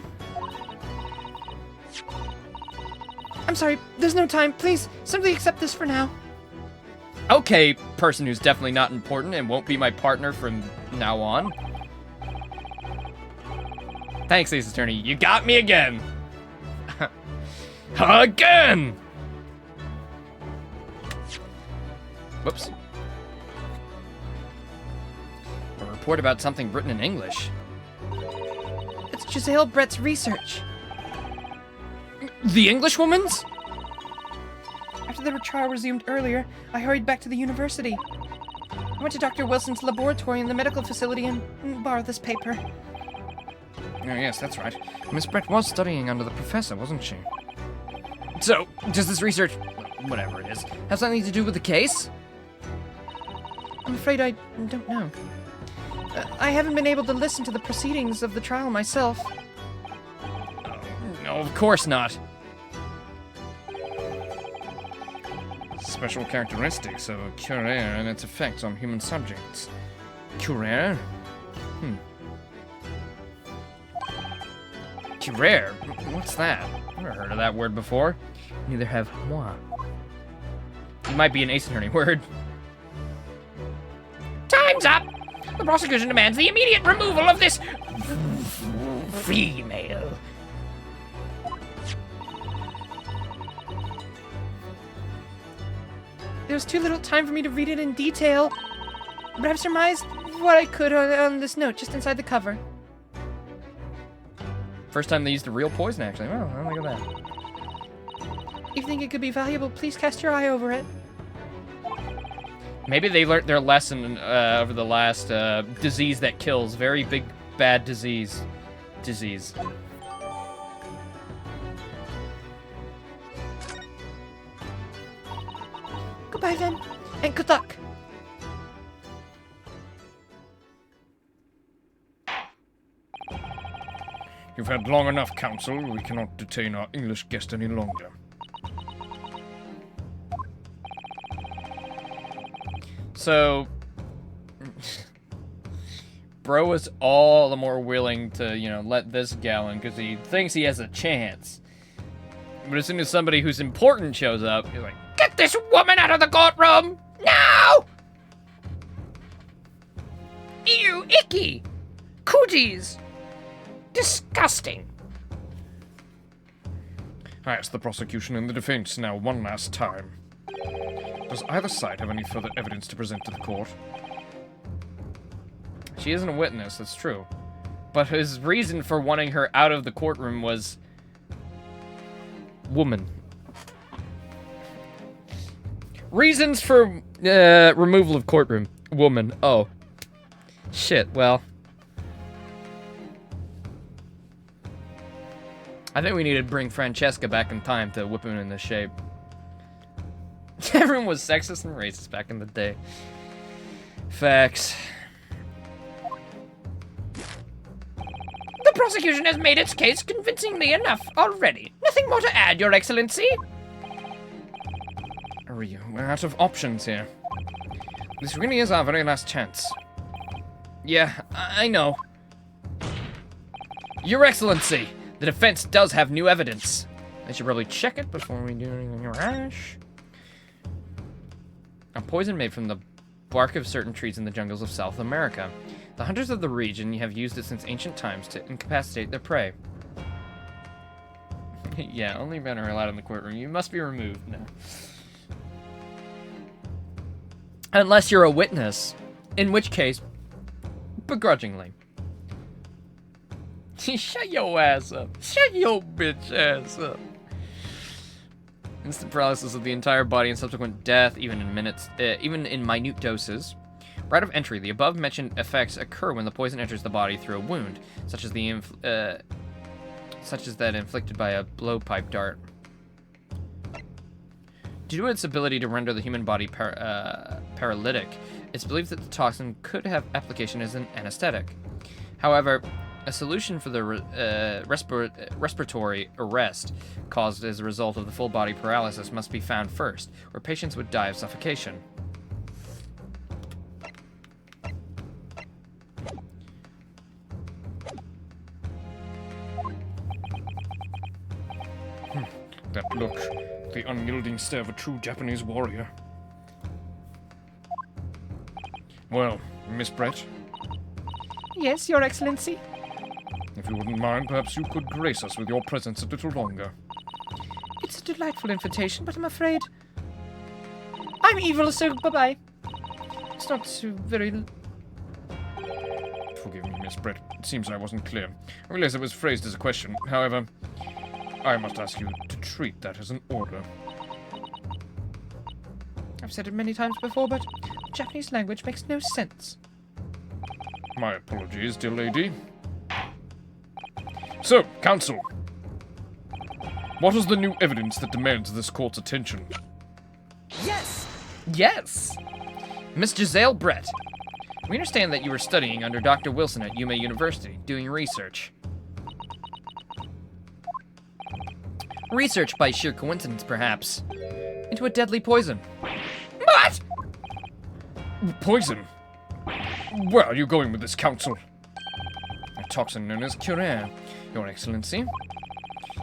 I'm sorry, there's no time. Please, simply accept this for now. Okay, person who's definitely not important and won't be my partner from now on. Thanks, Ace Attorney. You got me again. Again! Whoops. A report about something written in English. It's Giselle Brett's research. The Englishwoman's? After the trial resumed earlier, I hurried back to the university. I went to Dr. Wilson's laboratory in the medical facility and borrowed this paper. Oh, yes, that's right. Miss Brett was studying under the professor, wasn't she? So, does this research, whatever it is, have something to do with the case? I'm afraid I don't know. I haven't been able to listen to the proceedings of the trial myself. No, of course not. Special characteristics of Curie and its effects on human subjects. Curie? Curer? What's that? Never heard of that word before. Neither have moi. It might be an Ace Attorney word. Time's up. The prosecution demands the immediate removal of this female. There was too little time for me to read it in detail, but I've surmised what I could on this note just inside the cover. First time they used a real poison, actually. Oh, look at that. If you think it could be valuable, please cast your eye over it. Maybe they learned their lesson over the last disease that kills. Very big, bad disease. Goodbye then, and good luck. You've had long enough, counsel. We cannot detain our English guest any longer. So, bro was all the more willing to, let this gal in because he thinks he has a chance. But as soon as somebody who's important shows up, he's like, Get this woman out of the courtroom! Now! Ew, icky! Cooties! Disgusting. I asked the prosecution and the defense now one last time. Does either side have any further evidence to present to the court? She isn't a witness, that's true. But his reason for wanting her out of the courtroom was... woman. Reasons for removal of courtroom. Woman. Oh. Shit, well. I think we need to bring Francesca back in time to whip him into shape. Everyone was sexist and racist back in the day. Facts. The prosecution has made its case convincingly enough already. Nothing more to add, Your Excellency. Ryu, we're out of options here. This really is our very last chance. Yeah, I know. Your Excellency, the defense does have new evidence. I should probably check it before we do anything rash. A poison made from the bark of certain trees in the jungles of South America. The hunters of the region have used it since ancient times to incapacitate their prey. Yeah, only men are allowed in the courtroom. You must be removed now. Unless you're a witness, in which case, begrudgingly. Shut your ass up. Shut your bitch ass up. Instant paralysis of the entire body and subsequent death, even in minute doses. Right of entry. The above-mentioned effects occur when the poison enters the body through a wound, such as that inflicted by a blowpipe dart. Due to its ability to render the human body paralytic, it's believed that the toxin could have application as an anesthetic. However, a solution for the respiratory arrest caused as a result of the full body paralysis must be found first, or patients would die of suffocation. That look, the unyielding stare of a true Japanese warrior. Well, Miss Brett, Yes, Your Excellency. if you wouldn't mind, perhaps you could grace us with your presence a little longer. It's a delightful invitation, but I'm afraid I'm evil, so bye-bye. It's not so very... Forgive me, Miss Brett. It seems I wasn't clear. I realize it was phrased as a question. However, I must ask you to treat that as an order. I've said it many times before, but Japanese language makes no sense. My apologies, dear lady. So, counsel. What is the new evidence that demands this court's attention? Yes! Miss Giselle Brett, we understand that you were studying under Dr. Wilson at Yuma University, doing research. Research by sheer coincidence, perhaps, into a deadly poison. What? Poison? Where are you going with this, counsel? A toxin known as curare, Your Excellency.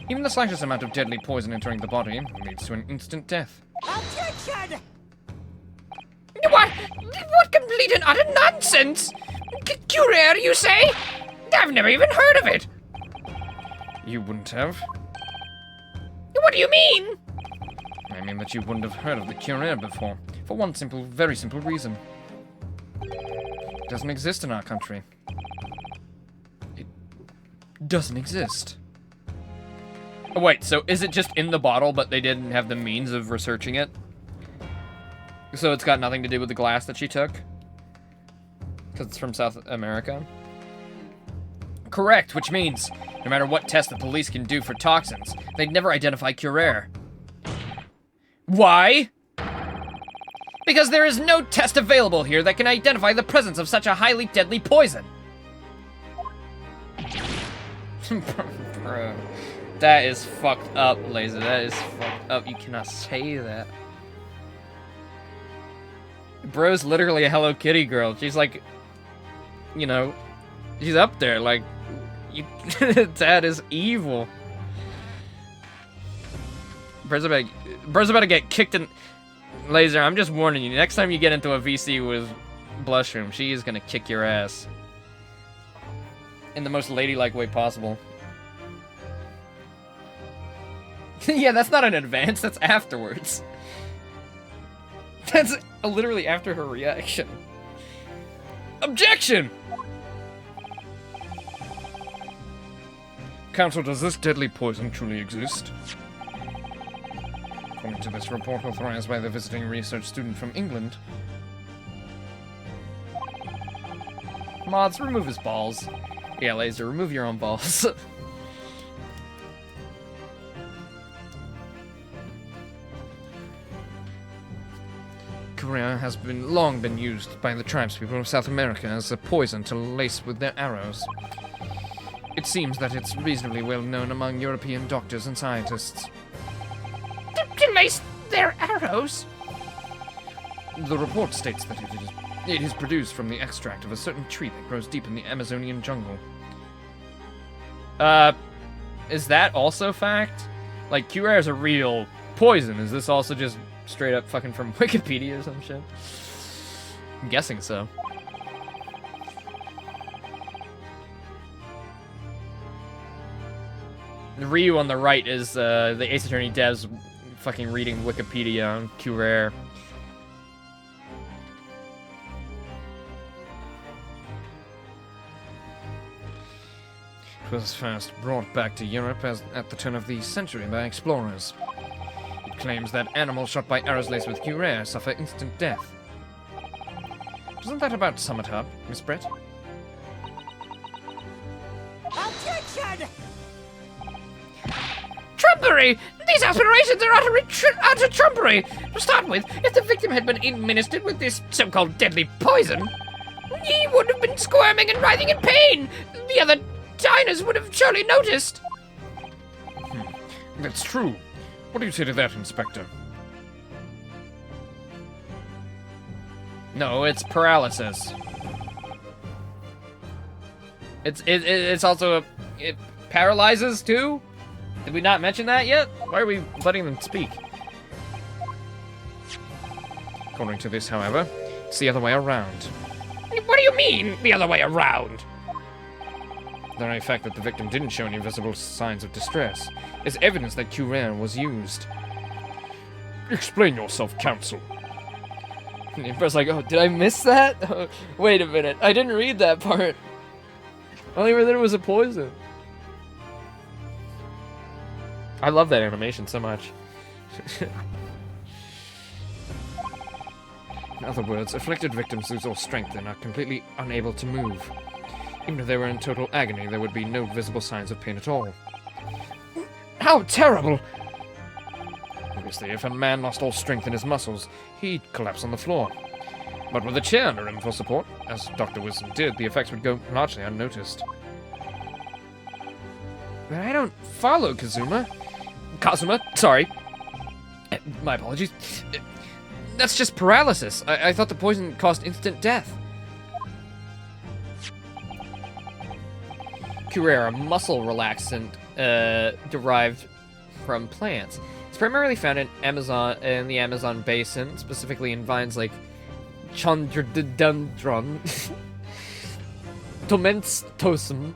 Even the slightest amount of deadly poison entering the body leads to an instant death. Objection! What complete and utter nonsense! Curare, you say? I've never even heard of it. You wouldn't have? What do you mean? I mean that you wouldn't have heard of the curare before, for one simple, very simple reason. It doesn't exist in our country. It doesn't exist. Oh, wait, so is it just in the bottle, but they didn't have the means of researching it? So it's got nothing to do with the glass that she took? Because it's from South America? Correct, which means no matter what test the police can do for toxins, they'd never identify curare. Why? Because there is no test available here that can identify the presence of such a highly deadly poison. Bro, that is fucked up, Laser. That is fucked up. You cannot say that. Bro's literally a Hello Kitty girl. She's like, you know, she's up there. Like, Dad is evil. Bro's about to get kicked in. Laser, I'm just warning you. Next time you get into a VC with Blushroom, she is gonna kick your ass. in the most ladylike way possible. Yeah, that's not an advance, that's afterwards. That's literally after her reaction. Objection! Council, does this deadly poison truly exist? According to this report authorized by the visiting research student from England, Mods, remove his balls. Yeah, Laser, remove your own balls. GAA has long been used by the tribespeople of South America as a poison to lace with their arrows. It seems that it's reasonably well known among European doctors and scientists. To lace their arrows? The report states that it is produced from the extract of a certain tree that grows deep in the Amazonian jungle. Is that also fact? Like, QRare is a real poison. Is this also just straight up fucking from Wikipedia or some shit? I'm guessing so. The Ryu on the right is the Ace Attorney devs fucking reading Wikipedia on QRare. It was first brought back to Europe at the turn of the century by explorers. It claims that animals shot by arrows laced with QRare suffer instant death. Doesn't that about sum it up, Miss Brett? Objection! Trumpery! These aspirations are utter trumpery! To start with, if the victim had been administered with this so-called deadly poison, he would have been squirming and writhing in pain! The other diners would have surely noticed! That's true. What do you say to that, Inspector? No, it's paralysis. It's also it paralyzes too? Did we not mention that yet? Why are we letting them speak? According to this, however, it's the other way around. What do you mean, the other way around? The very fact that the victim didn't show any visible signs of distress is evidence that QRare was used. Explain yourself, Counsel. And the Emperor's like, oh, did I miss that? Oh, wait a minute, I didn't read that part. I only read that it was a poison. I love that animation so much. In other words, afflicted victims lose all strength and are completely unable to move. Even if they were in total agony, there would be no visible signs of pain at all. How terrible! Obviously, if a man lost all strength in his muscles, he'd collapse on the floor. But with a chair under him for support, as Dr. Wilson did, the effects would go largely unnoticed. But I don't follow, Kazuma. Sorry. My apologies. That's just paralysis. I thought the poison caused instant death. Curare, a muscle relaxant derived from plants. It's primarily found in the Amazon basin, specifically in vines like Chondrodendron. Tomentosum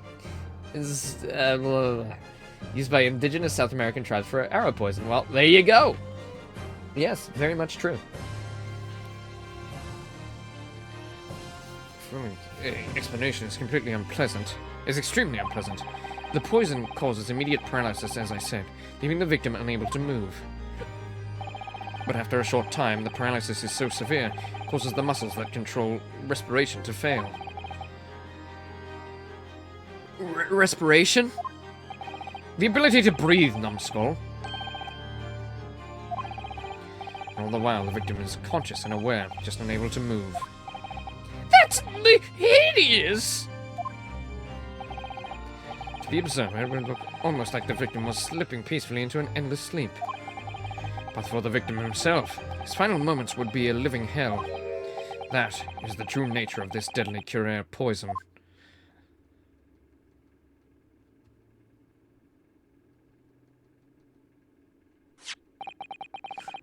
is used by indigenous South American tribes for arrow poison. Well, there you go. Yes, very much true. Explanation is completely unpleasant. Is extremely unpleasant. The poison causes immediate paralysis, as I said, leaving the victim unable to move. But after a short time, the paralysis is so severe, it causes the muscles that control respiration to fail. Respiration? The ability to breathe, numbskull. All the while, the victim is conscious and aware, just unable to move. That's hideous! To the observer, it would look almost like the victim was slipping peacefully into an endless sleep. But for the victim himself, his final moments would be a living hell. That is the true nature of this deadly curare poison.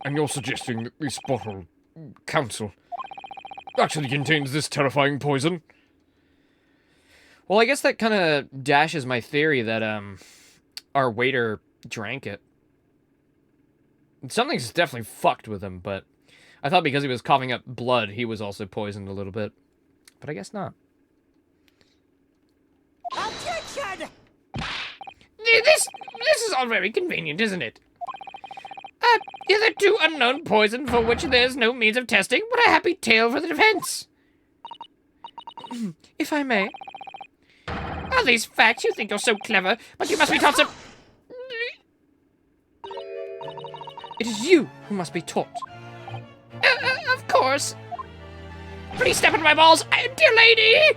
And you're suggesting that this bottle, Counsel, actually contains this terrifying poison? Well, I guess that kind of dashes my theory that our waiter drank it. Something's definitely fucked with him, but I thought because he was coughing up blood, he was also poisoned a little bit. But I guess not. Objection! This is all very convenient, isn't it? Hitherto unknown poison for which there's no means of testing. What a happy tale for the defense. If I may. Are these facts? You think you're so clever, but you must be taught some... It is you who must be taught. Of course. Please step on my balls, dear lady!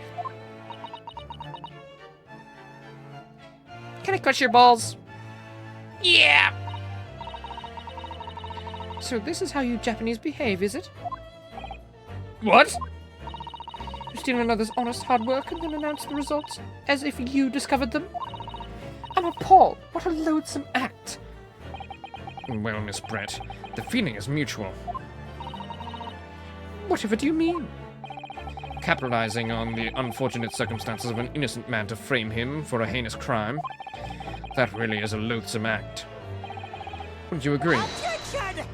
Can I crush your balls? Yeah. So this is how you Japanese behave, is it? What? You steal another's honest hard work and then announce the results as if you discovered them? I'm appalled. What a loathsome act. Well, Miss Brett, the feeling is mutual. Whatever do you mean? Capitalizing on the unfortunate circumstances of an innocent man to frame him for a heinous crime. That really is a loathsome act. Wouldn't you agree? Objection!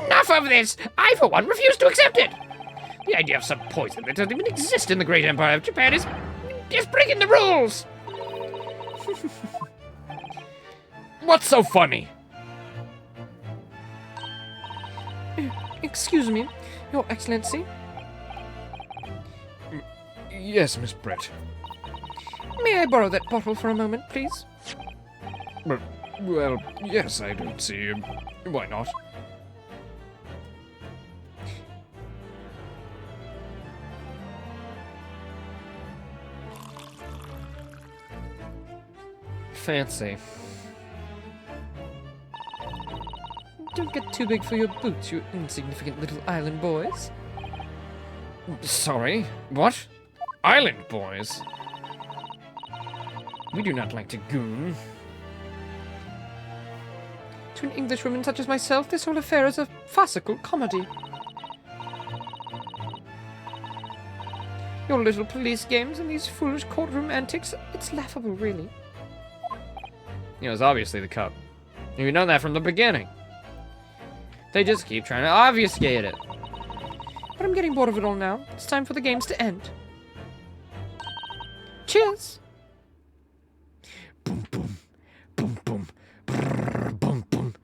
Enough of this! I, for one, refuse to accept it! The idea of some poison that doesn't even exist in the great empire of Japan is breaking the rules! What's so funny? Excuse me, Your Excellency. Yes, Miss Brett. May I borrow that bottle for a moment, please? Well, yes, I don't see. Why not? Fancy. Don't get too big for your boots, you insignificant little island boys. Sorry? What? Island boys? We do not like to goon. To an Englishwoman such as myself, this whole affair is a farcical comedy. Your little police games and these foolish courtroom antics, it's laughable, really. You know, it's obviously the cup. You've known that from the beginning. They just keep trying to obfuscate it. But I'm getting bored of it all now. It's time for the games to end. Cheers! Boom, boom, boom, boom, brrr, boom, boom.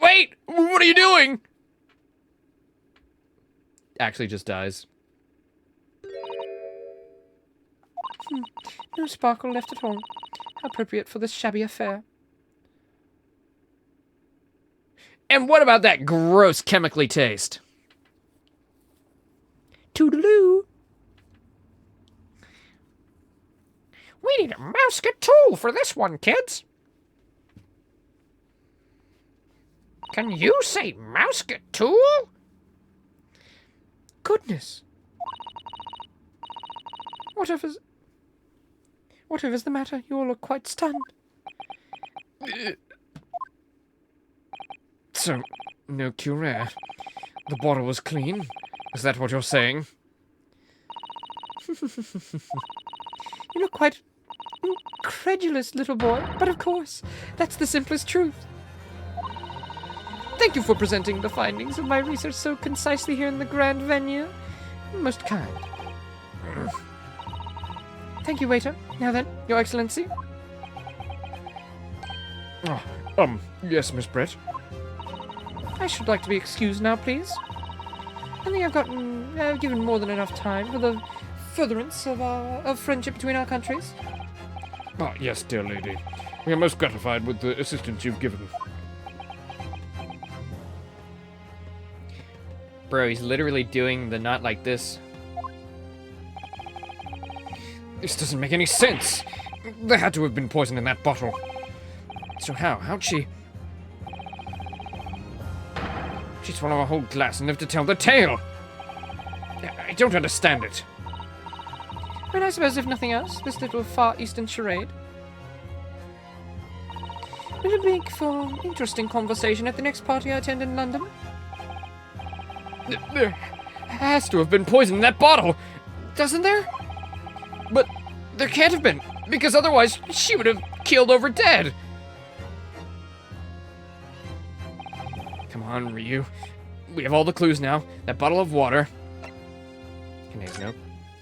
Wait! What are you doing? Actually just dies. No sparkle left at all. How appropriate for this shabby affair. And what about that gross chemically taste? Toodaloo! We need a mousket tool for this one, kids. Can you say mousket tool? Goodness! Whatever's the matter? You all look quite stunned. So, no curare. The bottle was clean? Is that what you're saying? You look quite incredulous, little boy. But of course, that's the simplest truth. Thank you for presenting the findings of my research so concisely here in the grand venue. Most kind. Thank you, waiter. Now then, Your Excellency. Yes, Miss Brett. I should like to be excused now, please. I think I've given more than enough time for the furtherance of friendship between our countries. Ah, yes, dear lady. We are most gratified with the assistance you've given. Bro, he's literally doing the not like this. This doesn't make any sense. There had to have been poison in that bottle. So how'd she... She swallowed a whole glass and lived to tell the tale. I don't understand it. Well, I suppose if nothing else, this little Far Eastern charade will make for interesting conversation at the next party I attend in London. There has to have been poison in that bottle, doesn't there? But there can't have been, because otherwise she would have keeled over dead. Come on, Ryu. We have all the clues now. That bottle of water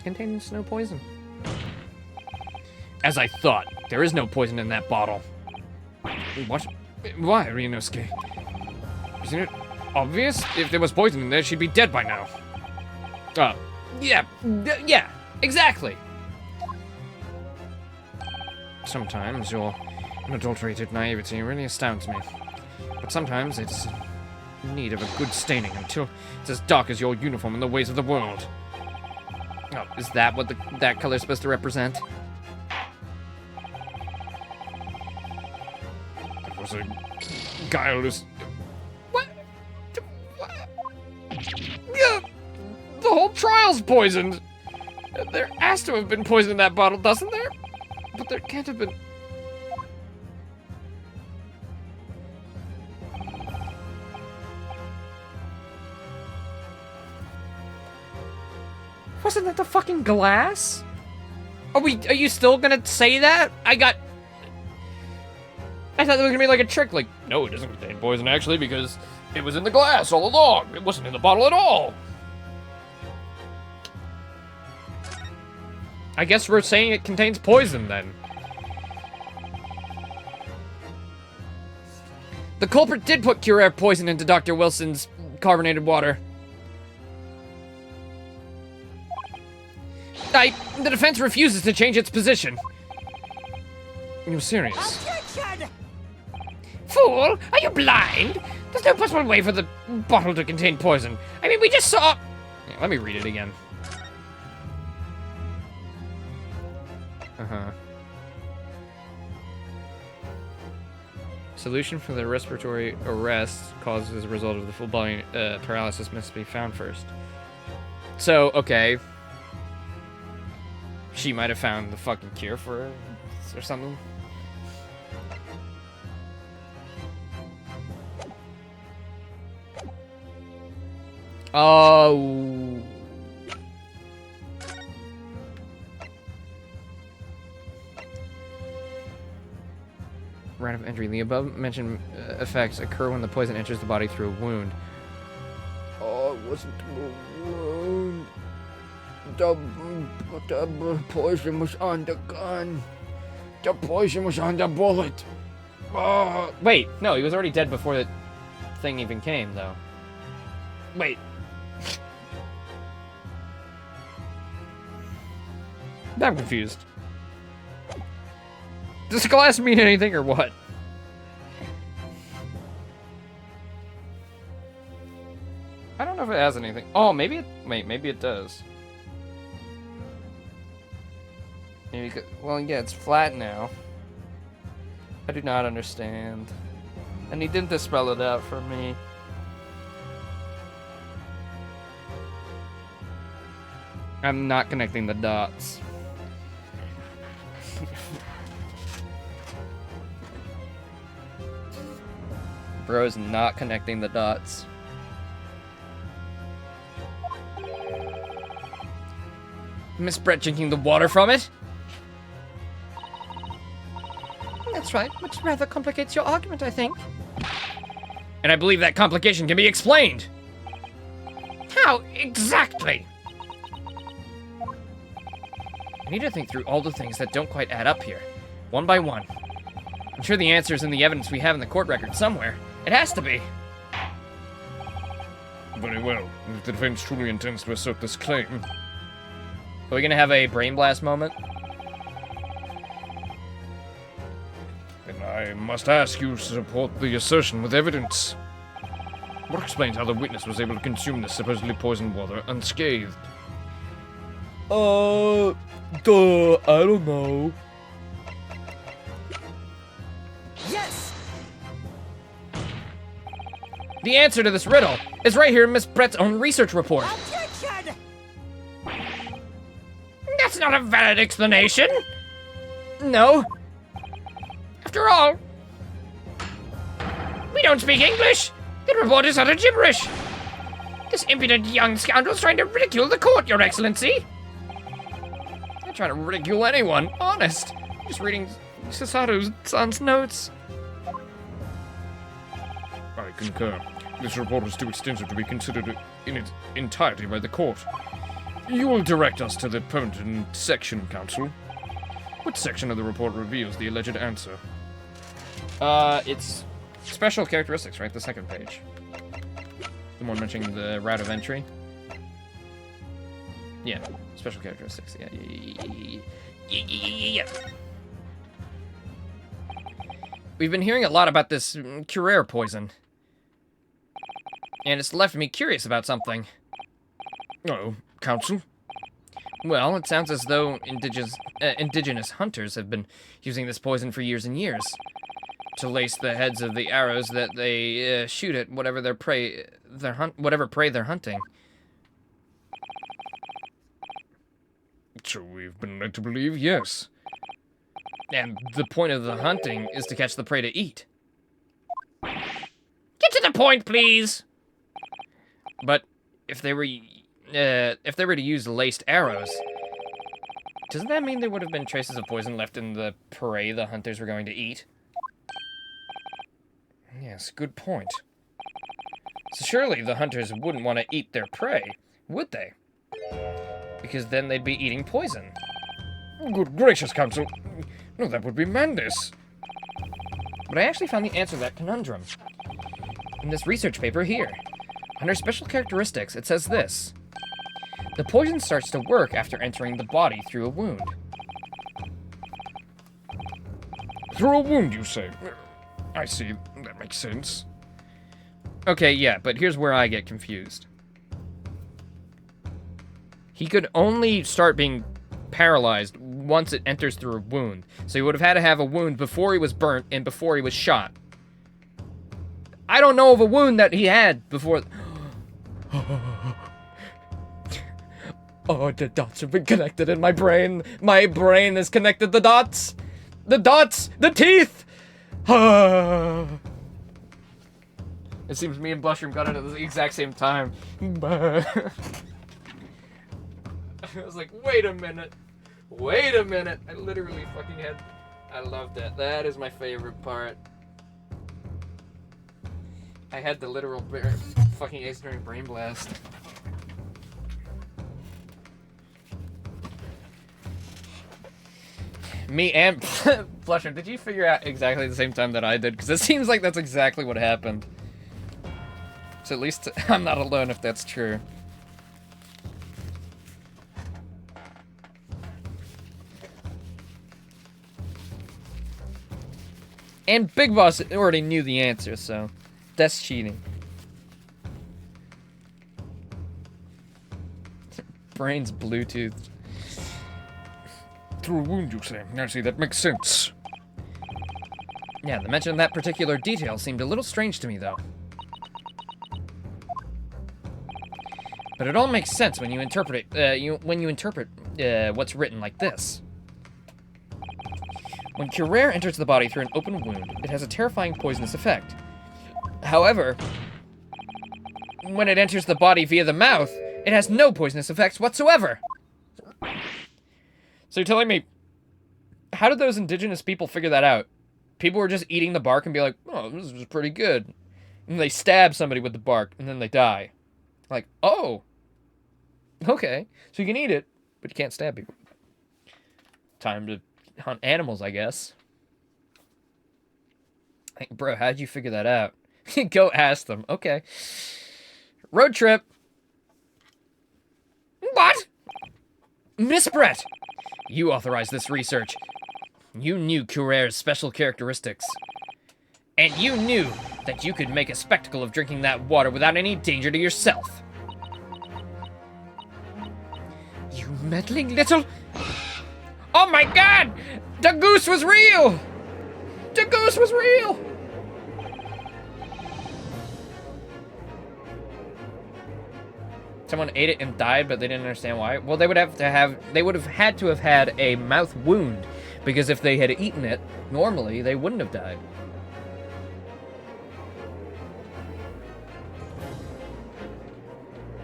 contains no poison. As I thought, there is no poison in that bottle. What? Why, Ryunosuke? Isn't it obvious? If there was poison in there, she'd be dead by now. Yeah, exactly. Sometimes your unadulterated naivety really astounds me. But sometimes it's in need of a good staining until it's as dark as your uniform in the ways of the world. Oh, is that what that color's supposed to represent? That was a guileless... What? Yeah, the whole trial's poisoned. There has to have been poison in that bottle, doesn't there? But there can't have been... Wasn't that the fucking glass? Are you still gonna say that? I thought that was gonna be like a trick, like, no, it doesn't contain poison actually because it was in the glass all along. It wasn't in the bottle at all. I guess we're saying it contains poison then. The culprit did put Curair poison into Dr. Wilson's carbonated water. The defense refuses to change its position. You're serious? Objection! Fool! Are you blind? There's no possible way for the bottle to contain poison. I mean, we just saw... Yeah, let me read it again. Solution for the respiratory arrest caused as a result of the full body paralysis must be found first. So, okay. She might have found the fucking cure for it or something. Oh. Route of entry. The above mentioned effects occur when the poison enters the body through a wound. Oh, it wasn't a wound. The poison was on the gun. The poison was on the bullet. Oh. Wait, no, he was already dead before the thing even came, though. Wait. I'm confused. Does glass mean anything or what? I don't know if it has anything. Oh, maybe it... Wait, maybe it does. Maybe... Well, yeah, it's flat now. I do not understand. And he didn't spell it out for me. I'm not connecting the dots. Bro's not connecting the dots. Miss Brett drinking the water from it? That's right, which rather complicates your argument, I think. And I believe that complication can be explained. How exactly? I need to think through all the things that don't quite add up here, one by one. I'm sure the answer is in the evidence we have in the court record somewhere. It has to be. Very well. If the defense truly intends to assert this claim... Are we gonna have a brain blast moment? then I must ask you to support the assertion with evidence. What explains how the witness was able to consume this supposedly poisoned water unscathed? I don't know. Yes! The answer to this riddle is right here in Miss Brett's own research report. Objection! That's not a valid explanation. No. After all, we don't speak English. The report is utter gibberish. This impudent young scoundrel's trying to ridicule the court, Your Excellency. I'm not trying to ridicule anyone, honest. I'm just reading Sasato's notes. I concur. This report is too extensive to be considered in its entirety by the court. You will direct us to the pertinent section, Counsel. What section of the report reveals the alleged answer? It's special characteristics, right? The second page. The one mentioning the route of entry. Yeah, special characteristics. Yeah. We've been hearing a lot about this Curare poison. And it's left me curious about something. Oh, Counsel? Well, it sounds as though indigenous hunters have been using this poison for years and years. To lace the heads of the arrows that they shoot at whatever whatever prey they're hunting. So we've been led to believe, yes. And the point of the hunting is to catch the prey to eat. Get to the point, please. But if they were to use laced arrows, doesn't that mean there would have been traces of poison left in the prey the hunters were going to eat? Yes, good point. So surely the hunters wouldn't want to eat their prey, would they? Because then they'd be eating poison. Good gracious, Counsel. No, that would be madness. But I actually found the answer to that conundrum. In this research paper here. Under special characteristics, it says this. The poison starts to work after entering the body through a wound. Through a wound, you say? I see. That makes sense. Okay, yeah, but here's where I get confused. He could only start being paralyzed once it enters through a wound. So he would have had to have a wound before he was burnt and before he was shot. I don't know of a wound that he had before... Oh, the dots have been connected in my brain. My brain has connected the dots. The dots! The teeth! It seems me and Blushroom got it at the exact same time. I was like, wait a minute. Wait a minute. I literally fucking had... I love that. That is my favorite part. I had the literal fucking Ace Attorney brain blast. Me and Blushroom, did you figure out exactly the same time that I did? Because it seems like that's exactly what happened. So at least I'm not alone if that's true. And Big Boss already knew the answer, so that's cheating. Brain's Bluetooth. Through a wound, you say? I see, that makes sense. Yeah, the mention of that particular detail seemed a little strange to me, though. But it all makes sense when you interpret it, what's written like this. When Curare enters the body through an open wound, it has a terrifying poisonous effect. However, when it enters the body via the mouth, it has no poisonous effects whatsoever. So you're telling me, how did those indigenous people figure that out? People were just eating the bark and be like, oh, this is pretty good. And they stab somebody with the bark, and then they die. Like, oh. Okay. So you can eat it, but you can't stab people. Time to hunt animals, I guess. Like, bro, how'd you figure that out? Go ask them. Okay. Road trip. What? Miss Brett! You authorized this research. You knew Curare's special characteristics. And you knew that you could make a spectacle of drinking that water without any danger to yourself. You meddling little... Oh my god! The goose was real! The goose was real! Someone ate it and died, but they didn't understand why. Well, they would have had to have had a mouth wound, because if they had eaten it normally, they wouldn't have died.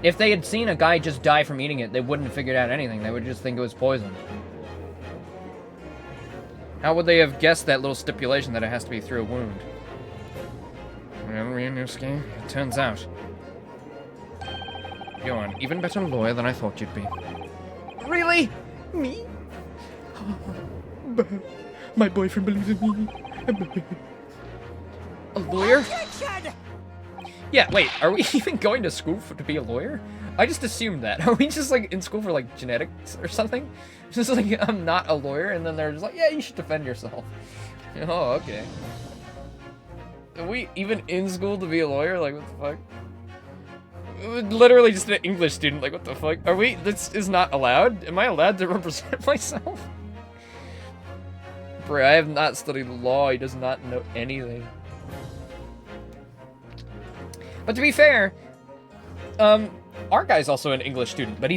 If they had seen a guy just die from eating it, they wouldn't have figured out anything. They would just think it was poison. How would they have guessed that little stipulation that it has to be through a wound? Well, Ryunosuke, it turns out you're an even better lawyer than I thought you'd be. Really? Me? My boyfriend believes in me. A lawyer? Objection! Yeah, wait, are we even going to school to be a lawyer? I just assumed that. Are we just, like, in school for, like, genetics or something? Just like, I'm not a lawyer, and then they're just like, yeah, you should defend yourself. Oh, okay. Are we even in school to be a lawyer? Like, what the fuck? Literally just an English student, like, what the fuck? Are we, this is not allowed? Am I allowed to represent myself? Bro, I have not studied law, he does not know anything. But to be fair, our guy's also an English student, but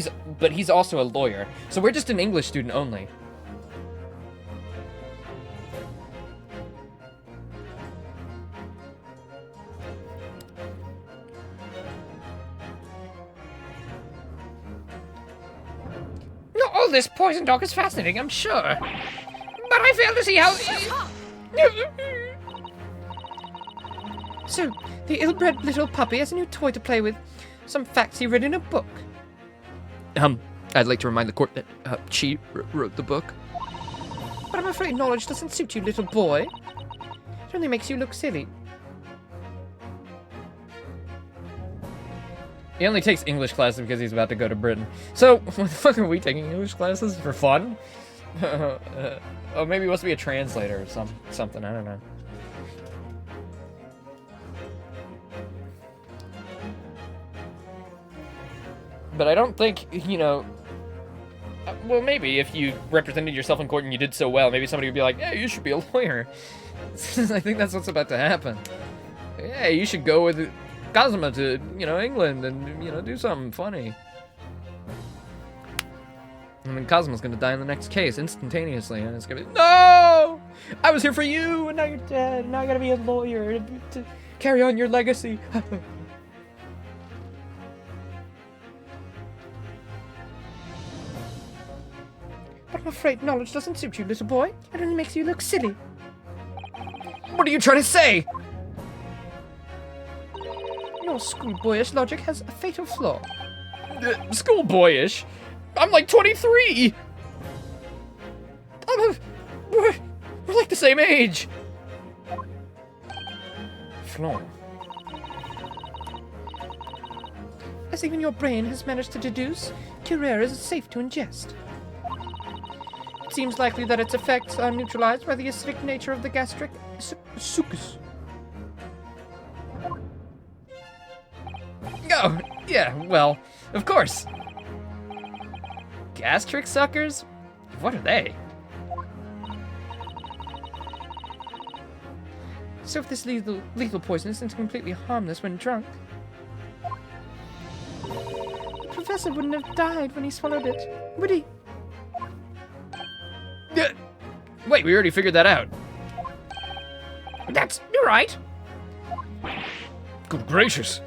he's also a lawyer. So we're just an English student only. Not all this poison talk is fascinating, I'm sure. But I fail to see how... So, the ill-bred little puppy has a new toy to play with. Some facts he read in a book. I'd like to remind the court that, she wrote the book. But I'm afraid knowledge doesn't suit you, little boy. It only makes you look silly. He only takes English classes because he's about to go to Britain. So, what the fuck are we taking English classes? For fun? Oh, maybe he wants to be a translator or something, I don't know. But I don't think, you know... well, maybe if you represented yourself in court and you did so well, maybe somebody would be like, yeah, you should be a lawyer. I think that's what's about to happen. Yeah, you should go with Cosmo to, you know, England and, you know, do something funny. And then Cosmo's gonna die in the next case instantaneously, and it's gonna be, no! I was here for you, and now you're dead, and now I gotta be a lawyer to carry on your legacy. But I'm afraid knowledge doesn't suit you, little boy. It only makes you look silly. What are you trying to say? Your schoolboyish logic has a fatal flaw. Schoolboyish? I'm like 23! We're like the same age! Flaw. As even your brain has managed to deduce, Curare is safe to ingest. It seems likely that its effects are neutralized by the acidic nature of the gastric sucus. Oh, yeah, well, of course. Gastric suckers? What are they? So if this lethal poison isn't completely harmless when drunk, the professor wouldn't have died when he swallowed it, would he? Wait, we already figured that out. You're right. Good gracious.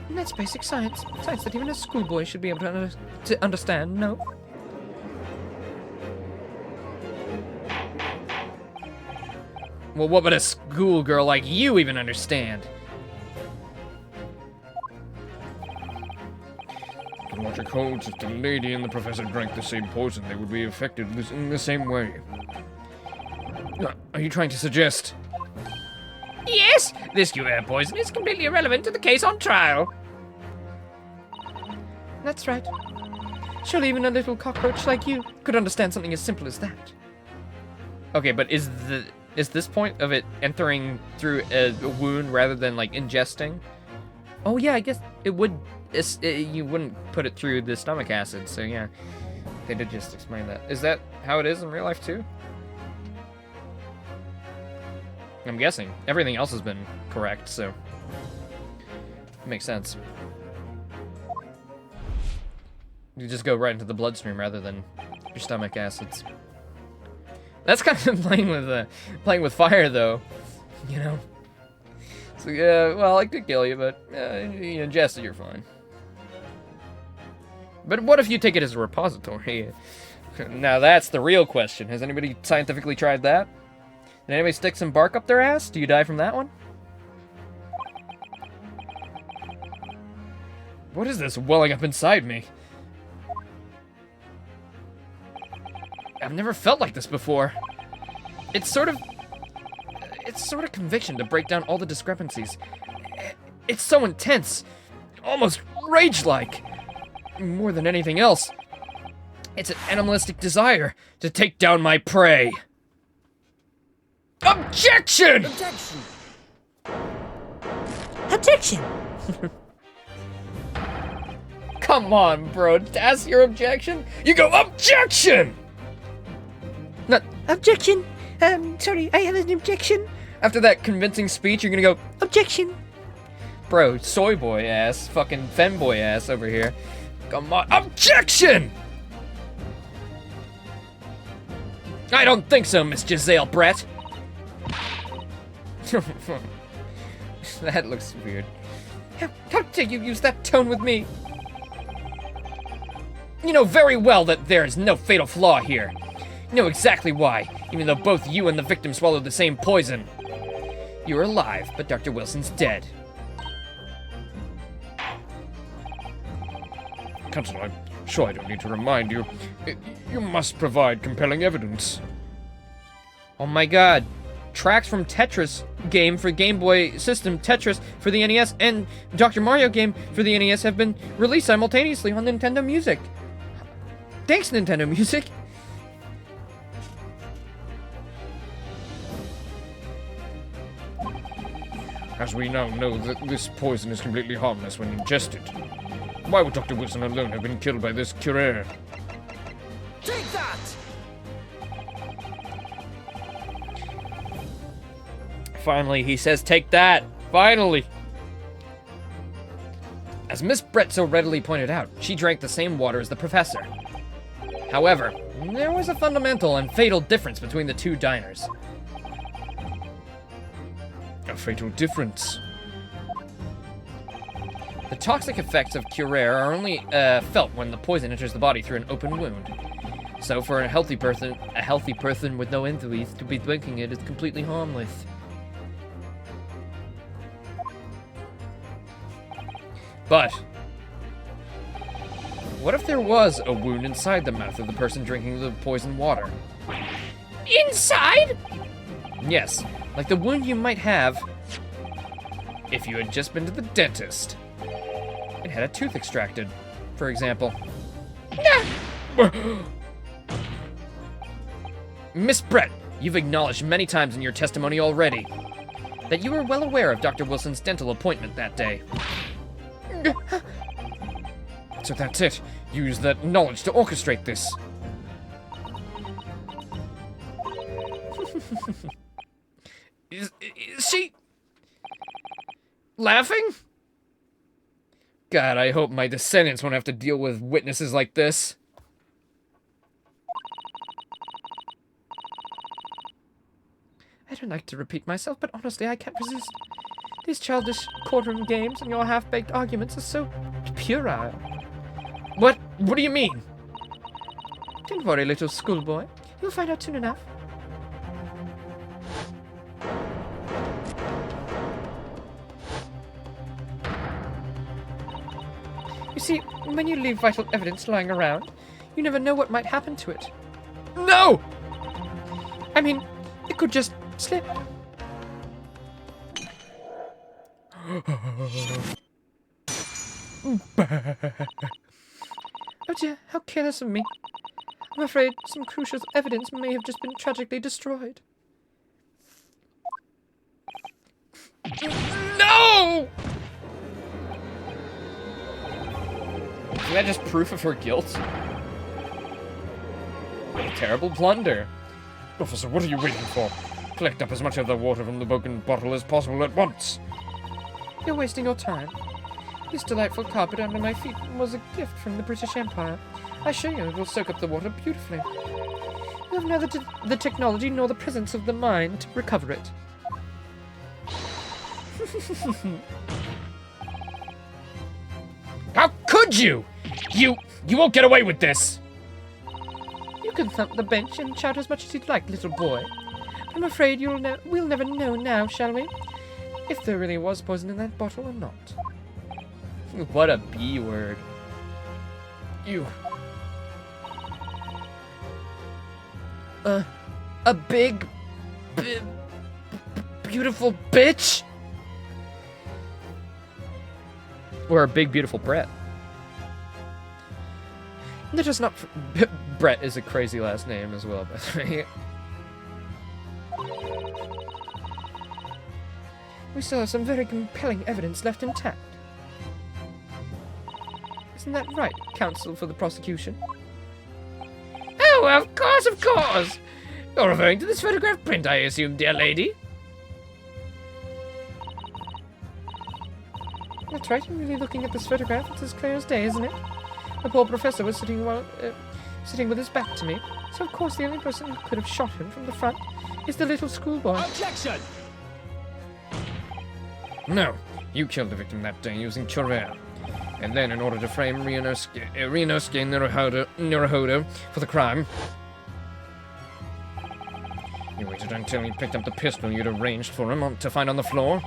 And that's basic science. Science that even a schoolboy should be able to understand, no? Well, what would a schoolgirl like you even understand? The logic holds if the lady and the professor drank the same poison, they would be affected in the same way. Are you trying to suggest? Yes, this QA poison is completely irrelevant to the case on trial. That's right. Surely even a little cockroach like you could understand something as simple as that. Okay, but is this point of it entering through a wound rather than like ingesting? Oh yeah, I guess it would. You wouldn't put it through the stomach acid, so yeah, they did just explain that. Is that how it is in real life too? I'm guessing everything else has been correct, so it makes sense. You just go right into the bloodstream rather than your stomach acids. That's kind of playing with fire, though. You know, So, yeah, well, I could kill you, but you ingest it, you're fine. But what if you take it as a repository? Now that's the real question. Has anybody scientifically tried that? Did anybody stick some bark up their ass? Do you die from that one? What is this welling up inside me? I've never felt like this before. It's sort of conviction to break down all the discrepancies. It's so intense, almost rage-like. More than anything else, it's an animalistic desire to take down my prey. Objection! Objection! Objection! Come on, bro. That's your objection? You go, objection! Not, Objection! Sorry, I have an objection. after that convincing speech, you're gonna go, Objection! bro, soy boy ass, fucking femboy ass over here. Come on, objection! I don't think so, Miss Giselle Brett. That looks weird. How dare you use that tone with me? You know very well that there is no fatal flaw here. You know exactly why, even though both you and the victim swallowed the same poison. You're alive, but Dr. Wilson's dead. Counselor, I'm sure I don't need to remind you. You must provide compelling evidence. Oh my god. Tracks from Tetris game for Game Boy System, Tetris for the NES, and Dr. Mario game for the NES have been released simultaneously on Nintendo Music. Thanks, Nintendo Music. As we now know that this poison is completely harmless when ingested. Why would Dr. Wilson alone have been killed by this curer? Take that! Finally, he says, take that! Finally! As Miss Brett so readily pointed out, she drank the same water as the professor. However, there was a fundamental and fatal difference between the two diners. A fatal difference. The toxic effects of Curer are only felt when the poison enters the body through an open wound. So for a healthy person with no injuries to be drinking it is completely harmless. But what if there was a wound inside the mouth of the person drinking the poisoned water? Inside? Yes, like the wound you might have if you had just been to the dentist and had a tooth extracted, for example. Miss Brett, you've acknowledged many times in your testimony already that you were well aware of Dr. Wilson's dental appointment that day. So that's it. Use that knowledge to orchestrate this. Is she laughing? God, I hope my descendants won't have to deal with witnesses like this. I don't like to repeat myself, but honestly, I can't resist. These childish courtroom games and your half-baked arguments are so puerile. What? What do you mean? Don't worry, little schoolboy. You'll find out soon enough. You see, when you leave vital evidence lying around, you never know what might happen to it. No! I mean, it could just slip. Oh dear, how careless of me. I'm afraid some crucial evidence may have just been tragically destroyed. No! Is that just proof of her guilt? What a terrible blunder. Officer, what are you waiting for? Collect up as much of the water from the broken bottle as possible at once. You're wasting your time. This delightful carpet under my feet was a gift from the British Empire. I assure you it will soak up the water beautifully. You have neither the technology nor the presence of the mind to recover it. How could you? You won't get away with this. You can thump the bench and shout as much as you'd like, little boy. But I'm afraid we'll never know now, shall we? If there really was poison in that bottle or not. What a B word. You. A big, beautiful bitch? Or a big, beautiful Brett. Let us not... Brett is a crazy last name as well, by the way. We still have some very compelling evidence left intact. Isn't that right, counsel for the prosecution? Oh, of course, of course. You're referring to this photograph print, I assume, dear lady. That's right, I'm really looking at this photograph. It's as clear as day, isn't it? The poor professor was sitting with his back to me, so of course the only person who could have shot him from the front is the little schoolboy. Objection! No, you killed the victim that day using Chorel. And then, in order to frame Ryunosuke Naruhodo for the crime, you waited until he picked up the pistol you'd arranged for him to find on the floor,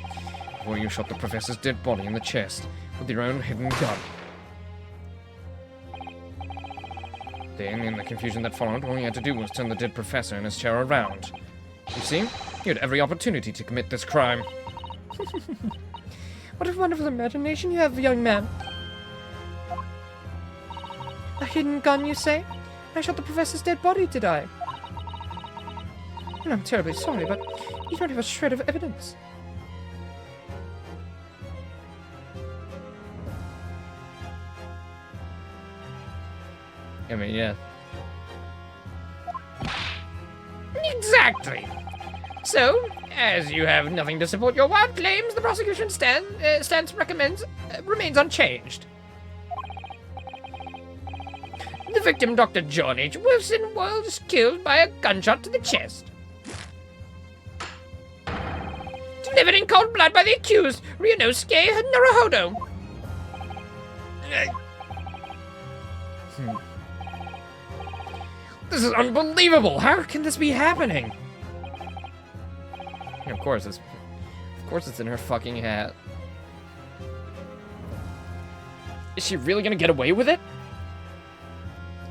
before you shot the professor's dead body in the chest with your own hidden gun. Then, in the confusion that followed, all you had to do was turn the dead professor in his chair around. You see, you had every opportunity to commit this crime. What a wonderful imagination you have, young man. A hidden gun, you say? I shot the professor's dead body, did I? Well, I'm terribly sorry, but you don't have a shred of evidence. I mean, yeah. Exactly. So, as you have nothing to support your wild claims, the prosecution stance remains unchanged. The victim, Dr. John H. Wilson, was killed by a gunshot to the chest. Delivered in cold blood by the accused, Ryunosuke Naruhodo. This is unbelievable! How can this be happening? Of course it's in her fucking hat. Is she really gonna get away with it?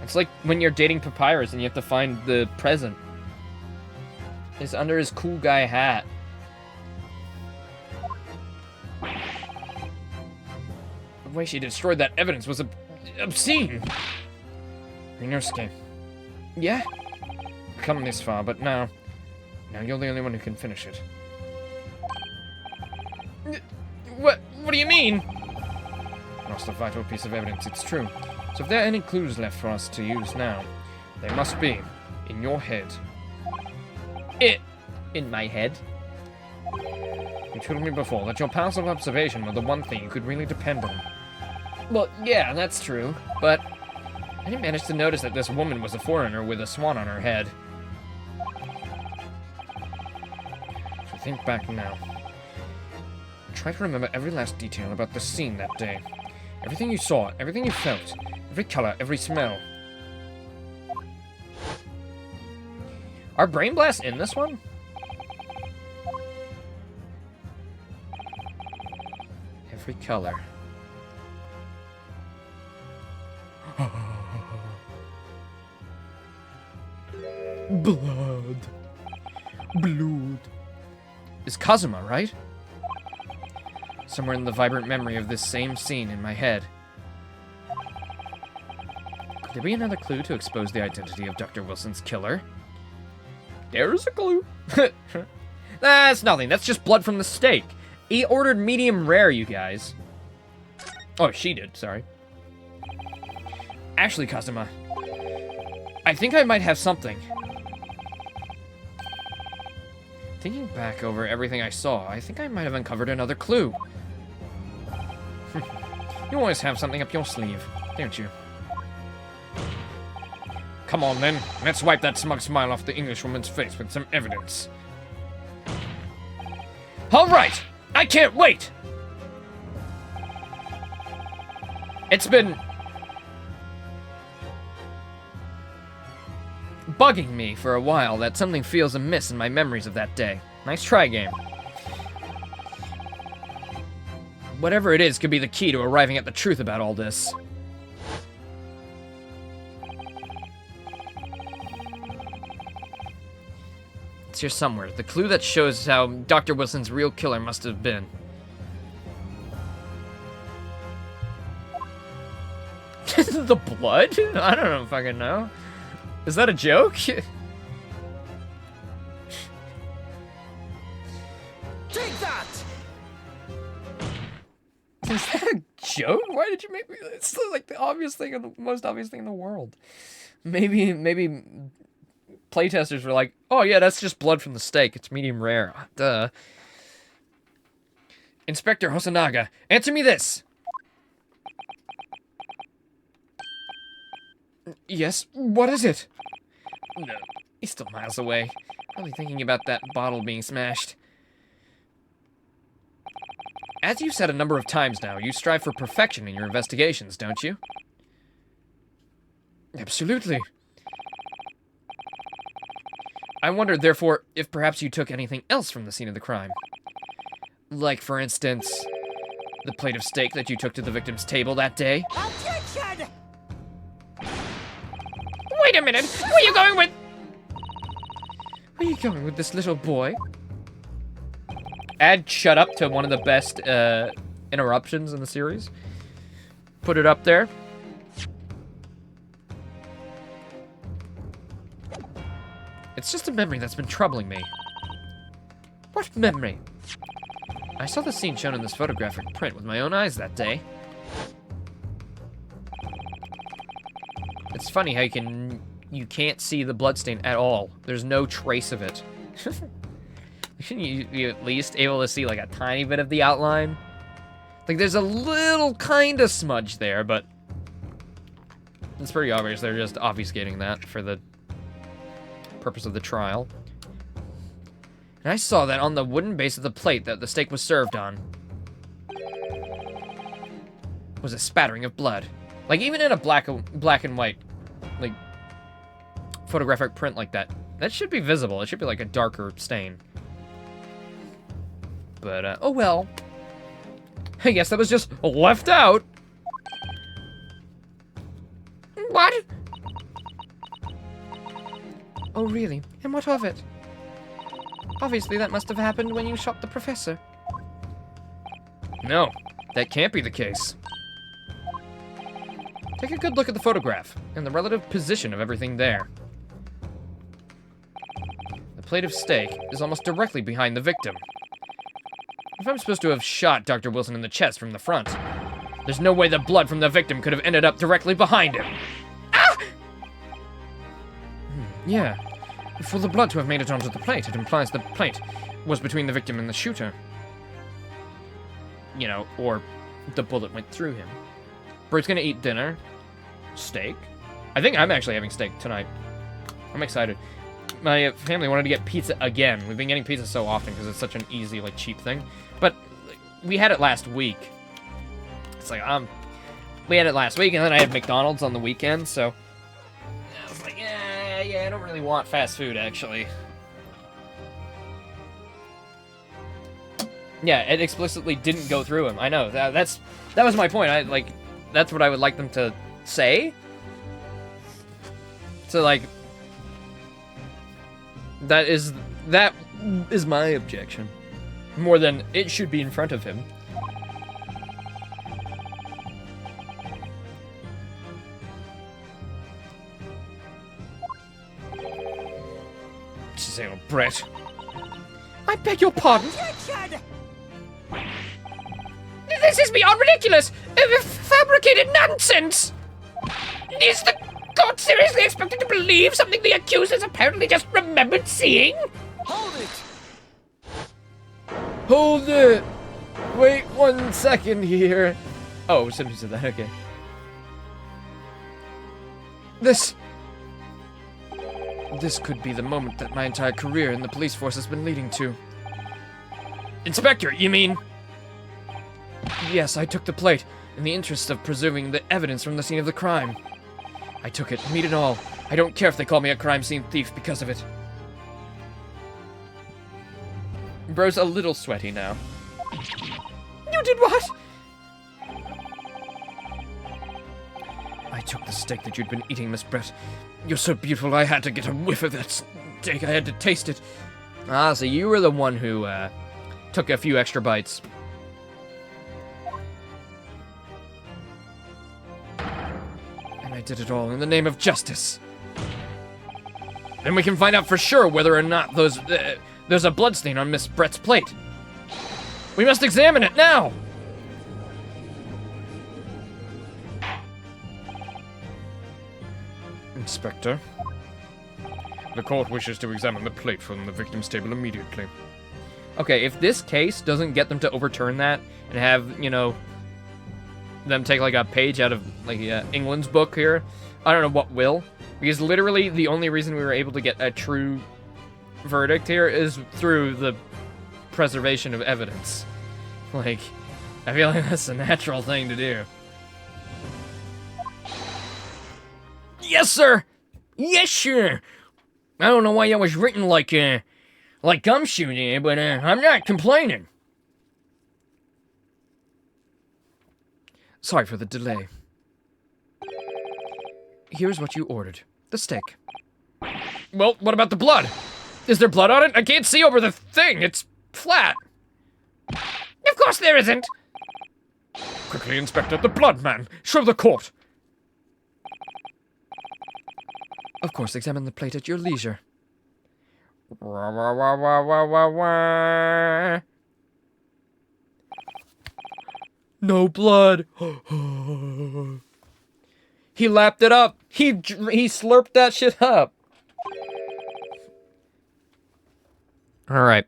It's like when you're dating Papyrus and you have to find the present. It's under his cool guy hat. The way she destroyed that evidence was obscene. Ryunosuke. Yeah? We've come this far, but now you're the only one who can finish it. What do you mean? Lost a vital piece of evidence, it's true. So if there are any clues left for us to use now, they must be in your head. In my head? You told me before that your powers of observation were the one thing you could really depend on. Well, yeah, that's true, but I didn't manage to notice that this woman was a foreigner with a swan on her head. So think back now. Try to remember every last detail about the scene that day. Everything you saw, everything you felt, every color, every smell. Are Brain Blasts in this one? Every color. Blood. Blood. Is Kazuma, right? Somewhere in the vibrant memory of this same scene in my head. Could there be another clue to expose the identity of Dr. Wilson's killer? There's a clue. That's nothing. That's just blood from the steak. He ordered medium rare, you guys. Oh, she did. Sorry. Actually, Kazuma, I think I might have something. Thinking back over everything I saw, I think I might have uncovered another clue. You always have something up your sleeve, don't you? Come on then, let's wipe that smug smile off the Englishwoman's face with some evidence. All right, I I can't wait! It's been bugging me for a while that something feels amiss in my memories of that day. Nice try, game. Whatever it is could be the key to arriving at the truth about all this. It's here somewhere. The clue that shows how Dr. Wilson's real killer must have been. The blood? I don't fucking know. Is that a joke? Take that! Is that a joke? Why did you make me? It's like the obvious thing, the most obvious thing in the world. Maybe playtesters were like, "Oh yeah, that's just blood from the steak. It's medium rare." Duh. Inspector Hosonaga, answer me this. Yes. What is it? No, he's still miles away. Probably thinking about that bottle being smashed. As you've said a number of times now, you strive for perfection in your investigations, don't you? Absolutely. I wondered, therefore, if perhaps you took anything else from the scene of the crime. Like, for instance, the plate of steak that you took to the victim's table that day. Objection! Wait a minute. Where are you going with? Where are you going with this little boy? Add shut up to one of the best interruptions in the series. Put it up there. It's just a memory that's been troubling me. What memory? I saw the scene shown in this photographic print with my own eyes that day. It's funny how you can't see the bloodstain at all. There's no trace of it. Shouldn't you be at least able to see like a tiny bit of the outline? Like there's a little kind of smudge there, but it's pretty obvious they're just obfuscating that for the purpose of the trial. And I saw that on the wooden base of the plate that the steak was served on was a spattering of blood. Like even in a black and white, like photographic print like that, that should be visible. It should be like a darker stain. But oh well. I guess that was just left out. What? Oh really? And what of it? Obviously that must have happened when you shot the professor. No, that can't be the case. Take a good look at the photograph and the relative position of everything there. The plate of steak is almost directly behind the victim. If I'm supposed to have shot Dr. Wilson in the chest from the front, there's no way the blood from the victim could have ended up directly behind him. Ah! Yeah. For the blood to have made it onto the plate, it implies the plate was between the victim and the shooter. You know, or the bullet went through him. Bert's gonna eat dinner. Steak. I think I'm actually having steak tonight. I'm excited. My family wanted to get pizza again. We've been getting pizza so often because it's such an easy, like, cheap thing. But we had it last week. It's like, we had it last week, and then I had McDonald's on the weekend, so I was like, yeah, I don't really want fast food, actually. Yeah, it explicitly didn't go through him. I know, that was my point. That's what I would like them to say. So, like, that is my objection. More than it should be in front of him. Say, Brett. I beg your pardon. Objection! This is beyond ridiculous! Fabricated nonsense! Is the court seriously expected to believe something the accused has apparently just remembered seeing? Hold it! Hold it! Wait 1 second here. Oh, somebody said that, okay. This could be the moment that my entire career in the police force has been leading to. Inspector, you mean? Yes, I took the plate, in the interest of preserving the evidence from the scene of the crime. I took it, meat and all. I don't care if they call me a crime scene thief because of it. Bro's a little sweaty now. You did what? I took the steak that you'd been eating, Miss Brett. You're so beautiful, I had to get a whiff of that steak. I had to taste it. Ah, so you were the one who, took a few extra bites. And I did it all in the name of justice. Then we can find out for sure whether or not there's a bloodstain on Miss Brett's plate. We must examine it now! Inspector, the court wishes to examine the plate from the victim's table immediately. Okay, if this case doesn't get them to overturn that and have, you know, them take like a page out of like England's book here, I don't know what will. Because literally the only reason we were able to get a true verdict here is through the preservation of evidence. Like, I feel like that's a natural thing to do. Yes, sir! Yes, sir! I don't know why that was written like gumshoe there, but I'm not complaining. Sorry for the delay. Here's what you ordered. The steak. Well, what about the blood? Is there blood on it? I can't see over the thing. It's flat. Of course there isn't. Quickly, Inspector, the blood, man! Show the court! Of course, examine the plate at your leisure. No blood. He lapped it up. He slurped that shit up. All right.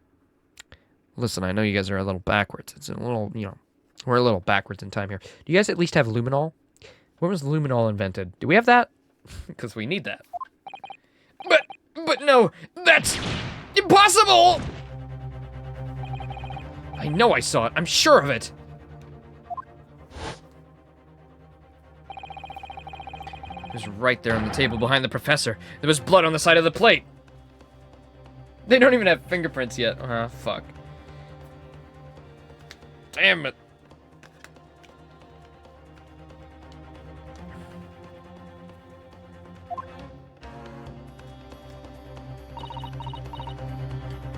Listen, I know you guys are a little backwards. It's a little, you know, we're a little backwards in time here. Do you guys at least have luminol? When was luminol invented? Do we have that? Because we need that. But no, that's impossible! I know I saw it. I'm sure of it. It was right there on the table behind the professor. There was blood on the side of the plate. They don't even have fingerprints yet. Fuck. Damn it.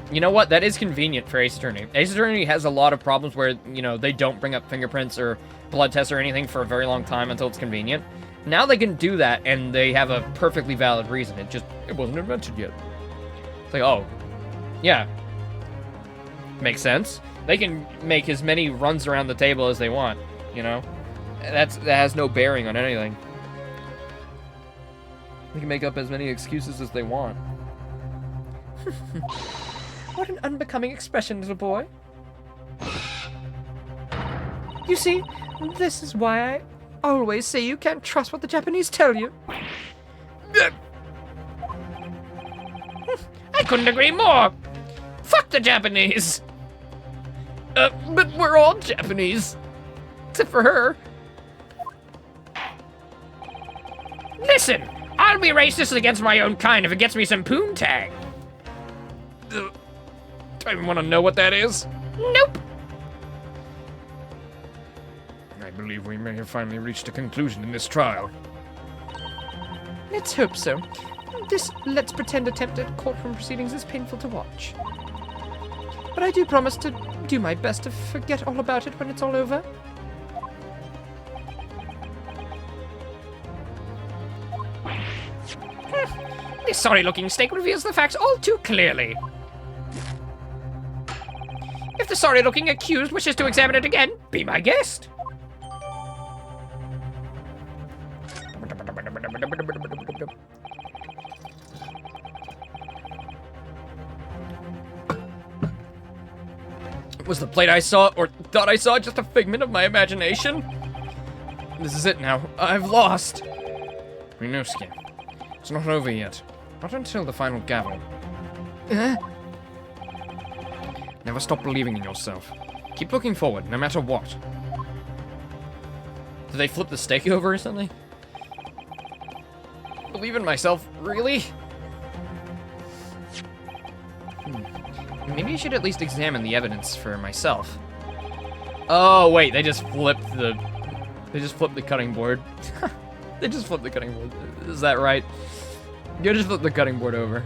You know what? That is convenient for Ace Attorney. Ace Attorney has a lot of problems where, you know, they don't bring up fingerprints or blood tests or anything for a very long time until it's convenient. Now they can do that, and they have a perfectly valid reason. It wasn't invented yet. It's like, oh, yeah. Makes sense. They can make as many runs around the table as they want, you know? That has no bearing on anything. They can make up as many excuses as they want. What an unbecoming expression, little boy. You see, this is why I always say you can't trust what the Japanese tell you. I couldn't agree more. Fuck the Japanese. But we're all Japanese. Except for her. Listen, I'll be racist against my own kind if it gets me some poontang. Do I even want to know what that is? Nope. I believe we may have finally reached a conclusion in this trial. Let's hope so. This let's pretend attempt at courtroom proceedings is painful to watch. But I do promise to do my best to forget all about it when it's all over. This sorry-looking steak reveals the facts all too clearly. If the sorry-looking accused wishes to examine it again, be my guest. Was the plate I saw, or thought I saw, just a figment of my imagination? This is it now. I've lost. Minosuke, it's not over yet. Not until the final gavel. Never stop believing in yourself. Keep looking forward, no matter what. Did they flip the steak over or something? Believe in myself, really? Maybe I should at least examine the evidence for myself. Oh wait, they just flipped the cutting board. They just flipped the cutting board. Is that right? You just flipped the cutting board over.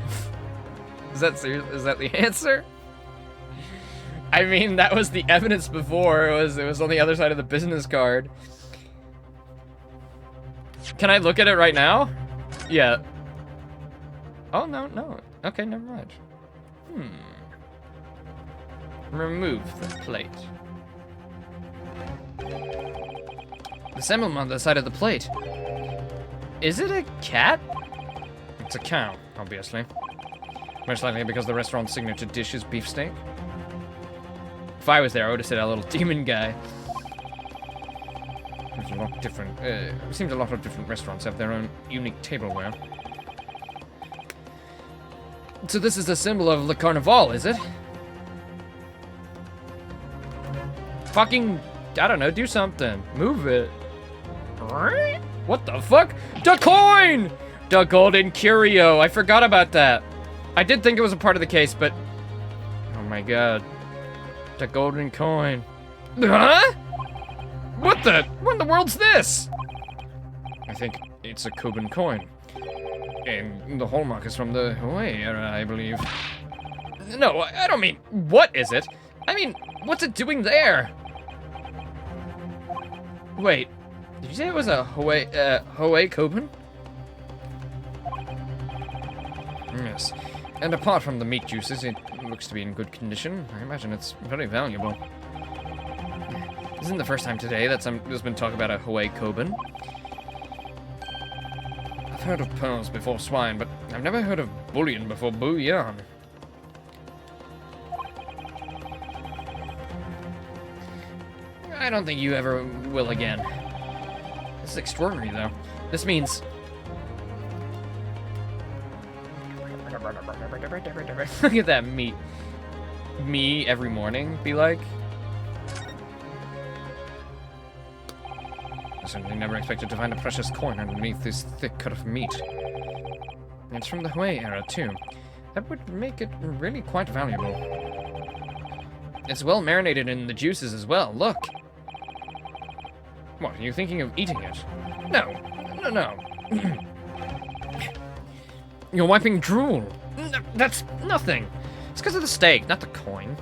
Is that serious? Is that the answer? I mean, that was the evidence before. It was on the other side of the business card. Can I look at it right now? Yeah. Oh, no. Okay, never mind. Remove the plate. The emblem on the side of the plate. Is it a cat? It's a cow, obviously. Most likely because the restaurant's signature dish is beefsteak. If I was there, I would have said a little demon guy. It's a lot different. It seems a lot of different restaurants have their own unique tableware. So this is a symbol of Le Carnival, is it? Fucking, I don't know, do something. Move it. What the fuck? The coin! The golden curio. I forgot about that. I did think it was a part of the case, but... Oh my god. The golden coin. Huh? What in the world's this? I think it's a Cuban coin. And the hallmark is from the Hawaii era, I believe. No, I don't mean, what is it? I mean, what's it doing there? Wait, did you say it was a Hawaii Cuban? Yes. And apart from the meat juices, it looks to be in good condition. I imagine it's very valuable. This isn't the first time today that there's been talk about a Hawaii Cuban. I've heard of pearls before swine, but I've never heard of bullion before bouillon. I don't think you ever will again. This is extraordinary, though. This means... Look at that meat. Me every morning be like. I certainly never expected to find a precious coin underneath this thick cut of meat. It's from the Hawaii era, too. That would make it really quite valuable. It's well marinated in the juices as well, look. What, are you thinking of eating it? No. You're wiping drool. That's nothing. It's because of the steak, not the coin.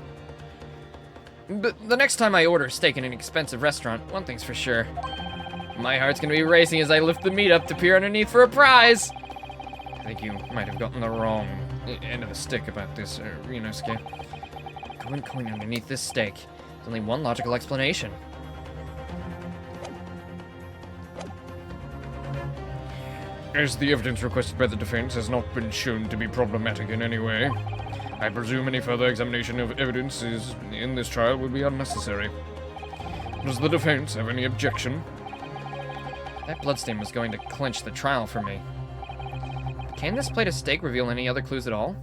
The next time I order steak in an expensive restaurant, one thing's for sure. My heart's gonna be racing as I lift the meat up to peer underneath for a prize. I think you might have gotten the wrong end of the stick about this, Ryunosuke. Coin underneath this steak. There's only one logical explanation. As the evidence requested by the defense has not been shown to be problematic in any way, I presume any further examination of evidence in this trial will be unnecessary. Does the defense have any objection? That bloodstain was going to clinch the trial for me. Can this plate of steak reveal any other clues at all?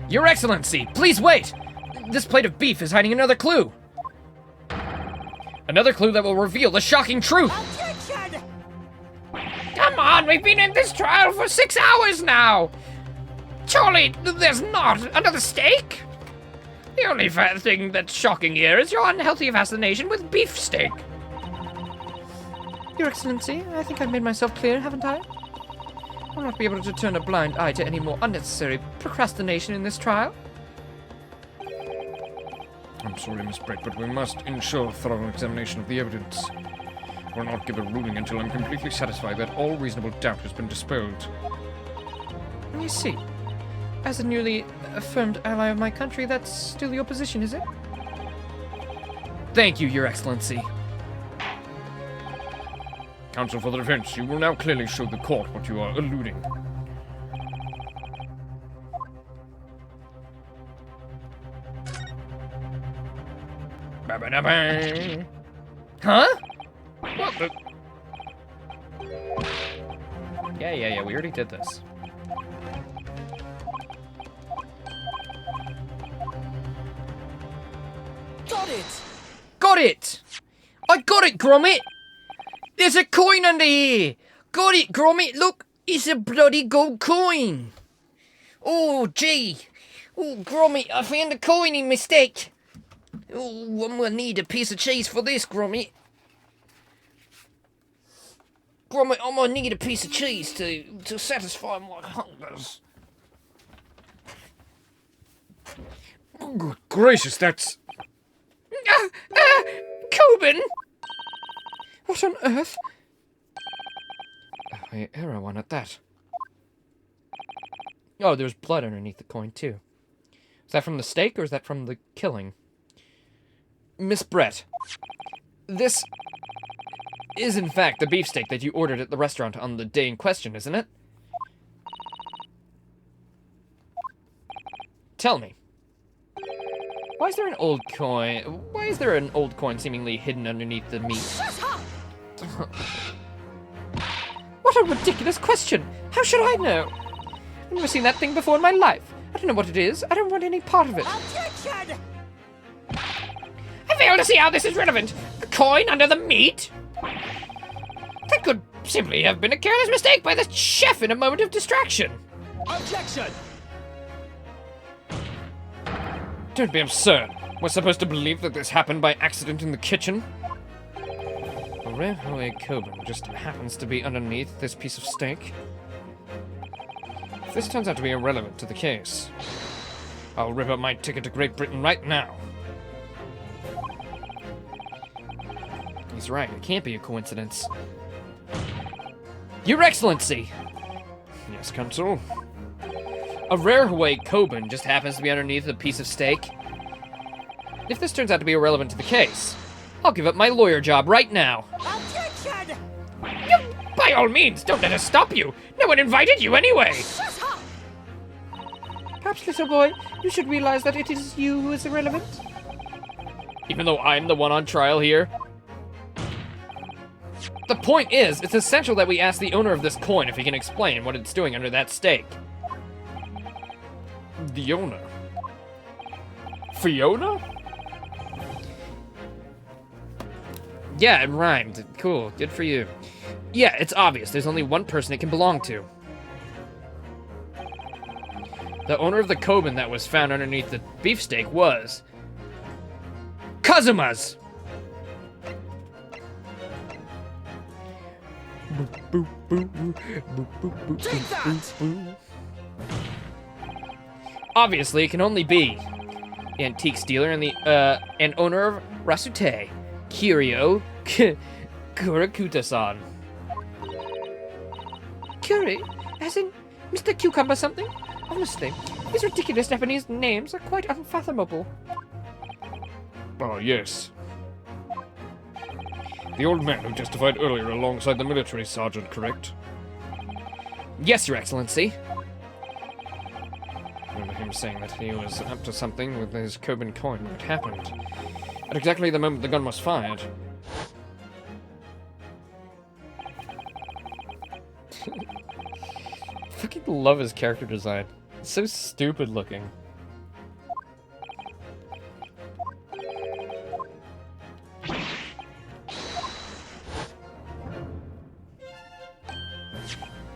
Your Excellency, please wait! This plate of beef is hiding another clue! Another clue that will reveal the shocking truth! Objection! Come on, we've been in this trial for 6 hours now! Surely there's not another steak? The only thing that's shocking here is your unhealthy fascination with beefsteak. Your Excellency, I think I've made myself clear, haven't I? I'll not be able to turn a blind eye to any more unnecessary procrastination in this trial. I'm sorry, Miss Brett, but we must ensure thorough examination of the evidence. We'll not give a ruling until I'm completely satisfied that all reasonable doubt has been dispelled. You see, as a newly affirmed ally of my country, that's still your position, is it? Thank you, Your Excellency. Counsel for the defense, you will now clearly show the court what you are alluding. Huh? What the? Yeah, we already did this. Got it! got it! I got it, Gromit! There's a coin under here! Got it, Gromit, look! It's a bloody gold coin! Oh, gee! Oh, Gromit, I found a coin in mistake! Oh, I'm gonna need a piece of cheese for this, Gromit. Gromit, I'm gonna need a piece of cheese to satisfy my hungers. Oh, good gracious, that's... Coben! What on earth? Oh, error one at that. Oh, there's blood underneath the coin, too. Is that from the steak, or is that from the killing? Miss Brett, this is, in fact, the beefsteak that you ordered at the restaurant on the day in question, isn't it? Tell me. Why is there an old coin? Why is there an old coin seemingly hidden underneath the meat? What a ridiculous question! How should I know? I've never seen that thing before in my life. I don't know what it is. I don't want any part of it. Objection! I fail to see how this is relevant. A coin under the meat? That could simply have been a careless mistake by the chef in a moment of distraction. Objection! Don't be absurd. We're supposed to believe that this happened by accident in the kitchen? A rare Hawaii Coben just happens to be underneath this piece of steak. If this turns out to be irrelevant to the case, I'll rip up my ticket to Great Britain right now. He's right, it can't be a coincidence. Your Excellency! Yes, Consul? A rare Hawaii Coben just happens to be underneath a piece of steak. If this turns out to be irrelevant to the case, I'll give up my lawyer job right now. Objection! By all means, don't let us stop you. No one invited you anyway. Shut up! Perhaps, little boy, you should realize that it is you who is irrelevant. Even though I'm the one on trial here. The point is, it's essential that we ask the owner of this coin if he can explain what it's doing under that steak. The owner? Fiona? Yeah, it rhymed. Cool, good for you. Yeah, it's obvious. There's only one person it can belong to. The owner of the Coben that was found underneath the beefsteak was... Kazuma's! Take that! Obviously, it can only be the antique dealer and the and owner of Rasute, Kiryu Kurakuta-san. Kuri, as in Mr. Cucumber something? Honestly, these ridiculous Japanese names are quite unfathomable. Oh, yes. The old man who testified earlier alongside the military sergeant, correct? Yes, Your Excellency. I remember him saying that he was up to something with his Coben coin when it happened. At exactly the moment the gun was fired. I fucking love his character design. It's so stupid looking.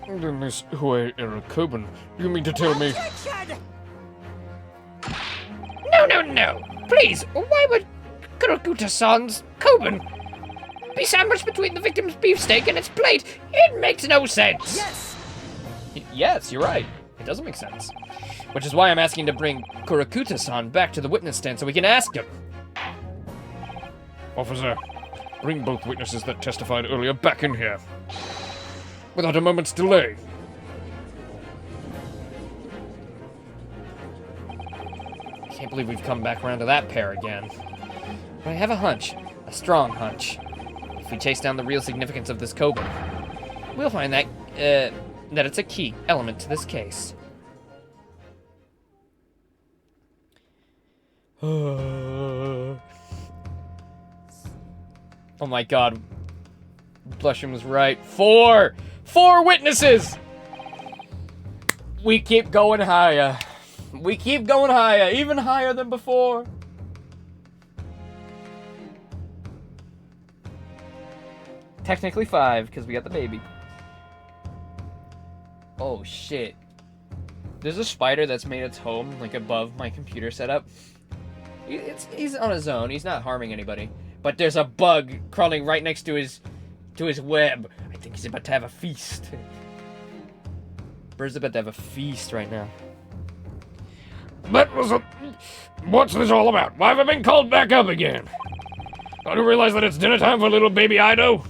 Then this Hawaii era Coben, you mean to tell me... Objection! No. Please, why would Kurakuta-san's Koban be sandwiched between the victim's beefsteak and its plate? It makes no sense. Yes! Yes, you're right. It doesn't make sense. Which is why I'm asking to bring Kurakuta-san back to the witness stand so we can ask him. Officer, bring both witnesses that testified earlier back in here. Without a moment's delay. Can't believe we've come back around to that pair again. But I have a hunch, a strong hunch. If we chase down the real significance of this Koban, we'll find that it's a key element to this case. Oh my god. Blushing was right. Four witnesses! We keep going higher. We keep going higher, even higher than before. Technically 5, because we got the baby. Oh, shit. There's a spider that's made its home, like, above my computer setup. He's on his own. He's not harming anybody. But there's a bug crawling right next to his web. I think he's about to have a feast. Bird's about to have a feast right now. That was a... What's this all about? Why have I been called back up again? Don't you realize that it's dinner time for little baby Ido?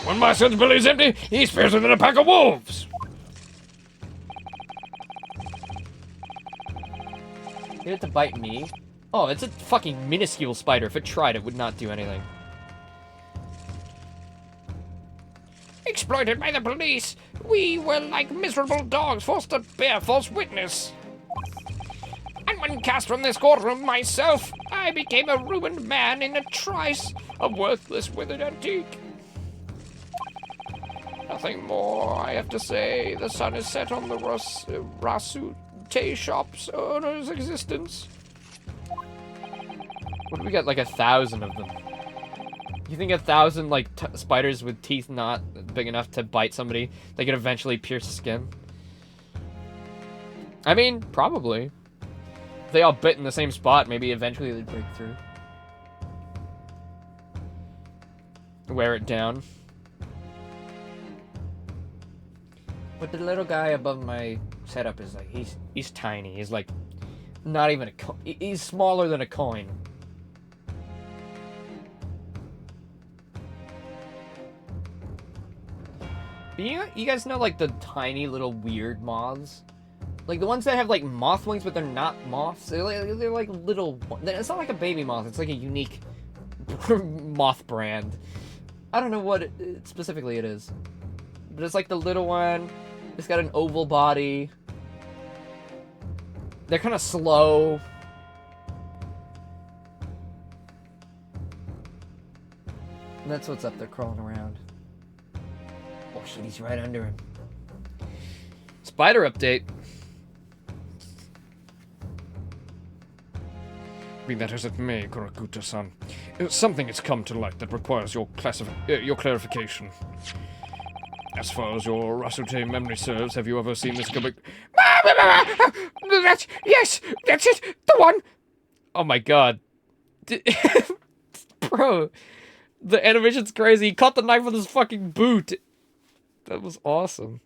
When my son's belly's empty, he's fiercer than a pack of wolves. Get it to bite me? Oh, it's a fucking minuscule spider. If it tried, it would not do anything. Exploited by the police. We were like miserable dogs forced to bear false witness. And when cast from this courtroom myself, I became a ruined man in a trice, a worthless withered antique. Nothing more I have to say. The sun is set on the Rasute shop's owner's existence. What do we got? Like 1,000 of them. You think 1,000 like spiders with teeth not big enough to bite somebody, they could eventually pierce skin? I mean, probably. If they all bit in the same spot, maybe eventually they'd break through. Wear it down. But the little guy above my setup is like, he's tiny. He's like, not even he's smaller than a coin. But you guys know, like, the tiny little weird moths? Like, the ones that have, like, moth wings, but they're not moths. They're like little... It's not like a baby moth. It's like a unique moth brand. I don't know what specifically it is. But it's like the little one. It's got an oval body. They're kind of slow. And that's what's up there crawling around. Oh shit, he's right under him. Spider update. Be that as it may, Kurakuta-san, something has come to light that requires your clarification. As far as your Rasute memory serves, have you ever seen this comic? Yes, that's it, the one. Oh my god. Bro, the animation's crazy. He caught the knife with his fucking boot. That was awesome.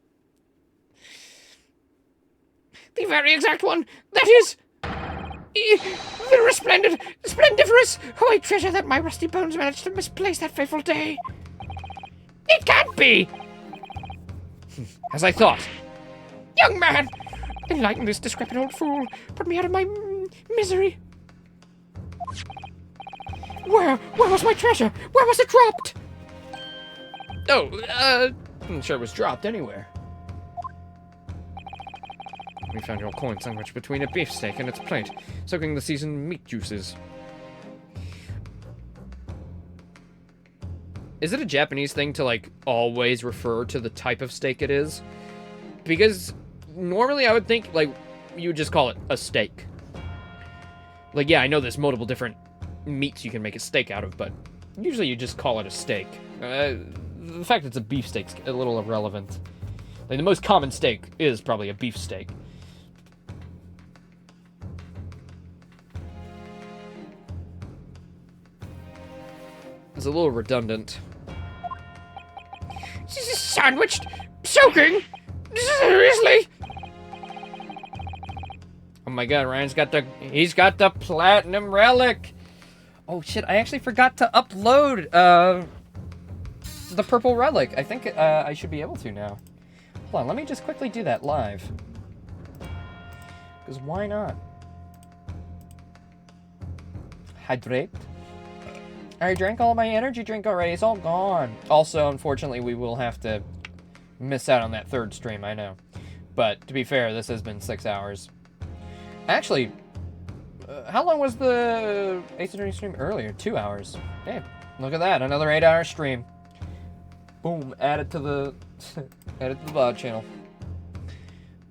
The very exact one. That is... the resplendent, splendiferous white treasure that my rusty bones managed to misplace that fateful day. It can't be! As I thought. Young man! Enlighten this decrepit old fool. Put me out of my misery. Where was my treasure? Where was it dropped? Oh, I'm sure it was dropped anywhere. We found your coin sandwiched between a beefsteak and its plate, soaking the seasoned meat juices. Is it a Japanese thing to, like, always refer to the type of steak it is? Because normally I would think, like, you would just call it a steak. Like, yeah, I know there's multiple different meats you can make a steak out of, but usually you just call it a steak. The fact it's a beefsteak's a little irrelevant. Like, the most common steak is probably a beef steak. It's a little redundant. Sandwiched? Soaking? Seriously? Oh my god, he's got the platinum relic! Oh shit, I actually forgot to upload, the purple relic. I think, I should be able to now. Hold on, let me just quickly do that live. Because why not? Hydrate. I drank all my energy drink already. It's all gone. Also, unfortunately, we will have to miss out on that third stream, I know. But, to be fair, this has been 6 hours. Actually, how long was the Ace Attorney stream earlier? 2 hours. Hey, look at that. Another 8-hour stream. Boom. Add it to the... add it to the VOD channel.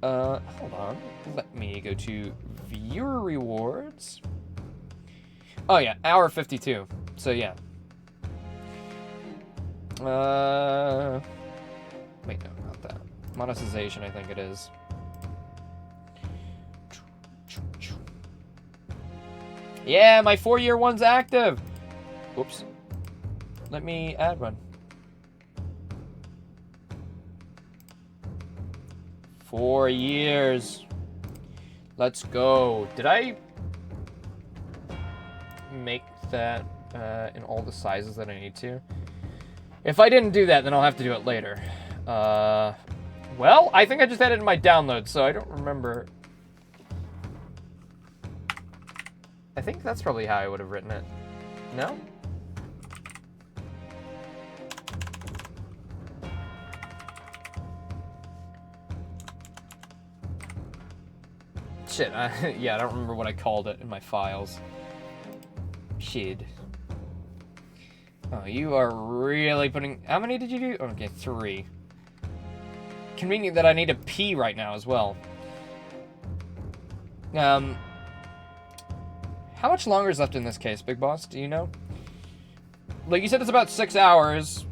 Hold on. Let me go to viewer rewards. Oh, yeah. Hour 52. So, yeah. Wait, no, not that. Monetization, I think it is. Yeah, my 4-year one's active. Whoops. Let me add one. 4 years. Let's go. Did I make that in all the sizes that I need to? If I didn't do that, then I'll have to do it later. Well, I think I just had it in my download, so I don't remember. I think that's probably how I would have written it. No? Shit, yeah, I don't remember what I called it in my files. Shit. Oh, you are really putting... How many did you do? Okay, 3. Convenient that I need to pee right now as well. How much longer is left in this case, Big Boss? Do you know? Like, you said it's about 6 hours,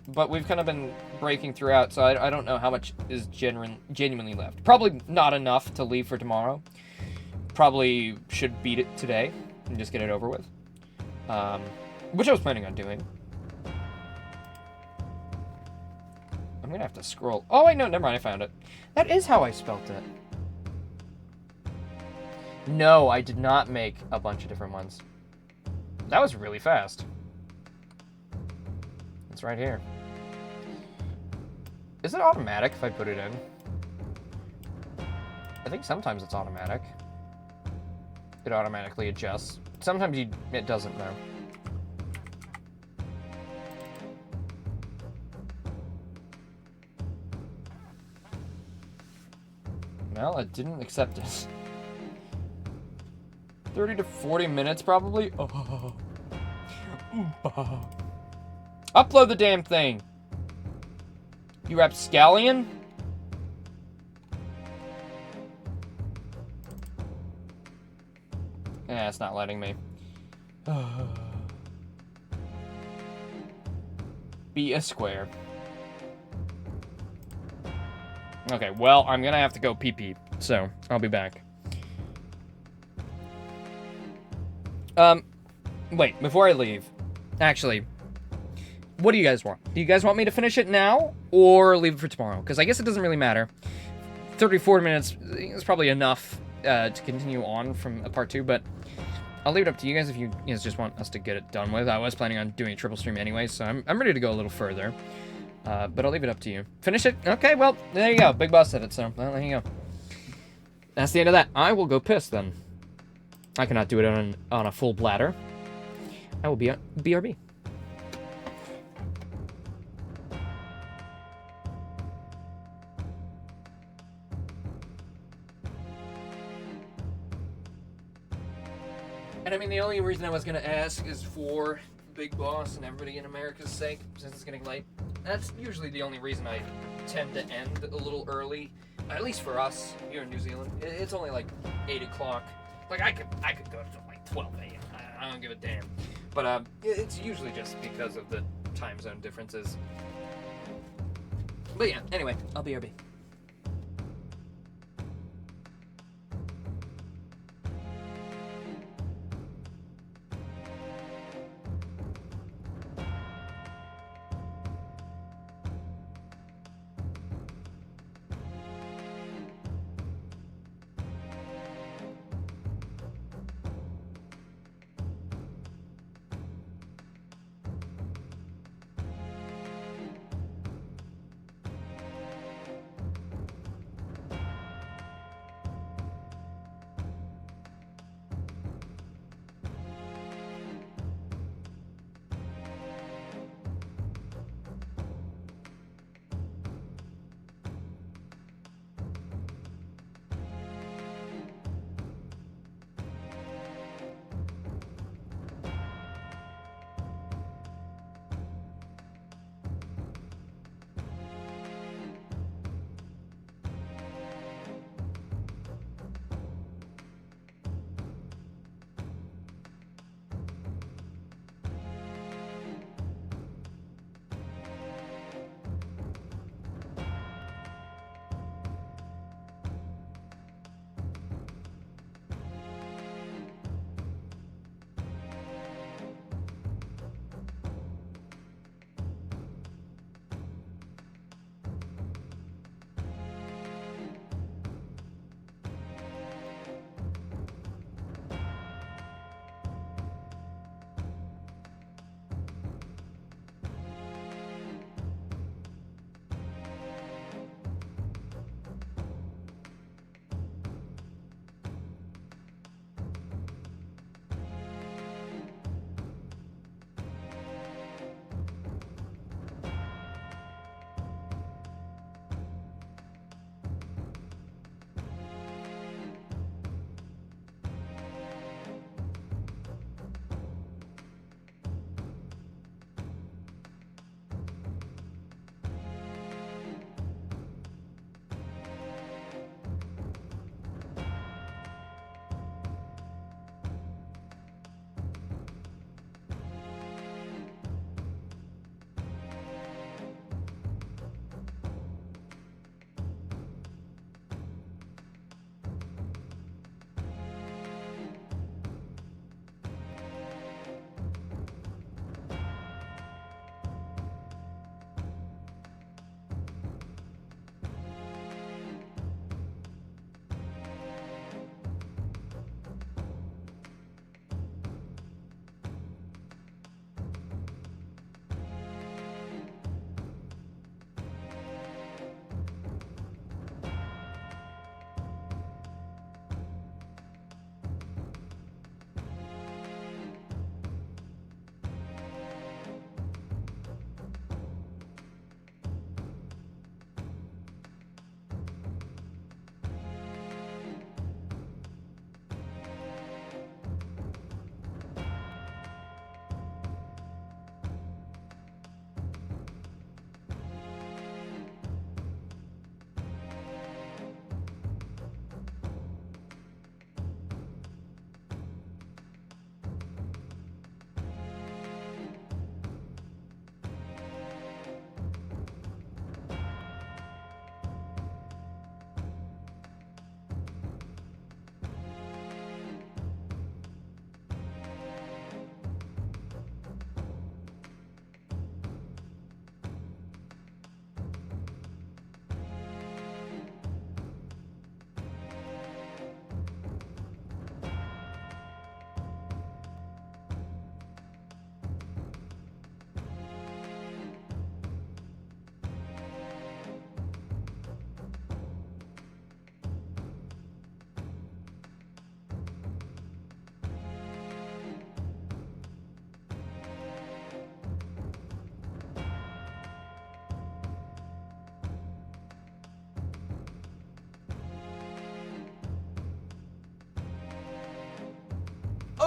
but we've kind of been breaking throughout, so I don't know how much is genuinely left. Probably not enough to leave for tomorrow. Probably should beat it today and just get it over with. Which I was planning on doing. I'm gonna have to scroll. Oh, wait, no, never mind, I found it. That is how I spelt it. No, I did not make a bunch of different ones. That was really fast. It's right here. Is it automatic if I put it in? I think sometimes it's automatic. It automatically adjusts. Sometimes it doesn't, though. Well, it didn't accept it. 30 to 40 minutes, probably? Oh. Upload the damn thing! You rapscallion? Yeah, it's not letting me. Be a square. Okay, well, I'm gonna have to go pee-pee, so I'll be back. Wait, before I leave, actually, what do you guys want? Do you guys want me to finish it now, or leave it for tomorrow? Because I guess it doesn't really matter. 34 minutes is probably enough to continue on from part 2, but I'll leave it up to you guys if you guys just want us to get it done with. I was planning on doing a triple stream anyway, so I'm ready to go a little further. But I'll leave it up to you. Finish it? Okay, well, there you go. Big Boss said it, so well, there you go. That's the end of that. I will go piss, then. I cannot do it on a full bladder. I will be on BRB. And I mean, the only reason I was gonna ask is for Big Boss and everybody in America's sake, since it's getting late. That's usually the only reason I tend to end a little early, at least for us here in New Zealand. It's only like 8 o'clock. Like, I could go to like 12 a.m. I don't give a damn. But it's usually just because of the time zone differences. But yeah, anyway, I'll be RB.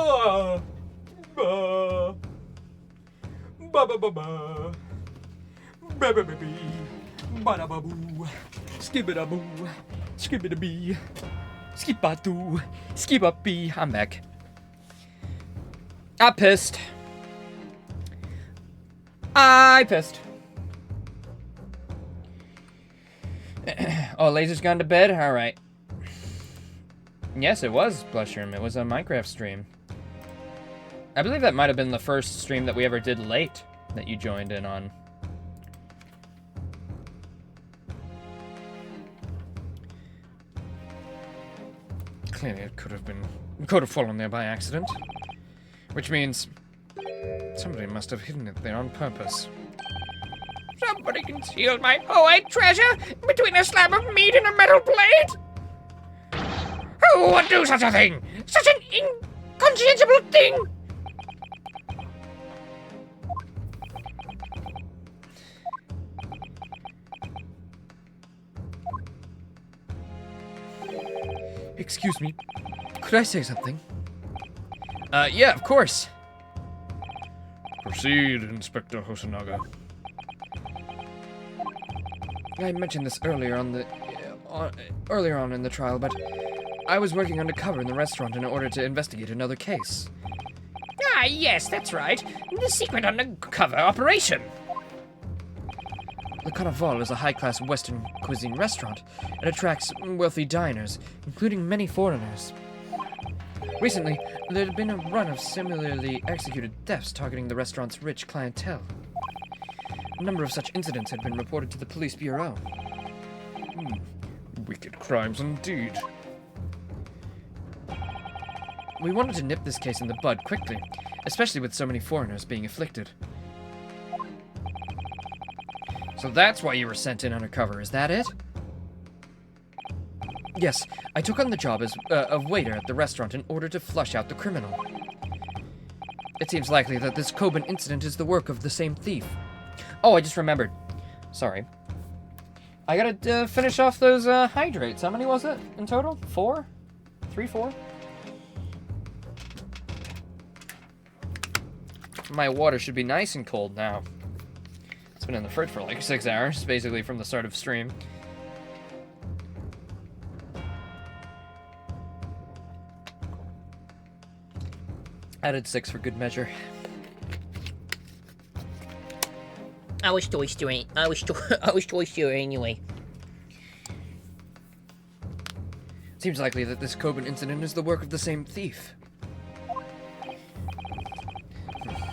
Ba. Ba. Ba ba ba ba. Ba ba ba bee. Ba da ba boo. Skibida boo. Skibida bee. Skip-a-doo. Skip-a-bee. I'm back. I pissed. I pissed. Oh, Laser's gone to bed? Alright. Yes, it was Blushroom. It was a Minecraft stream. I believe that might have been the first stream that we ever did late that you joined in on. Clearly it could have fallen there by accident. Which means somebody must have hidden it there on purpose. Somebody concealed my poet treasure between a slab of meat and a metal plate. Who would do such a thing? Such an inconscientible thing? Excuse me. Could I say something? Yeah, of course. Proceed, Inspector Hosonaga. I mentioned this earlier on in the trial, but I was working undercover in the restaurant in order to investigate another case. Ah, yes, that's right. The secret undercover operation. Le Carnaval is a high-class Western cuisine restaurant. It attracts wealthy diners, including many foreigners. Recently, there had been a run of similarly executed thefts targeting the restaurant's rich clientele. A number of such incidents had been reported to the police bureau. Wicked crimes indeed. We wanted to nip this case in the bud quickly, especially with so many foreigners being afflicted. So that's why you were sent in undercover, is that it? Yes, I took on the job as a waiter at the restaurant in order to flush out the criminal. It seems likely that this Coben incident is the work of the same thief. Oh, I just remembered. Sorry. I gotta finish off those hydrates. How many was it in total? 4? 3, 4? My water should be nice and cold now. It's been in the fridge for like 6 hours, basically from the start of stream. Added 6 for good measure. I was Toy Story. I was Toy Story anyway. Seems likely that this Coben incident is the work of the same thief.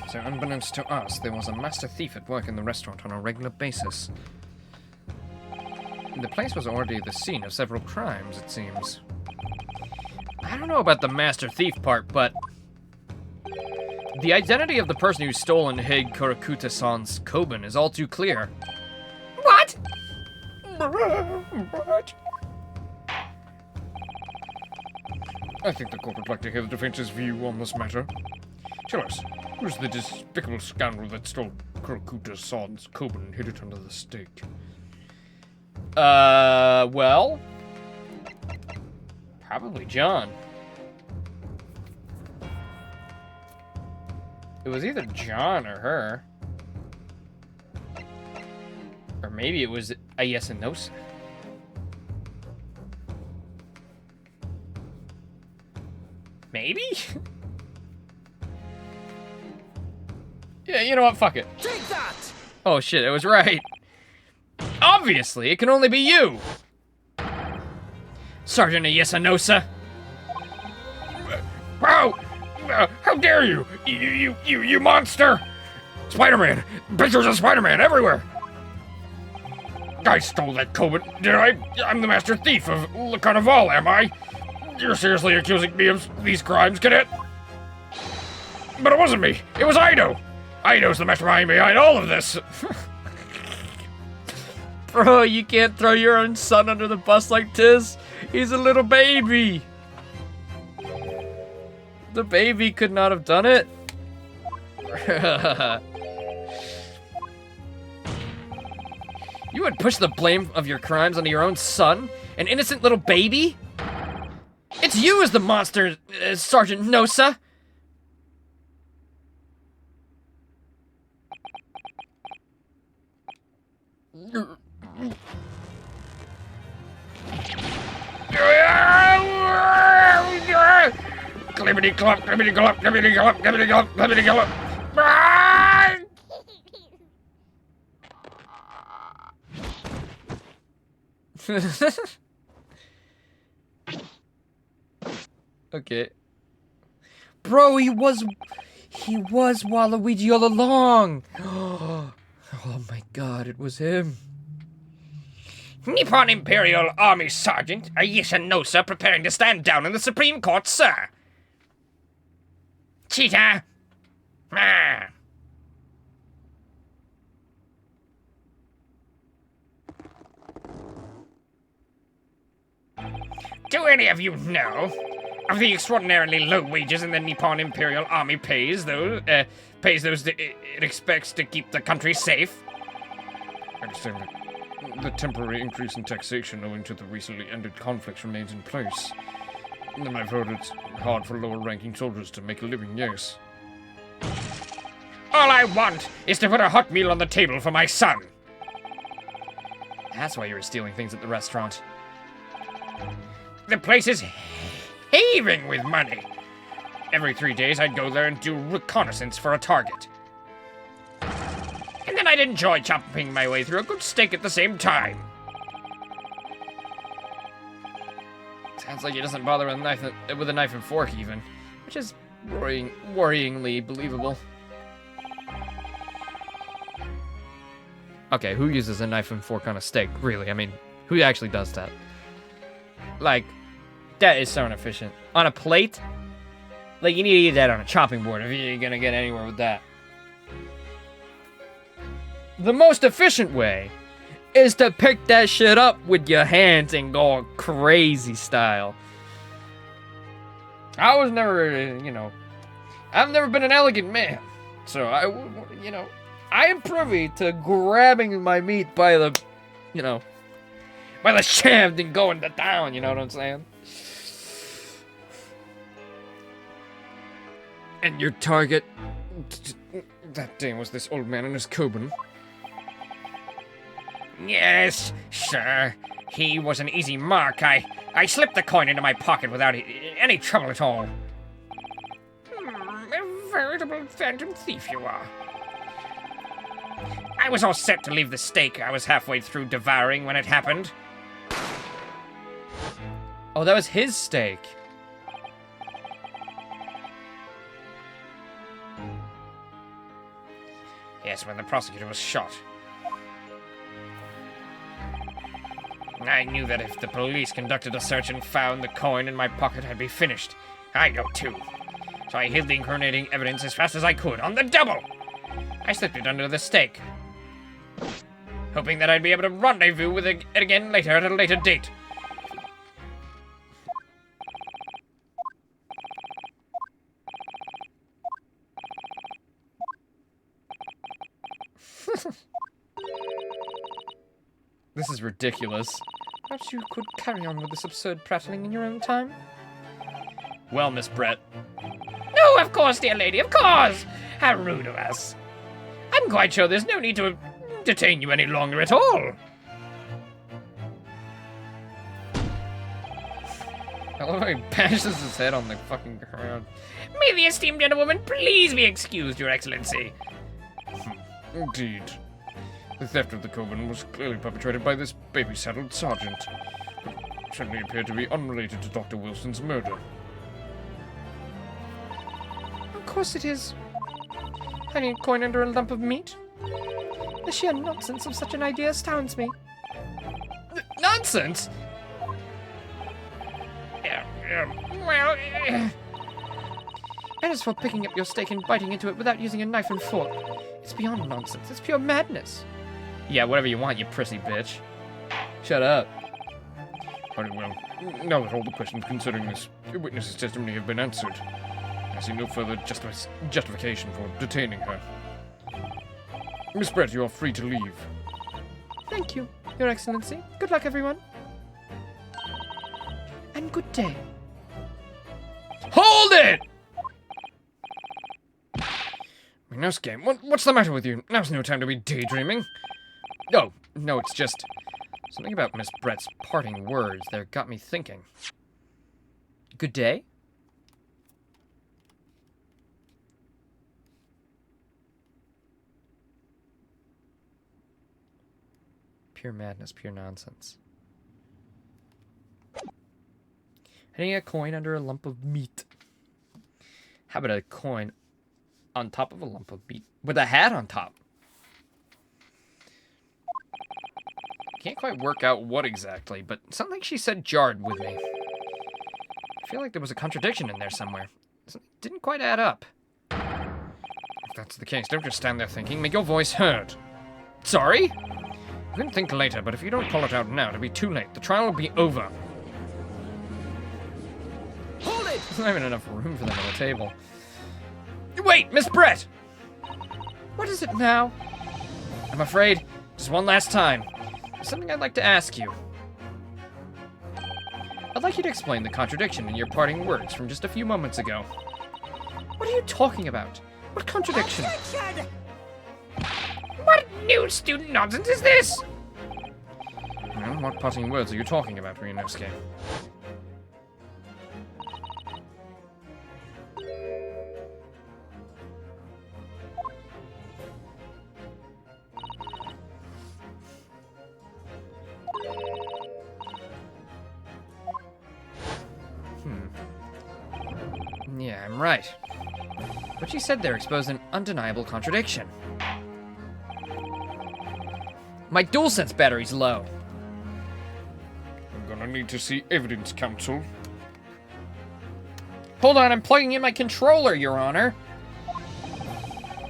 So unbeknownst to us, there was a master thief at work in the restaurant on a regular basis. The place was already the scene of several crimes, it seems. I don't know about the master thief part, but the identity of the person who stole and hid Kurakuta-san's Coben is all too clear. What? I think the court would like to hear the defense's view on this matter. Tell us, who's the despicable scoundrel that stole Kurakuta-san's Coben and hid it under the steak? Well, probably John. It was either John or her. Or maybe it was Ayesanosa. Maybe? Yeah, you know what? Fuck it. Take that! Oh shit, it was right. Obviously, it can only be you! Sergeant Ayesanosa! Wow! How dare you! You monster! Spider-Man! Pictures of Spider-Man everywhere! I stole that Coben, did I? I'm the master thief of Le Carnaval, am I? You're seriously accusing me of these crimes, cadet? But it wasn't me. It was Ido. Ido's the mastermind behind all of this. Bro, you can't throw your own son under the bus like this. He's a little baby. The baby could not have done it. You would push the blame of your crimes onto your own son? An innocent little baby? It's you as the monster, Sergeant Nosa! Clippity clop, clippity clop, clippity clop, clippity clop, clippity clop. Ah! Okay. Bro, he was Waluigi all along. Oh my god, it was him. Nippon Imperial Army Sergeant, yes and no, sir, preparing to stand down in the Supreme Court, sir. Cheetah! Ah. Do any of you know of the extraordinarily low wages in the Nippon Imperial Army pays those that it expects to keep the country safe? I understand that the temporary increase in taxation owing to the recently ended conflicts remains in place. And I've heard it's hard for lower-ranking soldiers to make a living, yes. All I want is to put a hot meal on the table for my son. That's why you were stealing things at the restaurant. The place is heaving with money. Every 3 days I'd go there and do reconnaissance for a target. And then I'd enjoy chopping my way through a good steak at the same time. Sounds like he doesn't bother with a knife and fork even, which is worryingly believable. Okay, who uses a knife and fork on a steak? Really? I mean, who actually does that? Like, that is so inefficient. On a plate? Like, you need to eat that on a chopping board if you're gonna get anywhere with that. The most efficient way is to pick that shit up with your hands and go crazy style. I was never, I've never been an elegant man. So I am privy to grabbing my meat by the, by the shaft and going to town, you know what I'm saying? And your target... That day was this old man in his Coben. Yes, sir. He was an easy mark. I slipped the coin into my pocket without any trouble at all. A veritable phantom thief you are. I was all set to leave the steak I was halfway through devouring when it happened. Oh, that was his steak. Yes, when the prosecutor was shot. I knew that if the police conducted a search and found the coin in my pocket, I'd be finished. I know too. So I hid the incriminating evidence as fast as I could, on the double! I slipped it under the steak, hoping that I'd be able to rendezvous with it again later at a later date. This is ridiculous. Perhaps you could carry on with this absurd prattling in your own time? Well, Miss Brett. No, of course, dear lady, of course! How rude of us. I'm quite sure there's no need to detain you any longer at all. I love how he bashes his head on the fucking ground. May the esteemed gentlewoman please be excused, Your Excellency. Indeed. The theft of the Coben was clearly perpetrated by this baby-saddled sergeant, but certainly appeared to be unrelated to Dr. Wilson's murder. Of course it is. Hiding a coin under a lump of meat? The sheer nonsense of such an idea astounds me. Nonsense? Well, And as for picking up your steak and biting into it without using a knife and fork, it's beyond nonsense. It's pure madness. Yeah, whatever you want, you prissy bitch. Shut up. Very well. Now that all the questions concerning this witness's testimony have been answered, I see no further justification for detaining her. Miss Brett, you are free to leave. Thank you, Your Excellency. Good luck, everyone. And good day. Hold it! Minosuke, what's the matter with you? Now's no time to be daydreaming. Oh, no, it's just... something about Miss Brett's parting words there got me thinking. Good day? Pure madness, pure nonsense. Hiding a coin under a lump of meat. How about a coin on top of a lump of meat with a hat on top? Can't quite work out what exactly, but something she said jarred with me. I feel like there was a contradiction in there somewhere. Something didn't quite add up. If that's the case, don't just stand there thinking. Make your voice heard. Sorry? You can think later, but if you don't call it out now, it'll be too late. The trial will be over. Hold it! There's not even enough room for them on the table. Wait, Miss Brett! What is it now? I'm afraid, just one last time. There's something I'd like to ask you. I'd like you to explain the contradiction in your parting words from just a few moments ago. What are you talking about? What contradiction? Objection! What new student nonsense is this? Well, what parting words are you talking about, Ryunosuke? Yeah, I'm right. What you said there exposed an undeniable contradiction. My DualSense battery's low. I'm gonna need to see evidence, Counsel. Hold on, I'm plugging in my controller, Your Honor.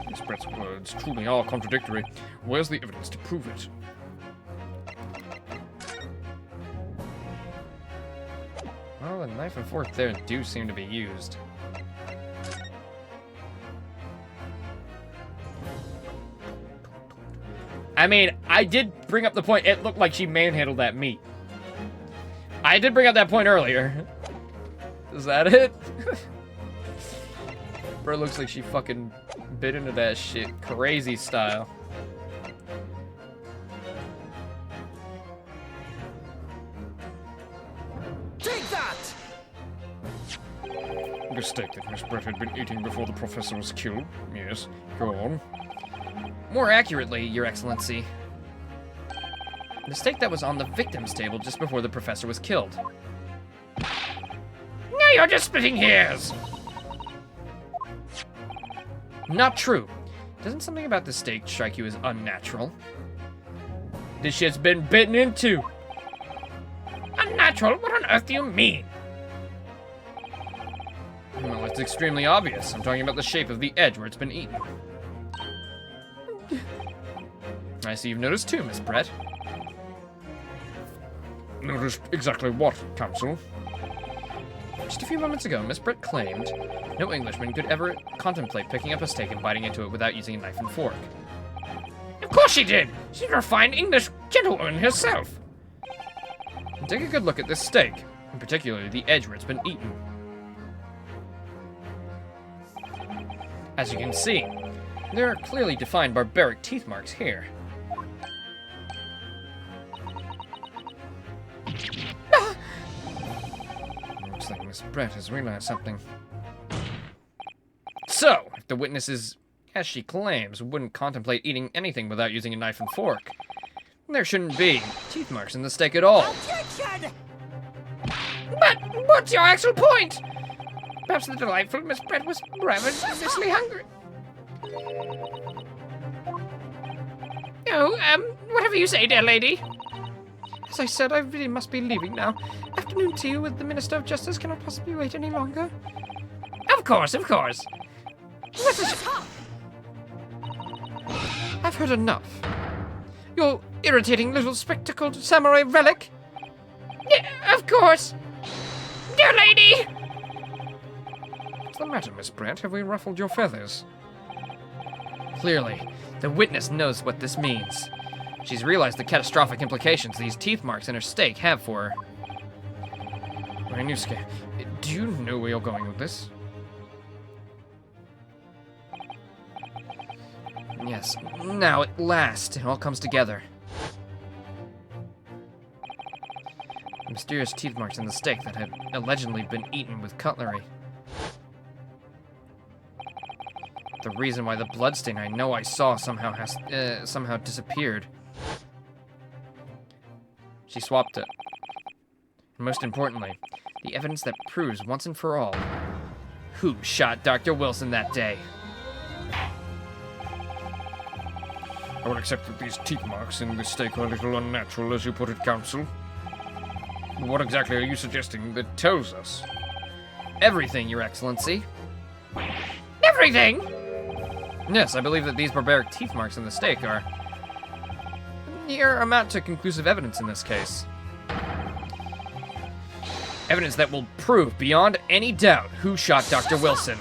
Miss Brett's words truly are contradictory. Where's the evidence to prove it? Well, the knife and fork there do seem to be used. I mean, I did bring up the point, it looked like she manhandled that meat. I did bring up that point earlier. Is that it? Bro looks like she fucking bit into that shit crazy style. Take that! The steak that Miss Brett had been eating before the professor was killed. Yes, go on. More accurately, Your Excellency, the steak that was on the victim's table just before the professor was killed. Now you're just splitting hairs. Not true. Doesn't something about the steak strike you as unnatural? This shit's been bitten into. Unnatural? What on earth do you mean? Well, it's extremely obvious. I'm talking about the shape of the edge where it's been eaten. I see you've noticed too, Miss Brett. Noticed exactly what, Counsel? Just a few moments ago, Miss Brett claimed no Englishman could ever contemplate picking up a steak and biting into it without using a knife and fork. Of course she did. She's a refined English gentlewoman herself. And take a good look at this steak, and particularly the edge where it's been eaten. As you can see, there are clearly defined barbaric teeth marks here. Looks like Miss Brett has realized something. So, if the witnesses, as she claims, wouldn't contemplate eating anything without using a knife and fork, there shouldn't be teeth marks in the steak at all. Objection! But what's your actual point? Perhaps the delightful Miss Brett was ravenously hungry. Oh, whatever you say, dear lady. As I said, I really must be leaving now. Afternoon tea with the Minister of Justice cannot possibly wait any longer. Of course, of course. I've heard enough. You irritating little spectacled samurai relic. Yeah, of course. Dear lady! What's the matter, Miss Brett? Have we ruffled your feathers? Clearly, the witness knows what this means. She's realized the catastrophic implications these teeth marks in her steak have for her. Ryunosuke, do you know where you're going with this? Yes, now at last it all comes together. Mysterious teeth marks in the steak that had allegedly been eaten with cutlery. The reason why the bloodstain I know I saw somehow has somehow disappeared. She swapped it. And most importantly, the evidence that proves once and for all who shot Dr. Wilson that day. I would accept that these teeth marks in the steak are a little unnatural, as you put it, Counsel. What exactly are you suggesting that tells us? Everything, Your Excellency. Everything! Yes, I believe that these barbaric teeth marks in the steak are near amount to conclusive evidence in this case. Evidence that will prove beyond any doubt who shot Dr. Wilson.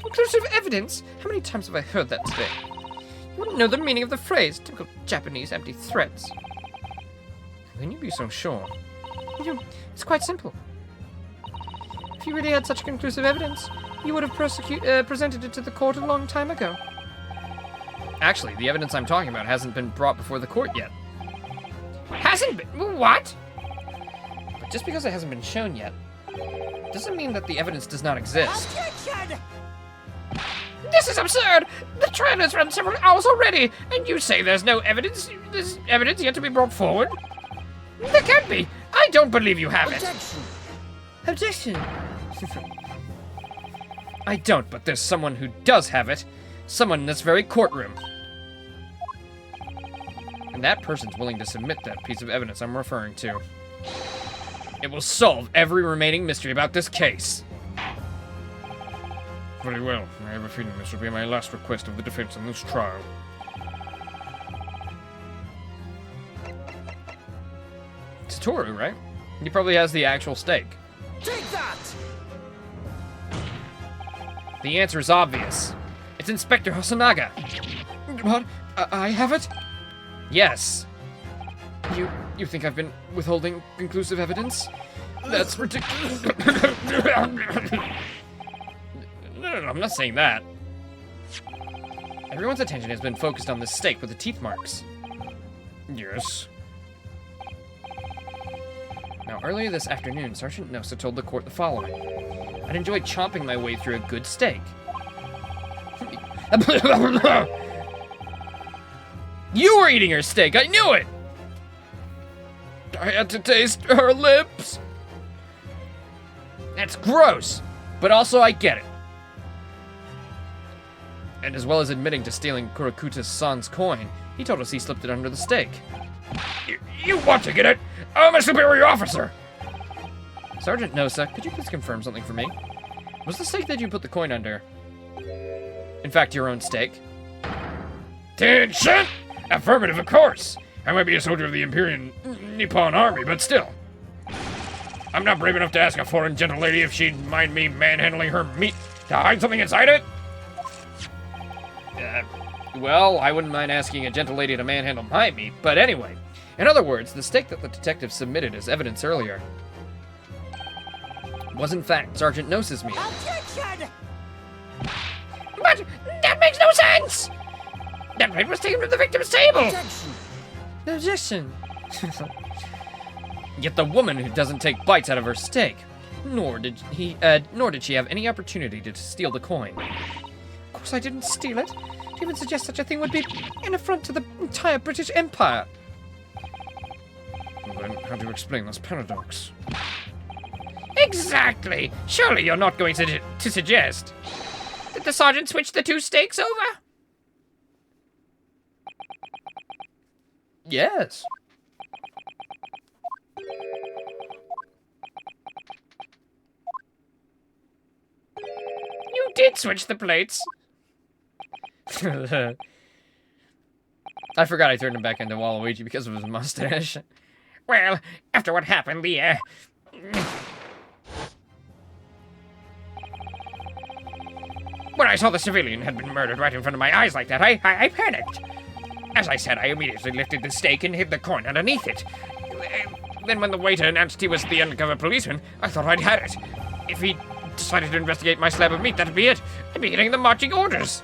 Conclusive evidence? How many times have I heard that today? You wouldn't know the meaning of the phrase. Typical Japanese empty threats. How can you be so sure? It's quite simple. If you really had such conclusive evidence, you would have presented it to the court a long time ago. Actually, the evidence I'm talking about hasn't been brought before the court yet. Hasn't been. What? But just because it hasn't been shown yet, doesn't mean that the evidence does not exist. Objection! This is absurd! The trial has run several hours already, and you say there's no evidence? There's evidence yet to be brought forward? There can't be! I don't believe you have it! Objection! Objection! I don't, but there's someone who does have it. Someone in this very courtroom. And that person's willing to submit that piece of evidence I'm referring to. It will solve every remaining mystery about this case. Very well. I have a feeling this will be my last request of the defense in this trial. It's Toru, right? He probably has the actual steak. Take that! The answer is obvious. It's Inspector Hosonaga. What? I have it? Yes. You think I've been withholding conclusive evidence? That's ridiculous. No, I'm not saying that. Everyone's attention has been focused on this steak with the teeth marks. Yes. Now, earlier this afternoon, Sergeant Nosa told the court the following. I'd enjoy chomping my way through a good steak. You were eating her steak, I knew it! I had to taste her lips. That's gross, but also I get it. And as well as admitting to stealing Kurokuta-san's coin, he told us he slipped it under the steak. You want to get it? I'm a superior officer! Sergeant Nosa, could you please confirm something for me? Was the steak that you put the coin under, in fact, your own steak? Attention! Affirmative, of course. I might be a soldier of the Imperial Nippon Army, but still. I'm not brave enough to ask a foreign gentle lady if she'd mind me manhandling her meat to hide something inside it. Well, I wouldn't mind asking a gentle lady to manhandle my meat, but anyway. In other words, the steak that the detective submitted as evidence earlier was in fact Sergeant Nosa's meat. Objection! But that makes no sense! That plate was taken from the victim's table! Objection! Objection. Yet the woman who doesn't take bites out of her steak, nor did she have any opportunity to steal the coin. Of course I didn't steal it. To even suggest such a thing would be an affront to the entire British Empire. Then how do you explain this paradox? Exactly! Surely you're not going to suggest that the sergeant switched the two steaks over? Yes. You did switch the plates. I forgot I turned him back into Waluigi because of his mustache. Well, after what happened, when I saw the civilian had been murdered right in front of my eyes like that, I panicked. As I said, I immediately lifted the steak and hid the coin underneath it. Then when the waiter announced he was the undercover policeman, I thought I'd had it. If he decided to investigate my slab of meat, that'd be it. I'd be getting the marching orders.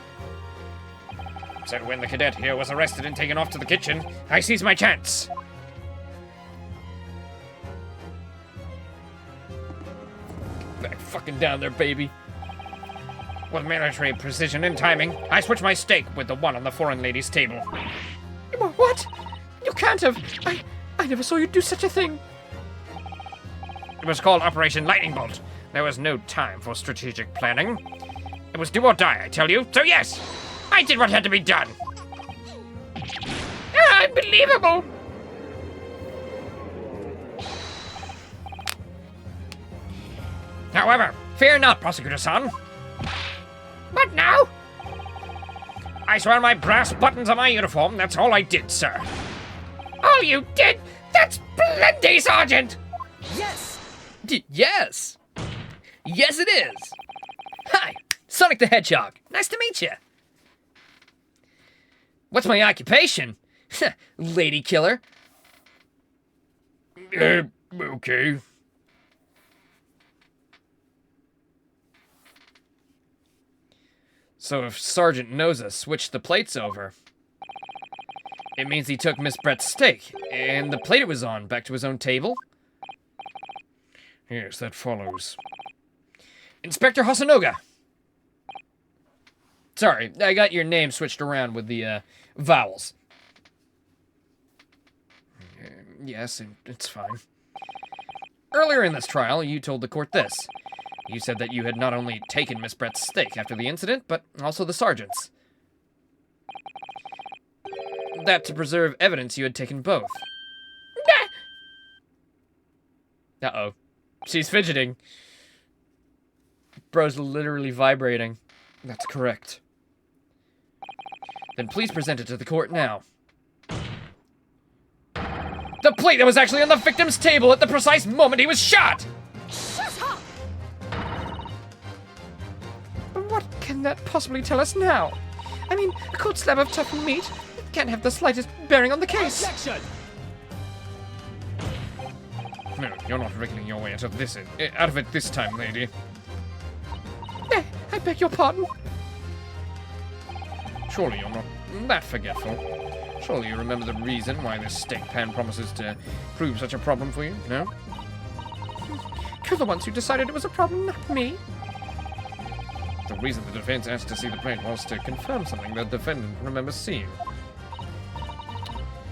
So when the cadet here was arrested and taken off to the kitchen, I seized my chance. Back fucking down there, baby. With military precision and timing, I switched my steak with the one on the foreign lady's table. What? You can't have. I never saw you do such a thing. It was called Operation Lightning Bolt. There was no time for strategic planning. It was do or die, I tell you. So yes, I did what had to be done. Unbelievable! However, fear not, Prosecutor-san. What now? I swear on my brass buttons on my uniform, that's all I did, sir. All you did? That's plenty, Sergeant! Yes! Yes! Yes, it is! Hi, Sonic the Hedgehog. Nice to meet you. What's my occupation? Lady killer. Okay. So if Sergeant Noza switched the plates over, it means he took Miss Brett's steak and the plate it was on back to his own table? Yes, that follows. Inspector Hasanoga! Sorry, I got your name switched around with the vowels. Yes, it's fine. Earlier in this trial, you told the court this. You said that you had not only taken Miss Brett's steak after the incident, but also the sergeant's. That to preserve evidence you had taken both. Uh-oh. She's fidgeting. Bro's literally vibrating. That's correct. Then please present it to the court now. The plate that was actually on the victim's table at the precise moment he was shot! Shut up! What can that possibly tell us now? I mean, a cold slab of toughened meat can't have the slightest bearing on the case. Objection! No, you're not wriggling your way out of it this time, lady. I beg your pardon. Surely you're not that forgetful. Surely you remember the reason why this steak pan promises to prove such a problem for you, no? You're the ones who decided it was a problem, not me. The reason the defense asked to see the plate was to confirm something the defendant remembers seeing.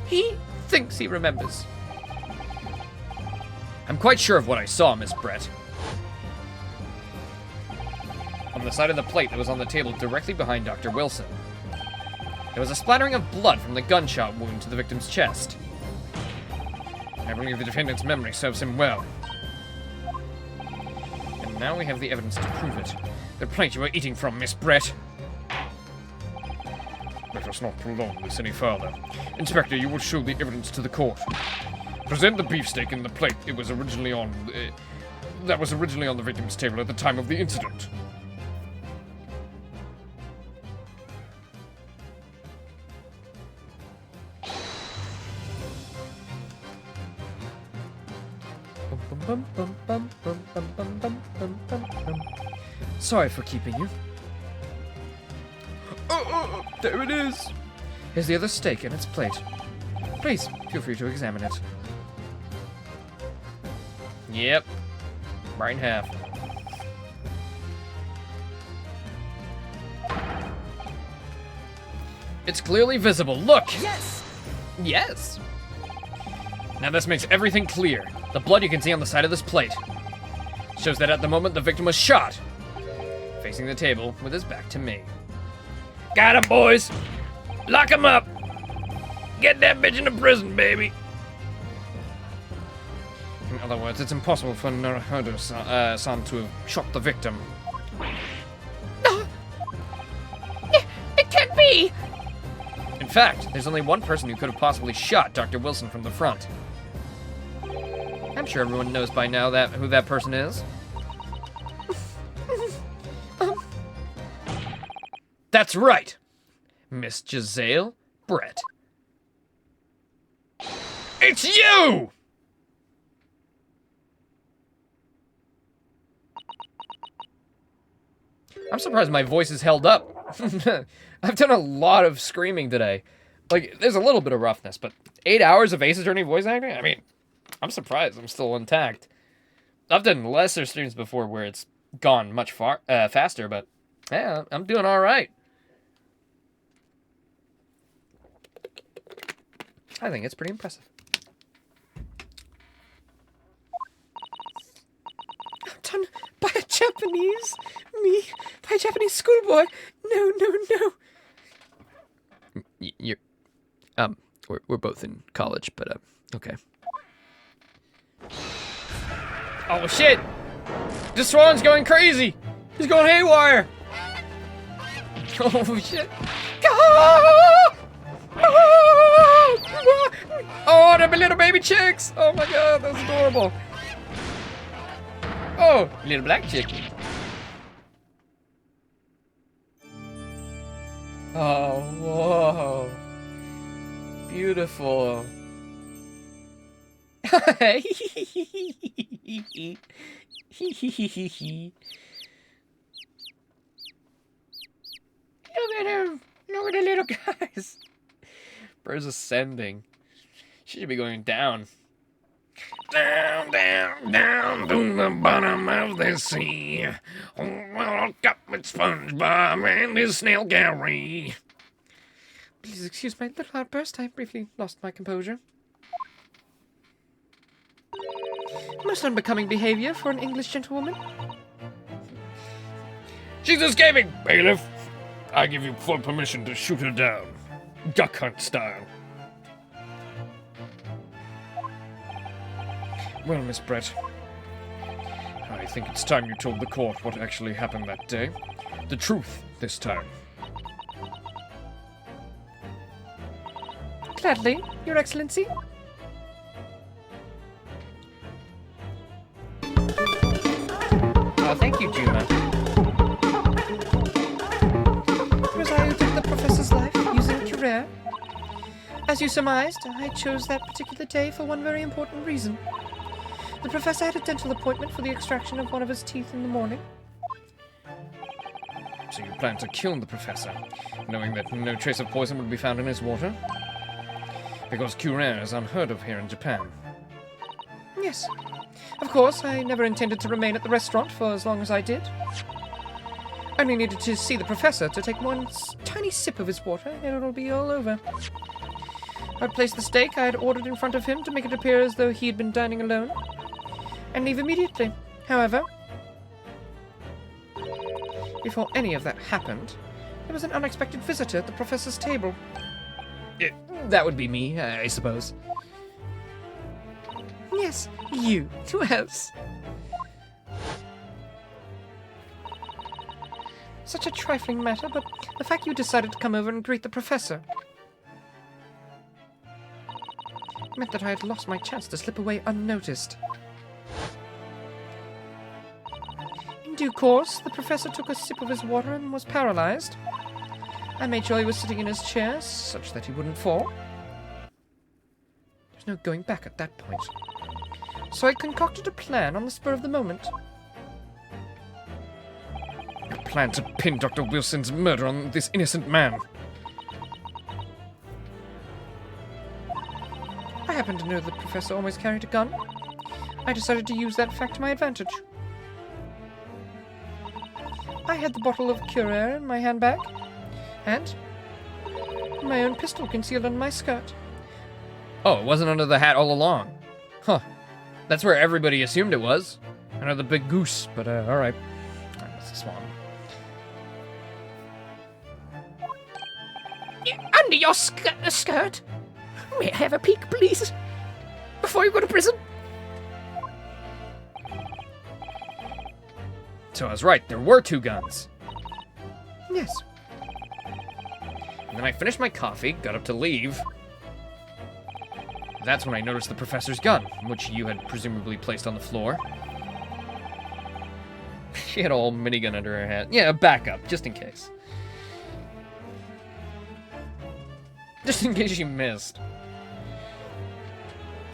He thinks he remembers. I'm quite sure of what I saw, Miss Brett. On the side of the plate that was on the table directly behind Dr. Wilson, there was a splattering of blood from the gunshot wound to the victim's chest. I believe the defendant's memory serves him well. And now we have the evidence to prove it. The plate you were eating from, Miss Brett. Let us not prolong this any further. Inspector, you will show the evidence to the court. Present the beefsteak in the plate it was originally on... that was originally on the victim's table at the time of the incident. Sorry for keeping you. There it is. Here's the other steak in its plate. Please, feel free to examine it. Yep. Right in half. It's clearly visible. Look! Yes! Yes! Now this makes everything clear. The blood you can see on the side of this plate shows that at the moment the victim was shot, facing the table with his back to me. Got him, boys! Lock him up! Get that bitch into prison, baby! In other words, it's impossible for Naruhodo-san to have shot the victim. It can't be. In fact, there's only one person who could have possibly shot Dr. Wilson from the front. I'm sure everyone knows by now who that person is. That's right, Miss Giselle Brett. It's you! I'm surprised my voice is held up. I've done a lot of screaming today. Like, there's a little bit of roughness, but 8 hours of Ace Attorney voice acting? I mean, I'm surprised I'm still intact. I've done lesser streams before where it's gone much faster, but yeah, I'm doing all right. I think it's pretty impressive. I'm done by a Japanese. Me, by a Japanese schoolboy. No, no, no. You're, we're both in college, but, okay. Oh, shit! The swan's going crazy! He's going haywire! Oh, shit. Oh, the little baby chicks! Oh my god, that's adorable. Oh, little black chicken. Oh, whoa. Beautiful. Look at him. Look at the little guys. Bird's ascending. She should be going down. Down, down, down to the bottom of the sea. Look up with SpongeBob and his snail Gary. Please excuse my little outburst. I briefly lost my composure. Most unbecoming behavior for an English gentlewoman. She's escaping, bailiff. I give you full permission to shoot her down. Duck hunt style. Well, Miss Brett, I think it's time you told the court what actually happened that day. The truth, this time. Gladly, Your Excellency. Oh, thank you, Juma. It was I who took the professor's life using Curer. As you surmised, I chose that particular day for one very important reason. The professor had a dental appointment for the extraction of one of his teeth in the morning. So you plan to kill the professor, knowing that no trace of poison would be found in his water? Because Curer is unheard of here in Japan. Yes. Of course, I never intended to remain at the restaurant for as long as I did. I only needed to see the professor to take one tiny sip of his water, and it'll be all over. I'd place the steak I had ordered in front of him to make it appear as though he had been dining alone, and leave immediately. However, before any of that happened, there was an unexpected visitor at the professor's table. That would be me, I suppose. Yes, you. Who else? Such a trifling matter, but the fact you decided to come over and greet the professor meant that I had lost my chance to slip away unnoticed. In due course, the professor took a sip of his water and was paralyzed. I made sure he was sitting in his chair, such that he wouldn't fall. There's no going back at that point. So I concocted a plan on the spur of the moment. You plan to pin Dr. Wilson's murder on this innocent man. I happened to know the professor always carried a gun. I decided to use that fact to my advantage. I had the bottle of Curer in my handbag, and my own pistol concealed under my skirt. Oh, it wasn't under the hat all along. Huh. That's where everybody assumed it was. Under the big goose, but alright. That's the swan. Under your skirt? May I have a peek, please? Before you go to prison? So I was right, there were two guns. Yes. And then I finished my coffee, got up to leave. That's when I noticed the professor's gun, which you had presumably placed on the floor. She had a whole minigun under her hat. Yeah, a backup, just in case. Just in case you missed.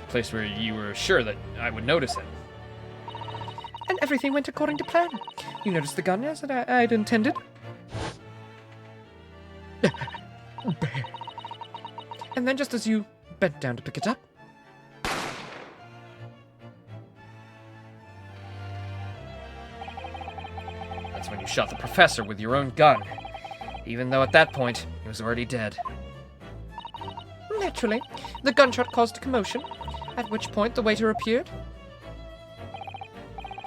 Place where you were sure that I would notice it. And everything went according to plan. You noticed the gun, yes, that I'd intended? And then just as you bent down to pick it up, That's when you shot the professor with your own gun. Even though at that point, he was already dead. naturally, the gunshot caused a commotion, at which point the waiter appeared.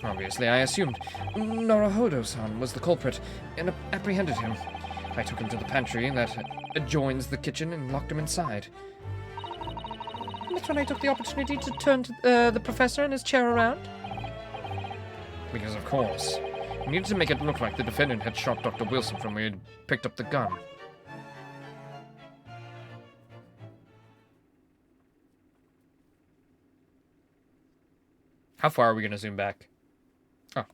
Obviously, I assumed Norohodo-san was the culprit and apprehended him. I took him to the pantry that adjoins the kitchen and locked him inside. And that's when I took the opportunity to turn to, the professor and his chair around. Because, of course, we needed to make it look like the defendant had shot Dr. Wilson from where he had picked up the gun. How far are we going to zoom back? Oh.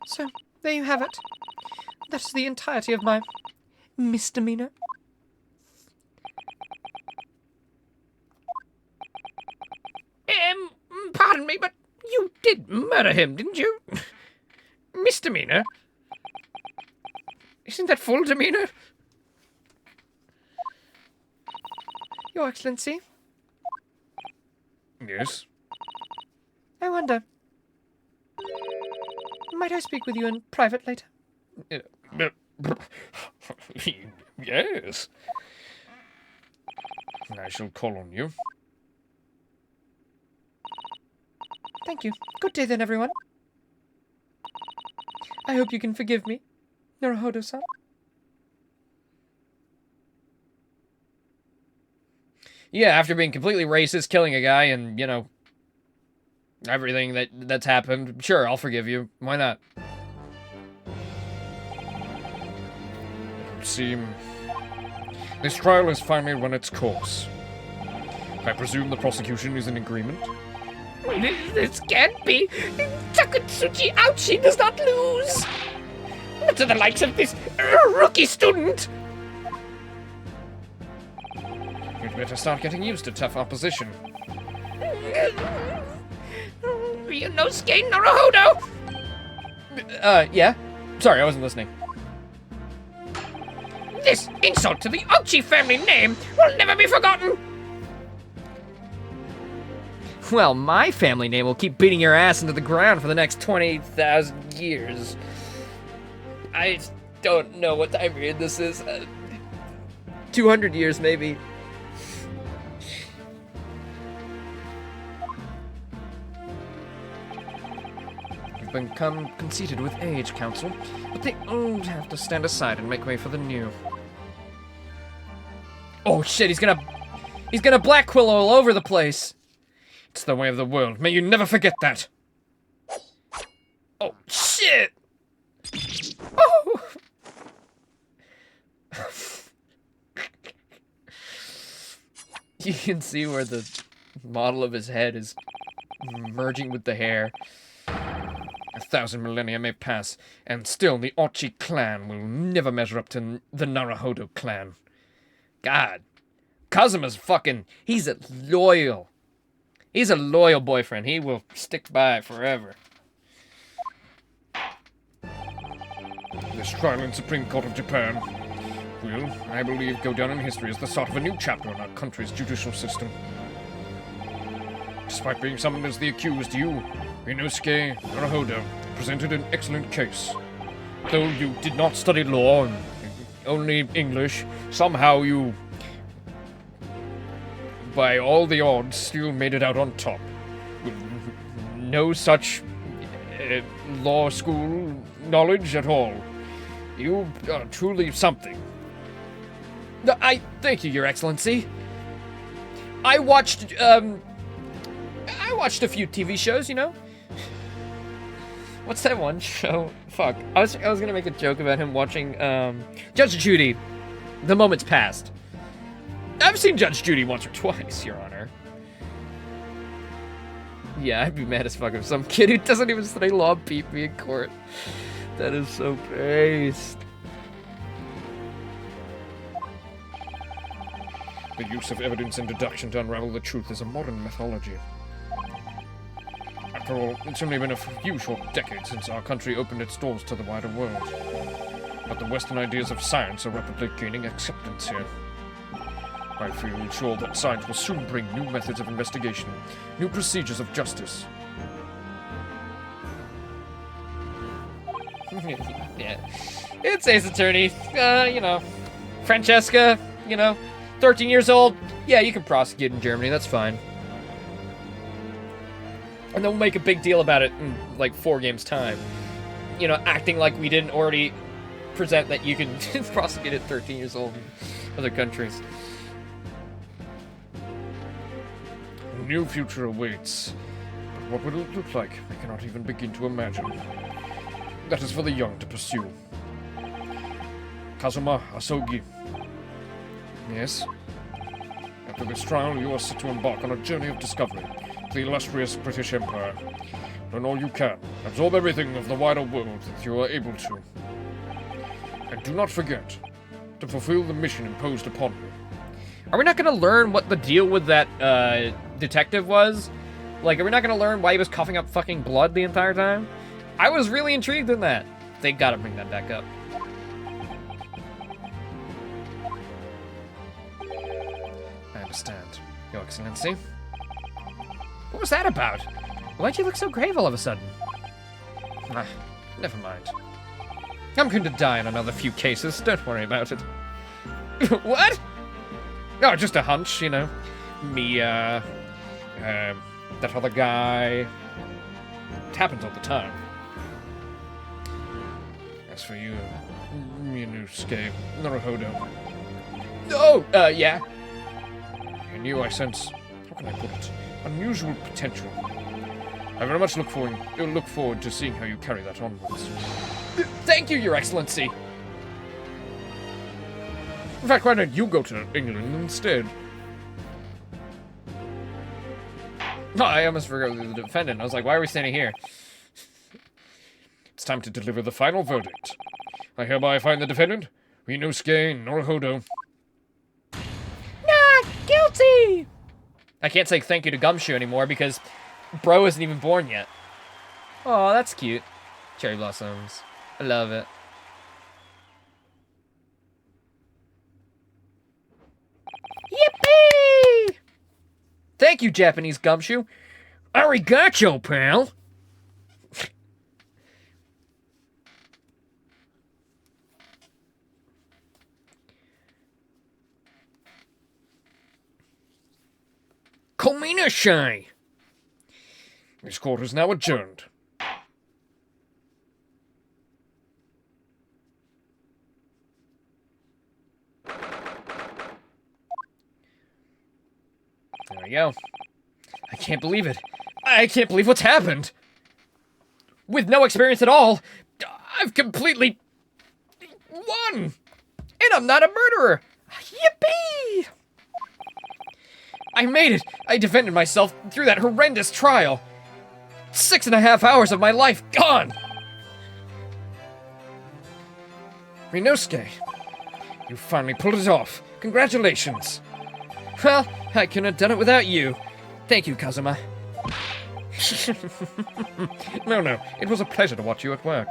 So, there you have it. That's the entirety of my misdemeanor. Pardon me, but you did murder him, didn't you? Misdemeanor? Isn't that full demeanor? Your Excellency, Yes? I wonder. Might I speak with you in private later? Yes. I shall call on you. Thank you. Good day then, everyone. I hope you can forgive me, Norohodo-san. Yeah, after being completely racist, killing a guy, and, you know, everything that's happened, sure, I'll forgive you. Why not? It would seem this trial has finally run its course. I presume the prosecution is in agreement? This can't be. Takatsuchi Ouchie does not lose. Not to the likes of this rookie student. You'd better start getting used to tough opposition. Ryunosuke Naruhodo. Yeah? Sorry, I wasn't listening. This insult to the Ouchie family name will never be forgotten. Well, my family name will keep beating your ass into the ground for the next 20,000 years. I don't know what time period this is. 200 years, maybe. You've become conceited with age, Council, but the old have to stand aside and make way for the new. Oh shit, he's gonna black quill all over the place. It's the way of the world. May you never forget that. Oh, shit! Oh! You can see where the model of his head is merging with the hair. 1,000 millennia may pass, and still the Ochi clan will never measure up to the Naruhodo clan. God. Kazuma's fucking... He's a loyal boyfriend. He will stick by it forever. This trial in Supreme Court of Japan will, I believe, go down in history as the start of a new chapter in our country's judicial system. Despite being summoned as the accused, you, Ryunosuke Naruhodo, presented an excellent case. Though you did not study law, and only English, somehow you, by all the odds, still made it out on top. With no such law school knowledge at all. You are truly something. I thank you, Your Excellency. I watched a few TV shows, you know? What's that one show? Fuck. I was gonna make a joke about him watching Judge Judy. The Moment's Past. I've seen Judge Judy once or twice, Your Honor. Yeah, I'd be mad as fuck if some kid who doesn't even study law beat me in court. That is so based. The use of evidence and deduction to unravel the truth is a modern methodology. After all, it's only been a few short decades since our country opened its doors to the wider world. But the Western ideas of science are rapidly gaining acceptance here. I feel sure that science will soon bring new methods of investigation, new procedures of justice. Yeah. It's Ace Attorney. Francesca, 13 years old. Yeah, you can prosecute in Germany. That's fine. And they'll make a big deal about it in, like, 4 games' time. Acting like we didn't already present that you can prosecute at 13 years old in other countries. A new future awaits. But what will it look like? I cannot even begin to imagine. That is for the young to pursue. Kazuma Asogi. Yes? After this trial, you are set to embark on a journey of discovery to the illustrious British Empire. Learn all you can. Absorb everything of the wider world that you are able to. And do not forget to fulfill the mission imposed upon you. Are we not going to learn what the deal with that detective was? Like, are we not going to learn why he was coughing up fucking blood the entire time? I was really intrigued in that. They gotta bring that back up. I understand, Your Excellency. What was that about? Why'd you look so grave all of a sudden? Ah, never mind. I'm going to die in another few cases. Don't worry about it. What? Oh, just a hunch, Mia, that other guy. It happens all the time. As for you, Minusuke Naruhodo. Oh, yeah. In you I sense, how can I put it, unusual potential. I very much look forward to seeing how you carry that onwards. Thank you, Your Excellency. In fact, why don't you go to England instead? Oh, I almost forgot the defendant. I was like, why are we standing here? It's time to deliver the final verdict. I hereby find the defendant, Minusuke Naruhodo. Not guilty! I can't say thank you to Gumshoe anymore because bro isn't even born yet. Oh, that's cute. Cherry blossoms. I love it. Yippee! Thank you, Japanese Gumshoe. Arigato, pal. Kominashai! This court is now adjourned. There we go. I can't believe it. I can't believe what's happened. With no experience at all, I've completely won. And I'm not a murderer. Yippee! I made it. I defended myself through that horrendous trial. 6.5 hours of my life gone. Minusuke, you finally pulled it off. Congratulations. Well, I couldn't have done it without you. Thank you, Kazuma. No, it was a pleasure to watch you at work.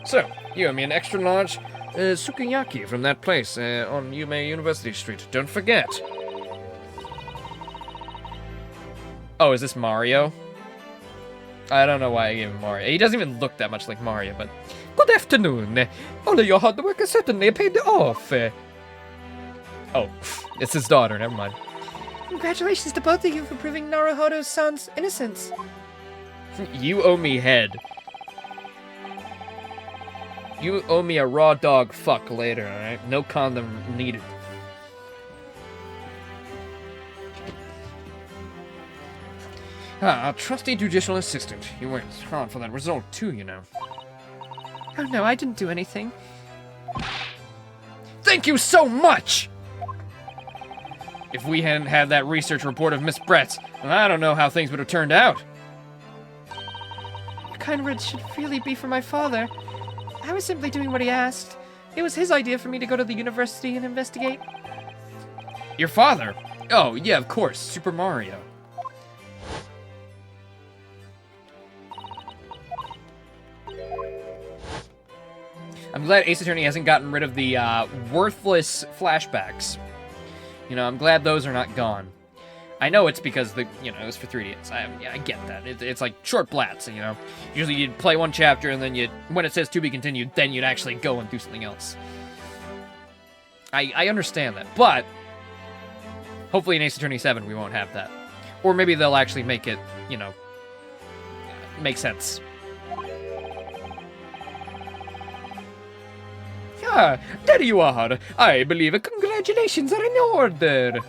So, you owe me an extra large sukiyaki from that place on Yume University Street. Don't forget. Oh, is this Mario? I don't know why I gave him Mario. He doesn't even look that much like Mario, but... Good afternoon. All of your hard work has certainly paid off. Oh, it's his daughter, never mind. Congratulations to both of you for proving Naruhodo's son's innocence. You owe me head. You owe me a raw dog fuck later, alright? No condom needed. Our trusty judicial assistant. You worked hard for that result, too, you know. Oh no, I didn't do anything. Thank you so much! If we hadn't had that research report of Miss Brett's, I don't know how things would have turned out. Your kind words should really be for my father. I was simply doing what he asked. It was his idea for me to go to the university and investigate. Your father? Oh, yeah, of course. Super Mario. I'm glad Ace Attorney hasn't gotten rid of the worthless flashbacks. You know, I'm glad those are not gone. I know it's because it was for 3DS. I get that. It's like short blats, you know. Usually you'd play one chapter and then when it says to be continued, then you'd actually go and do something else. I understand that, but hopefully in Ace Attorney 7 we won't have that. Or maybe they'll actually make it, make sense. Ah, there you are. I believe congratulations are in order.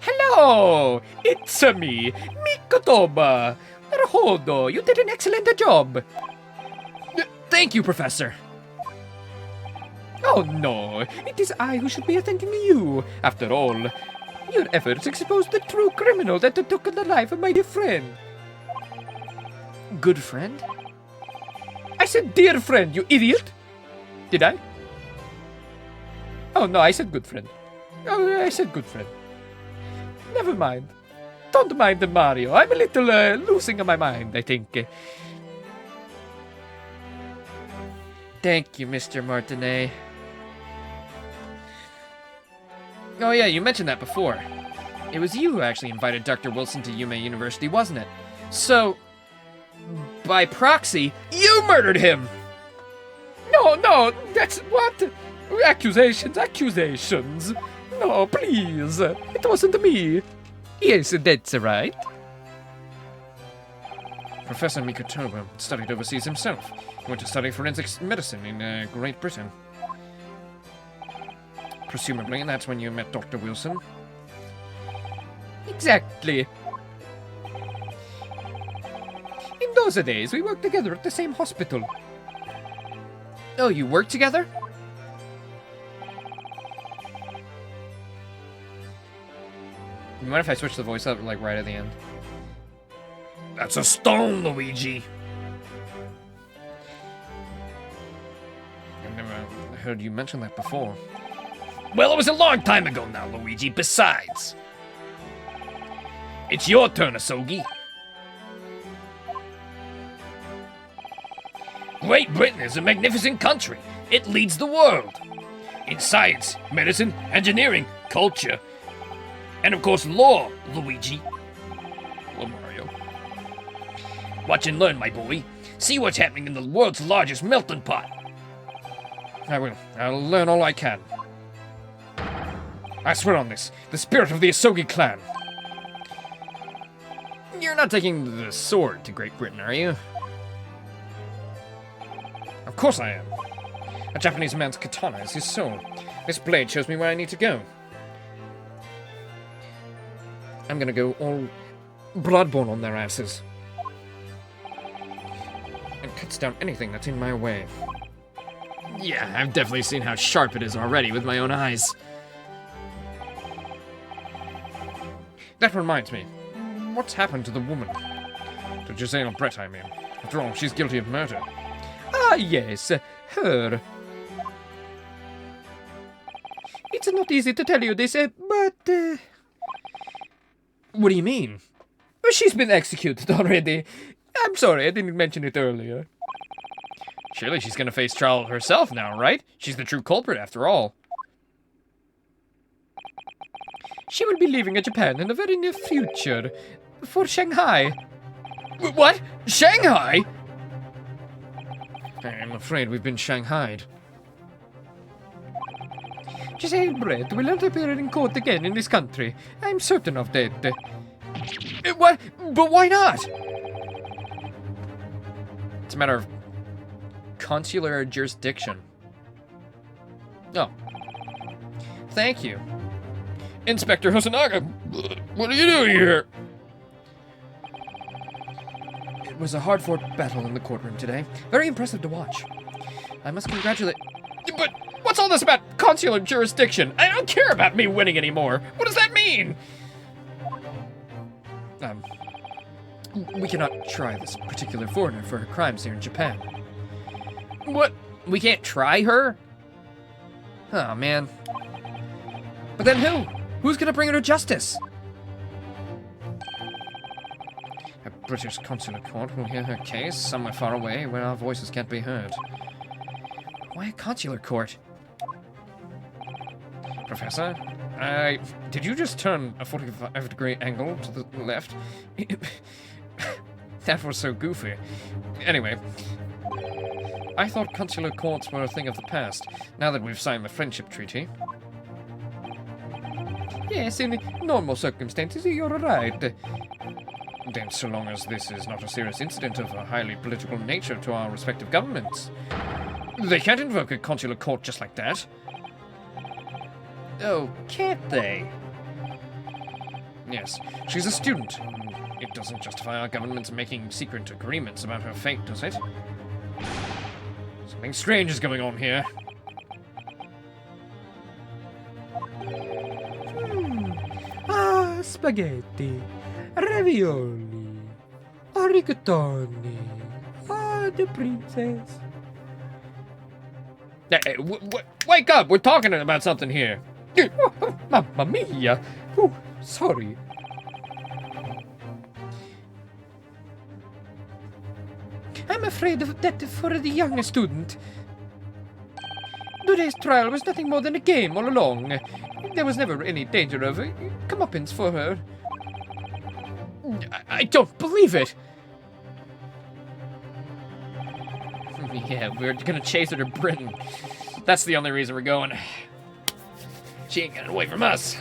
Hello, it's me, Mikotoba. Naruhodo, you did an excellent job. Thank you, Professor. Oh no, it is I who should be thanking you. After all, your efforts exposed the true criminal that took the life of my dear friend. Good friend? I said dear friend, you idiot. Did I? Oh no, I said good friend. Oh, I said good friend. Never mind. Don't mind the Mario. I'm a little losing my mind, I think. Thank you, Mr. Martinet. Oh yeah, you mentioned that before. It was you who actually invited Dr. Wilson to Yume University, wasn't it? So, by proxy, you murdered him! No, that's what? Accusations. No, please. It wasn't me. Yes, that's right. Professor Mikotoba studied overseas himself. He went to study forensic medicine in Great Britain. Presumably, that's when you met Dr. Wilson. Exactly. In those days, we worked together at the same hospital. Oh, you work together? You mind if I switch the voice up, like, right at the end? That's a stone, Luigi! I've never heard you mention that before. Well, it was a long time ago now, Luigi. Besides, it's your turn, Asogi. Great Britain is a magnificent country. It leads the world in science, medicine, engineering, culture, and of course law, Luigi. Hello, Mario. Watch and learn, my boy. See what's happening in the world's largest melting pot. I will. I'll learn all I can. I swear on this, the spirit of the Asogi clan. You're not taking the sword to Great Britain, are you? Of course I am. A Japanese man's katana is his soul. This blade shows me where I need to go. I'm gonna go all Bloodborne on their asses. And cuts down anything that's in my way. Yeah, I've definitely seen how sharp it is already with my own eyes. That reminds me. What's happened to the woman? To Giselle Brett, I mean. After all, she's guilty of murder. Ah, yes, her. It's not easy to tell you this, but... What do you mean? She's been executed already. I'm sorry, I didn't mention it earlier. Surely she's gonna face trial herself now, right? She's the true culprit after all. She will be leaving Japan in the very near future. For Shanghai. What? Shanghai? I'm afraid we've been shanghaied. Giselle Brett will not appear in court again in this country. I'm certain of that. What? But why not? It's a matter of consular jurisdiction. Oh. Thank you. Inspector Hosonaga, what are you doing here? It was a hard-fought battle in the courtroom today. Very impressive to watch. I must congratulate... But what's all this about consular jurisdiction? I don't care about me winning anymore. What does that mean? We cannot try this particular foreigner for her crimes here in Japan. What? We can't try her? Oh, man. But then who? Who's gonna bring her to justice? A British consular court will hear her case somewhere far away where our voices can't be heard. Why a consular court? Professor, did you just turn a 45-degree angle to the left? That was so goofy. Anyway, I thought consular courts were a thing of the past, now that we've signed the friendship treaty. Yes, in normal circumstances, you're right. Then so long as this is not a serious incident of a highly political nature to our respective governments. They can't invoke a consular court just like that. Oh, can't they? Yes, she's a student. It doesn't justify our governments making secret agreements about her fate, does it? Something strange is going on here. Spaghetti, ravioli, rigatoni. The princess. Hey, wake up! We're talking about something here. Mamma mia! Oh, sorry. I'm afraid of that for the young student. Today's trial was nothing more than a game all along. There was never any danger of comeuppance for her. I don't believe it! Yeah, we're gonna chase her to Britain. That's the only reason we're going. She ain't getting away from us.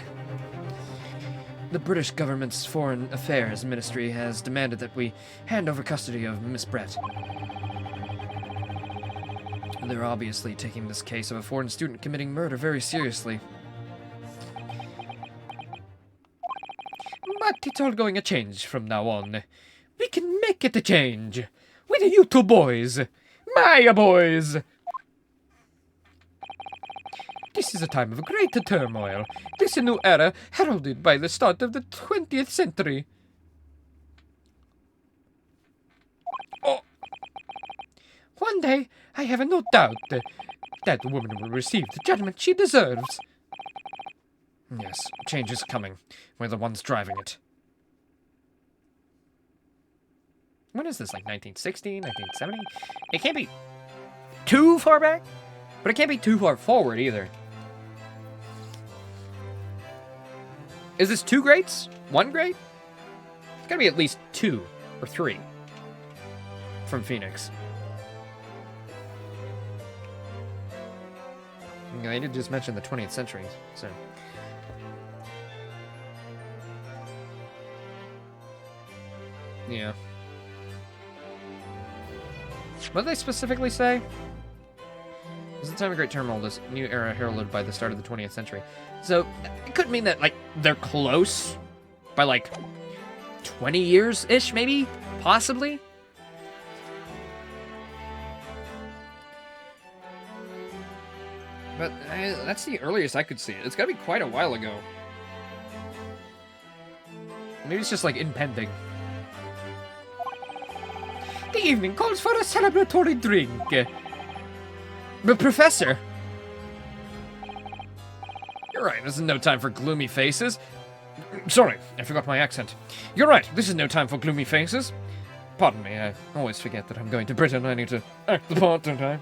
The British government's Foreign Affairs Ministry has demanded that we hand over custody of Miss Brett. They're obviously taking this case of a foreign student committing murder very seriously. But it's all going to change from now on. We can make it a change. With you two boys. My boys. This is a time of great turmoil. This new era heralded by the start of the 20th century. Oh. One day, I have no doubt that woman will receive the judgment she deserves. Yes, change is coming. We're the ones driving it. When is this, like 1960, 1970? It can't be too far back, but it can't be too far forward either. Is this 2 greats? 1 great? It's gotta be at least 2 or 3 from Phoenix. Yeah, they did just mention the 20th century, so... Yeah. What did they specifically say? This is the time of great turmoil, this new era heralded by the start of the 20th century. So, it could mean that, like, they're close by, like, 20 years-ish, maybe? Possibly? But that's the earliest I could see it. It's gotta be quite a while ago. Maybe it's just, like, impending. The evening calls for a celebratory drink. But Professor! You're right, this is no time for gloomy faces. Sorry, I forgot my accent. You're right, this is no time for gloomy faces. Pardon me, I always forget that I'm going to Britain. I need to act the part, don't I?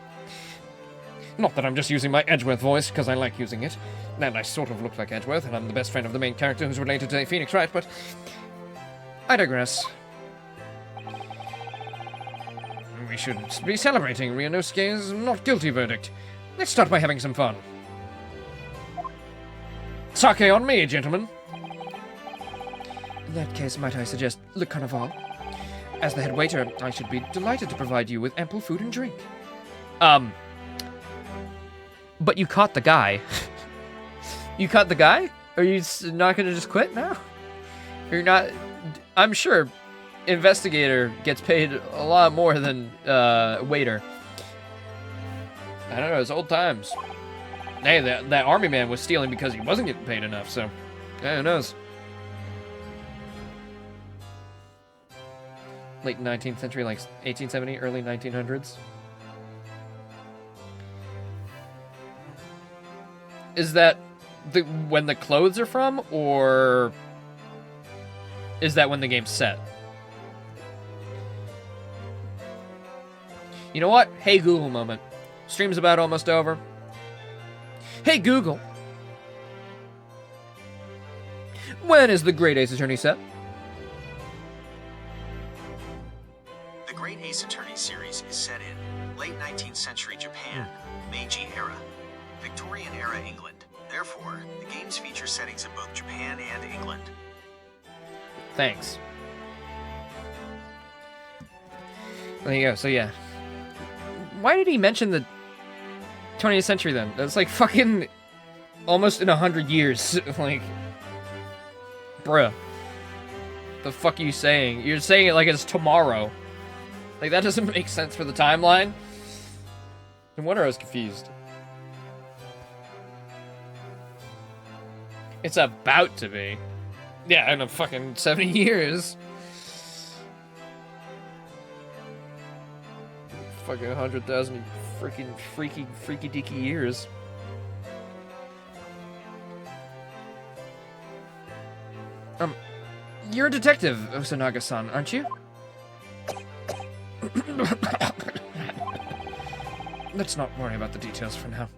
Not that I'm just using my Edgeworth voice, because I like using it. And I sort of look like Edgeworth, and I'm the best friend of the main character who's related to Phoenix Wright, but... I digress. We should be celebrating Ryunosuke's not guilty verdict. Let's start by having some fun. Sake on me, gentlemen. In that case, might I suggest Le Carnaval? As the head waiter, I should be delighted to provide you with ample food and drink. But you caught the guy. You caught the guy? Are you not gonna just quit now? You're not... I'm sure investigator gets paid a lot more than waiter. I don't know, it's old times. Hey, that army man was stealing because he wasn't getting paid enough, so yeah, who knows? Late 19th century, like 1870, early 1900s. Is that when the clothes are from, or is that when the game's set? You know what? Hey Google moment. Stream's about almost over. Hey Google. When is the Great Ace Attorney set? The Great Ace Attorney series is set in late 19th century Japan, Meiji era, Victorian era England. Therefore, the games feature settings in both Japan and England. Thanks. There you go. So yeah. Why did he mention the 20th century then? That's like fucking almost in 100 years. Like, bruh. The fuck are you saying? You're saying it like it's tomorrow. Like, that doesn't make sense for the timeline. No wonder I was confused. It's about to be. Yeah, in a fucking 70 years. Fucking 100,000 freaking freaky deaky years. You're a detective, Osanaga-san, aren't you? Let's not worry about the details for now.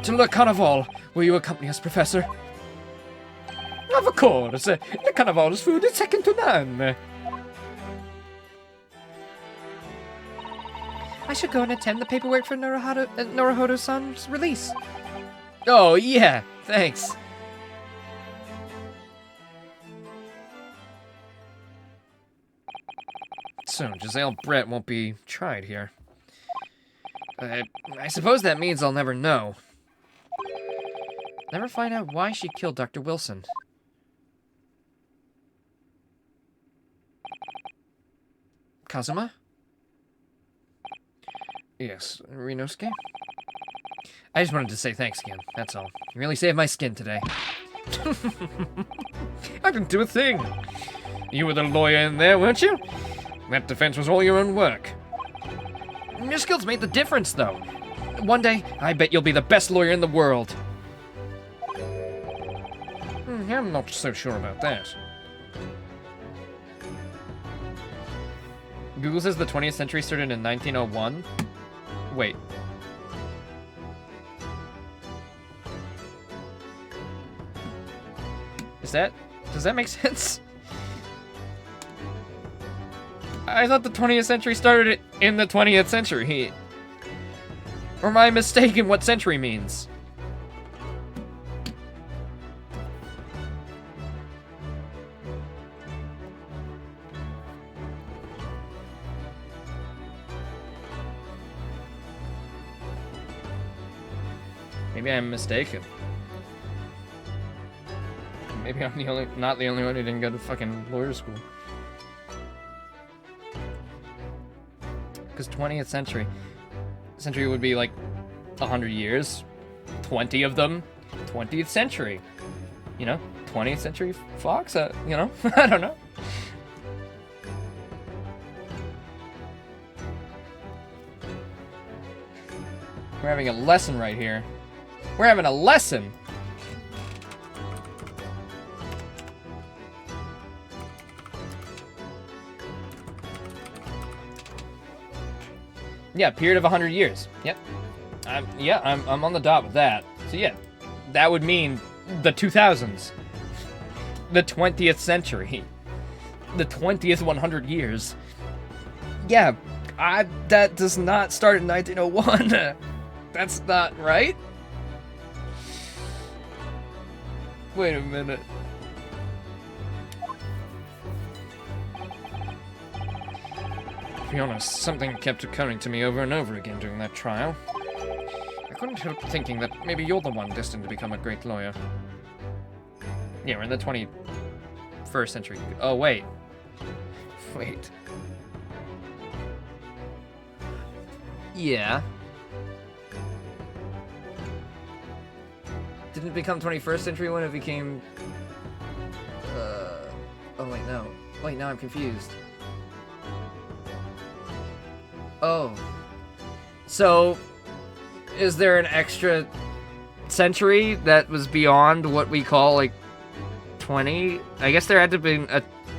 To Le Carnival, will you accompany us, Professor? Of course. Le Carnival's food is second to none. I should go and attend the paperwork for Naruhodo-san's release. Oh, yeah. Thanks. So, Giselle Brett won't be tried here. I suppose that means I'll never know. Never find out why she killed Dr. Wilson. Kazuma? Yes, Rinosuke? I just wanted to say thanks again, that's all. You really saved my skin today. I didn't do a thing. You were the lawyer in there, weren't you? That defense was all your own work. Your skills made the difference, though. One day, I bet you'll be the best lawyer in the world. I'm not so sure about that. Google says the 20th century started in 1901. Wait. Does that make sense? I thought the 20th century started in the 20th century. Or am I mistaken what century means? Maybe I'm mistaken. Maybe I'm not the only one who didn't go to fucking lawyer school. Because 20th century would be like 100 years. 20 of them, 20th century. You know, 20th century Fox, you know, I don't know. We're having a lesson right here. We're having a lesson! Yeah, period of 100 years. Yep. I'm on the dot with that. So yeah, that would mean the 2000s. The 20th century. The 20th 100 years. Yeah, that does not start in 1901. That's not right. Wait a minute. To be honest, something kept occurring to me over and over again during that trial. I couldn't help thinking that maybe you're the one destined to become a great lawyer. Yeah, we're in the 21st century. Oh, wait. Wait. Yeah. Didn't it become 21st century when it became... Oh, wait, no. Wait, now I'm confused. Oh. So, is there an extra century that was beyond what we call, like, 20? I guess there had to have been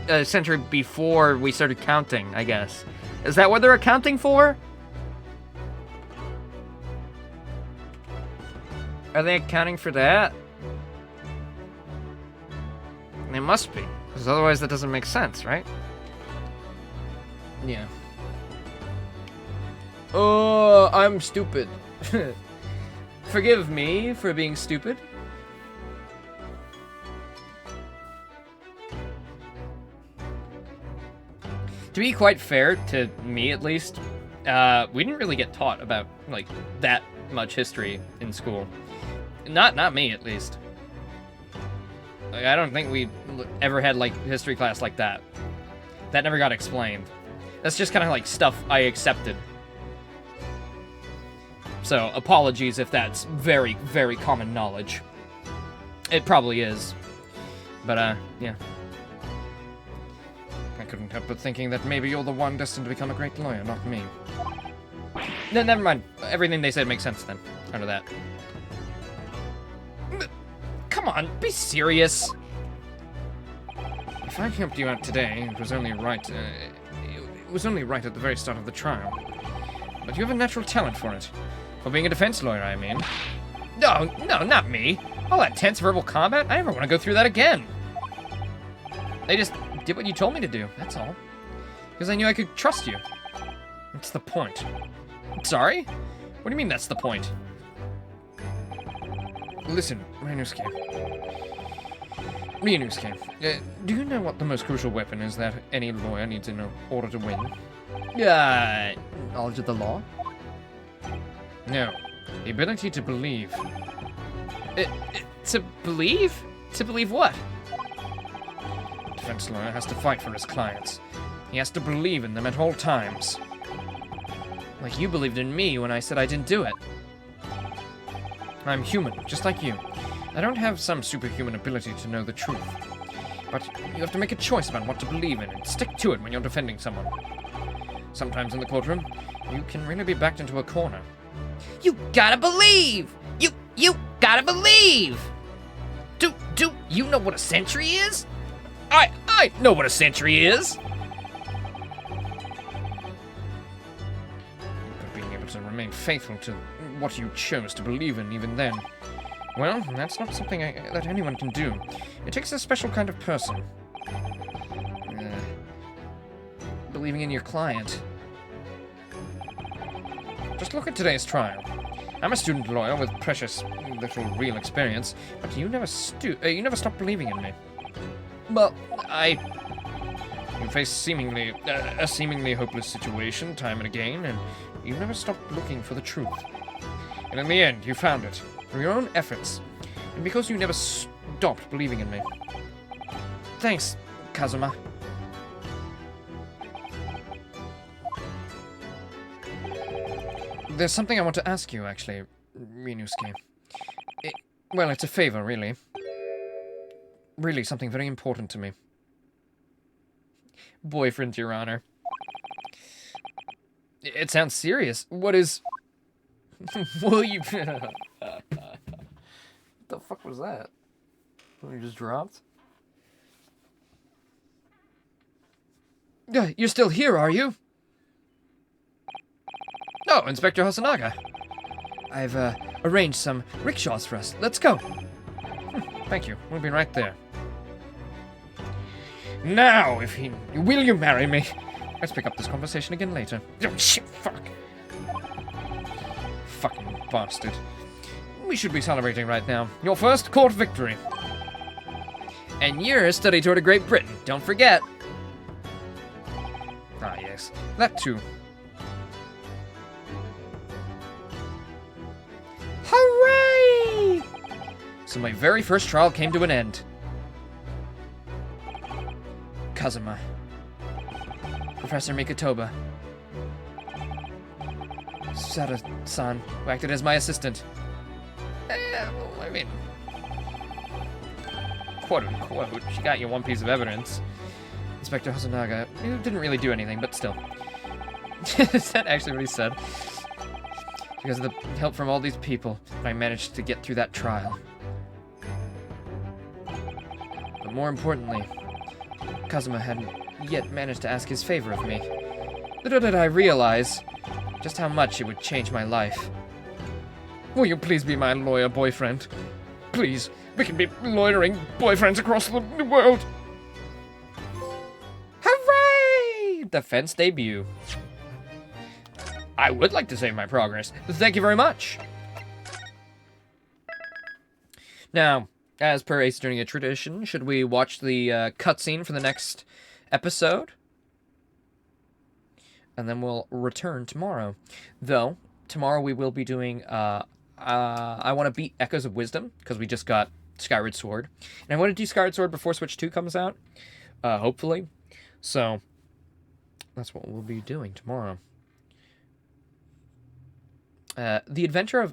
a century before we started counting, I guess. Is that what they're accounting for? Are they accounting for that? They must be, because otherwise that doesn't make sense, right? Yeah. Oh, I'm stupid. Forgive me for being stupid. To be quite fair, to me at least, we didn't really get taught about, like, that much history in school. Not me, at least. Like, I don't think we ever had, like, history class like that. That never got explained. That's just kind of like stuff I accepted. So, apologies if that's very, very common knowledge. It probably is. But, yeah. I couldn't help but thinking that maybe you're the one destined to become a great lawyer, not me. No, never mind. Everything they said makes sense then, under that. Come on, be serious. If I helped you out today, it was only right. It was only right at the very start of the trial. But you have a natural talent for it. For being a defense lawyer, I mean. No, not me. All that tense verbal combat? I never want to go through that again. I just did what you told me to do, that's all. Because I knew I could trust you. What's the point? Sorry? What do you mean that's the point? Listen, Ryunosuke. Do you know what the most crucial weapon is that any lawyer needs in order to win? Knowledge of the law? No. The ability to believe. To believe? To believe what? A defense lawyer has to fight for his clients. He has to believe in them at all times. Like you believed in me when I said I didn't do it. I'm human, just like you. I don't have some superhuman ability to know the truth. But you have to make a choice about what to believe in and stick to it when you're defending someone. Sometimes in the courtroom, you can really be backed into a corner. You gotta believe! You gotta believe! Do you know what a century is? I know what a century is! But being able to remain faithful to what you chose to believe in even then, well, that's not something that anyone can do. It takes a special kind of person. Believing in your client. Just look at today's trial. I'm a student lawyer with precious little real experience, but you never stopped believing in me. Well, You face a seemingly hopeless situation time and again, and you never stopped looking for the truth. And in the end, you found it, through your own efforts, and because you never stopped believing in me. Thanks, Kazuma. There's something I want to ask you, actually, Ryunosuke. Well, it's a favor, really. Really, something very important to me. Boyfriend, Your Honor. It sounds serious. What is... Will you... What the fuck was that? You just dropped? You're still here, are you? Oh, Inspector Hosonaga. I've arranged some rickshaws for us. Let's go. Thank you. We'll be right there. Now, will you marry me? Let's pick up this conversation again later. Oh, shit, fuck. Fucking bastard. We should be celebrating right now. Your first court victory. And you're a study tour to Great Britain. Don't forget. Ah, yes. That too. Hooray! So my very first trial came to an end. Kazuma. Professor Mikotoba. Sada-san, who acted as my assistant. I mean... quote-unquote, she got you one piece of evidence. Inspector Hosonaga, who didn't really do anything, but still. Is that actually what he said? because of the help from all these people, I managed to get through that trial. But more importantly, Kazuma hadn't yet managed to ask his favor of me. Little did I realize just how much it would change my life. Will you please be my lawyer boyfriend? Please, we can be lawyering boyfriends across the world. Hooray! Defense debut. I would like to save my progress. Thank you very much. Now, as per Ace Attorney tradition, should we watch the cutscene for the next episode? And then we'll return tomorrow. Though, tomorrow we will be doing, I want to beat Echoes of Wisdom, because we just got Skyward Sword. And I want to do Skyward Sword before Switch 2 comes out, hopefully. So, that's what we'll be doing tomorrow. The Adventure of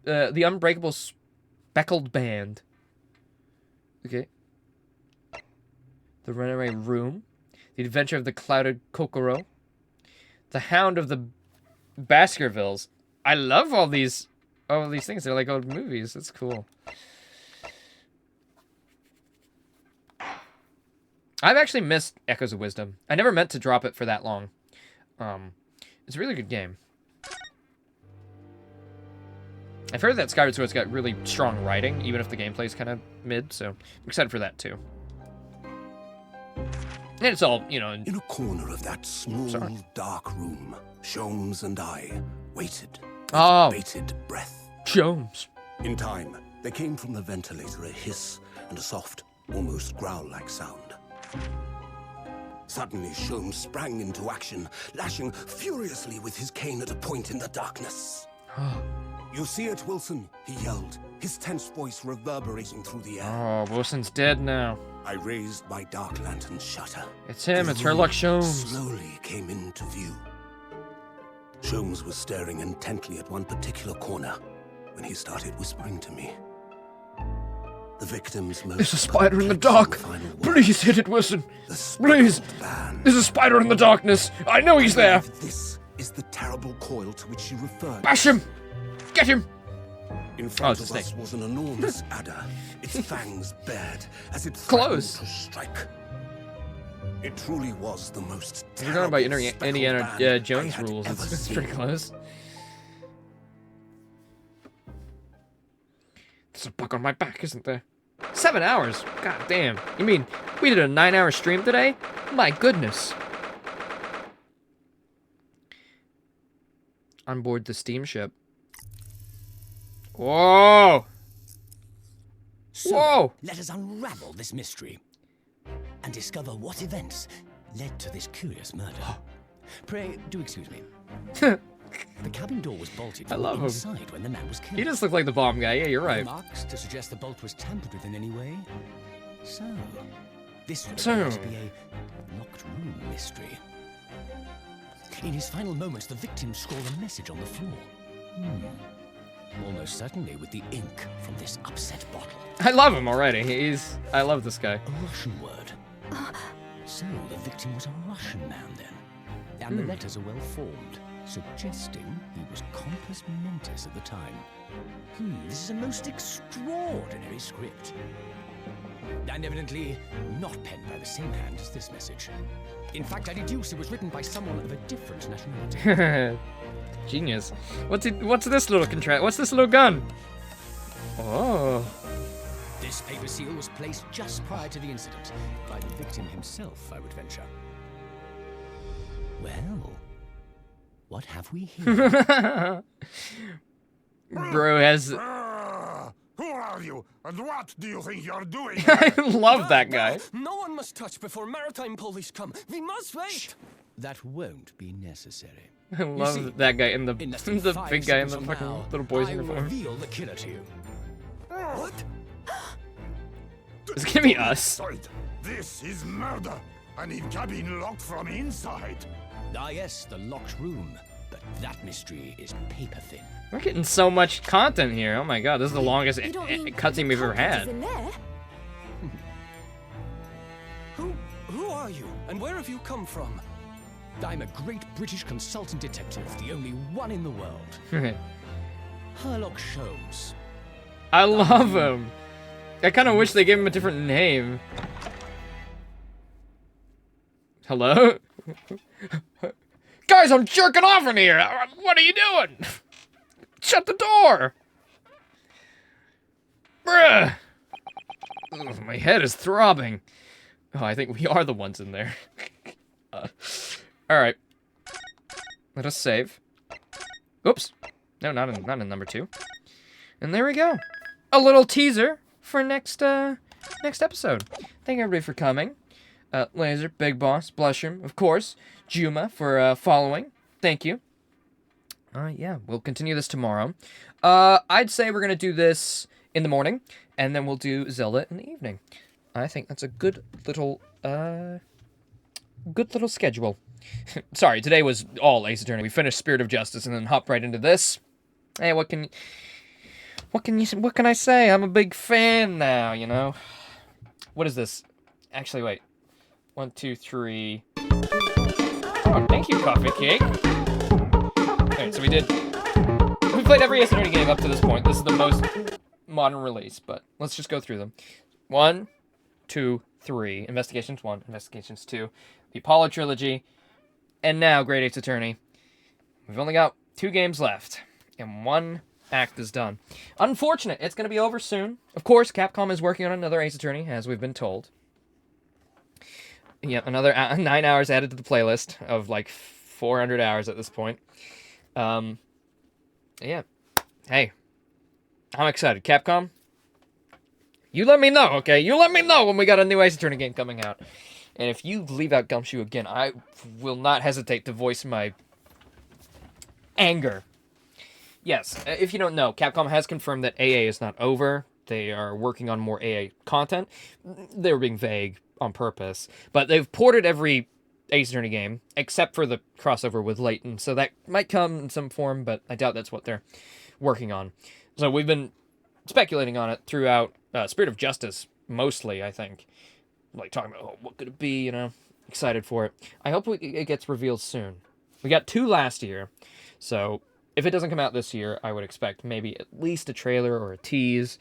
the Unbreakable Speckled Band. Okay. The Runaway Room. The Adventure of the Clouded Kokoro. The Hound of the Baskervilles. I love all these things. They're like old movies. It's cool. I've actually missed Echoes of Wisdom. I never meant to drop it for that long. It's a really good game. I've heard that Skyward Sword's got really strong writing, even if the gameplay's kind of mid, so I'm excited for that too. And it's all, you know... In a corner of that small, dark room, Sholmes and I waited with bated breath. Sholmes. In time, there came from the ventilator a hiss and a soft, almost growl-like sound. Suddenly, Sholmes sprang into action, lashing furiously with his cane at a point in the darkness. You see it, Wilson? He yelled, his tense voice reverberating through the air. Oh, Wilson's dead now. I raised my dark lantern shutter. It's him, The it's Sherlock room Sholmes. slowly came into view. Sholmes was staring intently at one particular corner when he started whispering to me. The victim's most... There's a spider in the dark. Please hit it, Wilson. Please. There's a spider in the darkness. I know he's there. This is the terrible coil to which she referred. Bash him. Get him. In front it's of a us snake. was an enormous adder, its fangs bared as it Close. threatened to strike. It truly was the most If you're talking about terrible Indiana speckled band I Jones had rules, ever it's seen. pretty close. There's a bug on my back, isn't there? 7 hours? God damn. You mean we did a 9-hour stream today? My goodness. On board the steamship. Whoa! So, Whoa! let us unravel this mystery and discover what events led to this curious murder. Pray, do excuse me. The cabin door was bolted I from love the him. inside when the man was killed. He just looked like the bomb guy. Yeah, you're Are there right. marks to suggest the bolt was tampered with in any way? So, this would So. appear to be a locked room mystery. In his final moments, the victim scrawled a message on the floor. Almost certainly with the ink from this upset bottle. I love him already. I love this guy. A Russian word. So the victim was a Russian man then. And the letters are well formed, suggesting he was compos mentis at the time. This is a most extraordinary script. And evidently not penned by the same hand as this message. In fact, I deduce it was written by someone of a different nationality. Genius. What's this little What's this little gun? Oh. This paper seal was placed just prior to the incident by the victim himself, I would venture. Well, what have we here? Bro has... Who are you, and what do you think you're doing? I love that guy. No one must touch before maritime police come. We must wait. That won't be necessary. I love that guy and the less than the 5 big guy in the seconds from fucking now, little boy's I will uniform. reveal the killer to you. What? It's gonna be us. This is murder, and in cabin locked from inside. Ah yes, the locked room. But that mystery is paper thin. We're getting so much content here. Oh my god, this is the longest You don't mean cutscene we've ever Content is had. in there? Who are you, and where have you come from? I'm a great British consultant detective, the only one in the world. Herlock Sholmes. I love him. I kind of wish they gave him a different name. Hello? Guys, I'm jerking off in here! What are you doing? Shut the door! Bruh! Ugh, my head is throbbing. Oh, I think we are the ones in there. Alright. Let us save. Oops. No, not in number 2. And there we go. A little teaser for next episode. Thank you everybody for coming. Laser, Big Boss, Blushroom, of course. Juma for following. Thank you. Yeah, we'll continue this tomorrow. I'd say we're gonna do this in the morning, and then we'll do Zelda in the evening. I think that's a good little schedule. Sorry, today was all Ace Attorney. We finished Spirit of Justice and then hopped right into this. Hey, what can I say? I'm a big fan now, you know. What is this? Actually, wait. 1, 2, 3. Oh, thank you, Coffee Cake. Alright, so we played every Ace Attorney game up to this point. This is the most modern release, but let's just go through them. 1, 2, 3. Investigations 1, Investigations 2. The Apollo Trilogy. And now, Great Ace Attorney. We've only got 2 games left. And 1 act is done. Unfortunate, it's going to be over soon. Of course, Capcom is working on another Ace Attorney, as we've been told. Yep, another 9 hours added to the playlist of like 400 hours at this point. Yeah. Hey, I'm excited. Capcom, you let me know, okay? You let me know when we got a new Ace Attorney game coming out. And if you leave out Gumshoe again, I will not hesitate to voice my anger. Yes, if you don't know, Capcom has confirmed that AA is not over. They are working on more AA content. They were being vague on purpose. But they've ported every Ace Attorney game, except for the crossover with Layton. So that might come in some form, but I doubt that's what they're working on. So we've been speculating on it throughout Spirit of Justice, mostly, I think. Like, talking about, oh, what could it be, you know? Excited for it. I hope it gets revealed soon. We got 2 last year, so if it doesn't come out this year, I would expect maybe at least a trailer or a tease.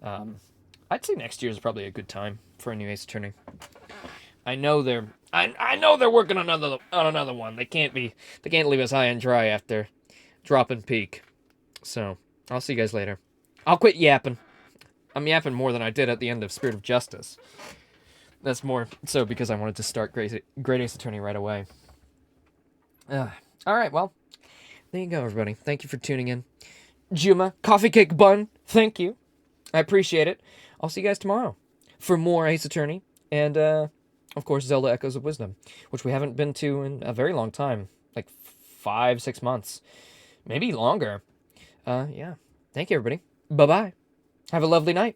I'd say next year is probably a good time for a new Ace Attorney. I know they're working on another one. They can't leave us high and dry after dropping Peak. So I'll see you guys later. I'll quit yapping. I'm yapping more than I did at the end of Spirit of Justice. That's more so because I wanted to start Great Ace Attorney right away. Alright, well, there you go, everybody. Thank you for tuning in. Juma, Coffee Cake Bun, thank you. I appreciate it. I'll see you guys tomorrow for more Ace Attorney and, of course, Zelda Echoes of Wisdom, which we haven't been to in a very long time, like 5-6 months, maybe longer. Yeah. Thank you, everybody. Bye-bye. Have a lovely night.